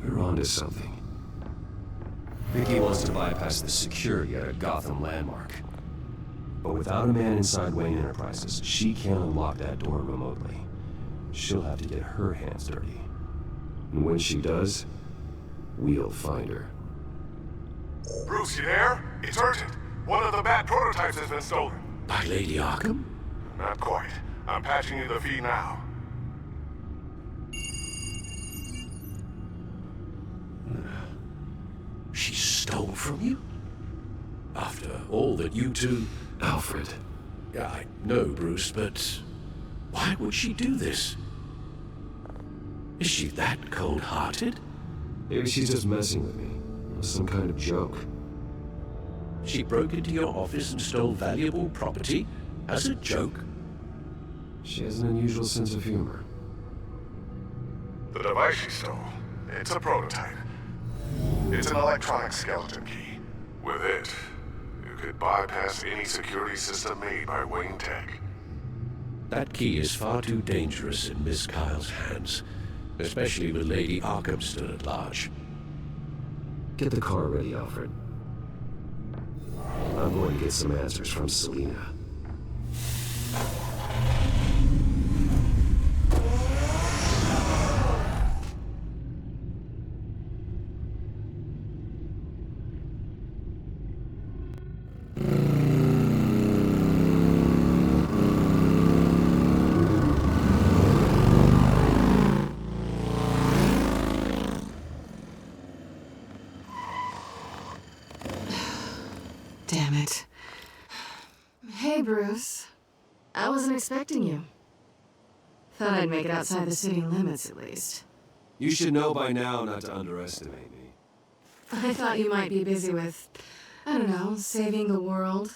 We're onto something. Vicki wants to bypass the security at a Gotham landmark. But without a man inside Wayne Enterprises, she can't unlock that door remotely. She'll have to get her hands dirty. And when she does, we'll find her. Bruce, you there? It's urgent. One of the Bat prototypes has been stolen. By Lady Arkham? Not quite. I'm patching you the feed now. She stole from you? After all that you two... Alfred. I know, Bruce, but why would she do this? Is she that cold-hearted? Maybe she's just messing with me. Some kind of joke. She broke into your office and stole valuable property as a joke? She has an unusual sense of humor. The device she stole, it's a prototype. It's an electronic skeleton key. With it, you could bypass any security system made by Wayne Tech. That key is far too dangerous in Miss Kyle's hands, especially with Lady Arkham still at large. Get the car ready, Alfred. I'm going to get some answers from Selina. Damn it. Hey, Bruce. I wasn't expecting you. Thought I'd make it outside the city limits, at least. You should know by now not to underestimate me. I thought you might be busy with, I don't know, saving the world.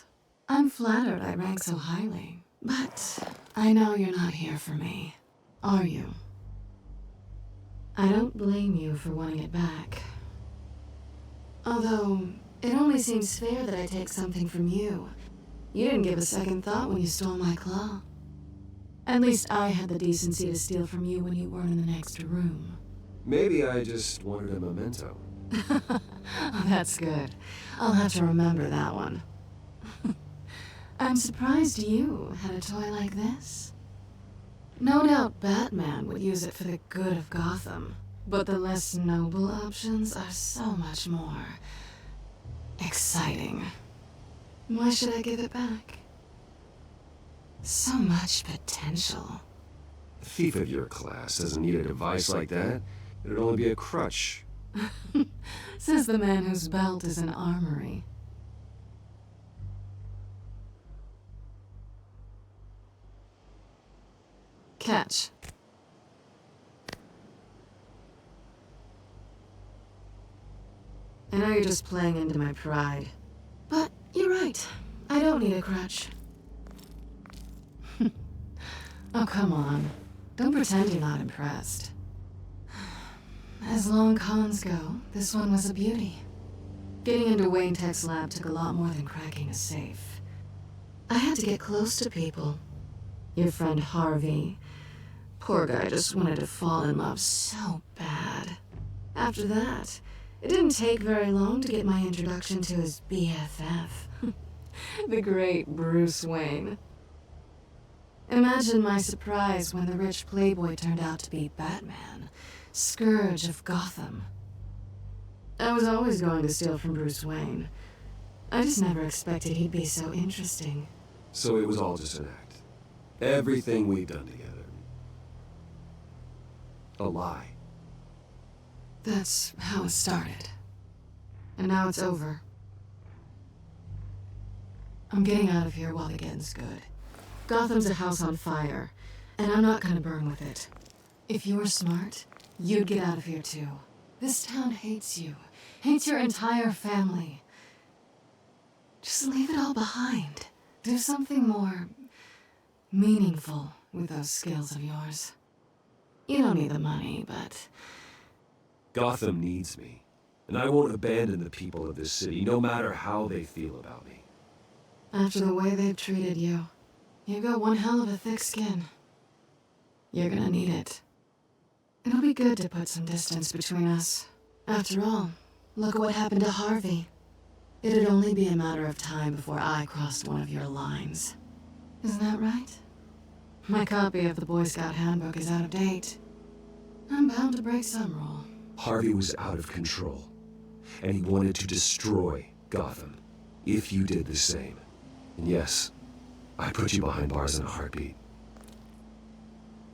I'm flattered I rank so highly. But I know you're not here for me, are you? I don't blame you for wanting it back. Although, it only seems fair that I take something from you. You didn't give a second thought when you stole my claw. At least I had the decency to steal from you when you weren't in the next room. Maybe I just wanted a memento. Oh, that's good. I'll have to remember that one. I'm surprised you had a toy like this. No doubt Batman would use it for the good of Gotham, but the less noble options are so much more exciting. Why should I give it back? So much potential. A thief of your class doesn't need a device like that. It'd only be a crutch. Says the man whose belt is an armory. Catch. I know you're just playing into my pride. But you're right. I don't need a crutch. Oh, come on. Don't pretend you're not impressed. As long cons go, this one was a beauty. Getting into Wayne Tech's lab took a lot more than cracking a safe. I had to get close to people. Your friend Harvey. Poor guy just wanted to fall in love so bad. After that, it didn't take very long to get my introduction to his BFF. The great Bruce Wayne. Imagine my surprise when the rich playboy turned out to be Batman, Scourge of Gotham. I was always going to steal from Bruce Wayne. I just never expected he'd be so interesting. So it was all just an act. Everything we've done together. A lie. That's how it started. And now it's over. I'm getting out of here while the getting's good. Gotham's a house on fire, and I'm not gonna burn with it. If you were smart, you'd get out of here too. This town hates you. Hates your entire family. Just leave it all behind. Do something more meaningful with those skills of yours. You don't need the money, but... Gotham needs me, and I won't abandon the people of this city, no matter how they feel about me. After the way they've treated you, you've got one hell of a thick skin. You're gonna need it. It'll be good to put some distance between us. After all, look at what happened to Harvey. It'd only be a matter of time before I crossed one of your lines. Isn't that right? My copy of the Boy Scout Handbook is out of date. I'm bound to break some rule. Harvey was out of control, and he wanted to destroy Gotham, if you did the same. And yes, I'd put you behind bars in a heartbeat.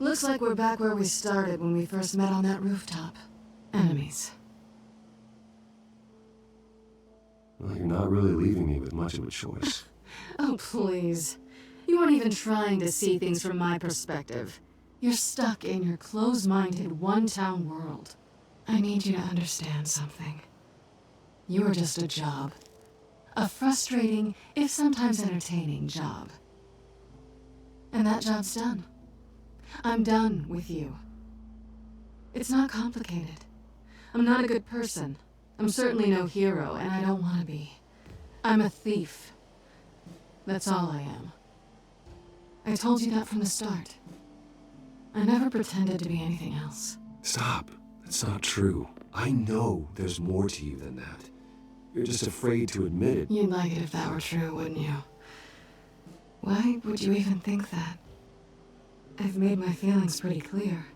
Looks like we're back where we started when we first met on that rooftop. Enemies. Well, you're not really leaving me with much of a choice. Oh, please. You aren't even trying to see things from my perspective. You're stuck in your closed-minded, one-town world. I need you to understand something. You are just a job. A frustrating, if sometimes entertaining, job. And that job's done. I'm done with you. It's not complicated. I'm not a good person. I'm certainly no hero, and I don't want to be. I'm a thief. That's all I am. I told you that from the start. I never pretended to be anything else. Stop. That's not true. I know there's more to you than that. You're just afraid to admit it. You'd like it if that were true, wouldn't you? Why would you even think that? I've made my feelings pretty clear.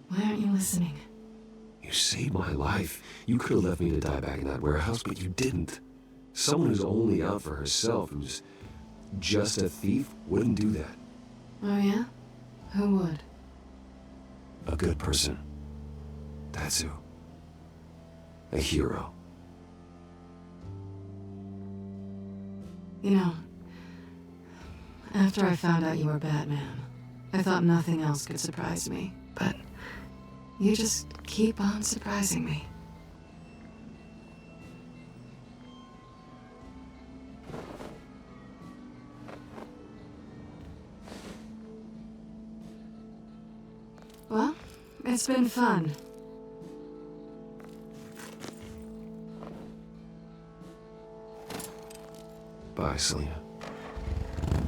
Why aren't you listening? You saved my life. You could have left me to die back in that warehouse, but you didn't. Someone who's only out for herself, who's just a thief, wouldn't do that. Oh yeah? Who would? A good person. That's who. A hero. You know, after I found out you were Batman, I thought nothing else could surprise me, but you just keep on surprising me. Well, it's been fun. Bye, Selina.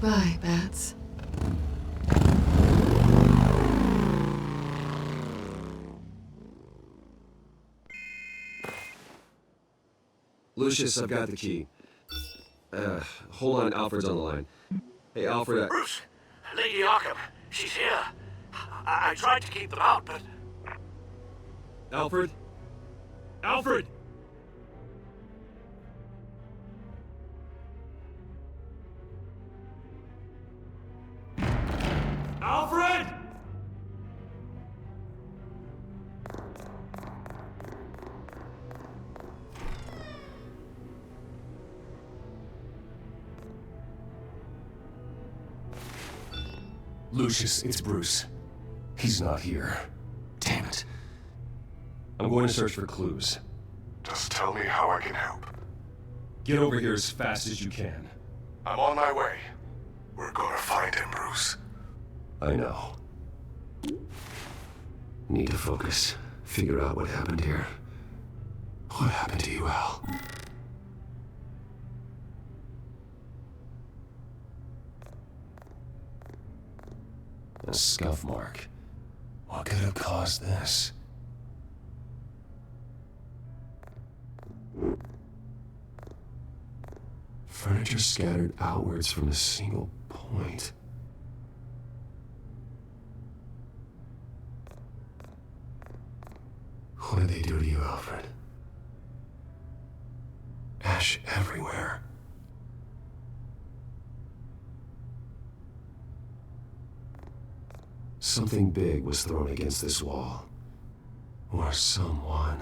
Bye, Bats. Lucius, I've got the key. Hold on, Alfred's on the line. Hey, Alfred, Bruce, Lady Arkham, she's here. I tried to keep them out, but... Alfred? Alfred! Alfred! Lucius, it's Bruce. He's not here. Damn it. I'm going to search for clues. Just tell me how I can help. Get over here as fast as you can. I'm on my way. We're gonna find him, Bruce. I know. Need to focus. Figure out what happened here. What happened to you, Al? A scuff mark. What could have caused this? Furniture scattered outwards from a single point. What did they do to you, Alfred? Ash everywhere. Something big was thrown against this wall. Or someone.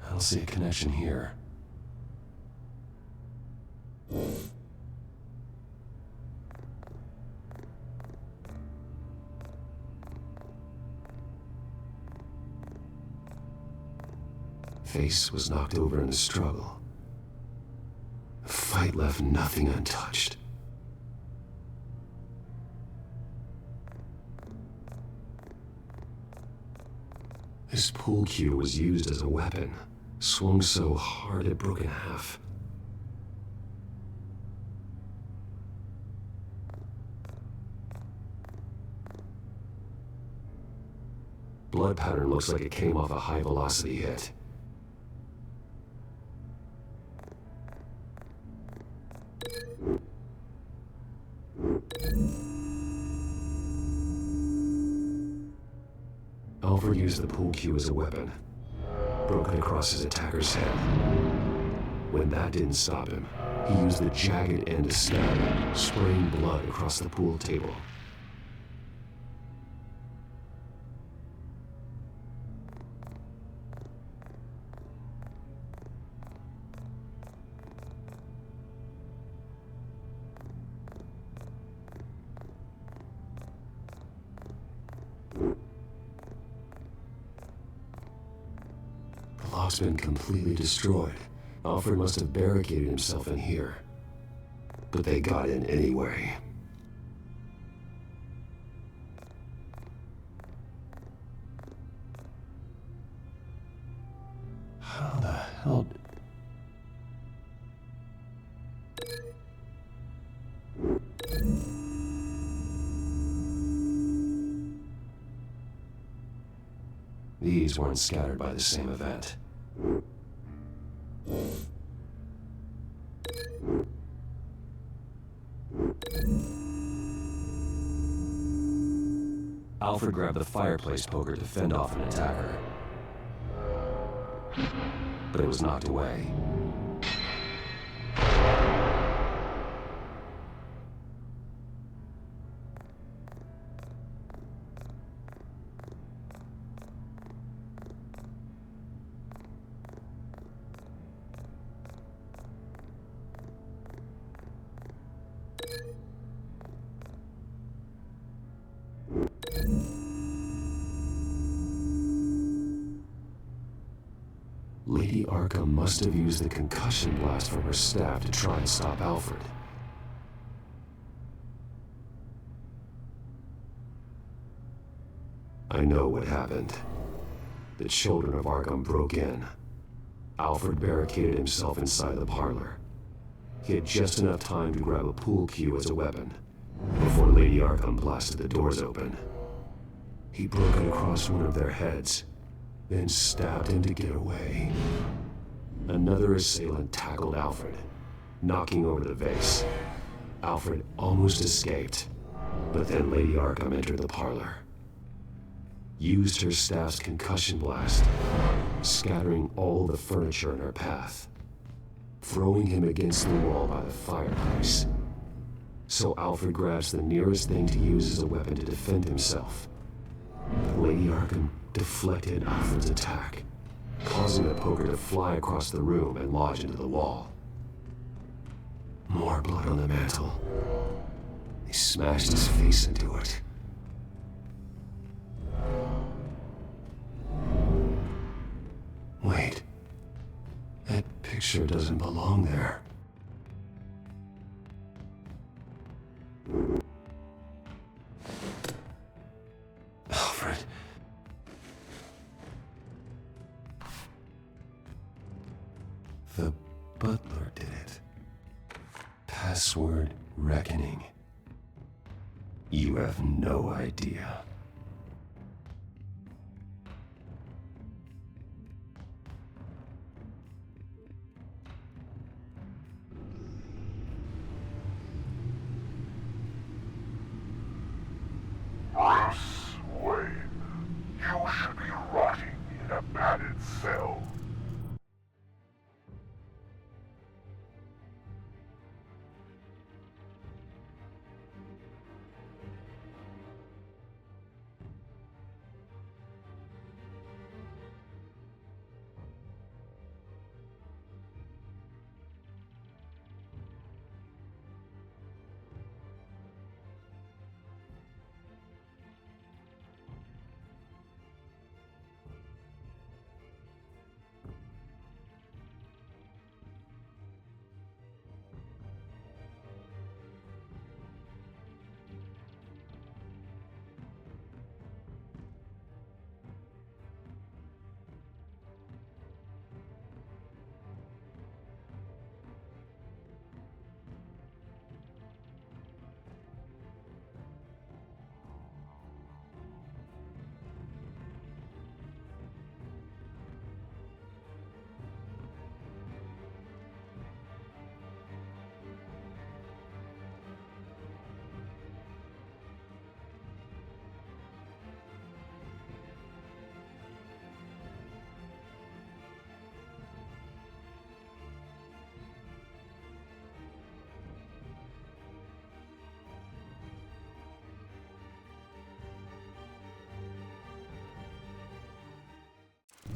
I don't see a connection here. Face was knocked over in the struggle. The fight left nothing untouched. This pool cue was used as a weapon, swung so hard it broke in half. Blood pattern looks like it came off a high-velocity hit. Alfred used the pool cue as a weapon, broke it across his attacker's head. When that didn't stop him, he used the jagged end to stab, spraying blood across the pool table. The lock's been completely destroyed. Alfred must have barricaded himself in here. But they got in anyway. How the hell... These weren't scattered by the same event. Alfred grabbed the fireplace poker to fend off an attacker. But it was knocked away. Lady Arkham must have used the concussion blast from her staff to try and stop Alfred. I know what happened. The children of Arkham broke in. Alfred barricaded himself inside the parlor. He had just enough time to grab a pool cue as a weapon before Lady Arkham blasted the doors open. He broke it across one of their heads, then stabbed him to get away. Another assailant tackled Alfred, knocking over the vase. Alfred almost escaped, but then Lady Arkham entered the parlor. Used her staff's concussion blast, scattering all the furniture in her path, throwing him against the wall by the fireplace. So Alfred grabs the nearest thing to use as a weapon to defend himself. Lady Arkham deflected Alfred's attack, causing the poker to fly across the room and lodge into the wall. More blood on the mantle. He smashed his face into it. Wait. That picture doesn't belong there. Alfred. The butler did it. Password reckoning. You have no idea. Bruce Wayne, you should be rotting in a padded cell.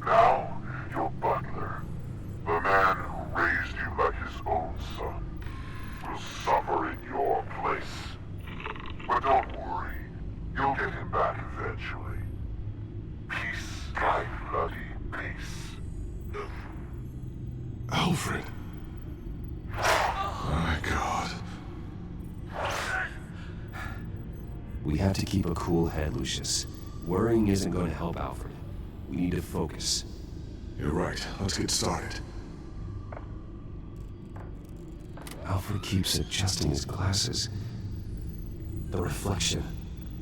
Now, your butler, the man who raised you like his own son, will suffer in your place. But don't worry, you'll get him back eventually. Peace, my bloody peace. Alfred. My God. We have to keep a cool head, Lucius. Worrying isn't going to help Alfred. We need to focus. You're right. Let's get started. Alfred keeps adjusting his glasses. The reflection.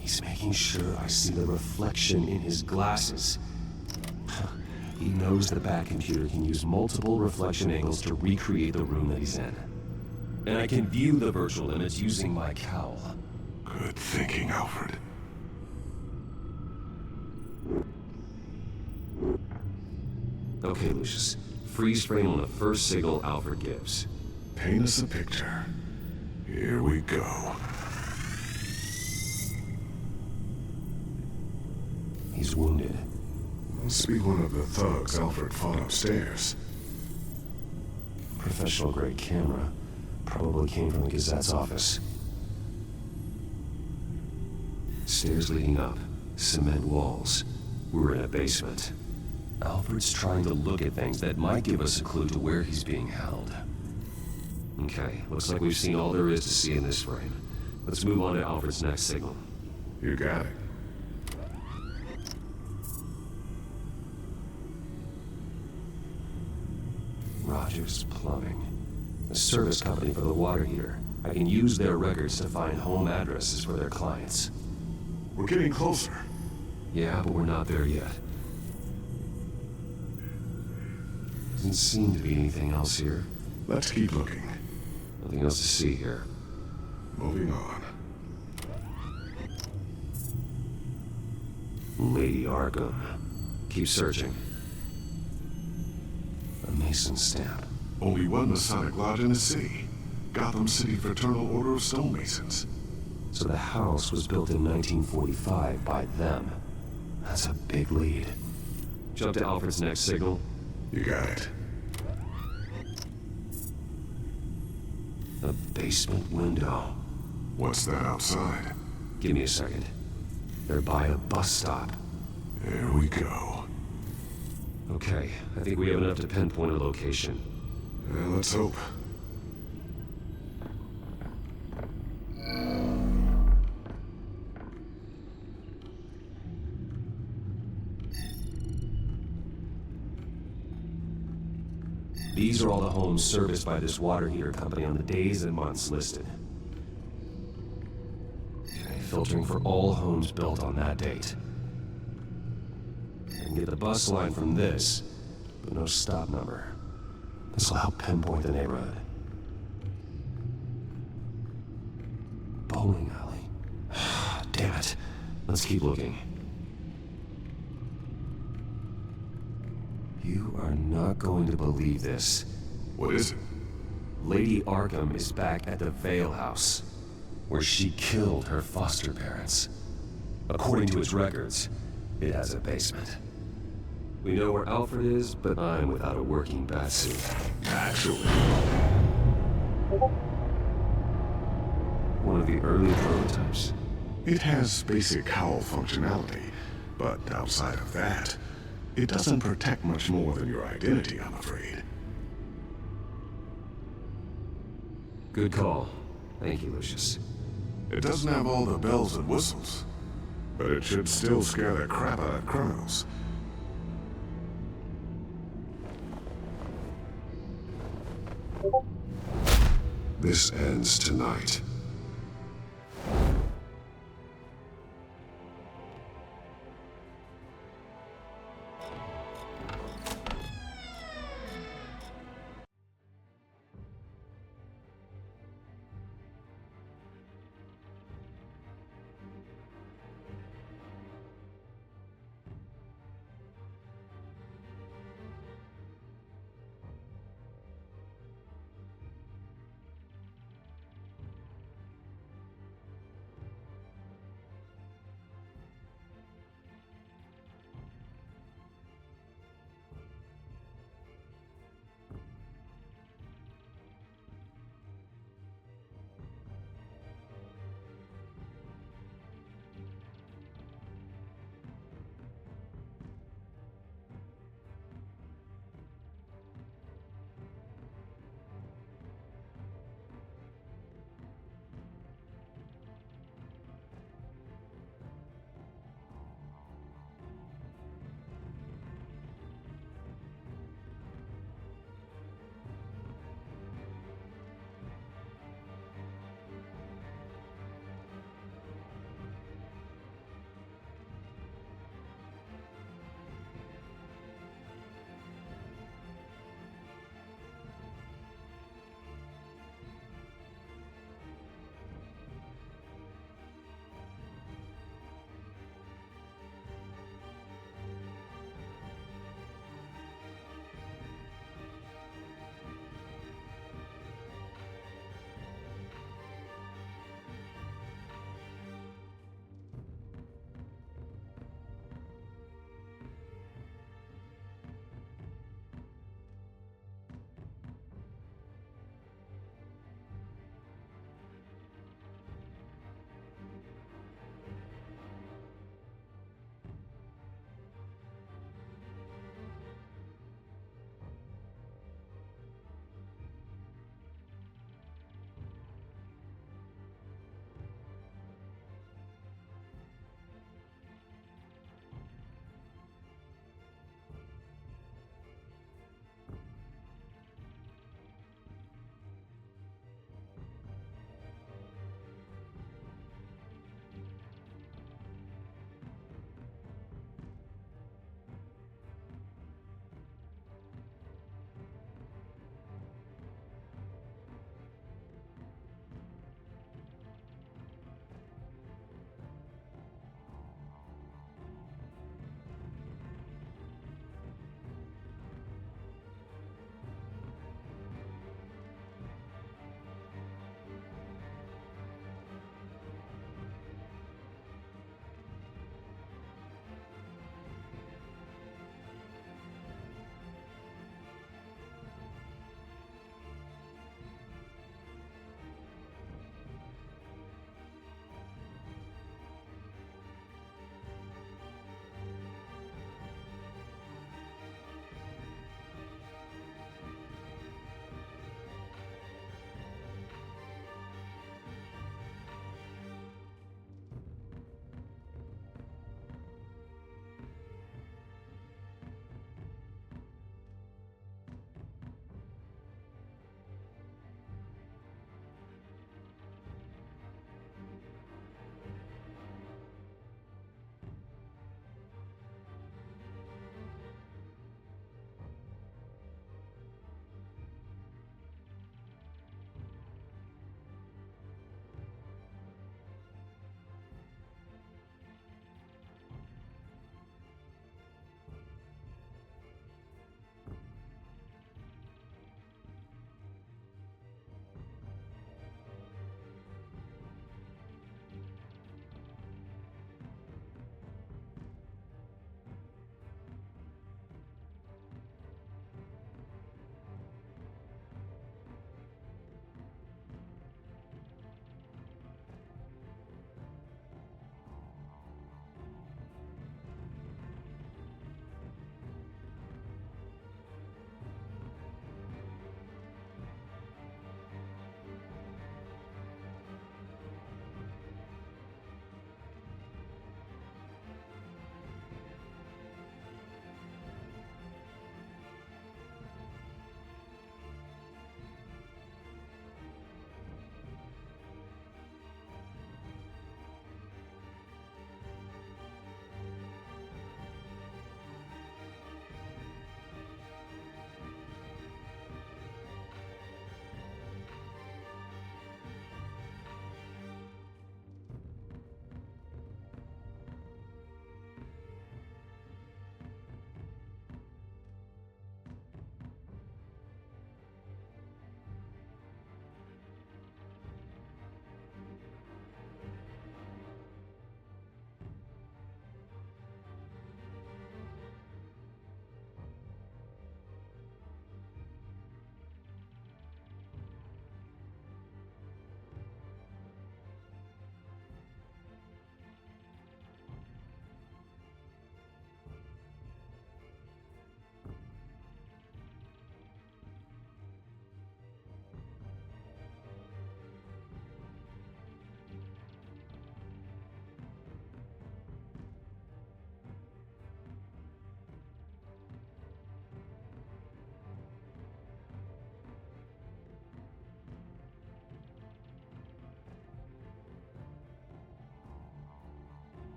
He's making sure I see the reflection in his glasses. He knows the Batcomputer can use multiple reflection angles to recreate the room that he's in. And I can view the virtual image using my cowl. Good thinking, Alfred. Okay, Lucius. Freeze frame on the first signal Alfred gives. Paint us a picture. Here we go. He's wounded. Must be one of the thugs Alfred fought upstairs. Professional-grade camera. Probably came from the Gazette's office. Stairs leading up. Cement walls. We're in a basement. Alfred's trying to look at things that might give us a clue to where he's being held. Okay, looks like we've seen all there is to see in this frame. Let's move on to Alfred's next signal. You got it. Rogers Plumbing. A service company for the water heater. I can use their records to find home addresses for their clients. We're getting closer. Yeah, but we're not there yet. Doesn't seem to be anything else here. Let's keep looking. Nothing else to see here. Moving on. Lady Arkham. Keep searching. A Mason stamp. Only one Masonic lodge in the city. Gotham City Fraternal Order of Stonemasons. So the house was built in 1945 by them. That's a big lead. Jump to Alfred's next signal. You got it. A basement window. What's that outside? Give me a second. They're by a bus stop. There we go. Okay, I think we have enough to pinpoint a location. Let's hope. These are all the homes serviced by this water heater company on the days and months listed. Okay, filtering for all homes built on that date. I can get the bus line from this, but no stop number. This will help pinpoint the neighborhood. Bowling alley. Damn it. Let's keep looking. You are not going to believe this. What is it? Lady Arkham is back at the Vale House, where she killed her foster parents. According to its records, it has a basement. We know where Alfred is, but I'm without a working batsuit. Actually. One of the early prototypes. It has basic cowl functionality, but outside of that, it doesn't protect much more than your identity, I'm afraid. Good call. Thank you, Lucius. It doesn't have all the bells and whistles, but it should still scare the crap out of criminals. This ends tonight.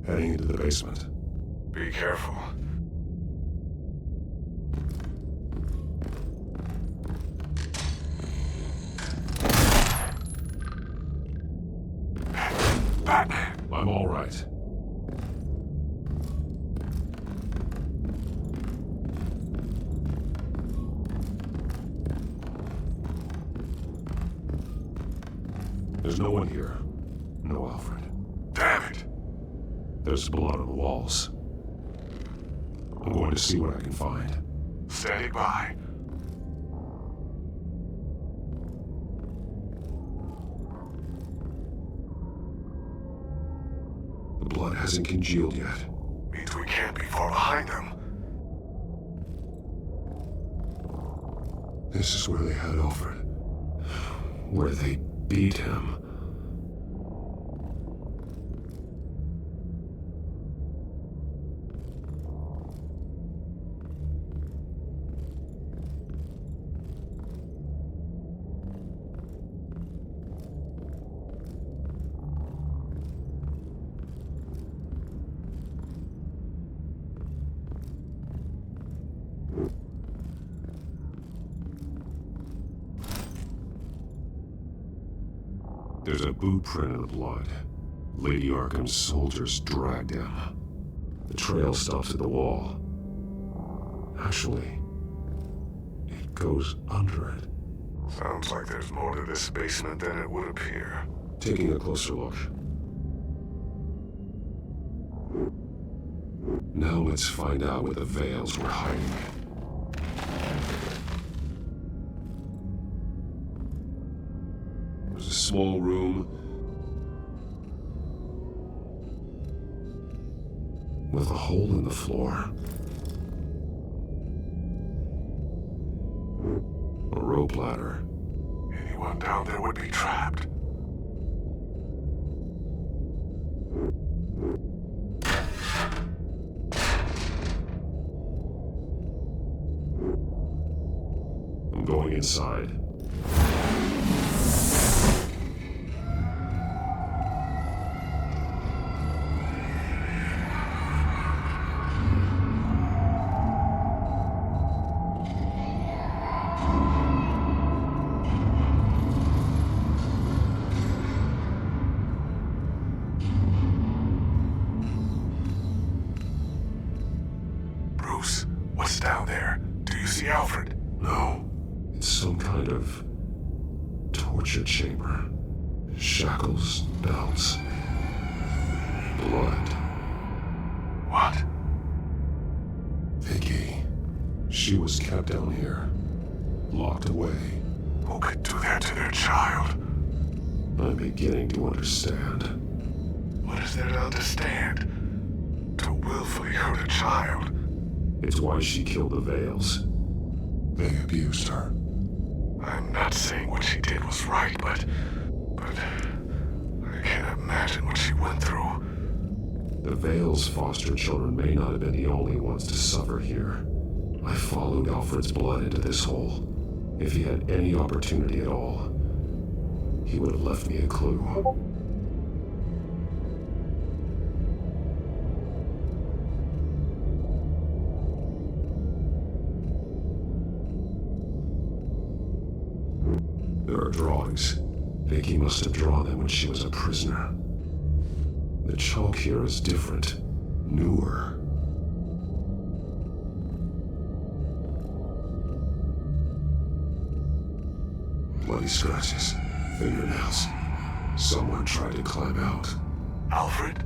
Heading into the basement. Be careful. Batman! I'm all right. There's no one here. No Alfred. Damn it! There's blood on the walls. I'm going to see what I can find. Standing by. The blood hasn't congealed yet. Means we can't be far behind them. This is where they had Alfred. Where they beat him. There's a boot print in the blood. Lady Arkham's soldiers dragged him. The trail stops at the wall. Actually, it goes under it. Sounds like there's more to this basement than it would appear. Taking a closer look. Now let's find out where the Veils were hiding. There's a small room with a hole in the floor. A rope ladder. Anyone down there would be trapped. I'm going inside. Bruce, what's down there? Do you see Alfred? No. It's some kind of torture chamber. Shackles, belts, blood. What? Vicki. She was kept down here. Locked away. Who could do that to their child? I'm beginning to understand. What is there to understand? To willfully hurt a child? It's why she killed the Veils. They abused her. I'm not saying what she did was right, but I can't imagine what she went through. The Veils' foster children may not have been the only ones to suffer here. I followed Alfred's blood into this hole. If he had any opportunity at all, he would have left me a clue. There are drawings. Vicki must have drawn them when she was a prisoner. The chalk here is different, newer. Bloody scratches, fingernails. Someone tried to climb out. Alfred?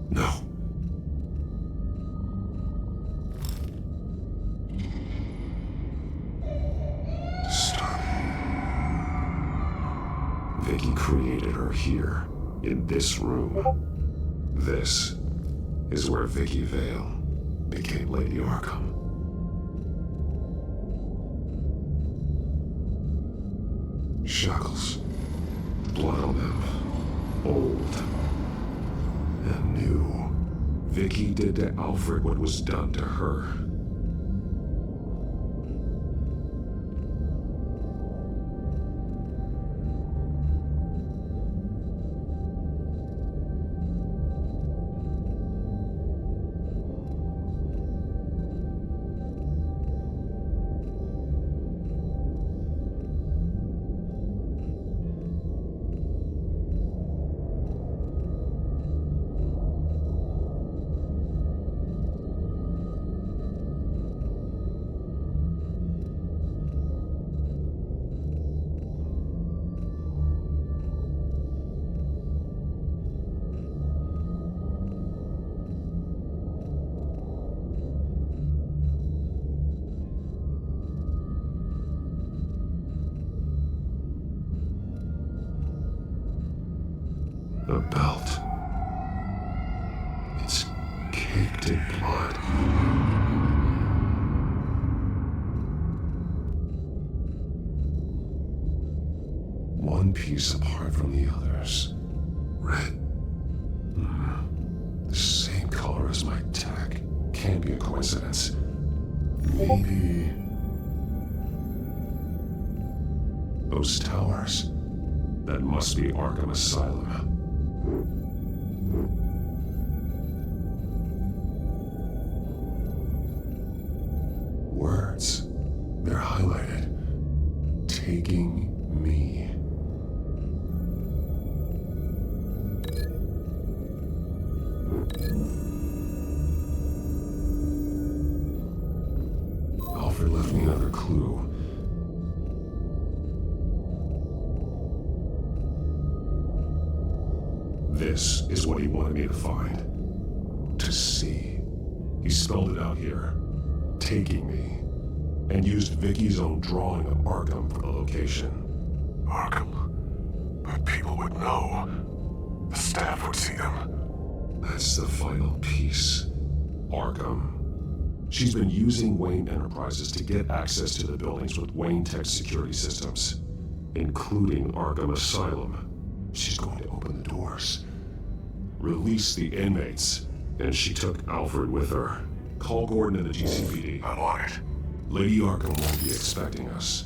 No. Vicki created her here, in this room. This is where Vicki Vale became Lady Arkham. Shackles, blood on them, old and new. Vicki did to Alfred what was done to her. The belt. It's caked in blood. One piece apart from the others. Red. The same color as my tag. Can't be a coincidence. Maybe... those towers. That must be Arkham Asylum. Words. They're highlighted. Taking me. Alfred left me another clue. This is what he wanted me to find. To see. He spelled it out here. Taking me. And used Vicki's own drawing of Arkham for the location. Arkham? But people would know. The staff would see them. That's the final piece. Arkham. She's been using Wayne Enterprises to get access to the buildings with Wayne Tech security systems, including Arkham Asylum. She's going to open the doors, release the inmates, and she took Alfred with her. Call Gordon and the GCPD. I'm on it. Lady Arkham won't be expecting us.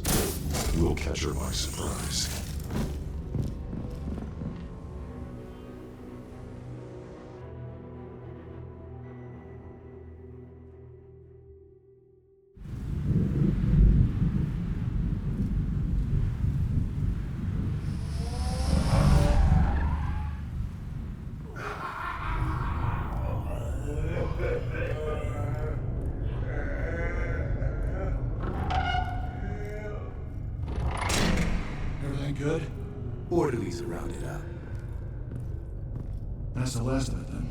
We'll catch her by surprise. Good? Orderlies are rounded up. That's the last of it, then.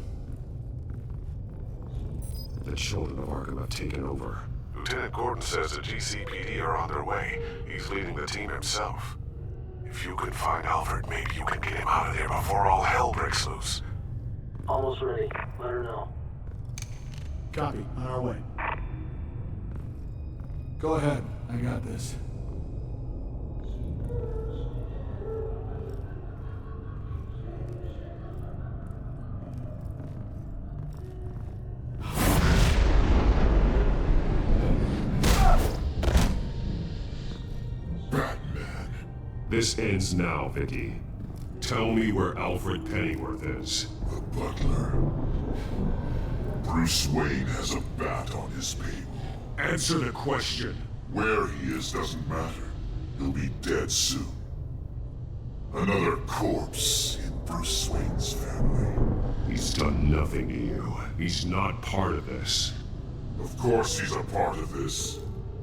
The children of Arkham have taken over. Lieutenant Gordon says the GCPD are on their way. He's leading the team himself. If you can find Alfred, maybe you can get him out of there before all hell breaks loose. Almost ready. Let her know. Copy. On our way. Go ahead. I got this. This ends now, Vicki. Tell me where Alfred Pennyworth is. The butler. Bruce Wayne has a bat on his payroll. Answer the question. Where he is doesn't matter. He'll be dead soon. Another corpse in Bruce Wayne's family. He's done nothing to you. He's not part of this. Of course he's a part of this.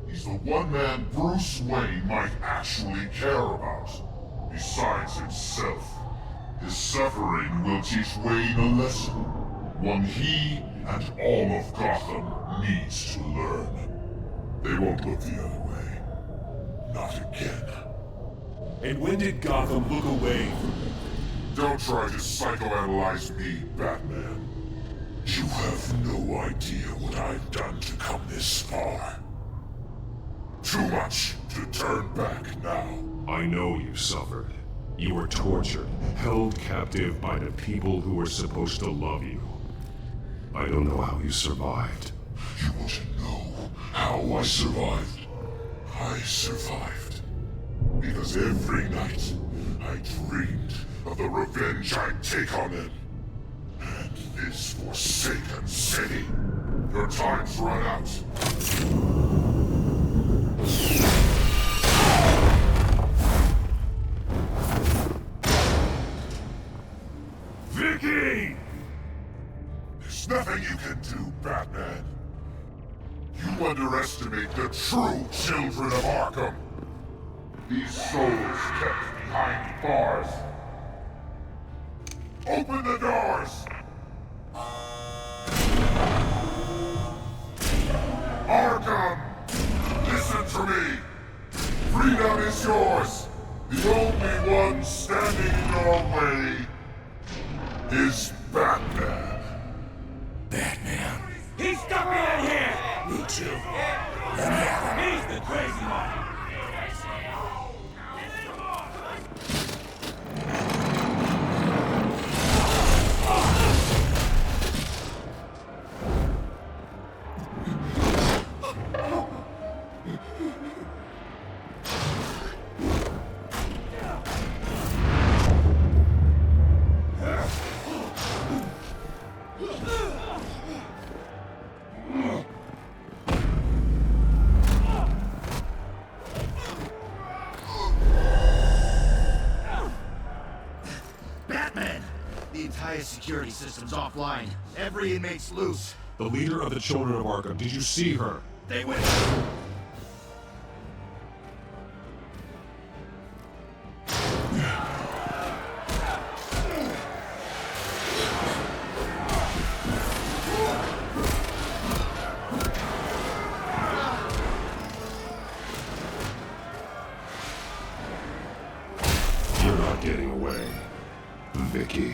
He's the one man Bruce Wayne might actually care about. Besides himself. His suffering will teach Wayne a lesson. One he and all of Gotham needs to learn. They won't look the other way. Not again. And when did Gotham look away from him? Don't try to psychoanalyze me, Batman. You have no idea what I've done to come this far. Too much to turn back now. I know you suffered. You were tortured, held captive by the people who were supposed to love you. I don't know how you survived. You want to know how I survived? I survived because every night I dreamed of the revenge I'd take on them. And this forsaken city. Your time's run out. Vicki! There's nothing you can do, Batman. You underestimate the true children of Arkham. These souls kept behind bars. Open the doors! Arkham! Listen to me! Freedom is yours! The only one standing in your way is Batman. Batman. He stuck me in here! Me too. Let me out. He's the crazy one. Security system's offline. Every inmate's loose. The leader of the Children of Arkham, did you see her? They went... You're not getting away, Vicki.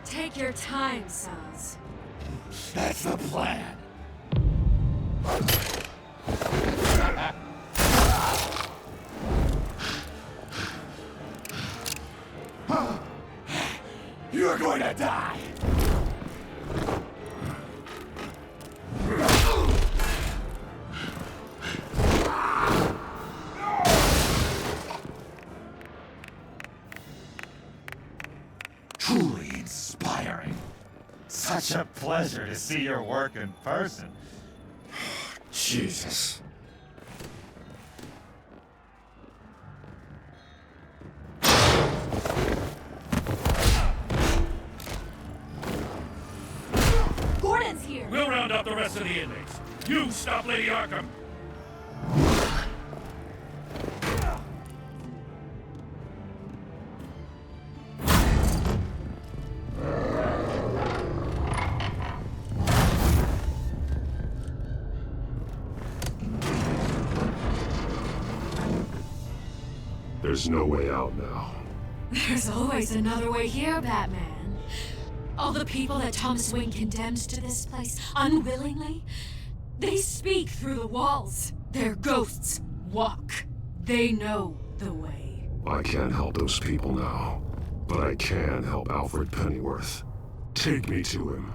Take your time, sons. That's the plan. You're going to die. Truly inspiring. Such a pleasure to see your work in person. Jesus. Gordon's here! We'll round up the rest of the inmates. You stop Lady Arkham! There's no way out now. There's always another way here, Batman. All the people that Thomas Wayne condemned to this place unwillingly, they speak through the walls. Their ghosts walk. They know the way. I can't help those people now, but I can help Alfred Pennyworth. Take me to him.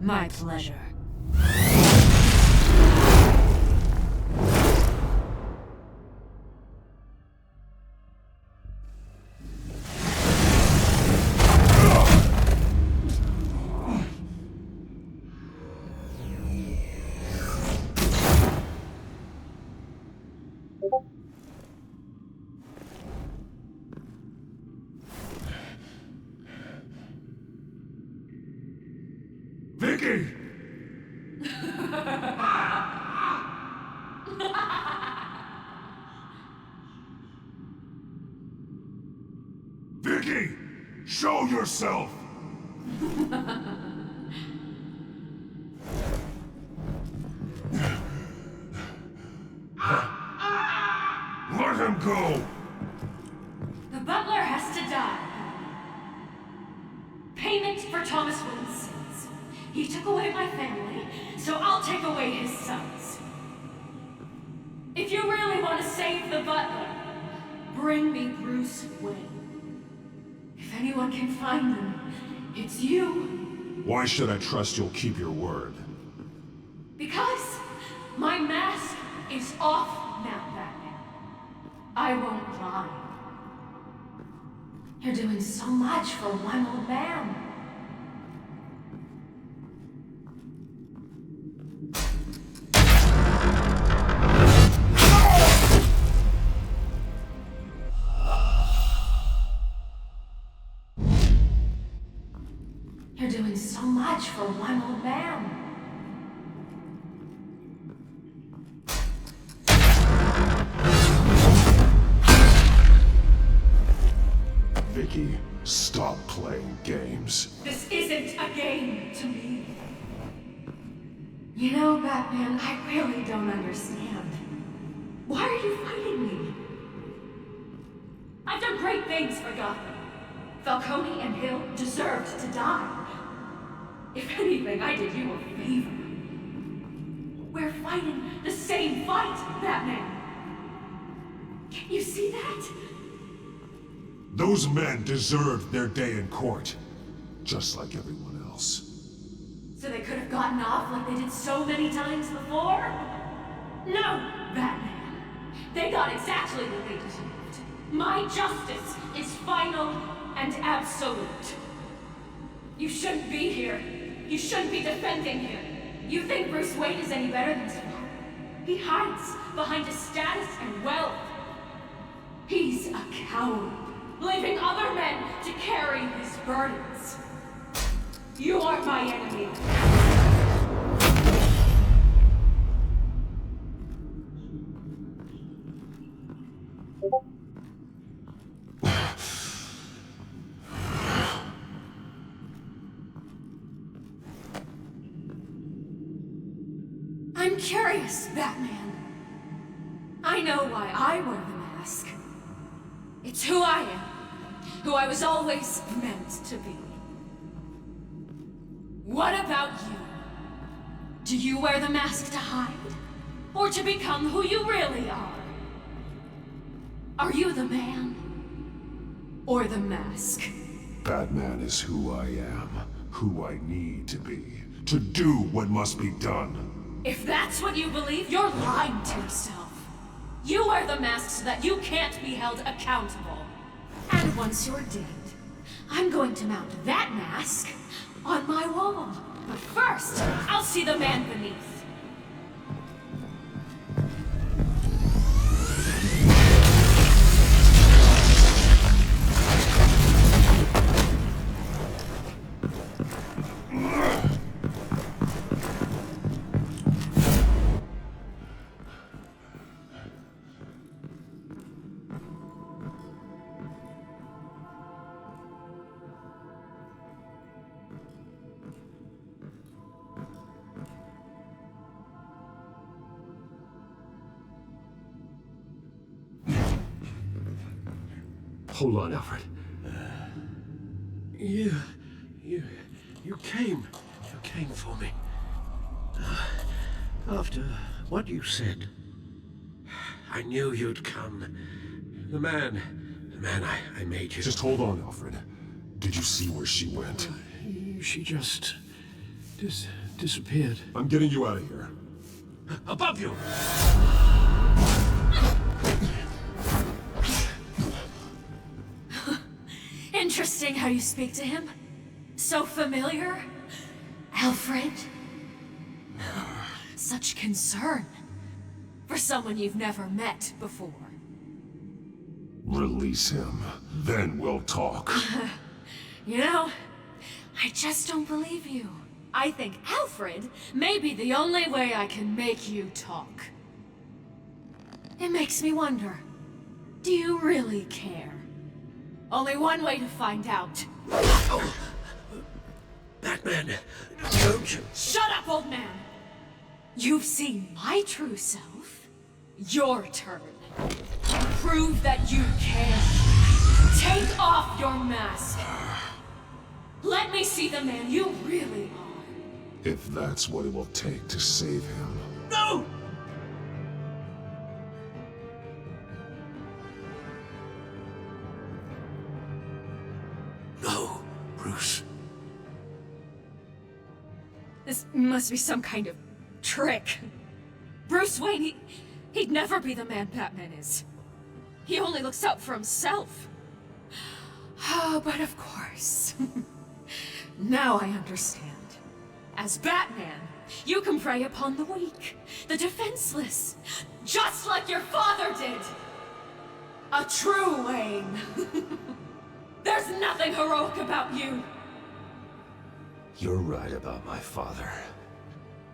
My pleasure. Vicki! Show yourself! Let him go! The butler has to die. Payment for Thomas Wayne's sins. He took away my family, so I'll take away his sons. If you really want to save the butler, bring me Bruce Wayne. If anyone can find him, it's you. Why should I trust you'll keep your word? Because my mask is off now, Batman. I won't lie. You're doing so much for one old man. You're doing so much for one old man. Vicki, stop playing games. This isn't a game to me. You know, Batman, I really don't understand. Why are you fighting me? I've done great things for Gotham. Falcone and Hill deserved to die. If anything, I did you a favor. We're fighting the same fight, Batman. Can you see that? Those men deserved their day in court, just like everyone else. So they could have gotten off like they did so many times before? No, Batman. They got exactly what they deserved. My justice is final and absolute. You shouldn't be here. You shouldn't be defending him. You think Bruce Wayne is any better than his father? He hides behind his status and wealth. He's a coward, leaving other men to carry his burdens. You are my enemy. I'm curious, Batman. I know why I wear the mask. It's who I am, who I was always meant to be. What about you? Do you wear the mask to hide? Or to become who you really are? Are you the man? Or the mask? Batman is who I am, who I need to be, to do what must be done. If that's what you believe, you're lying to yourself. You wear the mask so that you can't be held accountable. And once you're dead, I'm going to mount that mask on my wall. But first, I'll see the man beneath. Hold on, Alfred. You came for me. After what you said, I knew you'd come. The man I made you. Just hold on, Alfred. Did you see where she went? She just disappeared. I'm getting you out of here. Above you! Interesting how you speak to him. So familiar. Alfred. Such concern for someone you've never met before. Release him, then we'll talk. You know, I just don't believe you. I think Alfred may be the only way I can make you talk. It makes me wonder, do you really care? Only one way to find out. Batman, don't you? Shut up, old man! You've seen my true self. Your turn. Prove that you can. Take off your mask. Let me see the man you really are. If that's what it will take to save him. No! No, Bruce. This must be some kind of trick. Bruce Wayne, he'd never be the man Batman is. He only looks out for himself. Oh, but of course. Now I understand. As Batman, you can prey upon the weak, the defenseless, just like your father did. A true Wayne. There's nothing heroic about you. You're right about my father.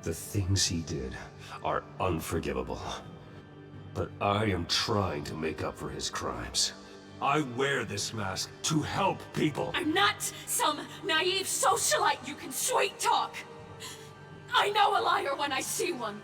The things he did are unforgivable. But I am trying to make up for his crimes. I wear this mask to help people. I'm not some naive socialite you can sweet talk. I know a liar when I see one.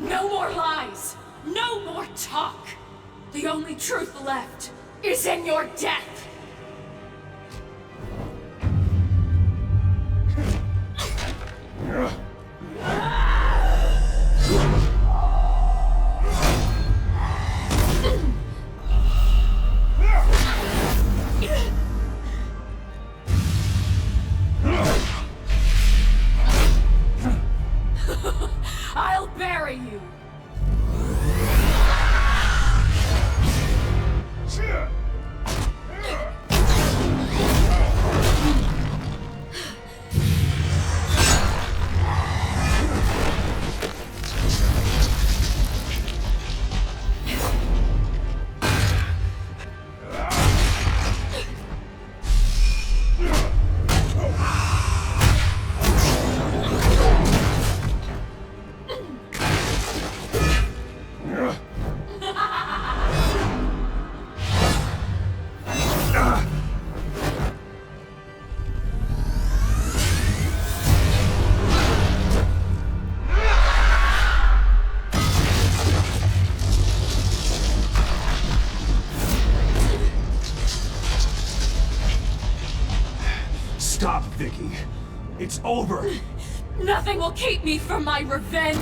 No more lies! No more talk! The only truth left is in your death! I'll bury you! Stop, Vicki. It's over. Nothing will keep me from my revenge!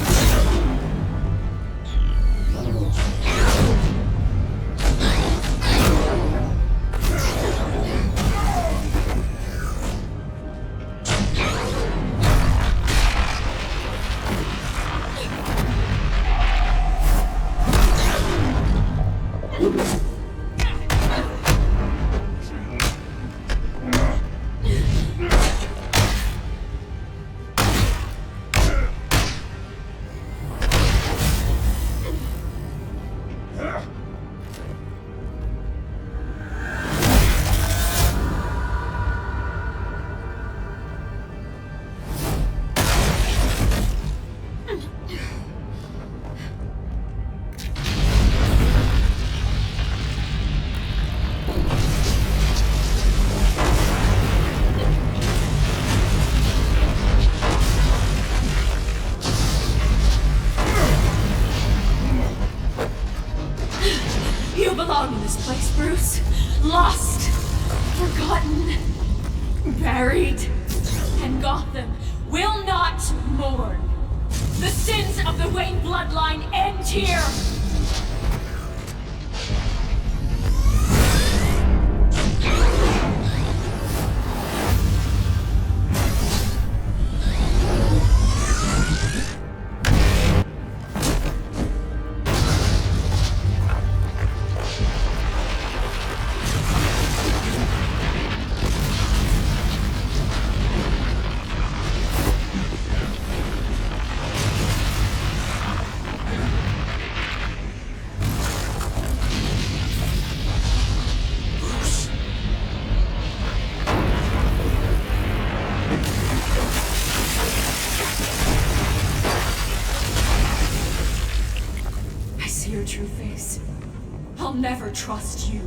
You belong in this place, Bruce. Lost, forgotten, buried, and Gotham will not mourn. The sins of the Wayne bloodline end here. true face. I'll never trust you.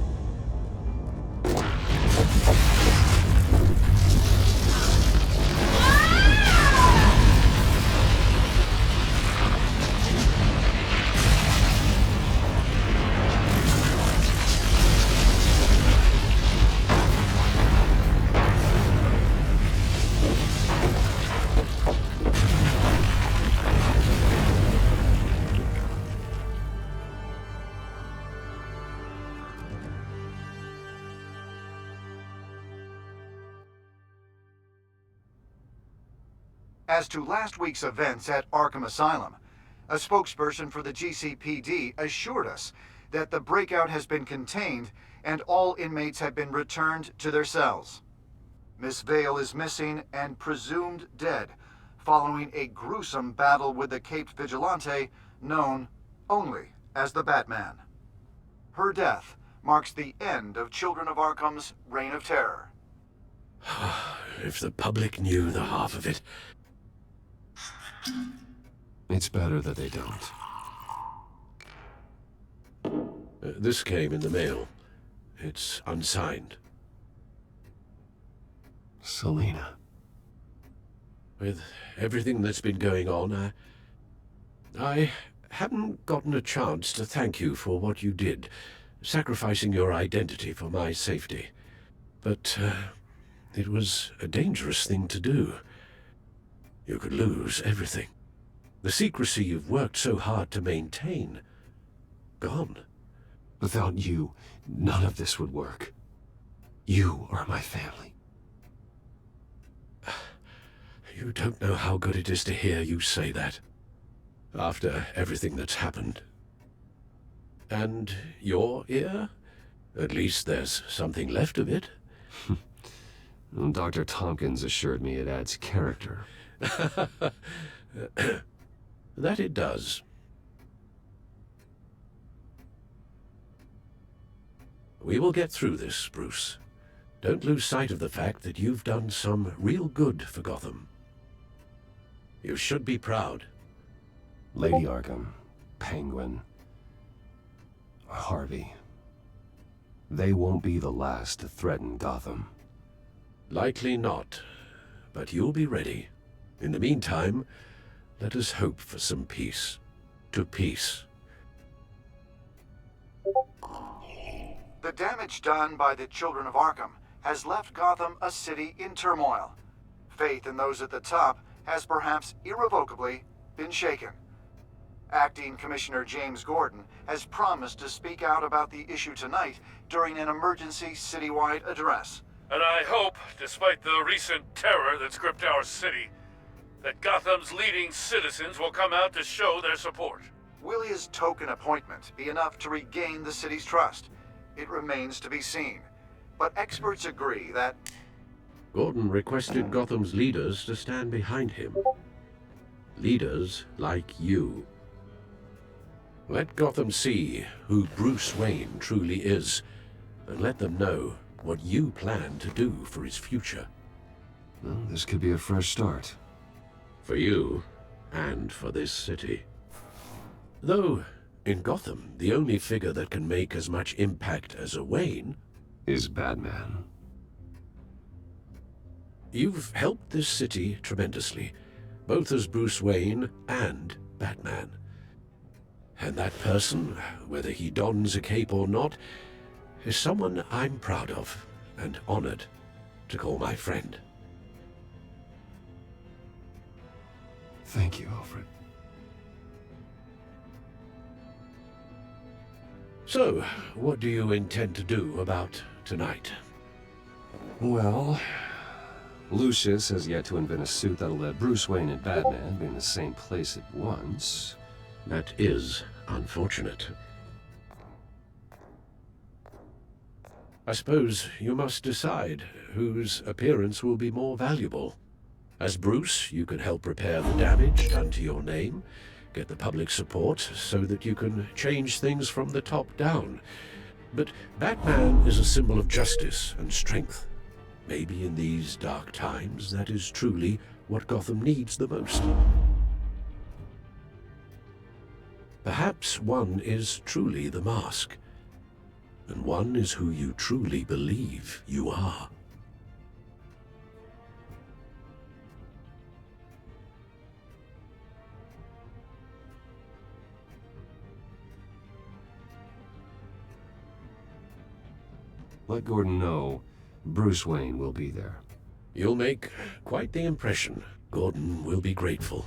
As to last week's events at Arkham Asylum, a spokesperson for the GCPD assured us that the breakout has been contained and all inmates have been returned to their cells. Miss Vale is missing and presumed dead following a gruesome battle with the caped vigilante known only as the Batman. Her death marks the end of Children of Arkham's reign of terror. If the public knew the half of it. It's better that they don't. This came in the mail. It's unsigned. Selina. With everything that's been going on, I haven't gotten a chance to thank you for what you did, sacrificing your identity for my safety. But it was a dangerous thing to do. You could lose everything. The secrecy you've worked so hard to maintain. Gone. Without you, none of this would work. You are my family. You don't know how good it is to hear you say that. After everything that's happened. And your ear? At least there's something left of it. Dr. Tompkins assured me it adds character. That it does. We will get through this, Bruce. Don't lose sight of the fact that you've done some real good for Gotham. You should be proud. Lady Arkham, Penguin, Harvey. They won't be the last to threaten Gotham. Likely not, but you'll be ready. In the meantime, let us hope for some peace. To peace. The damage done by the Children of Arkham has left Gotham a city in turmoil. Faith in those at the top has perhaps irrevocably been shaken. Acting Commissioner James Gordon has promised to speak out about the issue tonight during an emergency citywide address. And I hope, despite the recent terror that's gripped our city, that Gotham's leading citizens will come out to show their support. Will his token appointment be enough to regain the city's trust? It remains to be seen. But experts agree that... Gordon requested Gotham's leaders to stand behind him. Leaders like you. Let Gotham see who Bruce Wayne truly is, and let them know what you plan to do for his future. Well, this could be a fresh start. For you, and for this city. Though, in Gotham, the only figure that can make as much impact as a Wayne... is Batman. You've helped this city tremendously, both as Bruce Wayne and Batman. And that person, whether he dons a cape or not, is someone I'm proud of and honored to call my friend. Thank you, Alfred. So, what do you intend to do about tonight? Well, Lucius has yet to invent a suit that'll let Bruce Wayne and Batman be in the same place at once. That is unfortunate. I suppose you must decide whose appearance will be more valuable. As Bruce, you can help repair the damage done to your name, get the public support so that you can change things from the top down. But Batman is a symbol of justice and strength. Maybe in these dark times, that is truly what Gotham needs the most. Perhaps one is truly the mask, and one is who you truly believe you are. Let Gordon know Bruce Wayne will be there. You'll make quite the impression. Gordon will be grateful.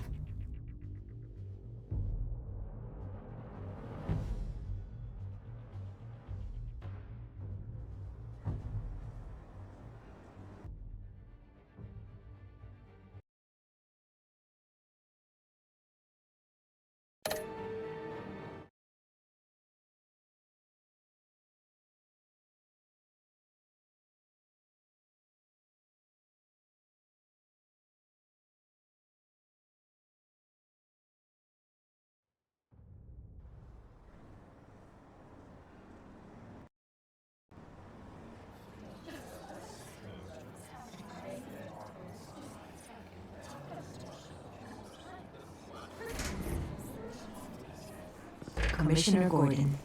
Commissioner Gordon.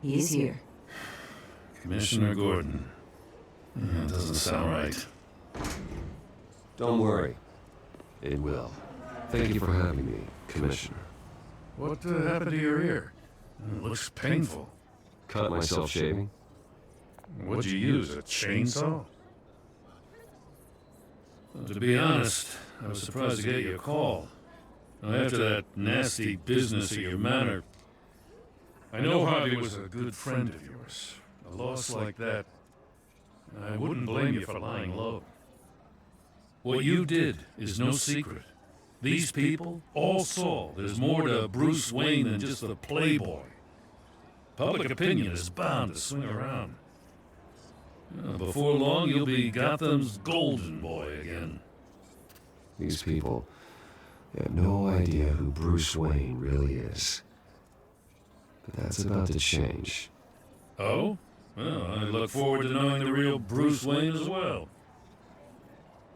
He is here. Commissioner Gordon. That doesn't sound right. Don't worry. It will. Thank you for having me, Commissioner. What happened to your ear? It looks painful. Cut myself shaving. What'd you use, a chainsaw? Well, to be honest, I was surprised to get your call. Now, after that nasty business of your manor, I know Harvey was a good friend of yours. A loss like that, I wouldn't blame you for lying low. What you did is no secret. These people all saw there's more to Bruce Wayne than just a playboy. Public opinion is bound to swing around. Before long, you'll be Gotham's golden boy again. These people, they have no idea who Bruce Wayne really is. But that's about to change. Oh? Well, I look forward to knowing the real Bruce Wayne as well.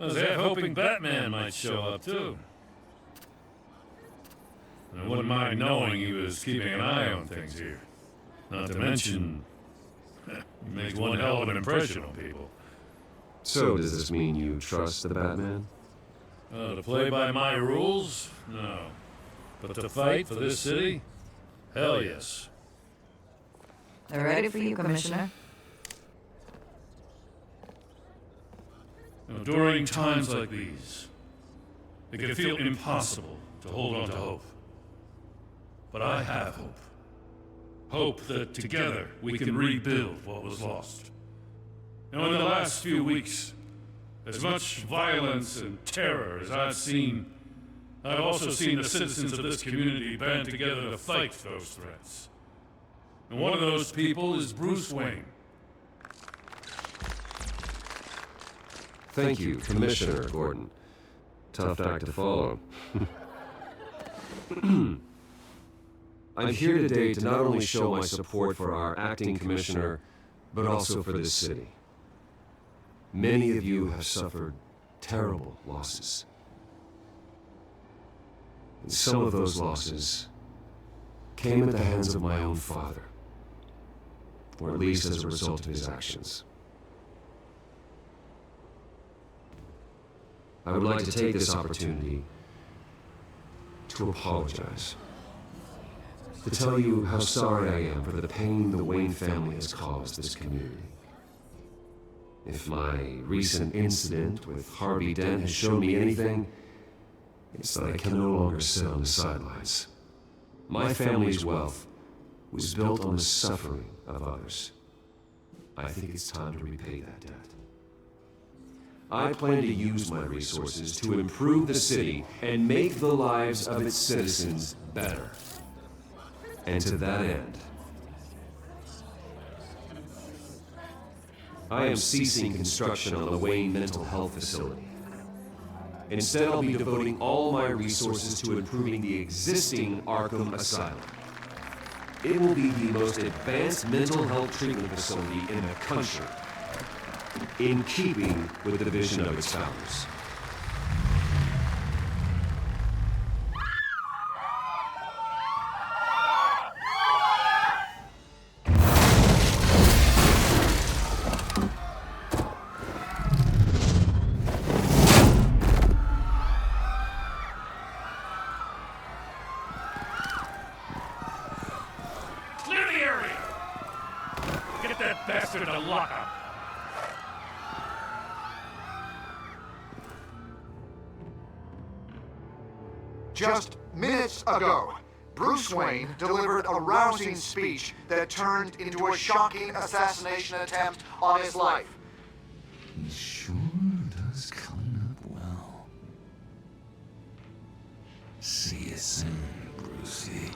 I was half hoping Batman might show up, too. I wouldn't mind knowing he was keeping an eye on things here. Not to mention, he makes one hell of an impression on people. So, does this mean you trust the Batman? To play by my rules? No. But to fight for this city? Hell yes. They're ready for you, Commissioner. During times like these, it can feel impossible to hold on to hope. But I have hope. Hope that together we can rebuild what was lost. Now, in the last few weeks, as much violence and terror as I've seen, I've also seen the citizens of this community band together to fight those threats. And one of those people is Bruce Wayne. Thank you, Commissioner Gordon. Tough act to follow. I'm here today to not only show my support for our acting commissioner, but also for this city. Many of you have suffered terrible losses. And some of those losses came at the hands of my own father, or at least as a result of his actions. I would like to take this opportunity to apologize, to tell you how sorry I am for the pain the Wayne family has caused this community. If my recent incident with Harvey Dent has shown me anything, it's that I can no longer sit on the sidelines. My family's wealth was built on the suffering of others. I think it's time to repay that debt. I plan to use my resources to improve the city and make the lives of its citizens better. And to that end, I am ceasing construction on the Wayne Mental Health Facility. Instead, I'll be devoting all my resources to improving the existing Arkham Asylum. It will be the most advanced mental health treatment facility in the country, in keeping with the vision of its founders. bastard to lockup. Just minutes ago, Bruce Wayne delivered a rousing speech that turned into a shocking assassination attempt on his life. He sure does clean up well. See you soon, Brucey.